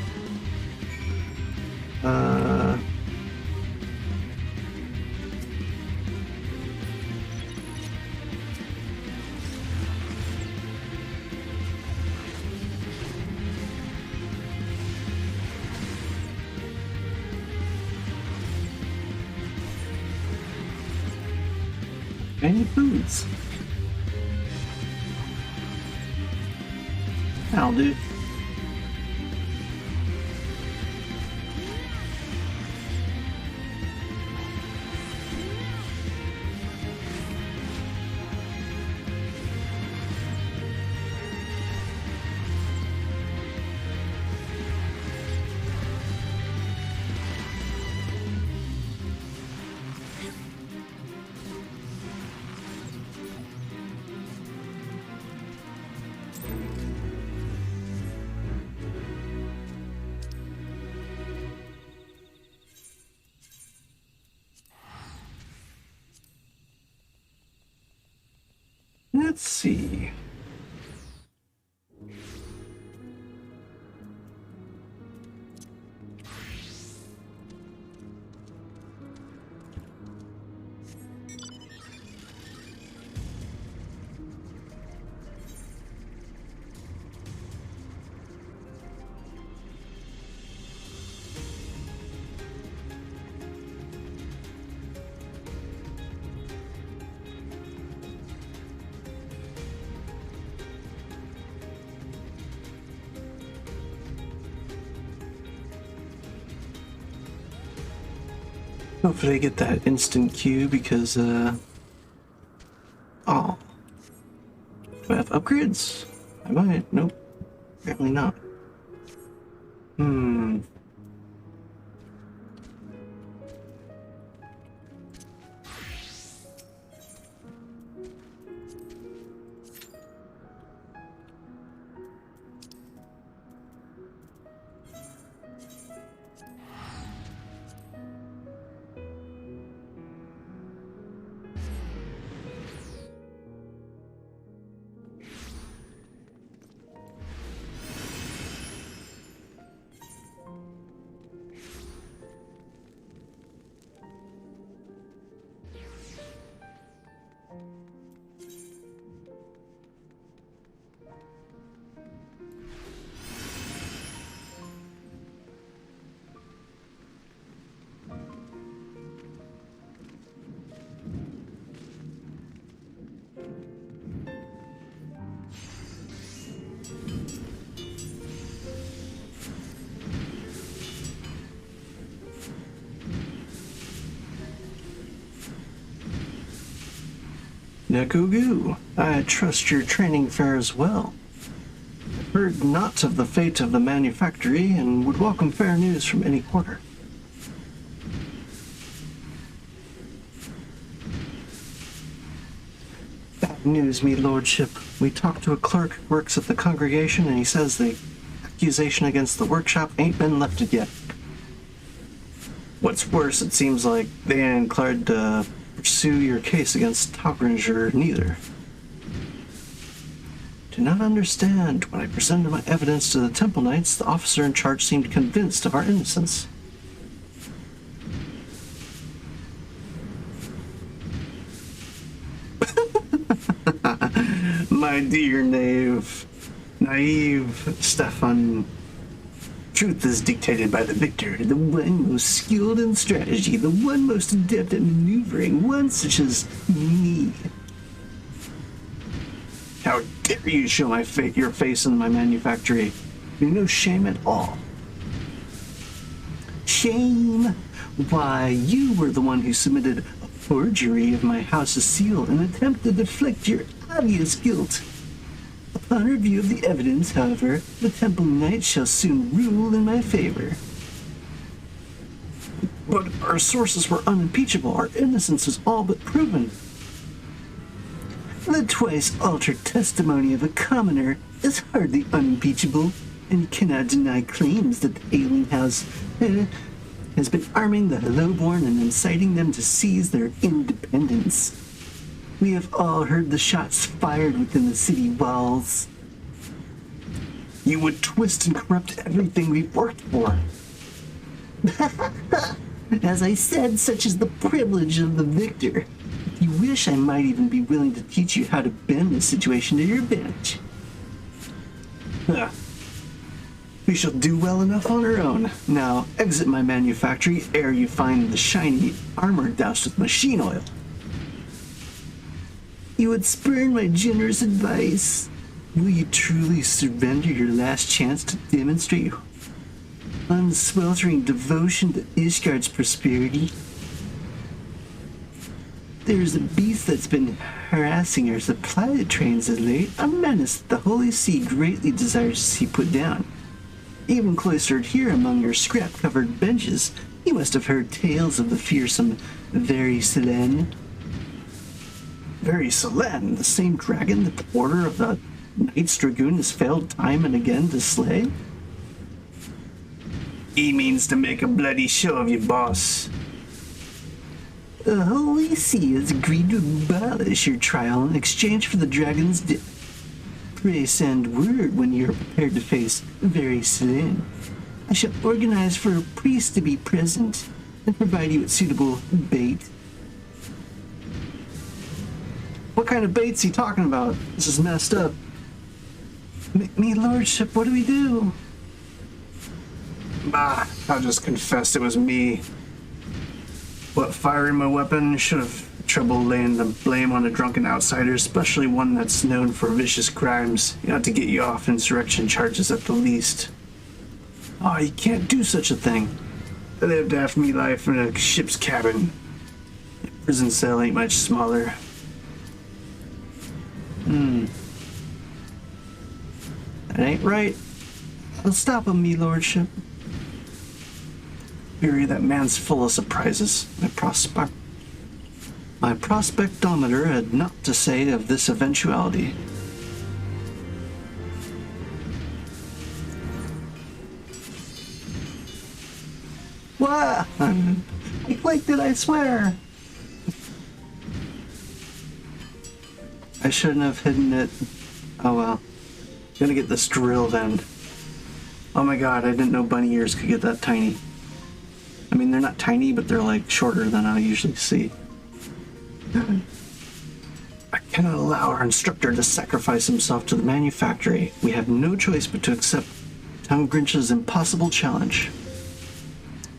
Any foods? That'll do. Let's see. Hopefully I get that instant queue because, oh. Do I have upgrades? I might. Nope. Apparently not. Nekugu, I trust your training fares well. Heard not of the fate of the manufactory and would welcome fair news from any quarter. Bad news, me lordship. We talked to a clerk who works at the congregation and he says the accusation against the workshop ain't been lifted yet. What's worse, it seems like they ain't declared to pursue your case against Togringer neither. Do not understand. When I presented my evidence to the Temple Knights, the officer in charge seemed convinced of our innocence. My dear naive Stefan. Truth is dictated by the victor, the one most skilled in strategy, the one most adept at maneuvering, one such as me. How dare you show your face in my manufactory? You no shame at all. Shame? Why, you were the one who submitted a forgery of my house's seal and attempt to deflect your obvious guilt. Upon review of the evidence, however, the Temple Knights shall soon rule in my favor. But our sources were unimpeachable. Our innocence is all but proven. The twice-altered testimony of a commoner is hardly unimpeachable, and you cannot deny claims that the alien house has been arming the Hellowborn and inciting them to seize their independence. We have all heard the shots fired within the city walls. You would twist and corrupt everything we've worked for. As I said, such is the privilege of the victor. If you wish, I might even be willing to teach you how to bend the situation to your advantage. We shall do well enough on our own. Now, exit my manufactory ere you find the shiny armor doused with machine oil. You would spurn my generous advice. Will you truly surrender your last chance to demonstrate your unsweltering devotion to Ishgard's prosperity? There's a beast that's been harassing our supply trains of late, a menace that the Holy See greatly desires to see put down. Even cloistered here among your scrap-covered benches, you must have heard tales of the fearsome Very Selene. Very Selene, the same dragon that the Order of the Knights Dragoon has failed time and again to slay? He means to make a bloody show of you, boss. The Holy See has agreed to abolish your trial in exchange for the dragon's death. Pray send word when you're prepared to face Very Selene. I shall organize for a priest to be present and provide you with suitable bait. What kind of bait's he talking about? This is messed up. Me lordship, what do we do? Bah, I'll just confess it was me. What, firing my weapon? Should have trouble laying the blame on a drunken outsider, especially one that's known for vicious crimes. You ought to get you off insurrection charges at the least. Oh, you can't do such a thing. I lived half me life in a ship's cabin. A prison cell ain't much smaller. That ain't right. I'll stop him, me lordship. Fury, that man's full of surprises. My prospectometer had naught to say of this eventuality. What? I clicked it, I swear. I shouldn't have hidden it. Oh well. Gonna get this drill then. Oh my god, I didn't know bunny ears could get that tiny. I mean, they're not tiny, but they're like shorter than I usually see. I cannot allow our instructor to sacrifice himself to the manufactory. We have no choice but to accept Tongue-Grinch's impossible challenge.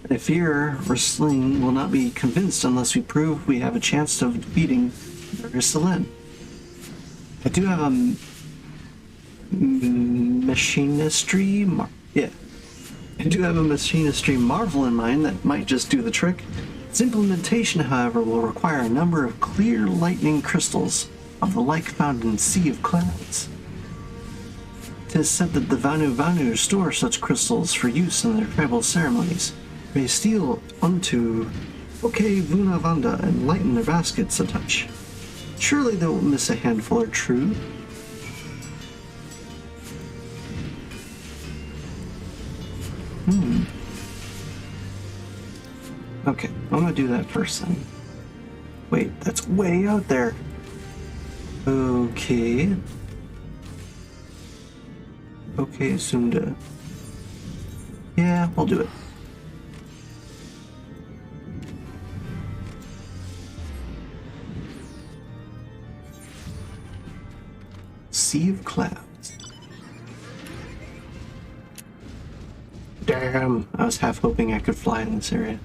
I fear Rustling will not be convinced unless we prove we have a chance of defeating Selene. I do have a machinistry marvel in mind that might just do the trick. Its implementation, however, will require a number of clear lightning crystals of the like found in Sea of Clouds. It is said that the Vanu store such crystals for use in their tribal ceremonies. They steal unto Okay Vunavanda and lighten their baskets a touch. Surely they won't miss a handful or true. Okay, I'm gonna do that first then. Wait, that's way out there. Okay. Okay, Sunda. Yeah, I'll do it. Sea of Clouds. Damn, I was half hoping I could fly in this area.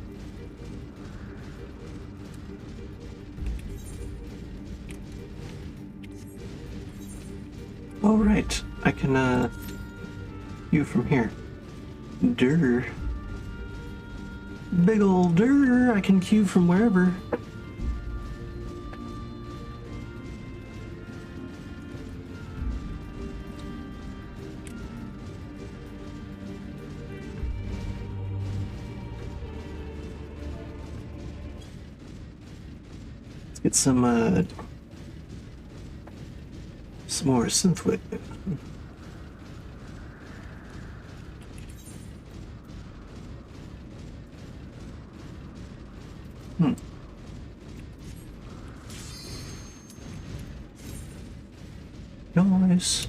All right, I can view from here. Durr. Big ol' durr, I can queue from wherever. Get some more synthwit. Nice.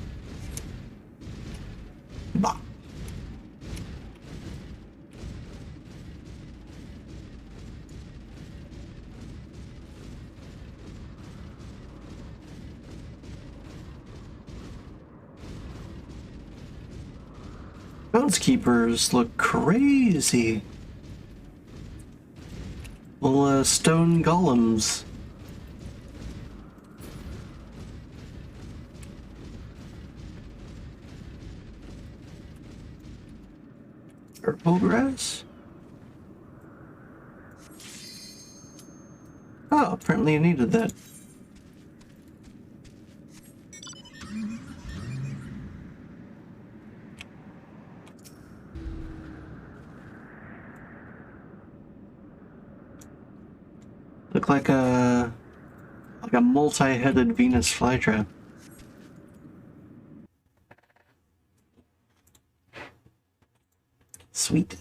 Bah. Groundskeepers look crazy. Little stone golems. Purple grass? Oh, apparently I needed that. Look like a multi-headed Venus flytrap. Sweet.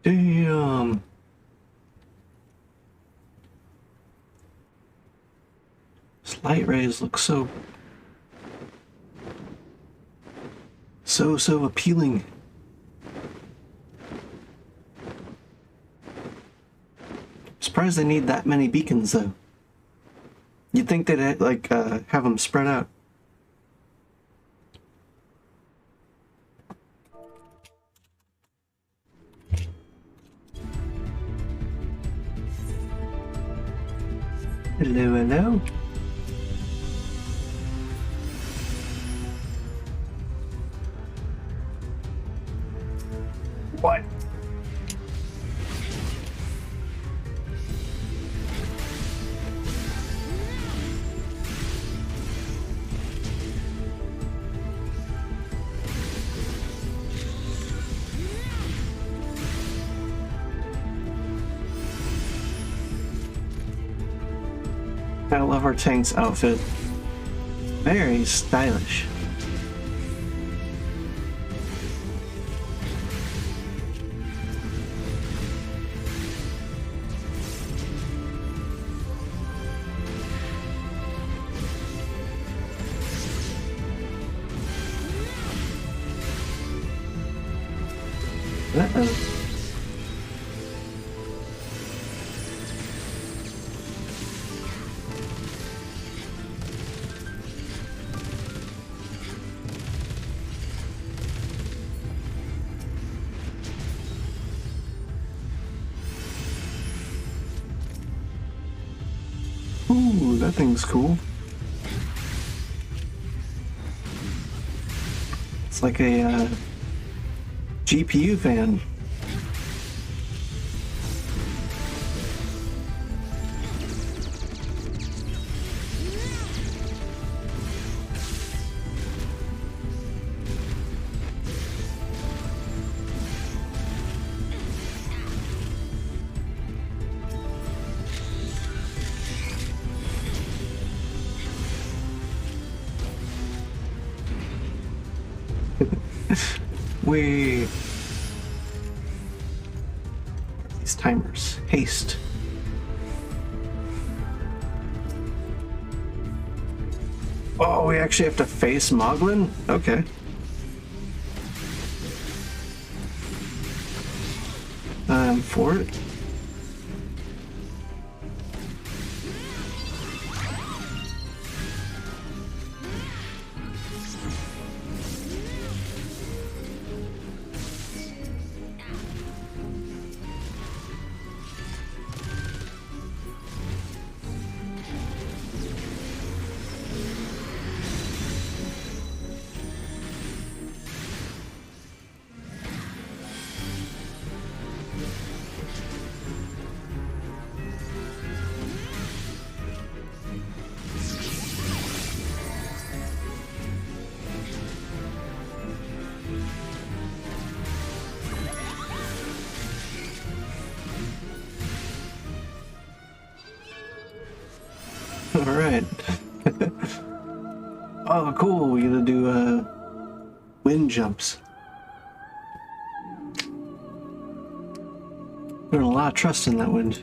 Damn. These light rays look so appealing. Surprised they need that many beacons though. You'd think they'd like have them spread out. Hello, hello. What? I love our tank's outfit. Very stylish. Uh-oh. Ooh, that thing's cool. It's like a GPU fan. These timers. Haste. Oh, we actually have to face Moglin? Okay. I'm for it. Alright. Oh, cool. We gotta do wind jumps. Putting a lot of trust in that wind.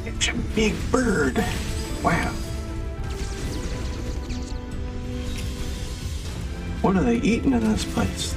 It's a big bird. Wow. What are they eating in this place?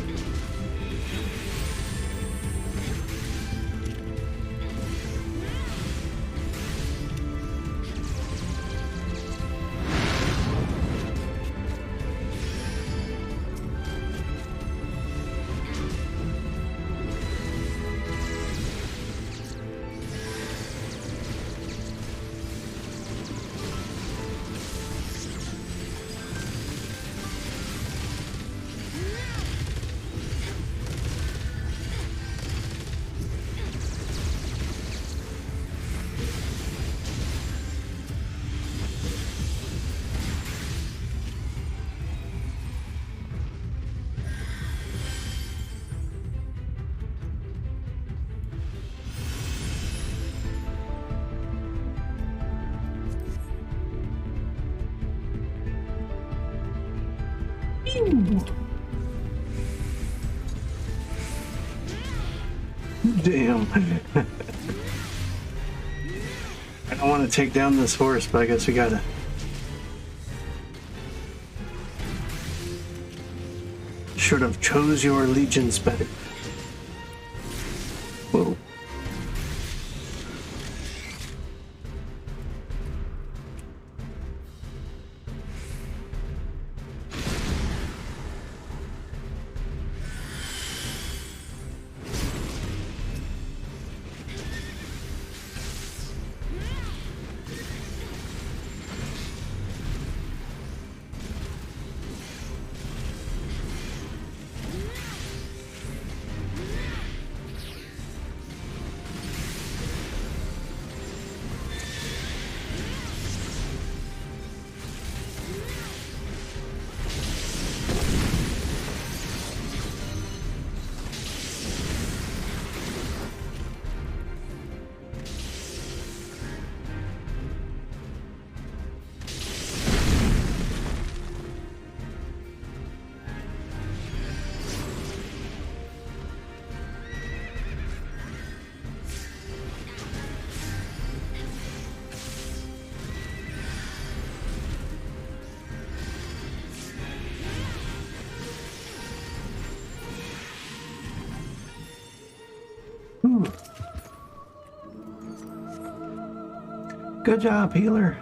Damn. I don't want to take down this horse, but I guess we gotta. Should have chose your allegiance better. Whoa. Good job, healer.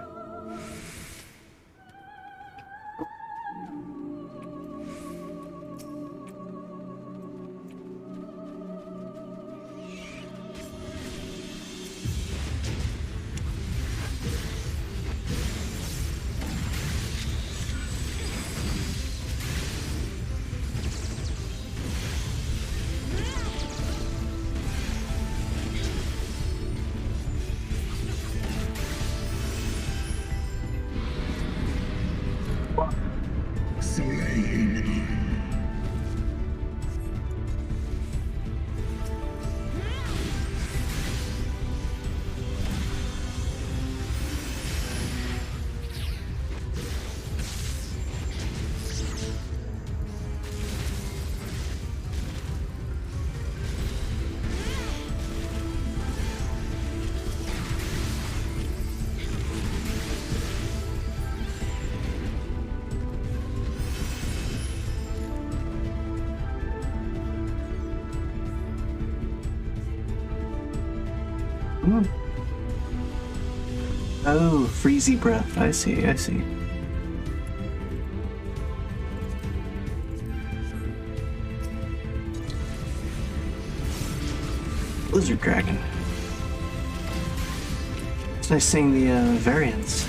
Oh, freezy breath. I see, I see. Blizzard Dragon. It's nice seeing the variants.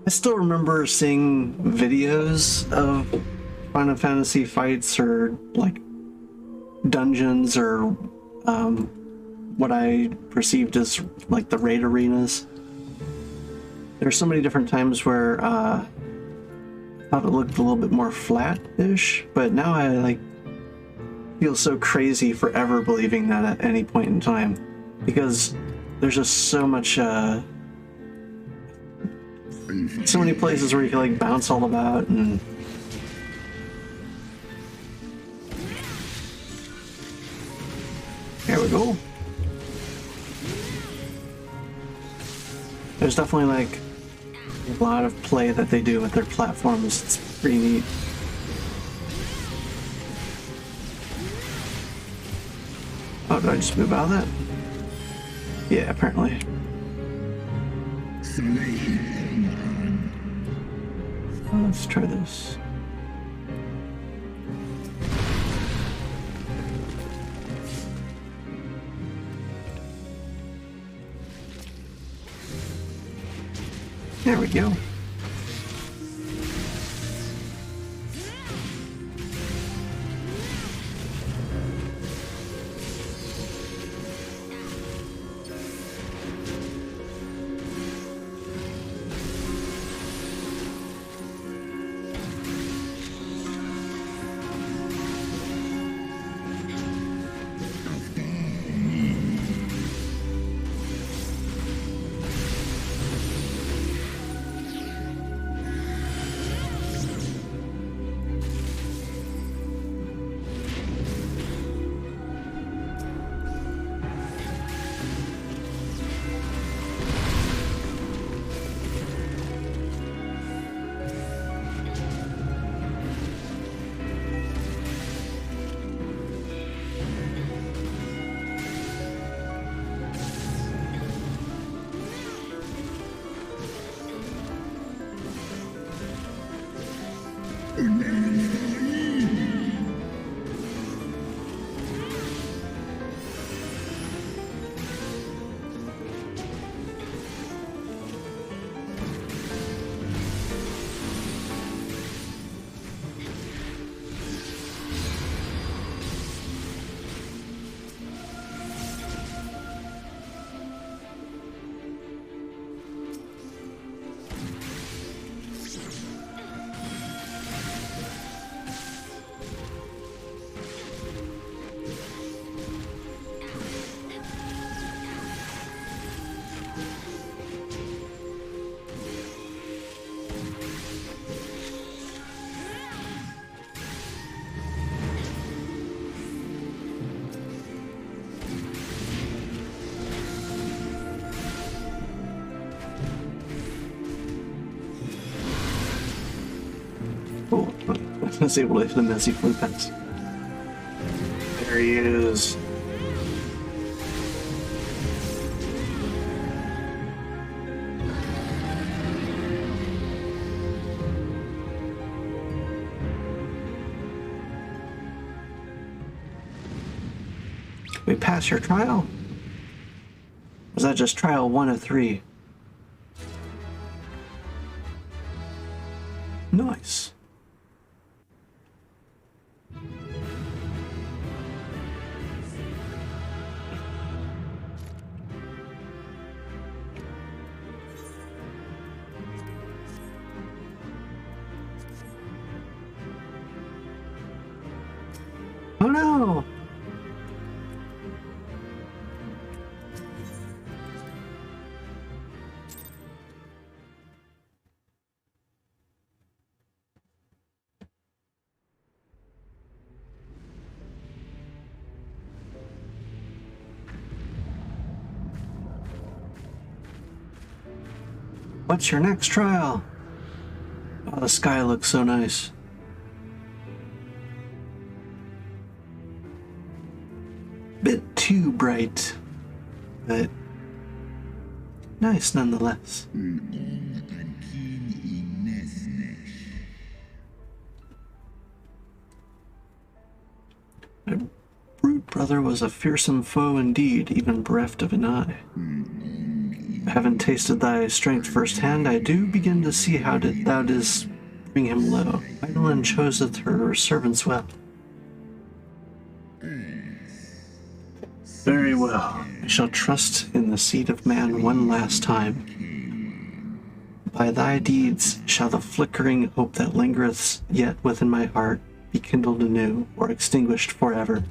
I still remember seeing videos of Final Fantasy fights or like dungeons or what I perceived as like the raid arenas. There's so many different times where I thought it looked a little bit more flat-ish, but now I like feel so crazy forever believing that at any point in time, because there's just so much so many places where you can like bounce all about, and here we go. There's definitely like a lot of play that they do with their platforms. It's pretty neat. Oh, did I just move out of that? Yeah, apparently. Let's try this. There we go. Cool. I was able to hit him as he flew past. There he is. We pass your trial? Was that just trial 1 of 3? Nice. Oh no! What's your next trial? Oh, the sky looks so nice. Bit too bright, but nice nonetheless. My brute brother was a fearsome foe indeed, even bereft of an eye. Having tasted thy strength firsthand, I do begin to see how thou didst bring him low. Eidolon choseth her servants well. Very well. I shall trust in the seed of man one last time. By thy deeds shall the flickering hope that lingereth yet within my heart be kindled anew, or extinguished forever.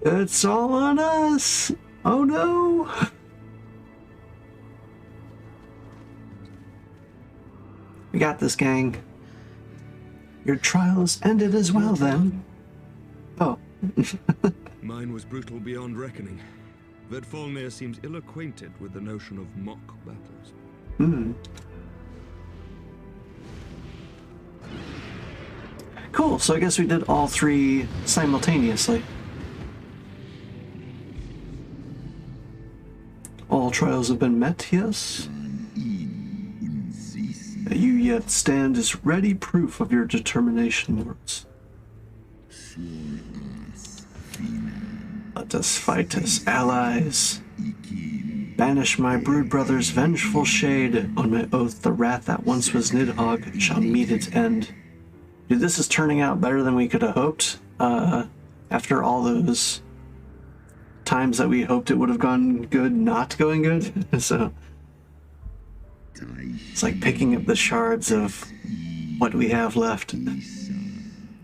It's all on us! Oh no! We got this, gang. Your trial is ended as well, then. Oh. Mine was brutal beyond reckoning. Vedfalnir seems ill-acquainted with the notion of mock battles. Hmm. Cool, so I guess we did all three simultaneously. All trials have been met, yes? You yet stand as ready proof of your determination, lords. Let us fight as allies. Banish my brood brother's vengeful shade. On my oath, the wrath that once was Nidhogg shall meet its end. Dude, this is turning out better than we could have hoped. After all those times that we hoped it would have gone good, not going good. So it's like picking up the shards of what we have left.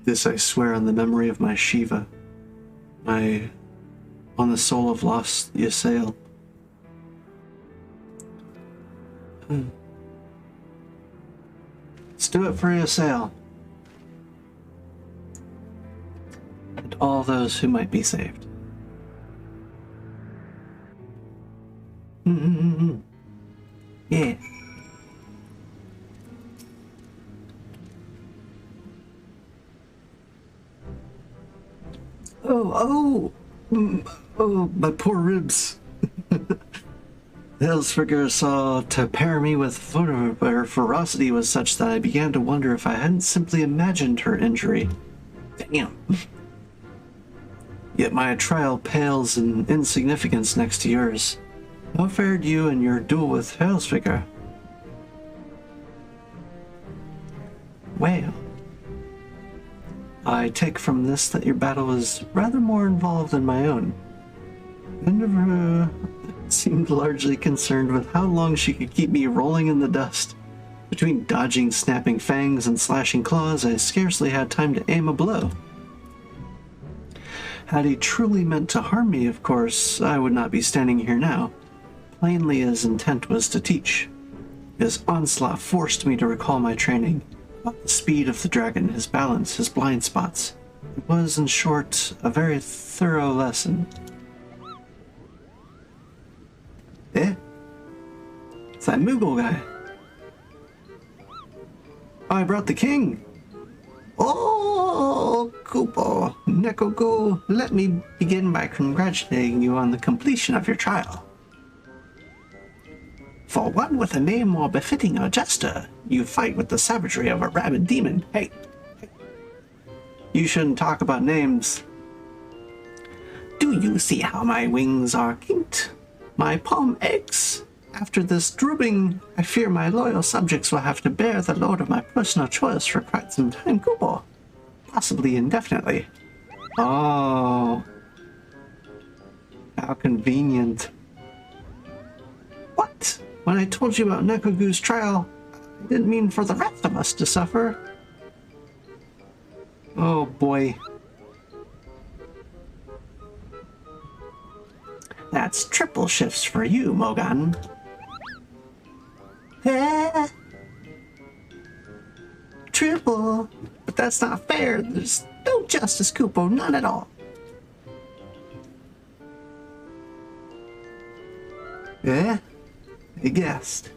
This I swear on the memory of my Shiva, on the soul of lost Ysael. Let's do it for Ysael. And all those who might be saved. Yeah. Oh, my poor ribs. Hellsfigure saw to pair me with Flora, but her ferocity was such that I began to wonder if I hadn't simply imagined her injury. Damn. Yet my trial pales in insignificance next to yours. How fared you in your duel with Hellsfigure? Well, I take from this that your battle was rather more involved than my own. Minerva seemed largely concerned with how long she could keep me rolling in the dust. Between dodging snapping fangs and slashing claws, I scarcely had time to aim a blow. Had he truly meant to harm me, of course, I would not be standing here now. Plainly his intent was to teach. His onslaught forced me to recall my training. About the speed of the dragon, his balance, his blind spots. It was, in short, a very thorough lesson. Eh? It's that Moogle guy. Oh, I brought the king! Oh, Kupo, Nekoku, let me begin by congratulating you on the completion of your trial. For one with a name more befitting a jester, you fight with the savagery of a rabid demon. Hey, you shouldn't talk about names. Do you see how my wings are kinked? My palm aches. After this drubbing, I fear my loyal subjects will have to bear the load of my personal choice for quite some time, Kubo. Possibly indefinitely. Oh. How convenient. What? When I told you about Nekogu's trial, I didn't mean for the rest of us to suffer. Oh boy. That's triple shifts for you, Mogan. Eh. Triple. But that's not fair. There's no justice, Kupo. None at all. Yeah? I guessed.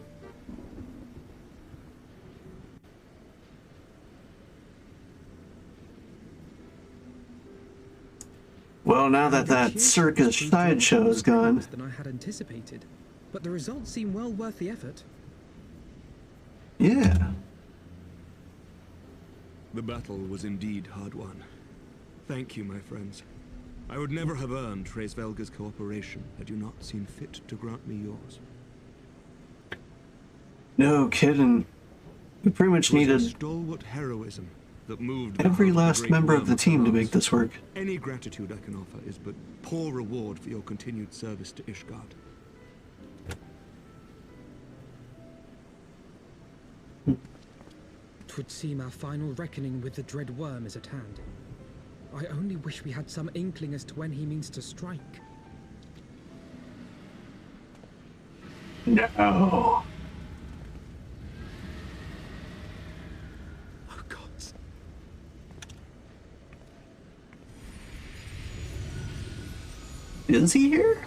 Well, now that that circus sideshow is gone. Than I had anticipated, but the results seem well worth the effort. Yeah. The battle was indeed hard won. Thank you, my friends. I would never have earned Hraesvelga's cooperation had you not seen fit to grant me yours. No kidding. We pretty much needed stalwart heroism that moved every last member of the team to make this work. Any gratitude I can offer is but poor reward for your continued service to Ishgard. Twould seem our final reckoning with the dread worm is at hand. I only wish we had some inkling as to when he means to strike. No. Oh, God. Is he here?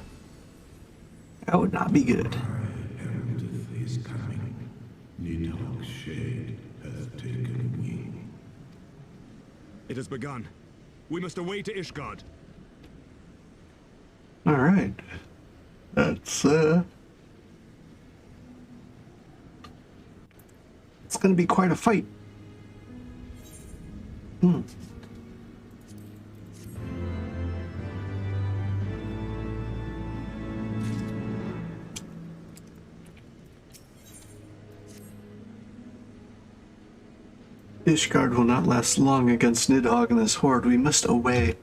That would not be good. Is coming. Nidhogg's shade has taken wing. It has begun. We must away to Ishgard. All right. That's it's going to be quite a fight. Ishgard will not last long against Nidhogg and his horde. We must away.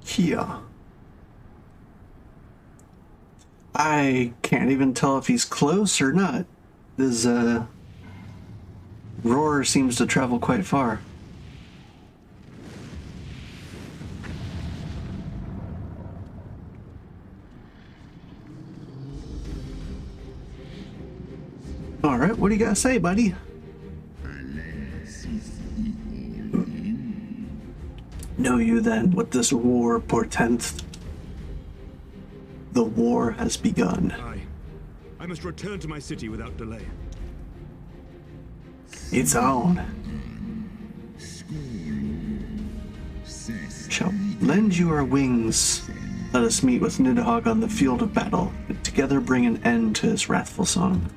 Here. I can't even tell if he's close or not. His roar seems to travel quite far. All right, what do you got to say, buddy? Know you then what this war portends? The war has begun. I must return to my city without delay. It's on. Shall lend you our wings. Let us meet with Nidhogg on the field of battle, and together bring an end to his wrathful song.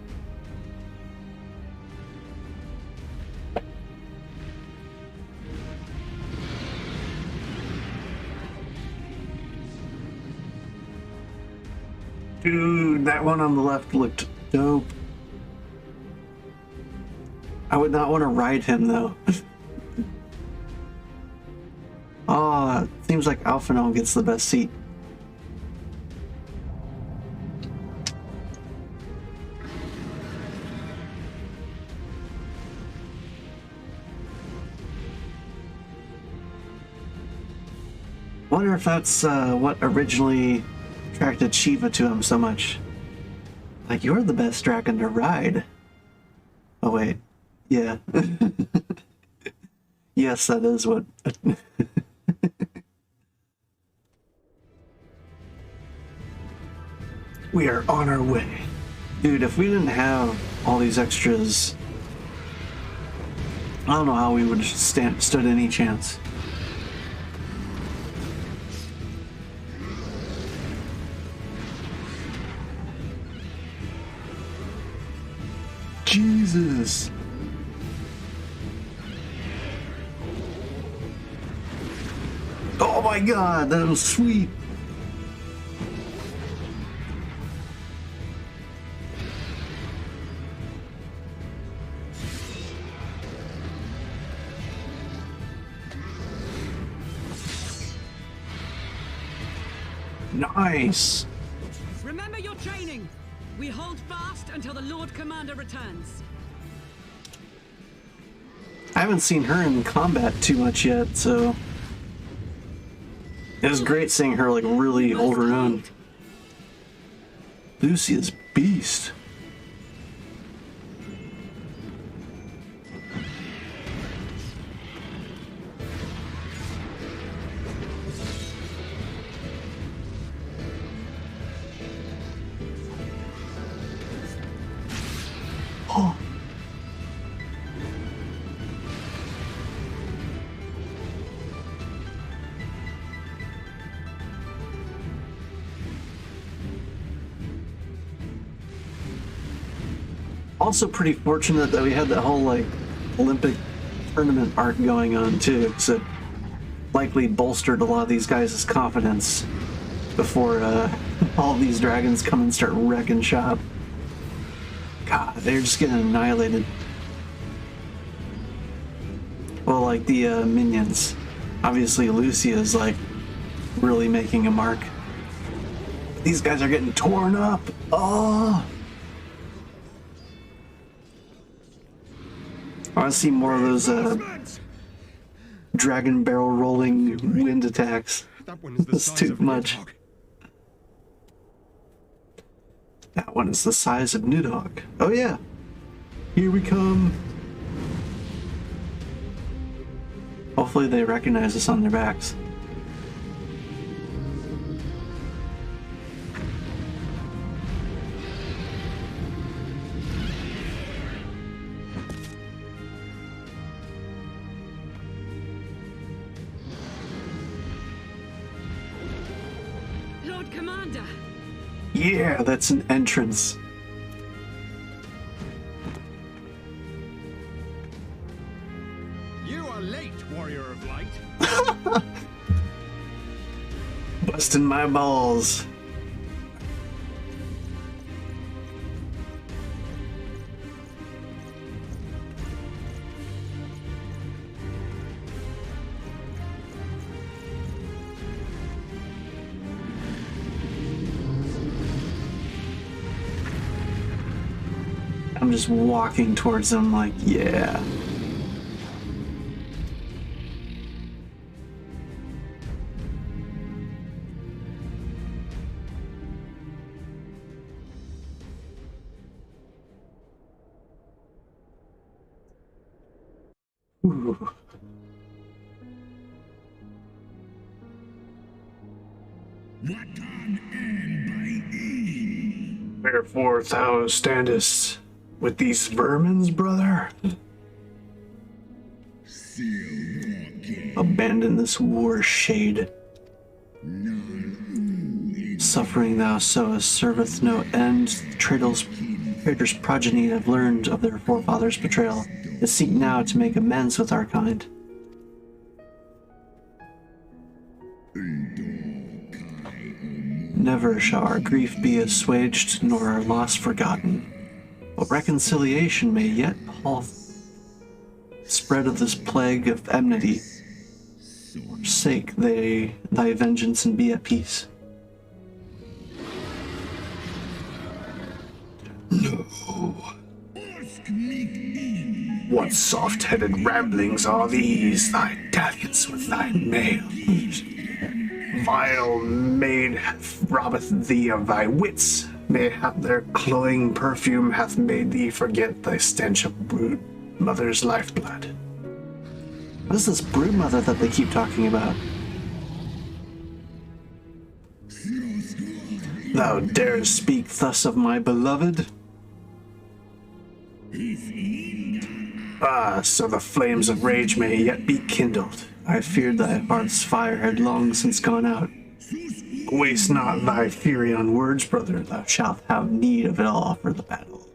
Dude, that one on the left looked dope. I would not want to ride him, though. Oh, seems like Alphinaud gets the best seat. Wonder if that's what originally attracted Shiva to him so much. Like, you're the best dragon to ride. Oh wait, yeah. Yes, that is what. We are on our way. Dude, if we didn't have all these extras, I don't know how we would have stood any chance. Jesus. Oh my god, that was sweet. Nice. Remember your training. We hold fast until the Lord Commander returns. I haven't seen her in combat too much yet, so it was great seeing her like really hold her own. Lucia's beast. Oh. Also pretty fortunate that we had that whole like Olympic tournament arc going on too, because it likely bolstered a lot of these guys' confidence before all these dragons come and start wrecking shop. God, they're just getting annihilated. Well, like the minions. Obviously Lucia's like really making a mark. These guys are getting torn up. Oh! I want to see more of those dragon barrel rolling wind attacks. That's too much. That one is the size of Nidhogg. Oh yeah. Here we come. Hopefully they recognize us on their backs. Lord Commander. Yeah, that's an entrance. You are late, warrior of light. Busting my balls. I'm just walking towards them like, yeah. Ooh. Wherefore thou standest with these vermins, brother? Abandon this war shade. Suffering thou sowest serveth no end. The traitor's progeny have learned of their forefathers' betrayal, and seek now to make amends with our kind. Never shall our grief be assuaged, nor our loss forgotten. But reconciliation may yet halt the spread of this plague of enmity. Forsake thy vengeance and be at peace. No. What soft-headed ramblings are these, thy dalliance with thy males? Vile maid robbeth thee of thy wits. Mayhap their cloying perfume hath made thee forget thy stench of brood mother's lifeblood. What is this brood mother that they keep talking about? Thou darest speak thus of my beloved? Ah, so the flames of rage may yet be kindled. I feared thy heart's fire had long since gone out. Waste not thy fury on words, brother. Thou shalt have need of it all for the battle.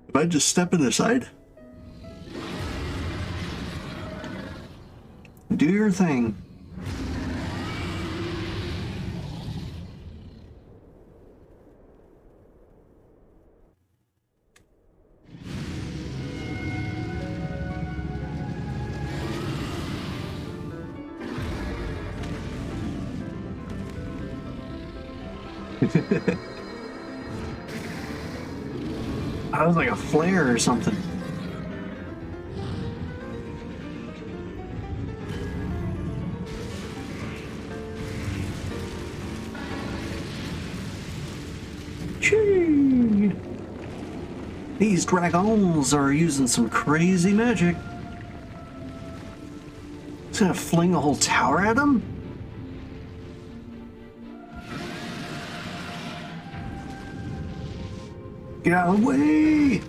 Am I just stepping aside? Do your thing. I was like a flare or something. Chee! These dragons are using some crazy magic. It's gonna fling a whole tower at them? Get out of the way!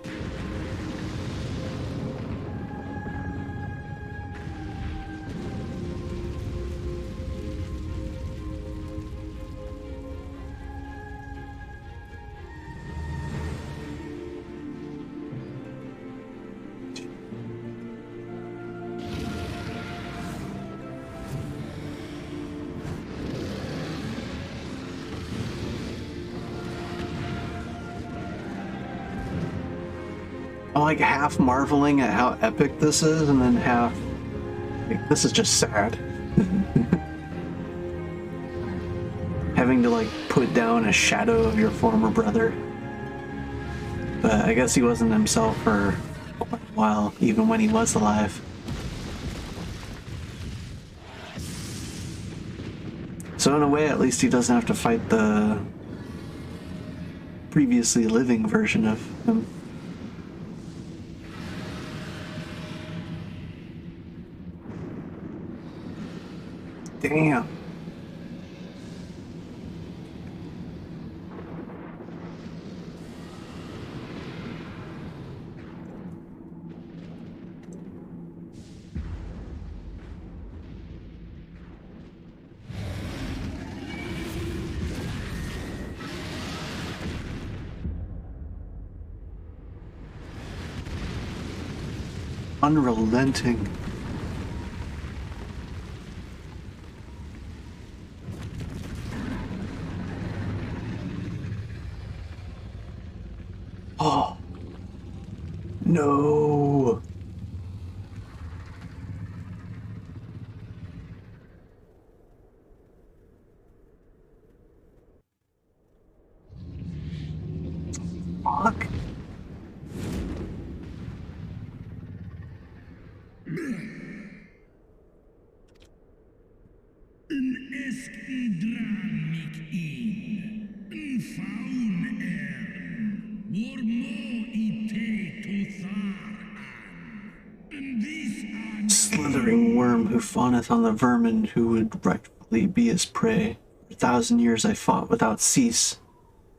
I'm like half marveling at how epic this is, and then half like, this is just sad. Having to like put down a shadow of your former brother. But I guess he wasn't himself for quite a while, even when he was alive. So in a way, at least he doesn't have to fight the previously living version of him. Damn. Unrelenting. Oh. No. Fuck. Slithering worm who fawneth on the vermin who would rightfully be his prey. For 1,000 years I fought without cease,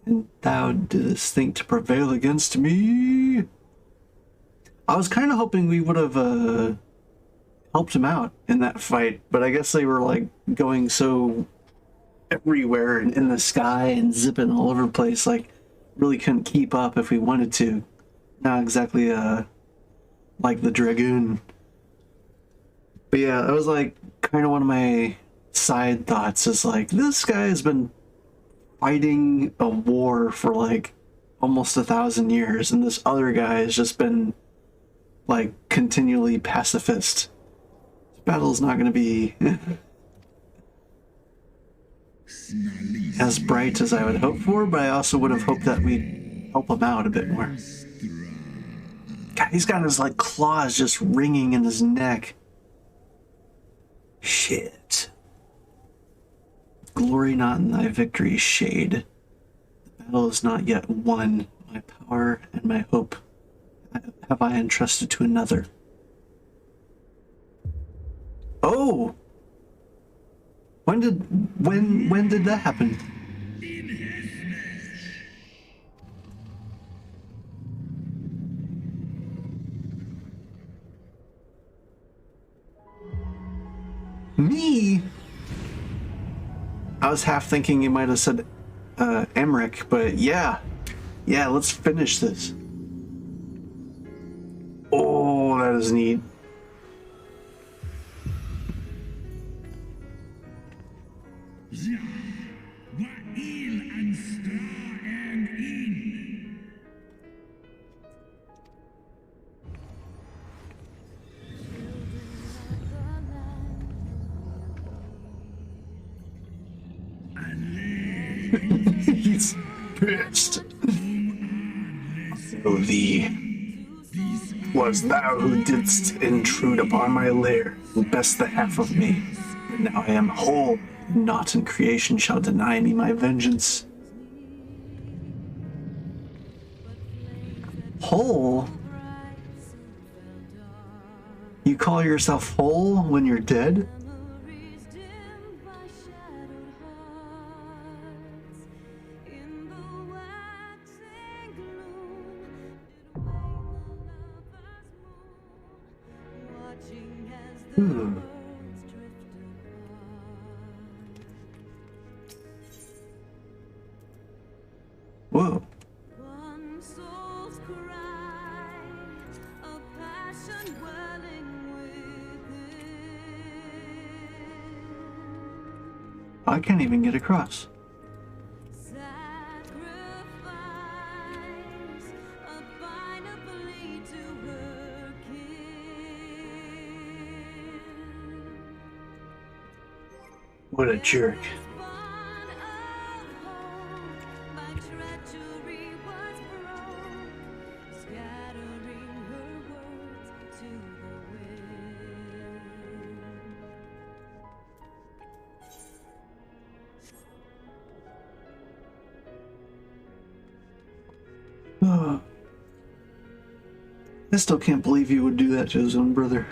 and thou didst think to prevail against me. I was kind of hoping we would have helped him out in that fight, but I guess they were like going so everywhere and in the sky and zipping all over the place, like really couldn't keep up if we wanted to. Not exactly like the Dragoon. But yeah, that was like kind of one of my side thoughts, is like, this guy has been fighting a war for like almost 1,000 years, and this other guy has just been like continually pacifist. This battle's not going to be as bright as I would hope for, but I also would have hoped that we'd help him out a bit more. God, he's got his like claws just ringing in his neck. Shit. Glory not in thy victory, shade. The battle is not yet won. My power and my hope have I entrusted to another. Oh! When did that happen? Me? I was half thinking you might have said Emmerich, but yeah. Yeah, let's finish this. Oh, that is neat. He's pissed. O thee, was thou who didst intrude upon my lair, and best the half of me. And now I am whole, and naught in creation shall deny me my vengeance. Whole? You call yourself whole when you're dead? Whoa. I can't even get across. What a jerk. I still can't believe he would do that to his own brother.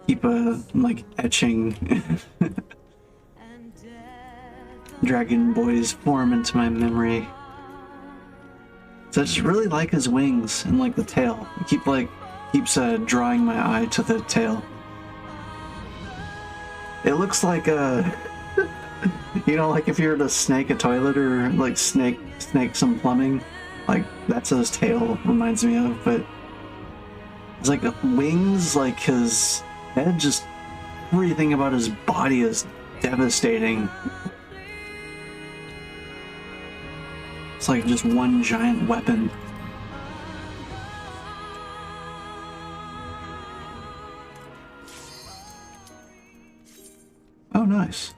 Keep like etching Dragon Boy's form into my memory. So I just really like his wings and like the tail. It keeps drawing my eye to the tail. It looks like you know, like if you were to snake a toilet or like snake some plumbing, like that's what his tail reminds me of. But it's like the wings, like his head, just everything about his body is devastating. It's like just one giant weapon. Oh, nice.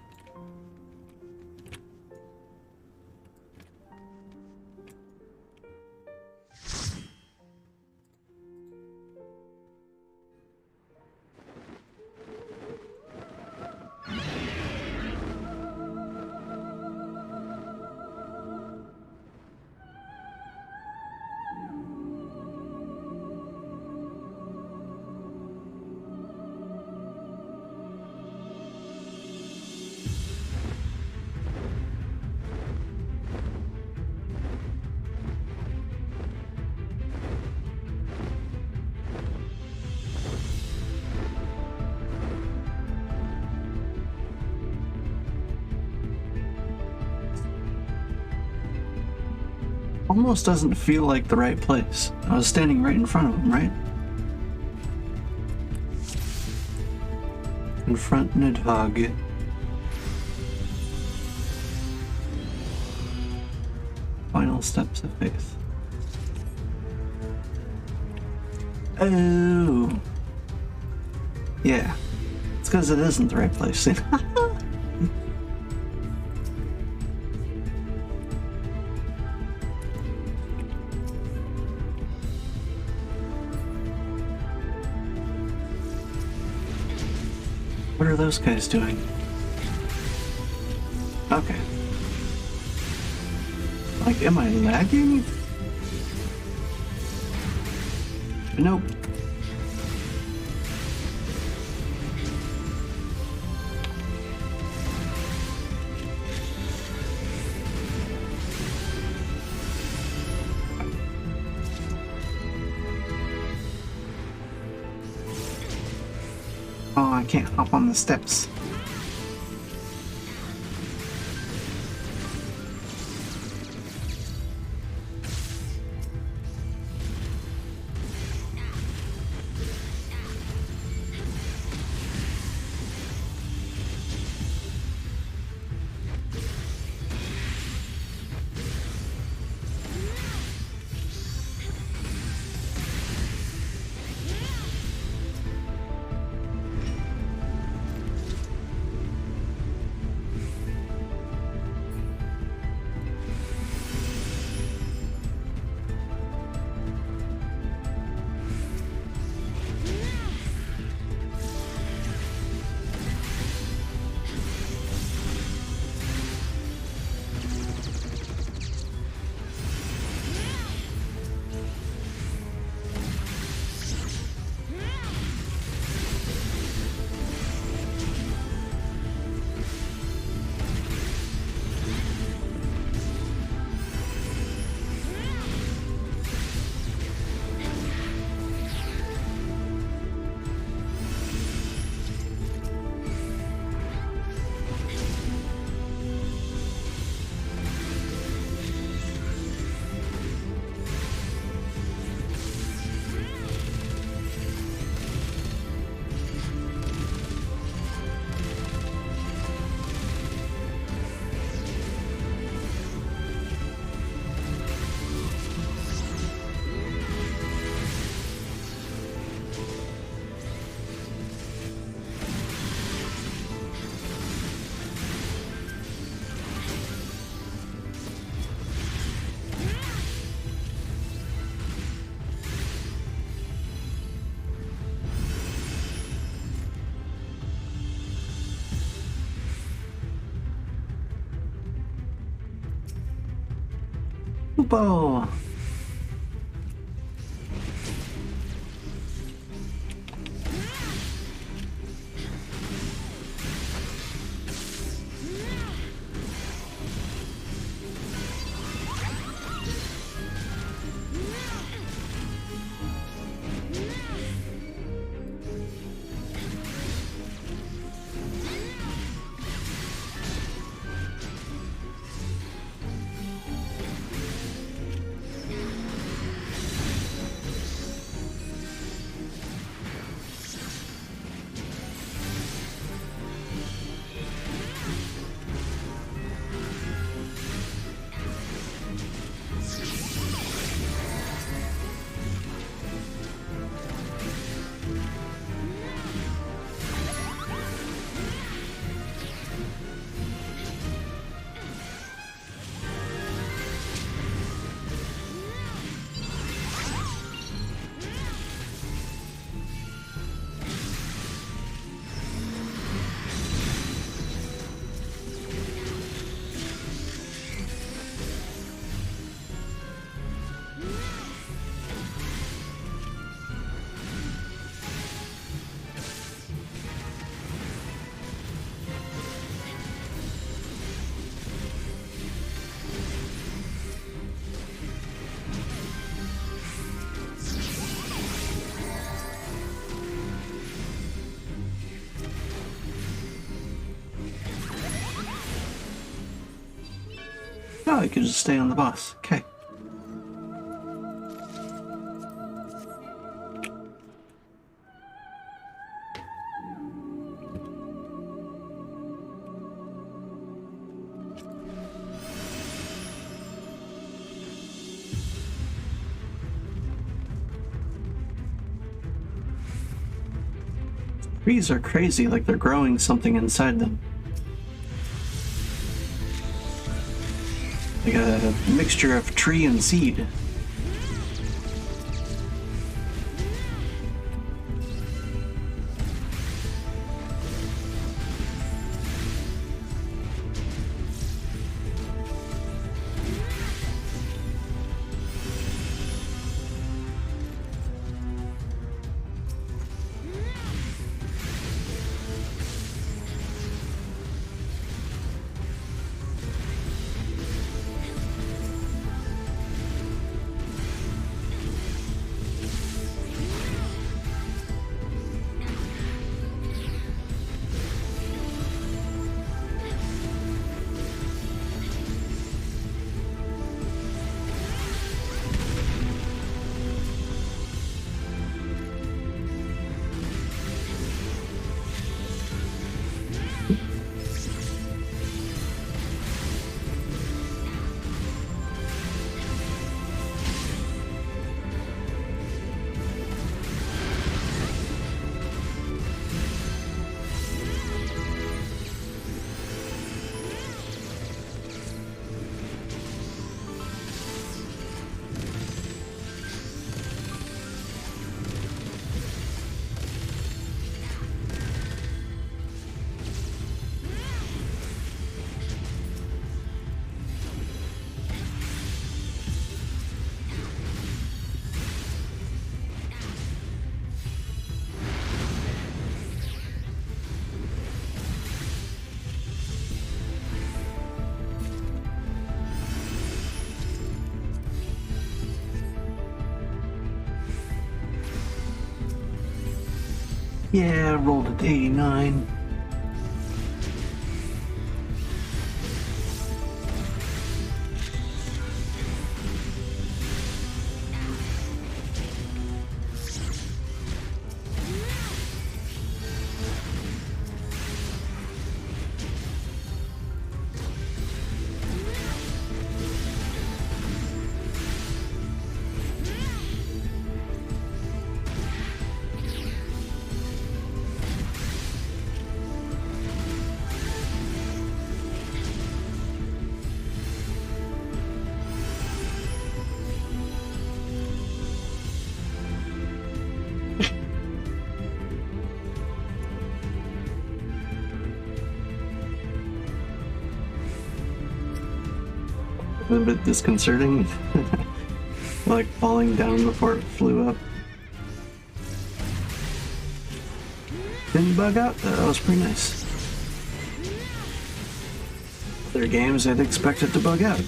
Almost doesn't feel like the right place. I was standing right in front of him, right? Confront Nidhogg. Final steps of faith. Oh. Yeah. It's because it isn't the right place. What are those guys doing? Okay. Like, am I lagging? Nope. Oh, I can't hop on the steps. Hoopo! Oh, you can just stay on the bus. Okay. Trees are crazy, like they're growing something inside them. Like a mixture of tree and seed. Yeah, rolled at 89. a bit disconcerting. Like falling down before it flew up. Didn't bug out though, that was pretty nice. Other games I'd expect it to bug out.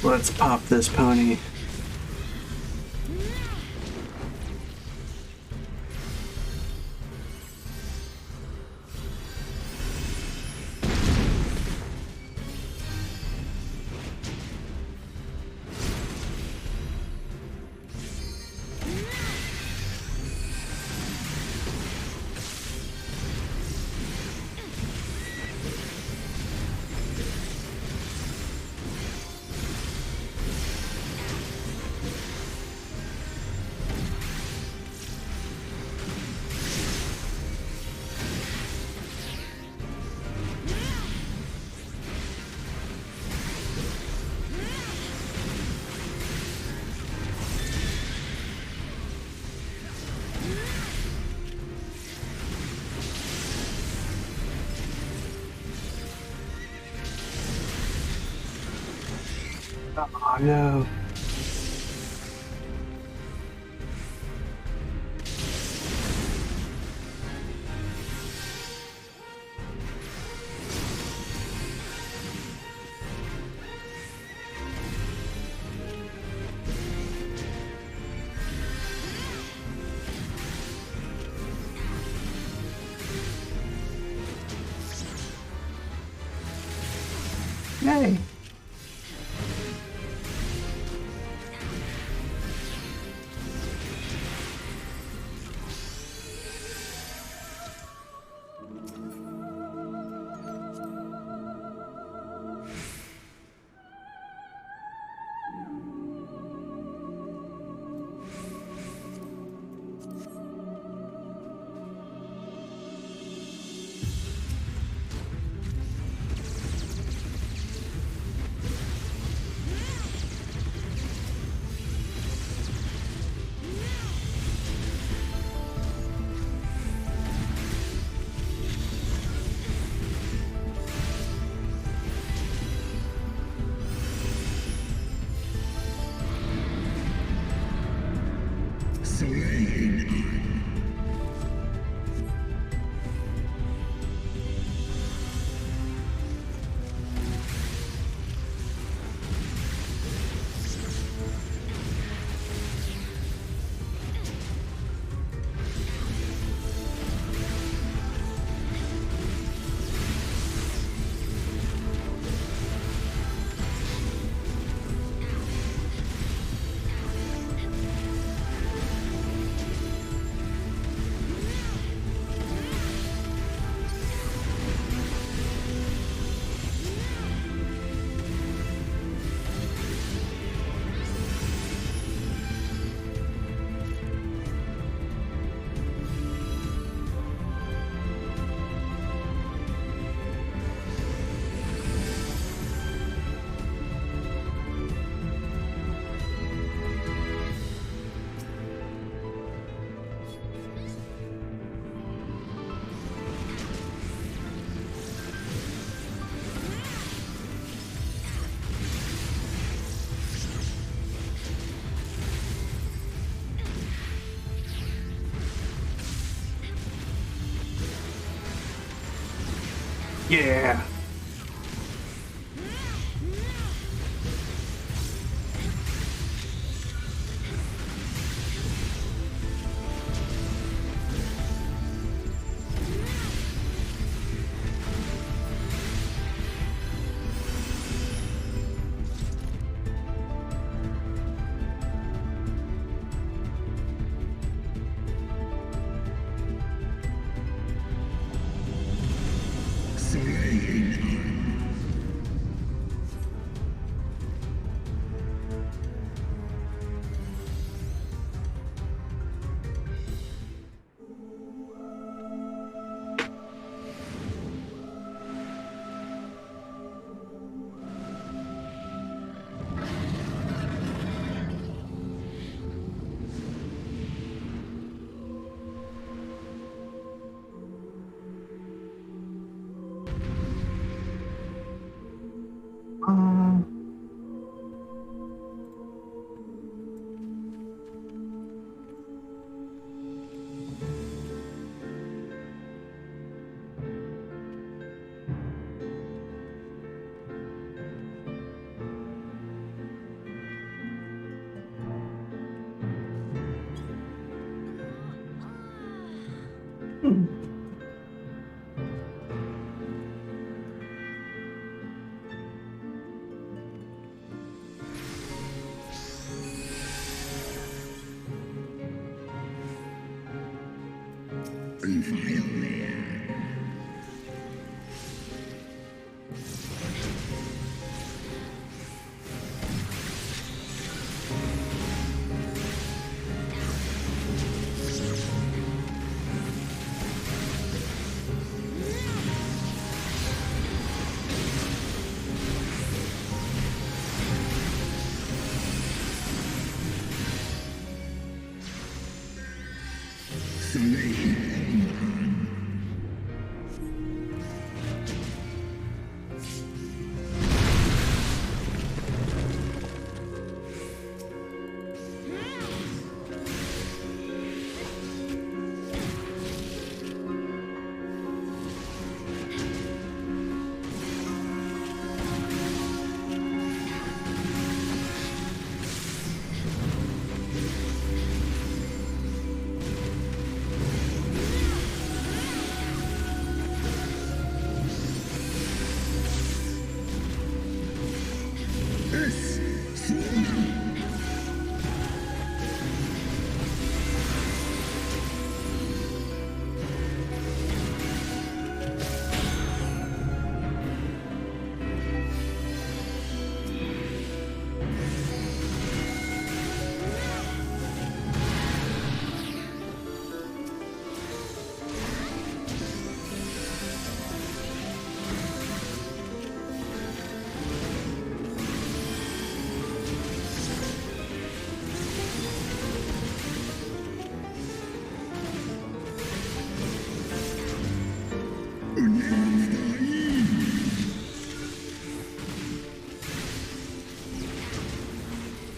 Let's pop this pony. Oh no. Yay. Yeah. Soleil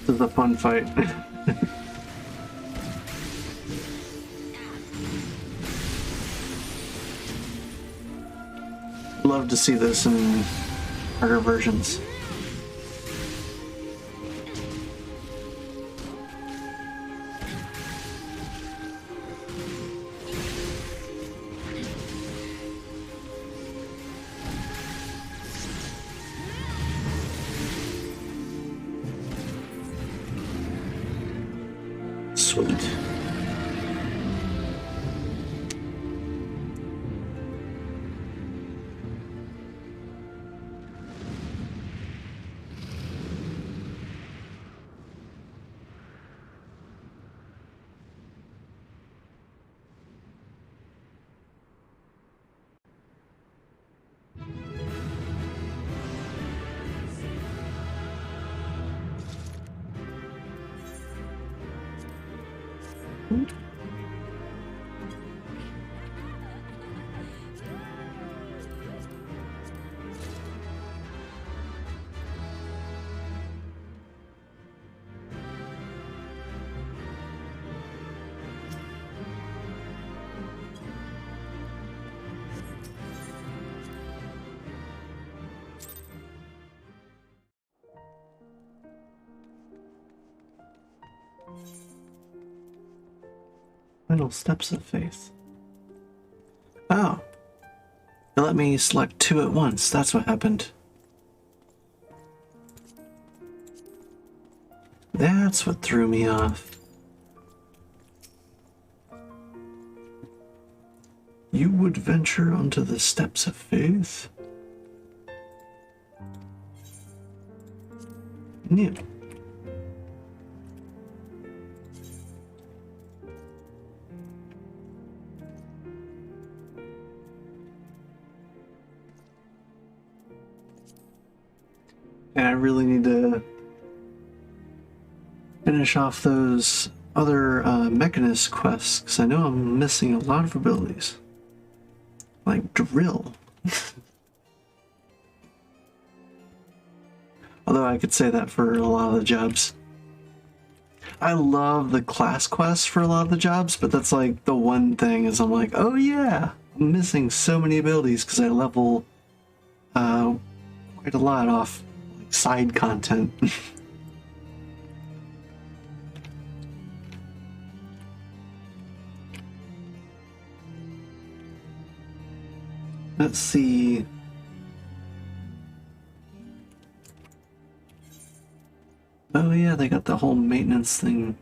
This is a fun fight. Love to see this in harder versions. Sweet. Final steps of faith. Oh. It let me select two at once. That's what happened. That's what threw me off. You would venture onto the steps of faith? New. And I really need to finish off those other Mechanist quests, because I know I'm missing a lot of abilities. Like Drill. Although I could say that for a lot of the jobs. I love the class quests for a lot of the jobs, but that's like the one thing is I'm like, oh yeah, I'm missing so many abilities because I level quite a lot off side content. Let's see. Oh yeah, they got the whole maintenance thing.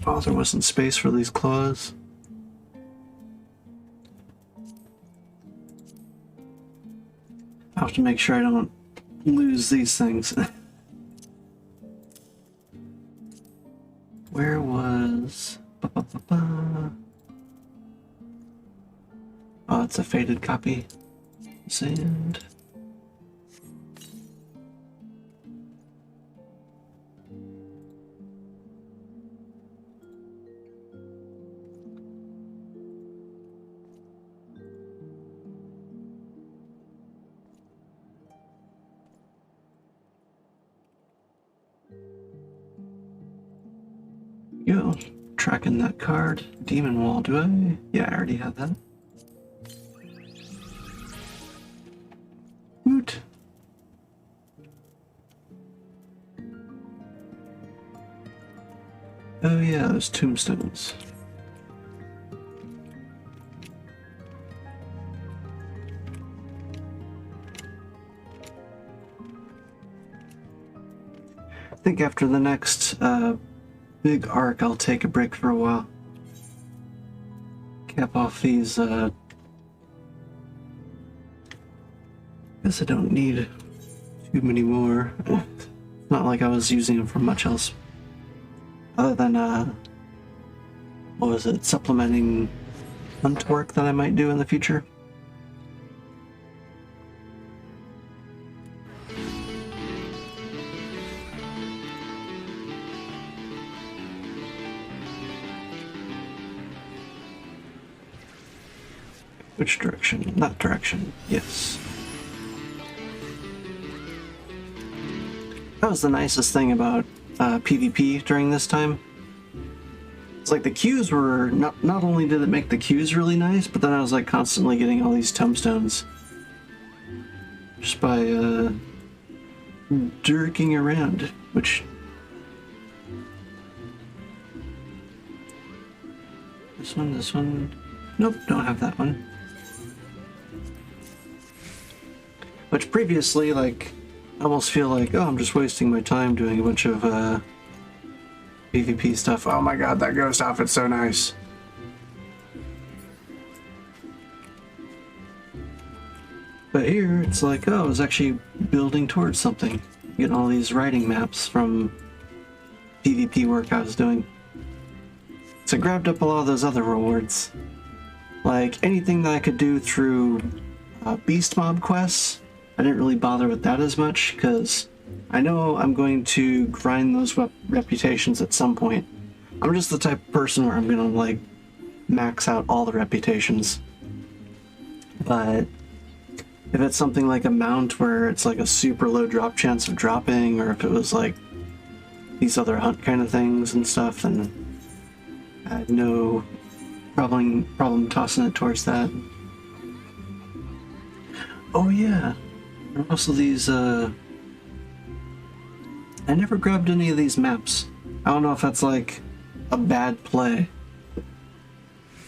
Oh, there wasn't space for these claws. I have to make sure I don't lose these things. Where was... Oh, it's a faded copy. Sand. Yo, tracking that card. Demon Wall, do I? Yeah, I already have that. Woot. Oh yeah, those tombstones. I think after the next big arc, I'll take a break for a while. Cap off these, guess I don't need too many more. Not like I was using them for much else. Other than, what was it, supplementing hunt work that I might do in the future. Which direction? That direction, yes. That was the nicest thing about PvP during this time. It's like the queues were, not only did it make the queues really nice, but then I was like constantly getting all these tombstones. Just by dirking around, which... This one... Nope, don't have that one. Which previously, like, I almost feel like, oh, I'm just wasting my time doing a bunch of PvP stuff. Oh my god, that ghost outfit's so nice. But here, it's like, oh, I was actually building towards something. Getting all these writing maps from PvP work I was doing. So I grabbed up a lot of those other rewards. Like, anything that I could do through beast mob quests, I didn't really bother with that as much, because I know I'm going to grind those reputations at some point. I'm just the type of person where I'm gonna, like, max out all the reputations. But if it's something like a mount where it's like a super low drop chance of dropping, or if it was like these other hunt kind of things and stuff, then I had no problem tossing it towards that. Oh yeah, there are also these, I never grabbed any of these maps. I don't know if that's like a bad play,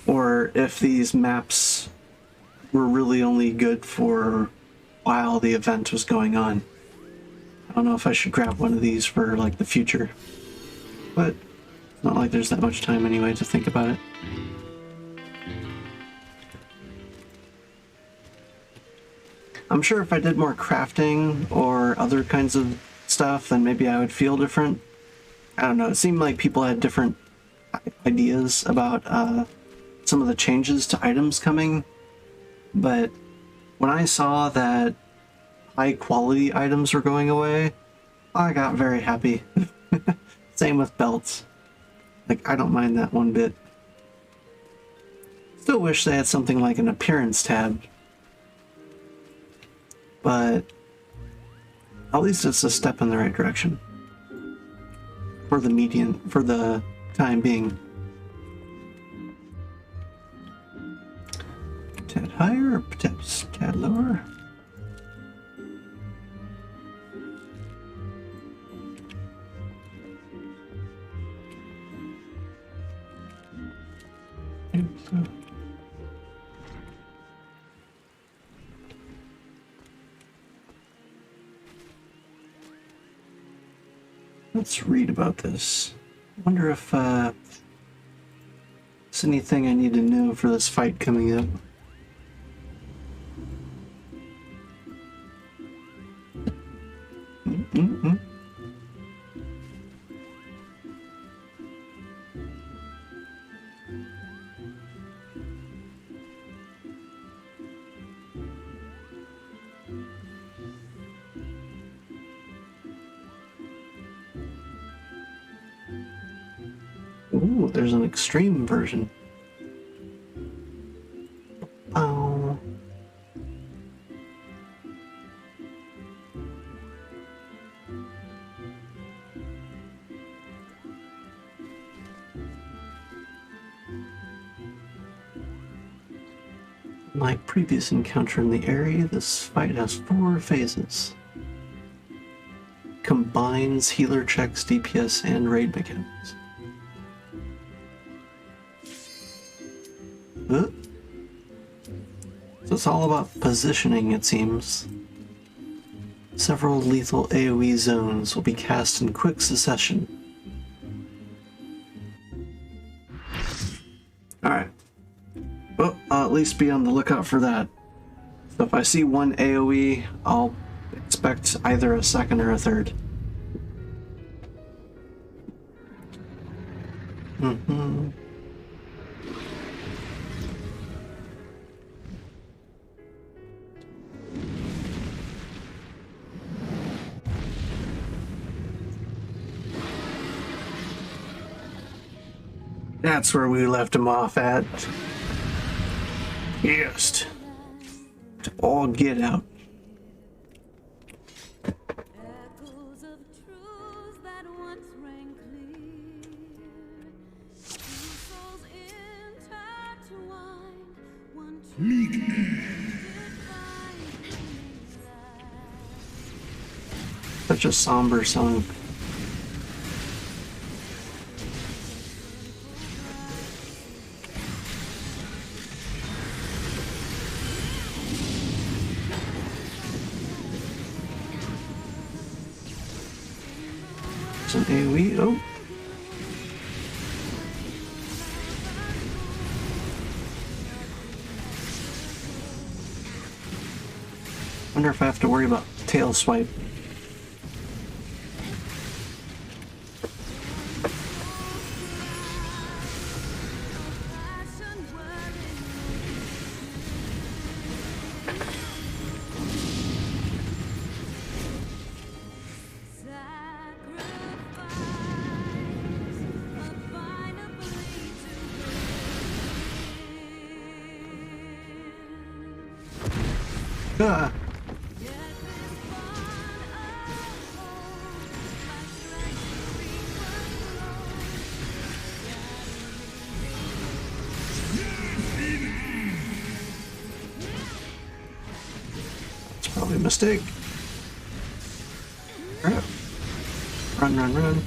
or if these maps were really only good for while the event was going on. I don't know if I should grab one of these for like the future, but it's not like there's that much time anyway to think about it. I'm sure if I did more crafting or other kinds of stuff, then maybe I would feel different. I don't know, it seemed like people had different ideas about some of the changes to items coming, but when I saw that high quality items were going away, I got very happy. Same with belts. Like, I don't mind that one bit. Still wish they had something like an appearance tab, but at least it's a step in the right direction. For the time being. Tad higher or tad lower? Let's read about this. Wonder if there's anything I need to know for this fight coming up. Ooh, there's an extreme version. Oh. Like previous encounter in the area, this fight has 4 phases. Combines healer checks, DPS, and raid mechanics. So it's all about positioning, it seems. Several lethal AoE zones will be cast in quick succession. Alright. Well, I'll at least be on the lookout for that. So if I see one AoE, I'll expect either a second or a third. That's where we left him off at. Yes. To all get out. Such a somber song. It's an AoE. Oh. Wonder if I have to worry about tail swipe. Ah. It's probably a mistake. Crap. Run, run, run.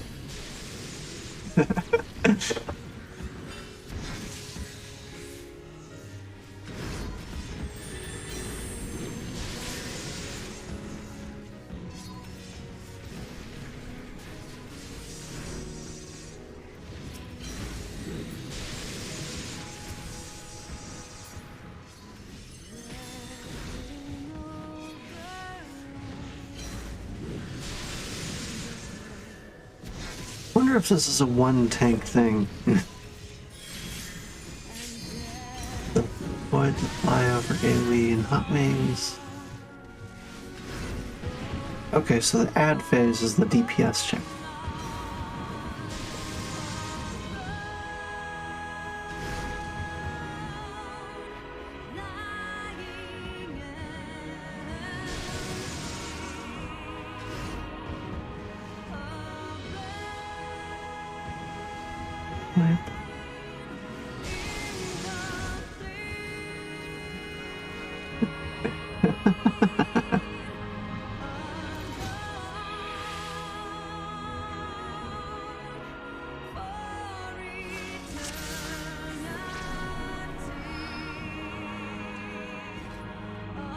I wonder if this is a one tank thing. Avoid the flyover AoE and hot wings. Okay, so the add phase is the DPS check.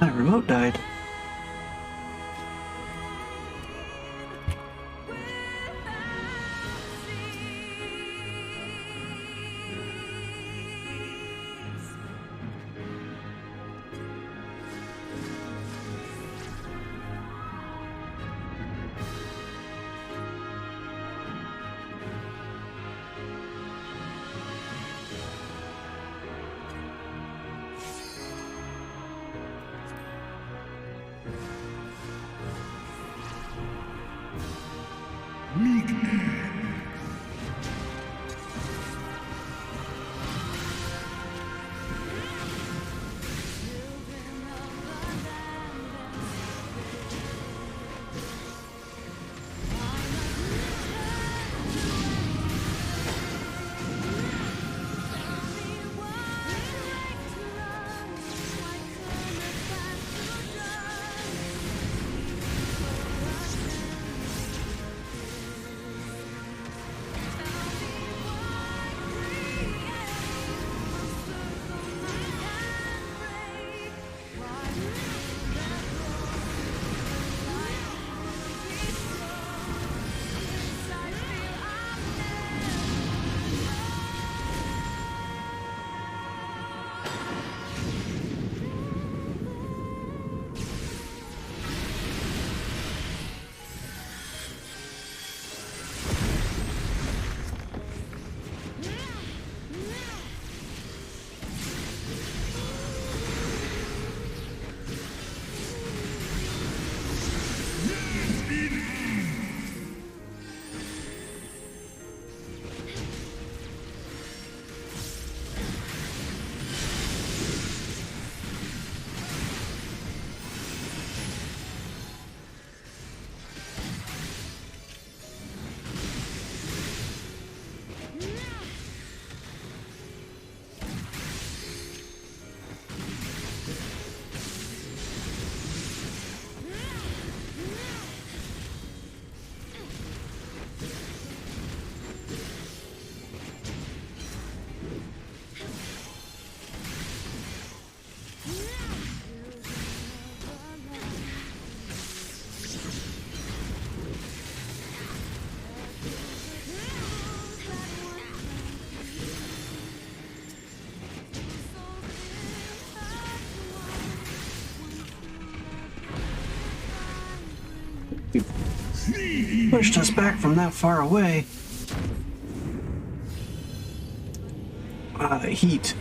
My remote died. Pushed us back from that far away. The heat.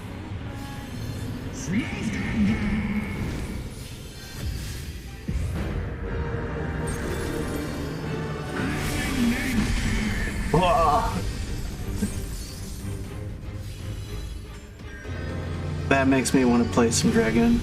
Whoa. That makes me want to play some Dragon.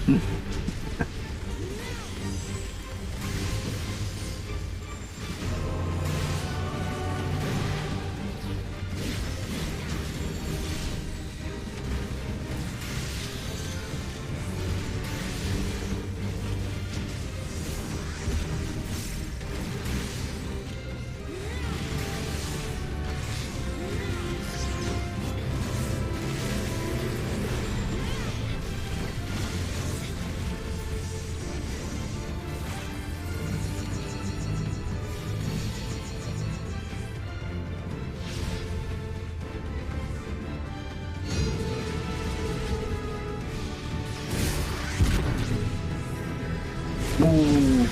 Ooh.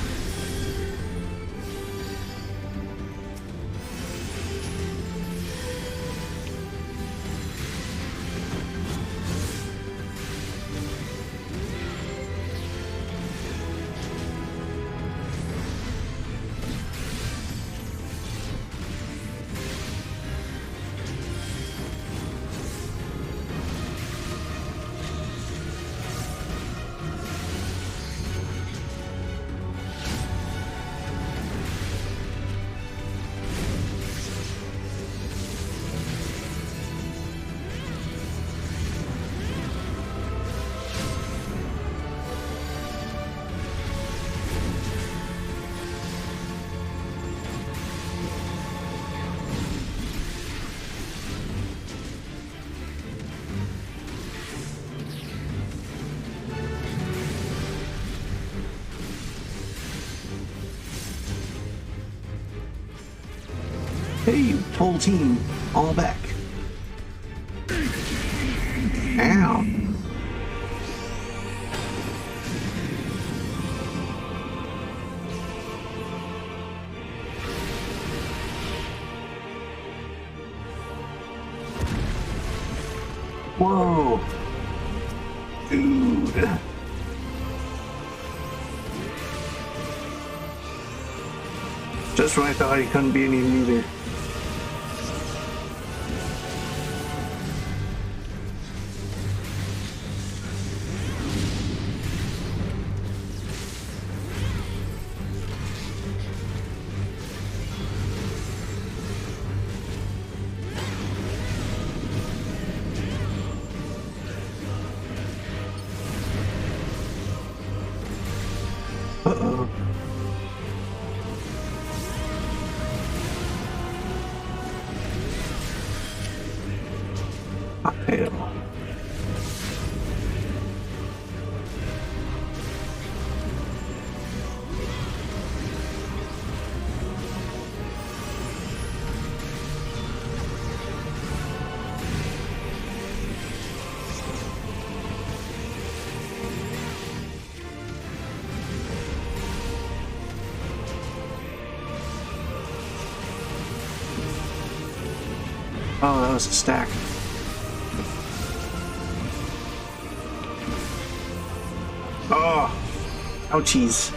Hey, whole team, all back. Ow. Whoa. Dude. Just when I thought he couldn't be any neither. Uh-oh. Okay. Oh, that was a stack. Oh, ouchies.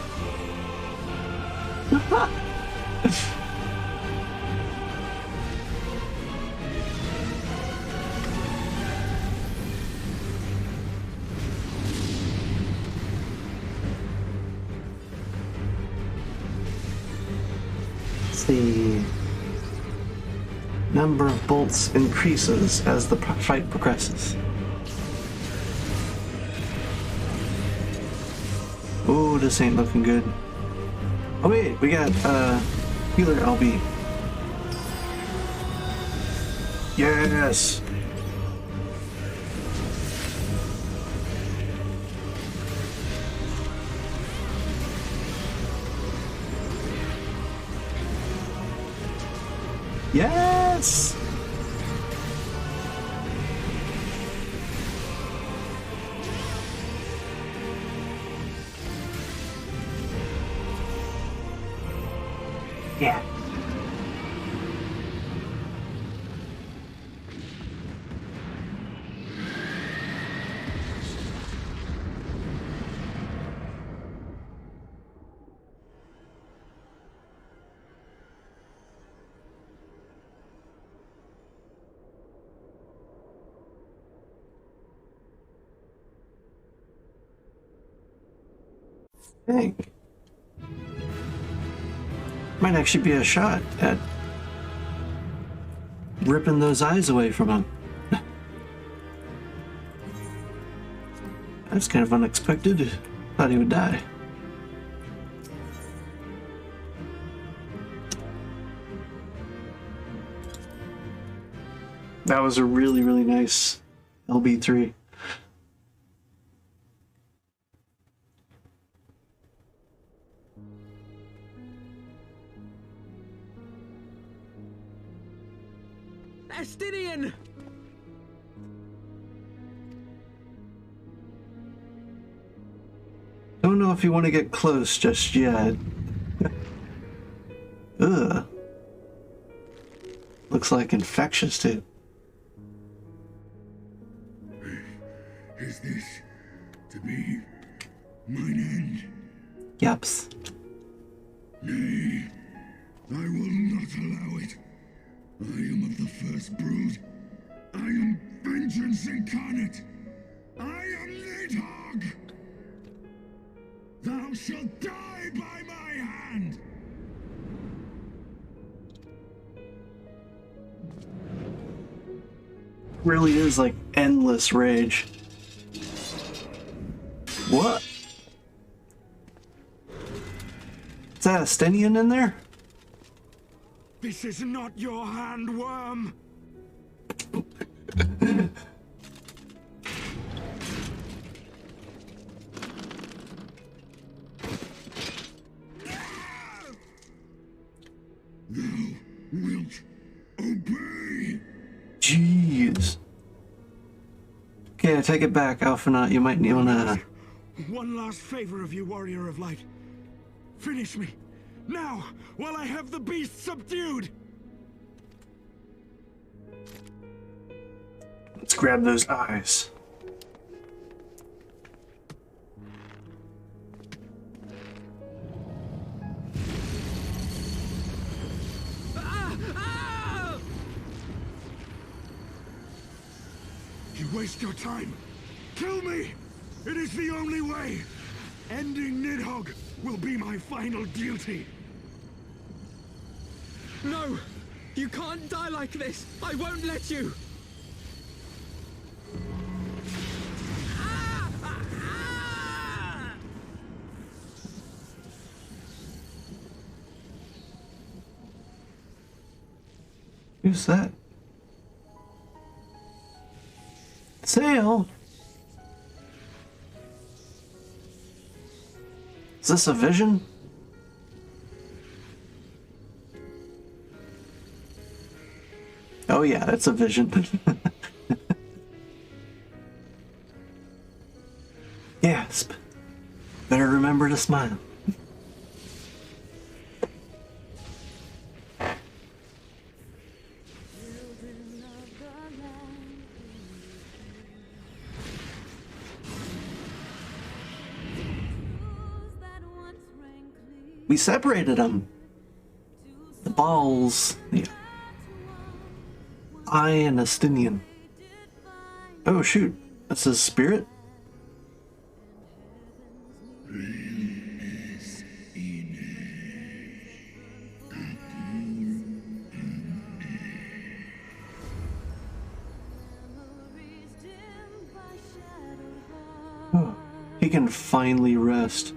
Let's see. Number of bolts increases as the fight progresses. Ooh, this ain't looking good. Oh wait, we got healer LB. Yes. Yes! Yeah. Dang. Might actually be a shot at ripping those eyes away from him. That's kind of unexpected. Thought he would die. That was a really, really nice LB3. Estinian! Don't know if you want to get close just yet. Ugh. Looks like infectious too. Is this to be mine end? Yaps. Nay, I will not allow it. I am of the first brood. I am vengeance incarnate. I am Nidhogg. Thou shalt die by my hand. Really is like endless rage. What? Is that a Stenian in there? This is not your hand, worm. Thou wilt obey. Jeez. Okay, I take it back, Alphanaut. You might need to... One last favor of you, warrior of light. Finish me. Now, while I have the beast subdued! Let's grab those eyes. You waste your time. Kill me! It is the only way! Ending Nidhogg will be my final duty! No! You can't die like this! I won't let you! Who's that? Sail? Is this a vision? Oh yeah, it's a vision. Gasp. Better remember to smile. We separated them. The balls. Yeah. I and Astinian. Oh shoot, that's his spirit? Oh, he can finally rest.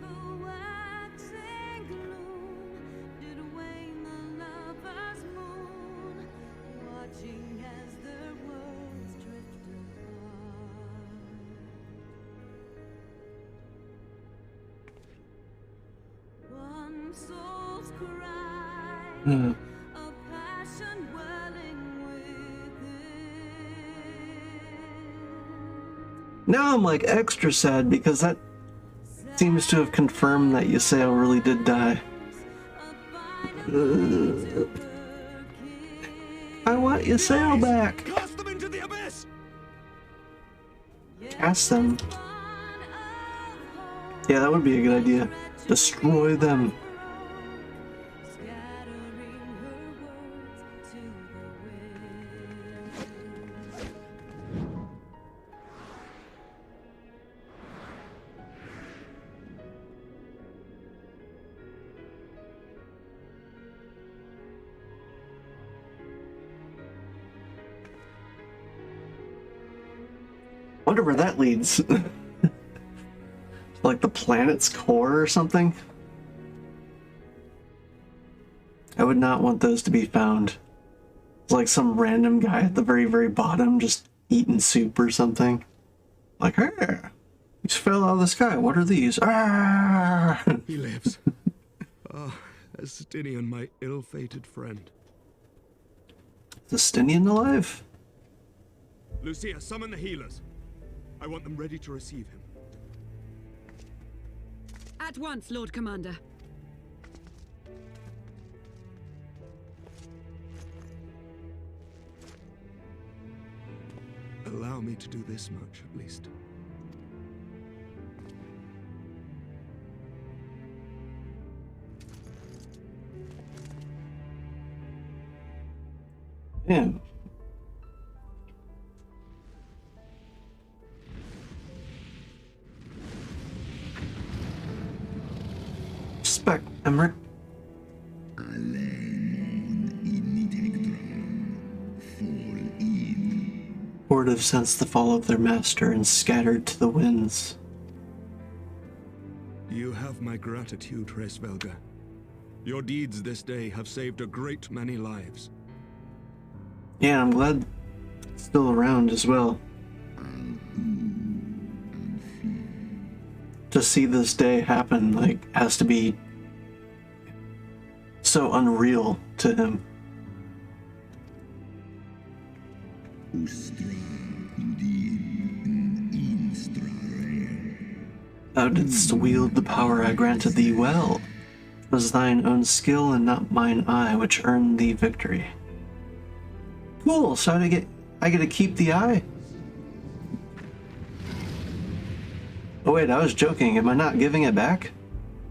Now I'm like extra sad because that seems to have confirmed that Ysael really did die. I want Ysael back. Cast them into the abyss! Cast them. Yeah, that would be a good idea. Destroy them. Wonder where that leads. Like the planet's core or something? I would not want those to be found. It's like some random guy at the very, very bottom just eating soup or something. Like, hey, these fell out of the sky. What are these? Ah! He lives. Ah, Astinian, my ill-fated friend. Is Astinian alive? Lucia, summon the healers. I want them ready to receive him. At once, Lord Commander. Allow me to do this much, at least. Yeah. Respect, Emmerich. Horde have sensed the fall of their master and scattered to the winds. You have my gratitude, Hraesvelga. Your deeds this day have saved a great many lives. Yeah, I'm glad it's still around as well. To see this day happen, like, has to be so unreal to him. Thou didst wield the power I granted thee well. 'Twas thine own skill and not mine eye which earned thee victory. Cool, so I get to keep the eye? Oh wait, I was joking. Am I not giving it back?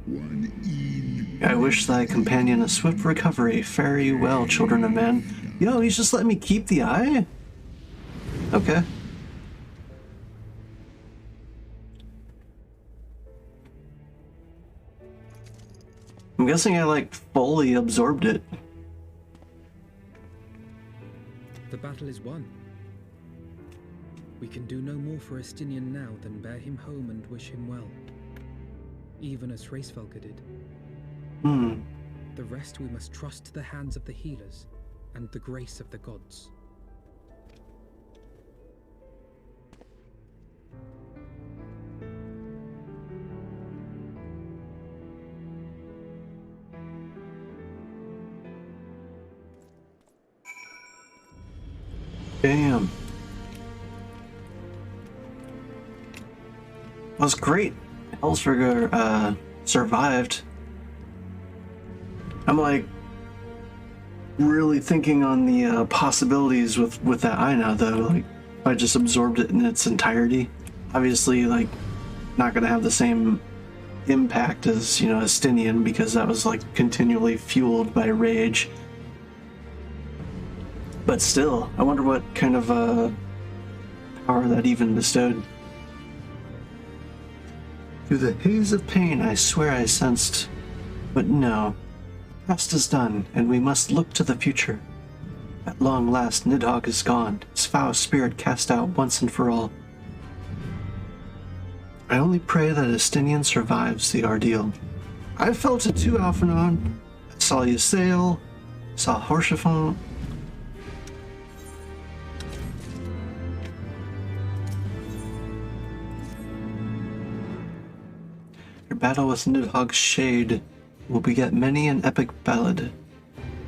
One in I wish thy companion a swift recovery. Fare you well, children of men. Yo, he's just letting me keep the eye? Okay. I'm guessing I, like, fully absorbed it. The battle is won. We can do no more for Estinian now than bear him home and wish him well. Even as Hraesvelgr did. The rest we must trust to the hands of the healers and the grace of the gods. Damn. That was great. Heavensward survived. I'm like really thinking on the possibilities with that eye now though. Like if I just absorbed it in its entirety. Obviously like not gonna have the same impact as, you know, Estinian because that was like continually fueled by rage. But still, I wonder what kind of power that even bestowed. Through the haze of pain I swear I sensed, but no. Past is done, and we must look to the future. At long last Nidhogg is gone, his foul spirit cast out once and for all. I only pray that Estinian survives the ordeal. I felt it too, Alphinaud. I saw you sail, saw Haurchefant. Your battle with Nidhogg's shade will beget many an epic ballad.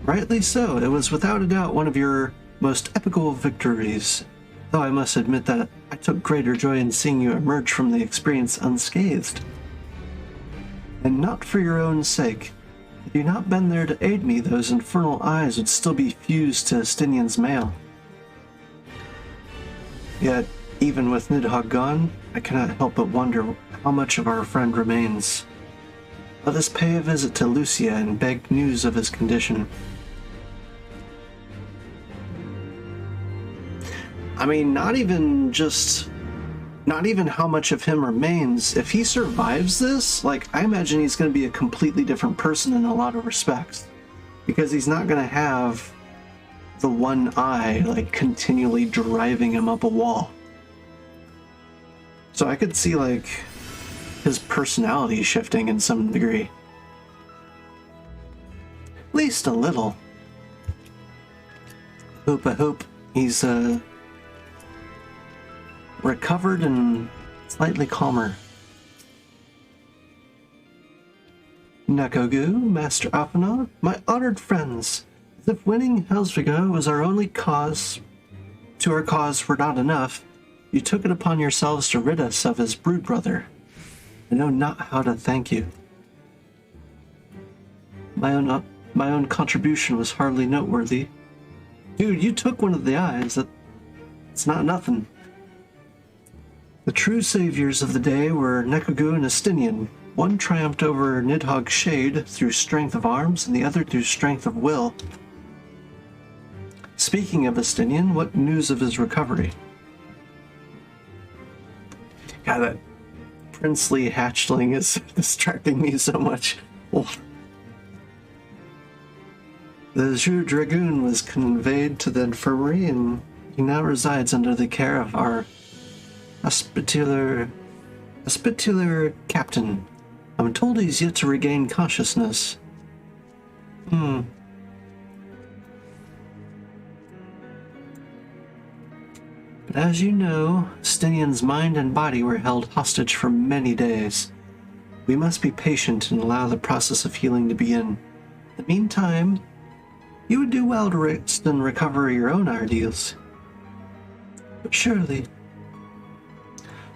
Rightly so, it was without a doubt one of your most epical victories, though I must admit that I took greater joy in seeing you emerge from the experience unscathed. And not for your own sake. Had you not been there to aid me, those infernal eyes would still be fused to Estinian's mail. Yet, even with Nidhogg gone, I cannot help but wonder how much of our friend remains. Let us pay a visit to Lucia and beg news of his condition. I mean, not even how much of him remains. If he survives this, like, I imagine he's going to be a completely different person in a lot of respects. Because he's not going to have the one eye, like, continually driving him up a wall. So I could see, like, his personality shifting in some degree. At least a little. I hope he's, recovered and slightly calmer. Nekogu, Master Alphinaud, my honored friends, as if winning Heavensward was our only cause, to our cause were not enough, you took it upon yourselves to rid us of his brood brother. I know not how to thank you. My own contribution was hardly noteworthy. Dude, you took one of the eyes. It's not nothing. The true saviors of the day were Nekogu and Estinian. One triumphed over Nidhogg's shade through strength of arms, and the other through strength of will. Speaking of Estinian, what news of his recovery? God, that princely hatchling is distracting me so much. The Jew Dragoon was conveyed to the infirmary, and he now resides under the care of our hospitaller captain. I'm told he's yet to regain consciousness. But as you know, Estinian's mind and body were held hostage for many days. We must be patient and allow the process of healing to begin. In the meantime, you would do well to rest and recover your own ideals. But surely,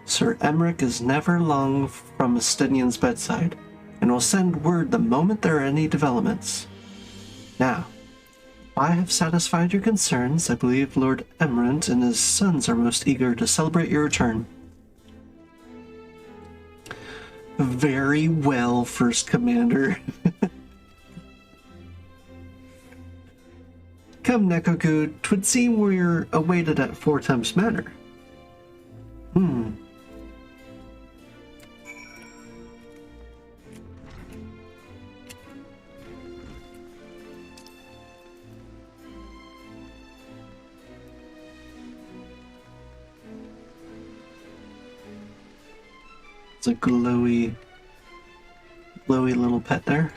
Sir Emmerich is never long from Estinian's bedside, and will send word the moment there are any developments. Now, if I have satisfied your concerns, I believe Lord Emerald and his sons are most eager to celebrate your return. Very well, First Commander. Come, Nekoku, 'twould seem we're awaited at Four Times Manor. It's a glowy little pet there.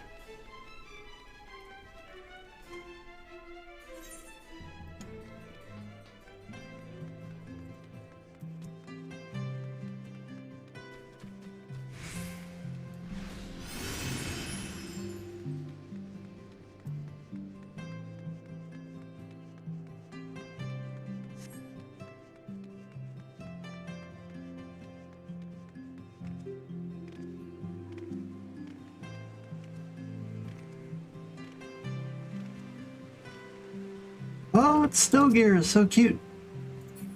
Oh, it's Snow Gear, it's so cute.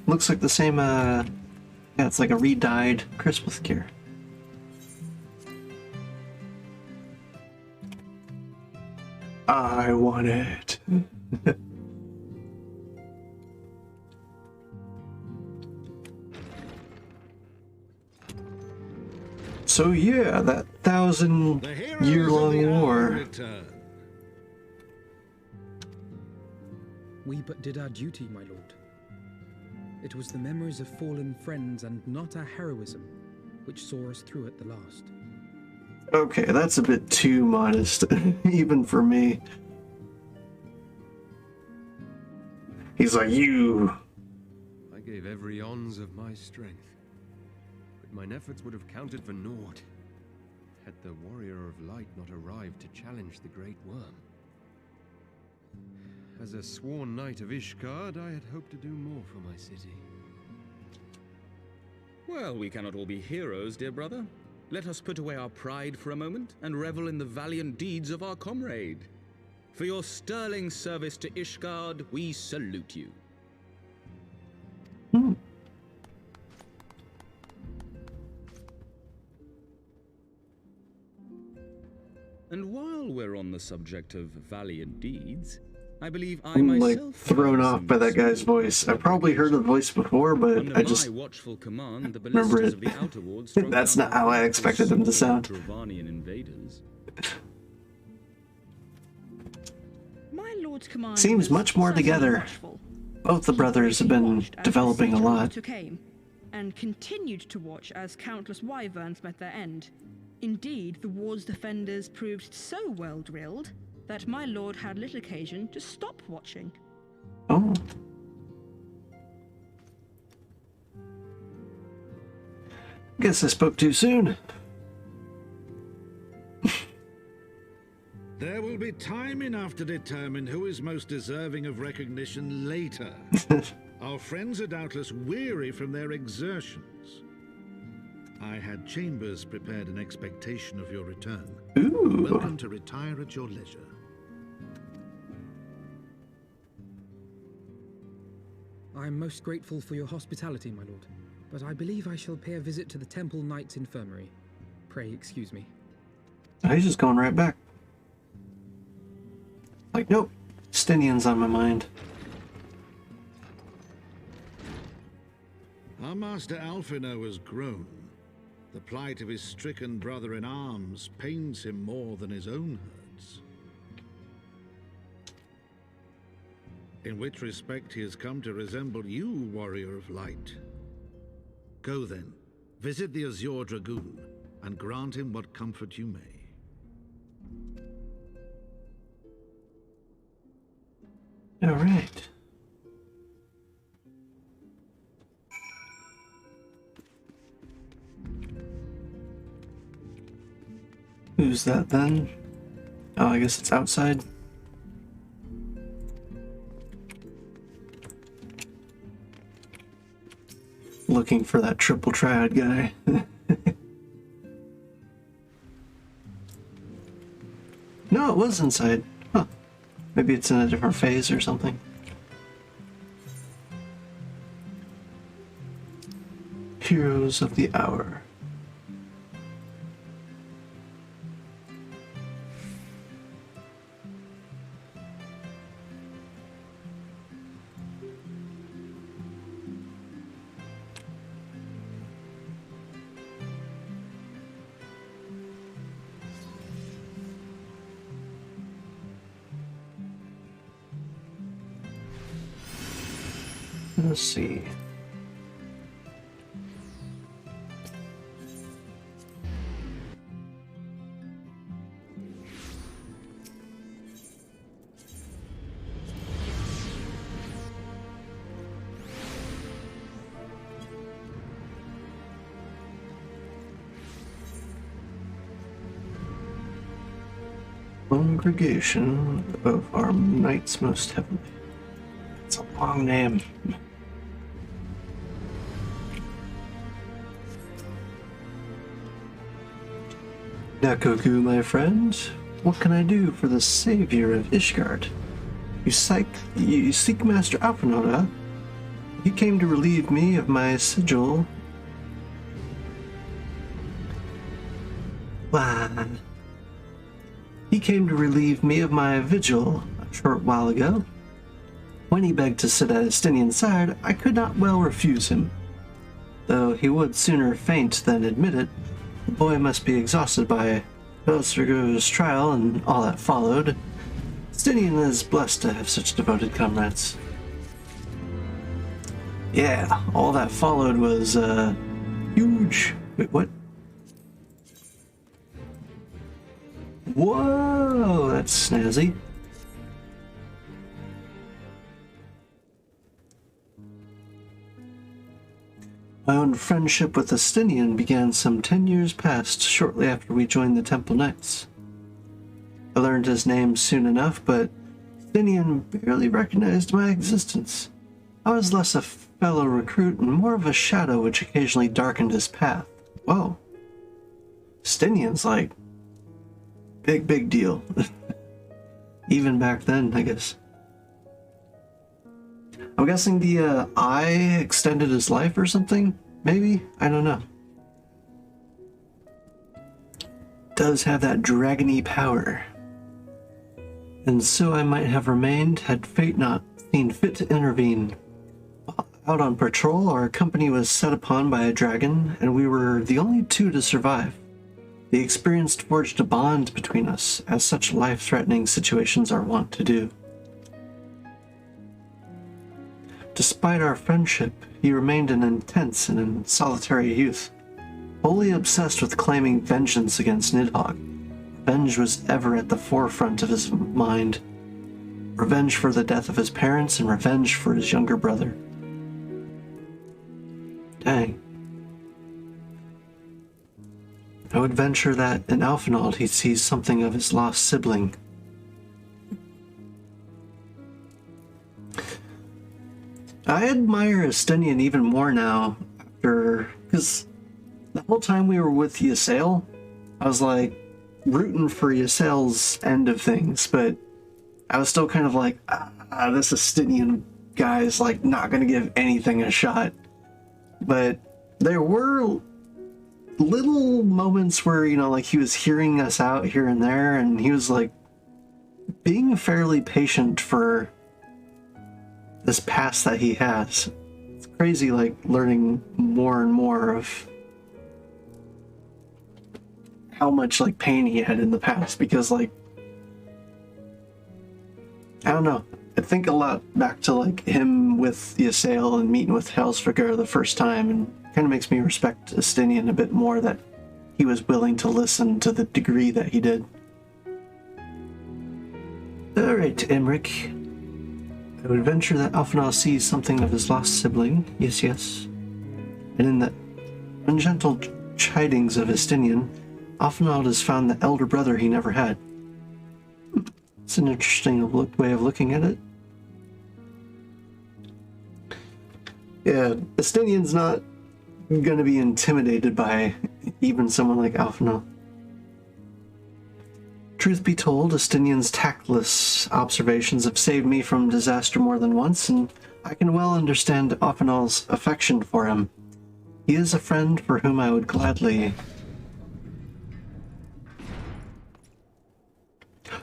Looks like the same, yeah, it's like a re-dyed Christmas gear. I want it. So yeah, that 1,000-year-long war. We but did our duty, my lord. It was the memories of fallen friends and not our heroism which saw us through at the last. Okay, that's a bit too modest, even for me. He's like, you. I gave every ounce of my strength, but mine efforts would have counted for naught had the Warrior of Light not arrived to challenge the Great Worm. As a sworn knight of Ishgard, I had hoped to do more for my city. Well, we cannot all be heroes, dear brother. Let us put away our pride for a moment and revel in the valiant deeds of our comrade. For your sterling service to Ishgard, we salute you. And while we're on the subject of valiant deeds, I believe I I'm myself like thrown off by that guy's voice. I've probably heard the voice before, but I just watchful command, the remember ballistas it. of the Outer Ward That's not how I expected him to sound. Dravanian invaders. My lord's command Seems much more together. Both the brothers have been developing a lot. took aim, and continued to watch as countless wyverns met their end. Indeed, the ward's defenders proved so well drilled that my lord had little occasion to stop watching. Oh. Guess I spoke too soon. There will be time enough to determine who is most deserving of recognition later. Our friends are doubtless weary from their exertions. I had chambers prepared in expectation of your return. Ooh. Welcome to retire at your leisure. I am most grateful for your hospitality, my lord, but I believe I shall pay a visit to the Temple Knight's Infirmary. Pray excuse me. He's just going right back. Like, nope, Stinian's on my mind. Our master Alphino has grown. The plight of his stricken brother-in-arms pains him more than his own hurts. In which respect he has come to resemble you, Warrior of Light. Go then, visit the Azure Dragoon, and grant him what comfort you may. All right. Who's that then? Oh, I guess it's outside. Looking for that triple triad guy. No, it was inside. Huh. Maybe it's in a different phase or something. Heroes of the Hour. Let's see. Congregation of our Knights Most Heavenly. It's a long name. Dakoku, my friend, what can I do for the savior of Ishgard? You seek Master Alphinaud? He came to relieve me of my sigil. He came to relieve me of my vigil a short while ago. When he begged to sit at Estinian's side, I could not well refuse him. Though he would sooner faint than admit it, the boy must be exhausted by Helsingur's trial and all that followed. Estinian is blessed to have such devoted comrades. Yeah, all that followed was, huge. Wait, what? Whoa, that's snazzy. My own friendship with Estinian began some 10 years past, shortly after we joined the Temple Knights. I learned his name soon enough, but Estinian barely recognized my existence. I was less a fellow recruit and more of a shadow which occasionally darkened his path. Whoa. Estinian's like... big deal. Even back then, I guess. I'm guessing the eye extended his life or something? Maybe? I don't know. Does have that dragony power. And so I might have remained had fate not seen fit to intervene. Out on patrol, our company was set upon by a dragon, and we were the only two to survive. The experience forged a bond between us, as such life-threatening situations are wont to do. Despite our friendship, he remained an intense and solitary youth, wholly obsessed with claiming vengeance against Nidhogg. Revenge was ever at the forefront of his mind. Revenge for the death of his parents and revenge for his younger brother. Dang. I would venture that in Alphinaud he sees something of his lost sibling. I admire Estinian even more now, because the whole time we were with Ysael, I was like rooting for Ysael's end of things, but I was still kind of like, this Estinian guy is like not going to give anything a shot. But there were little moments where, you know, like he was hearing us out here and there, and he was like being fairly patient for this past that he has. It's crazy, like learning more and more of how much like pain he had in the past, because like, I don't know, I think a lot back to like him with Ysael and meeting with Helsingr the first time, and kind of makes me respect Estinian a bit more that he was willing to listen to the degree that he did. Alright, Emric. I would venture that Alphinaud sees something of his lost sibling, yes. And in the ungentle chidings of Estinian, Alphinaud has found the elder brother he never had. It's an interesting way of looking at it. Yeah, Estinian's not gonna be intimidated by even someone like Alphinaud. Truth be told, Estinian's tactless observations have saved me from disaster more than once, and I can well understand Alphinaud's affection for him. He is a friend for whom I would gladly...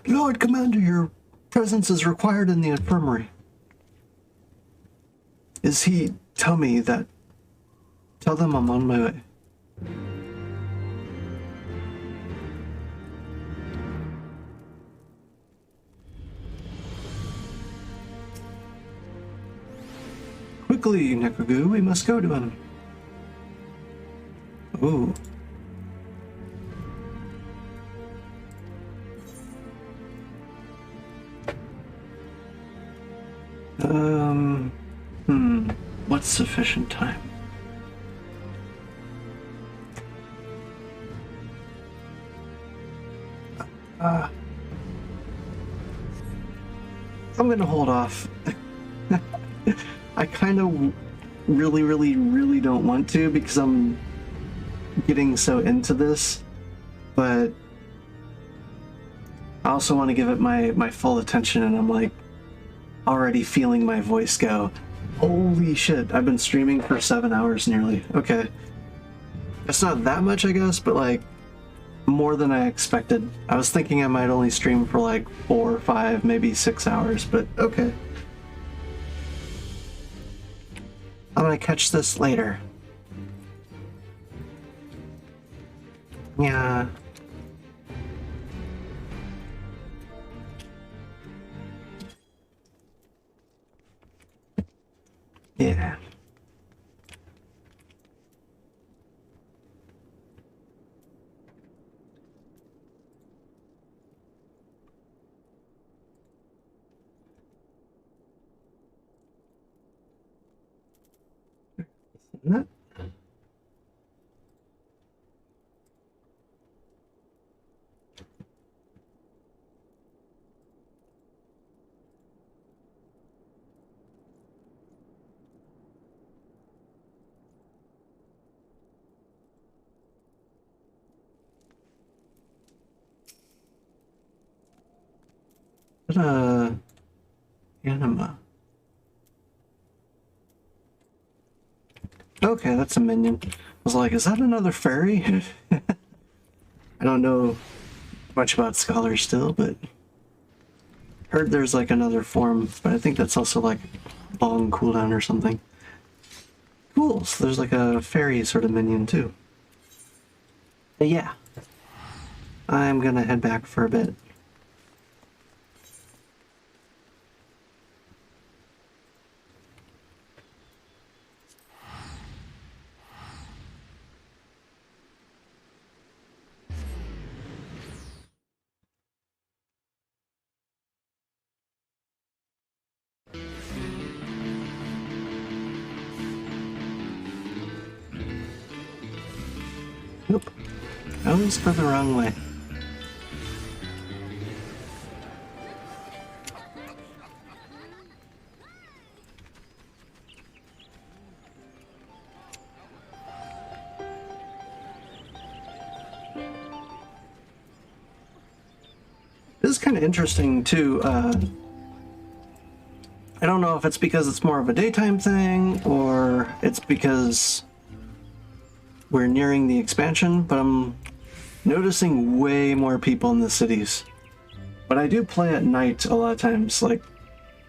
Lord Commander, your presence is required in the infirmary. Is he... Tell me that... Tell them I'm on my way. Quick Quickly, Nekugu, we must go to him. Ooh. What's sufficient time? I'm gonna hold off. I kind of really don't want to because I'm getting so into this, but I also want to give it my full attention, and I'm like already feeling my voice go, holy shit, I've been streaming for 7 hours nearly. Okay. It's not that much, I guess, but like more than I expected. I was thinking I might only stream for like 4 or 5, maybe 6 hours, but okay. I'm gonna catch this later. Yeah. Yeah. That. Anima. Okay, that's a minion. I was like, is that another fairy? I don't know much about Scholar still, but heard there's like another form, but I think that's also like long cooldown or something. Cool, so there's like a fairy sort of minion too. But yeah, I'm gonna head back for a bit. Nope. I always go the wrong way. This is kind of interesting too. I don't know if it's because it's more of a daytime thing or it's because we're nearing the expansion, but I'm noticing way more people in the cities. But I do play at night a lot of times. Like,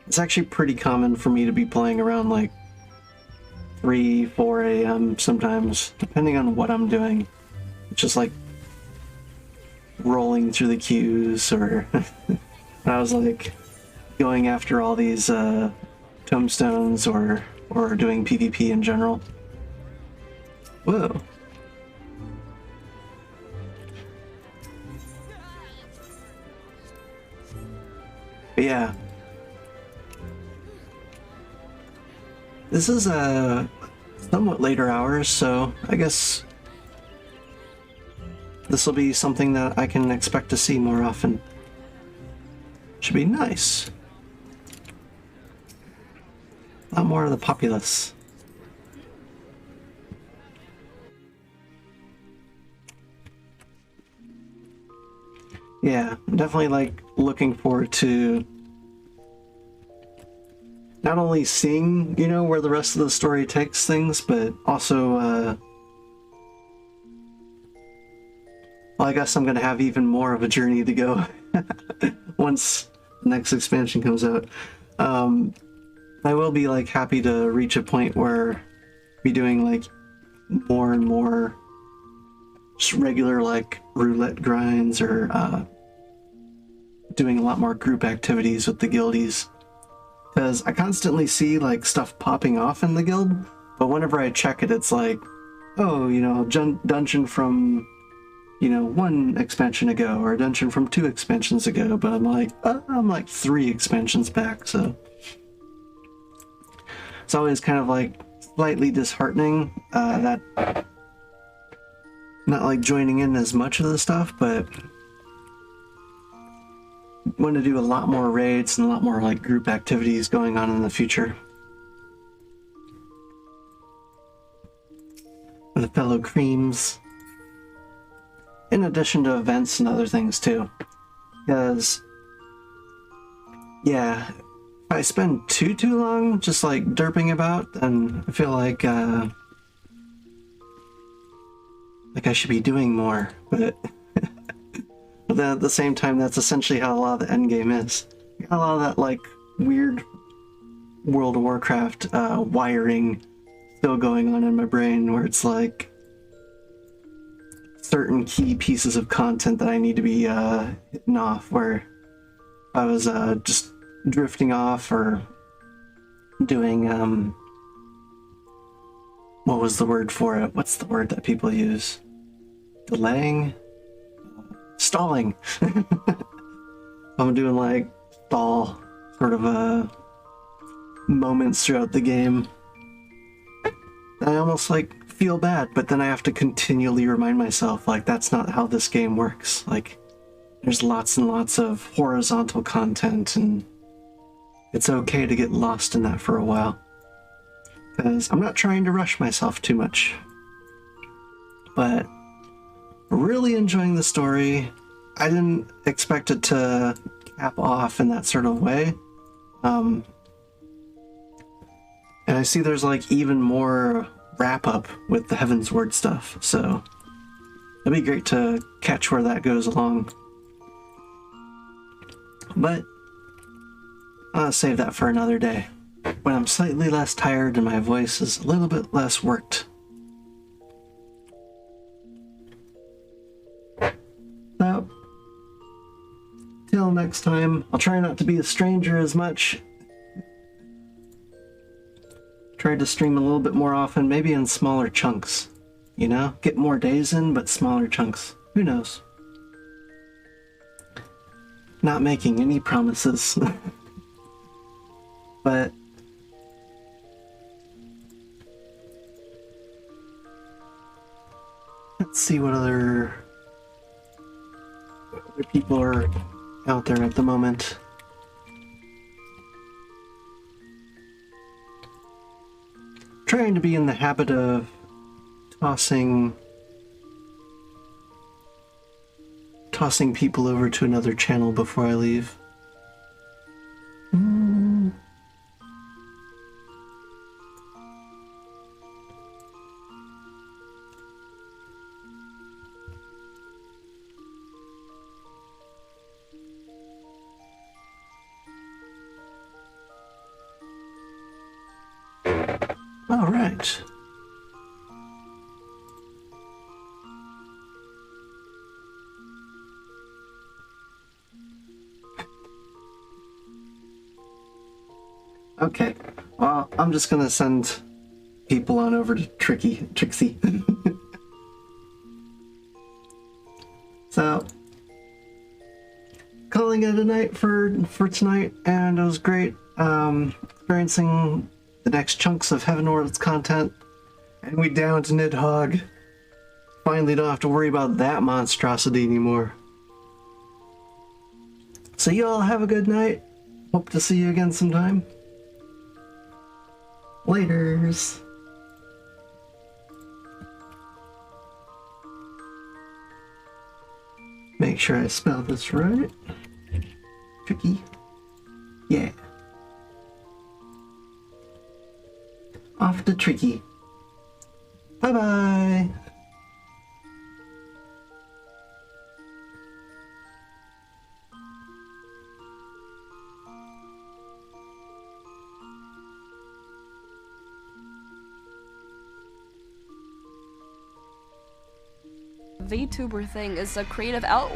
it's actually pretty common for me to be playing around like 3, 4 a.m. sometimes, depending on what I'm doing. Just like rolling through the queues, or I was like going after all these tombstones, or doing PvP in general. Whoa. But yeah. This is somewhat later hours, so I guess this will be something that I can expect to see more often. Should be nice. A lot more of the populace. Yeah, I'm definitely like looking forward to not only seeing, you know, where the rest of the story takes things, but also, well, I guess I'm gonna have even more of a journey to go once the next expansion comes out. I will be like happy to reach a point where I'll be doing like more and more just regular like roulette grinds, or doing a lot more group activities with the guildies. Because I constantly see like stuff popping off in the guild, but whenever I check it, it's like, oh, you know, dungeon from, you know, 1 expansion ago, or a dungeon from 2 expansions ago, but I'm like 3 expansions back, so it's always kind of like slightly disheartening that not like joining in as much of the stuff, but want to do a lot more raids and a lot more like group activities going on in the future with fellow creams, in addition to events and other things too. Because yeah, if I spend too long just like derping about, then I feel like I should be doing more, but but then at the same time, that's essentially how a lot of the end game is. You got a lot of that like weird World of Warcraft wiring still going on in my brain, where it's like certain key pieces of content that I need to be hitting off, where I was just drifting off or doing what was the word for it? What's the word that people use? Delaying? Stalling. I'm doing like stall sort of moments throughout the game. I almost like feel bad, but then I have to continually remind myself like that's not how this game works. Like there's lots and lots of horizontal content, and it's okay to get lost in that for a while. Because I'm not trying to rush myself too much. But really enjoying the story. I didn't expect it to cap off in that sort of way. And I see there's like even more wrap up with the Heavensward stuff, so it'd be great to catch where that goes along. But I'll save that for another day, when I'm slightly less tired and my voice is a little bit less worked. So, till next time, I'll try not to be a stranger as much. Try to stream a little bit more often, maybe in smaller chunks. You know? Get more days in, but smaller chunks. Who knows? Not making any promises. But let's see what other people are out there at the moment. Trying to be in the habit of tossing people over to another channel before I leave. All right. Okay. Well, I'm just gonna send people on over to Trixie. So, calling it a night for tonight, and it was great experiencing the next chunks of Heavenward's content, and we downed Nidhogg. Finally don't have to worry about that monstrosity anymore. So you all have a good night. Hope to see you again sometime. Laters. Make sure I spell this right. Tricky. Yeah. Off to Tricky. Bye-bye. VTuber thing is a creative outlet.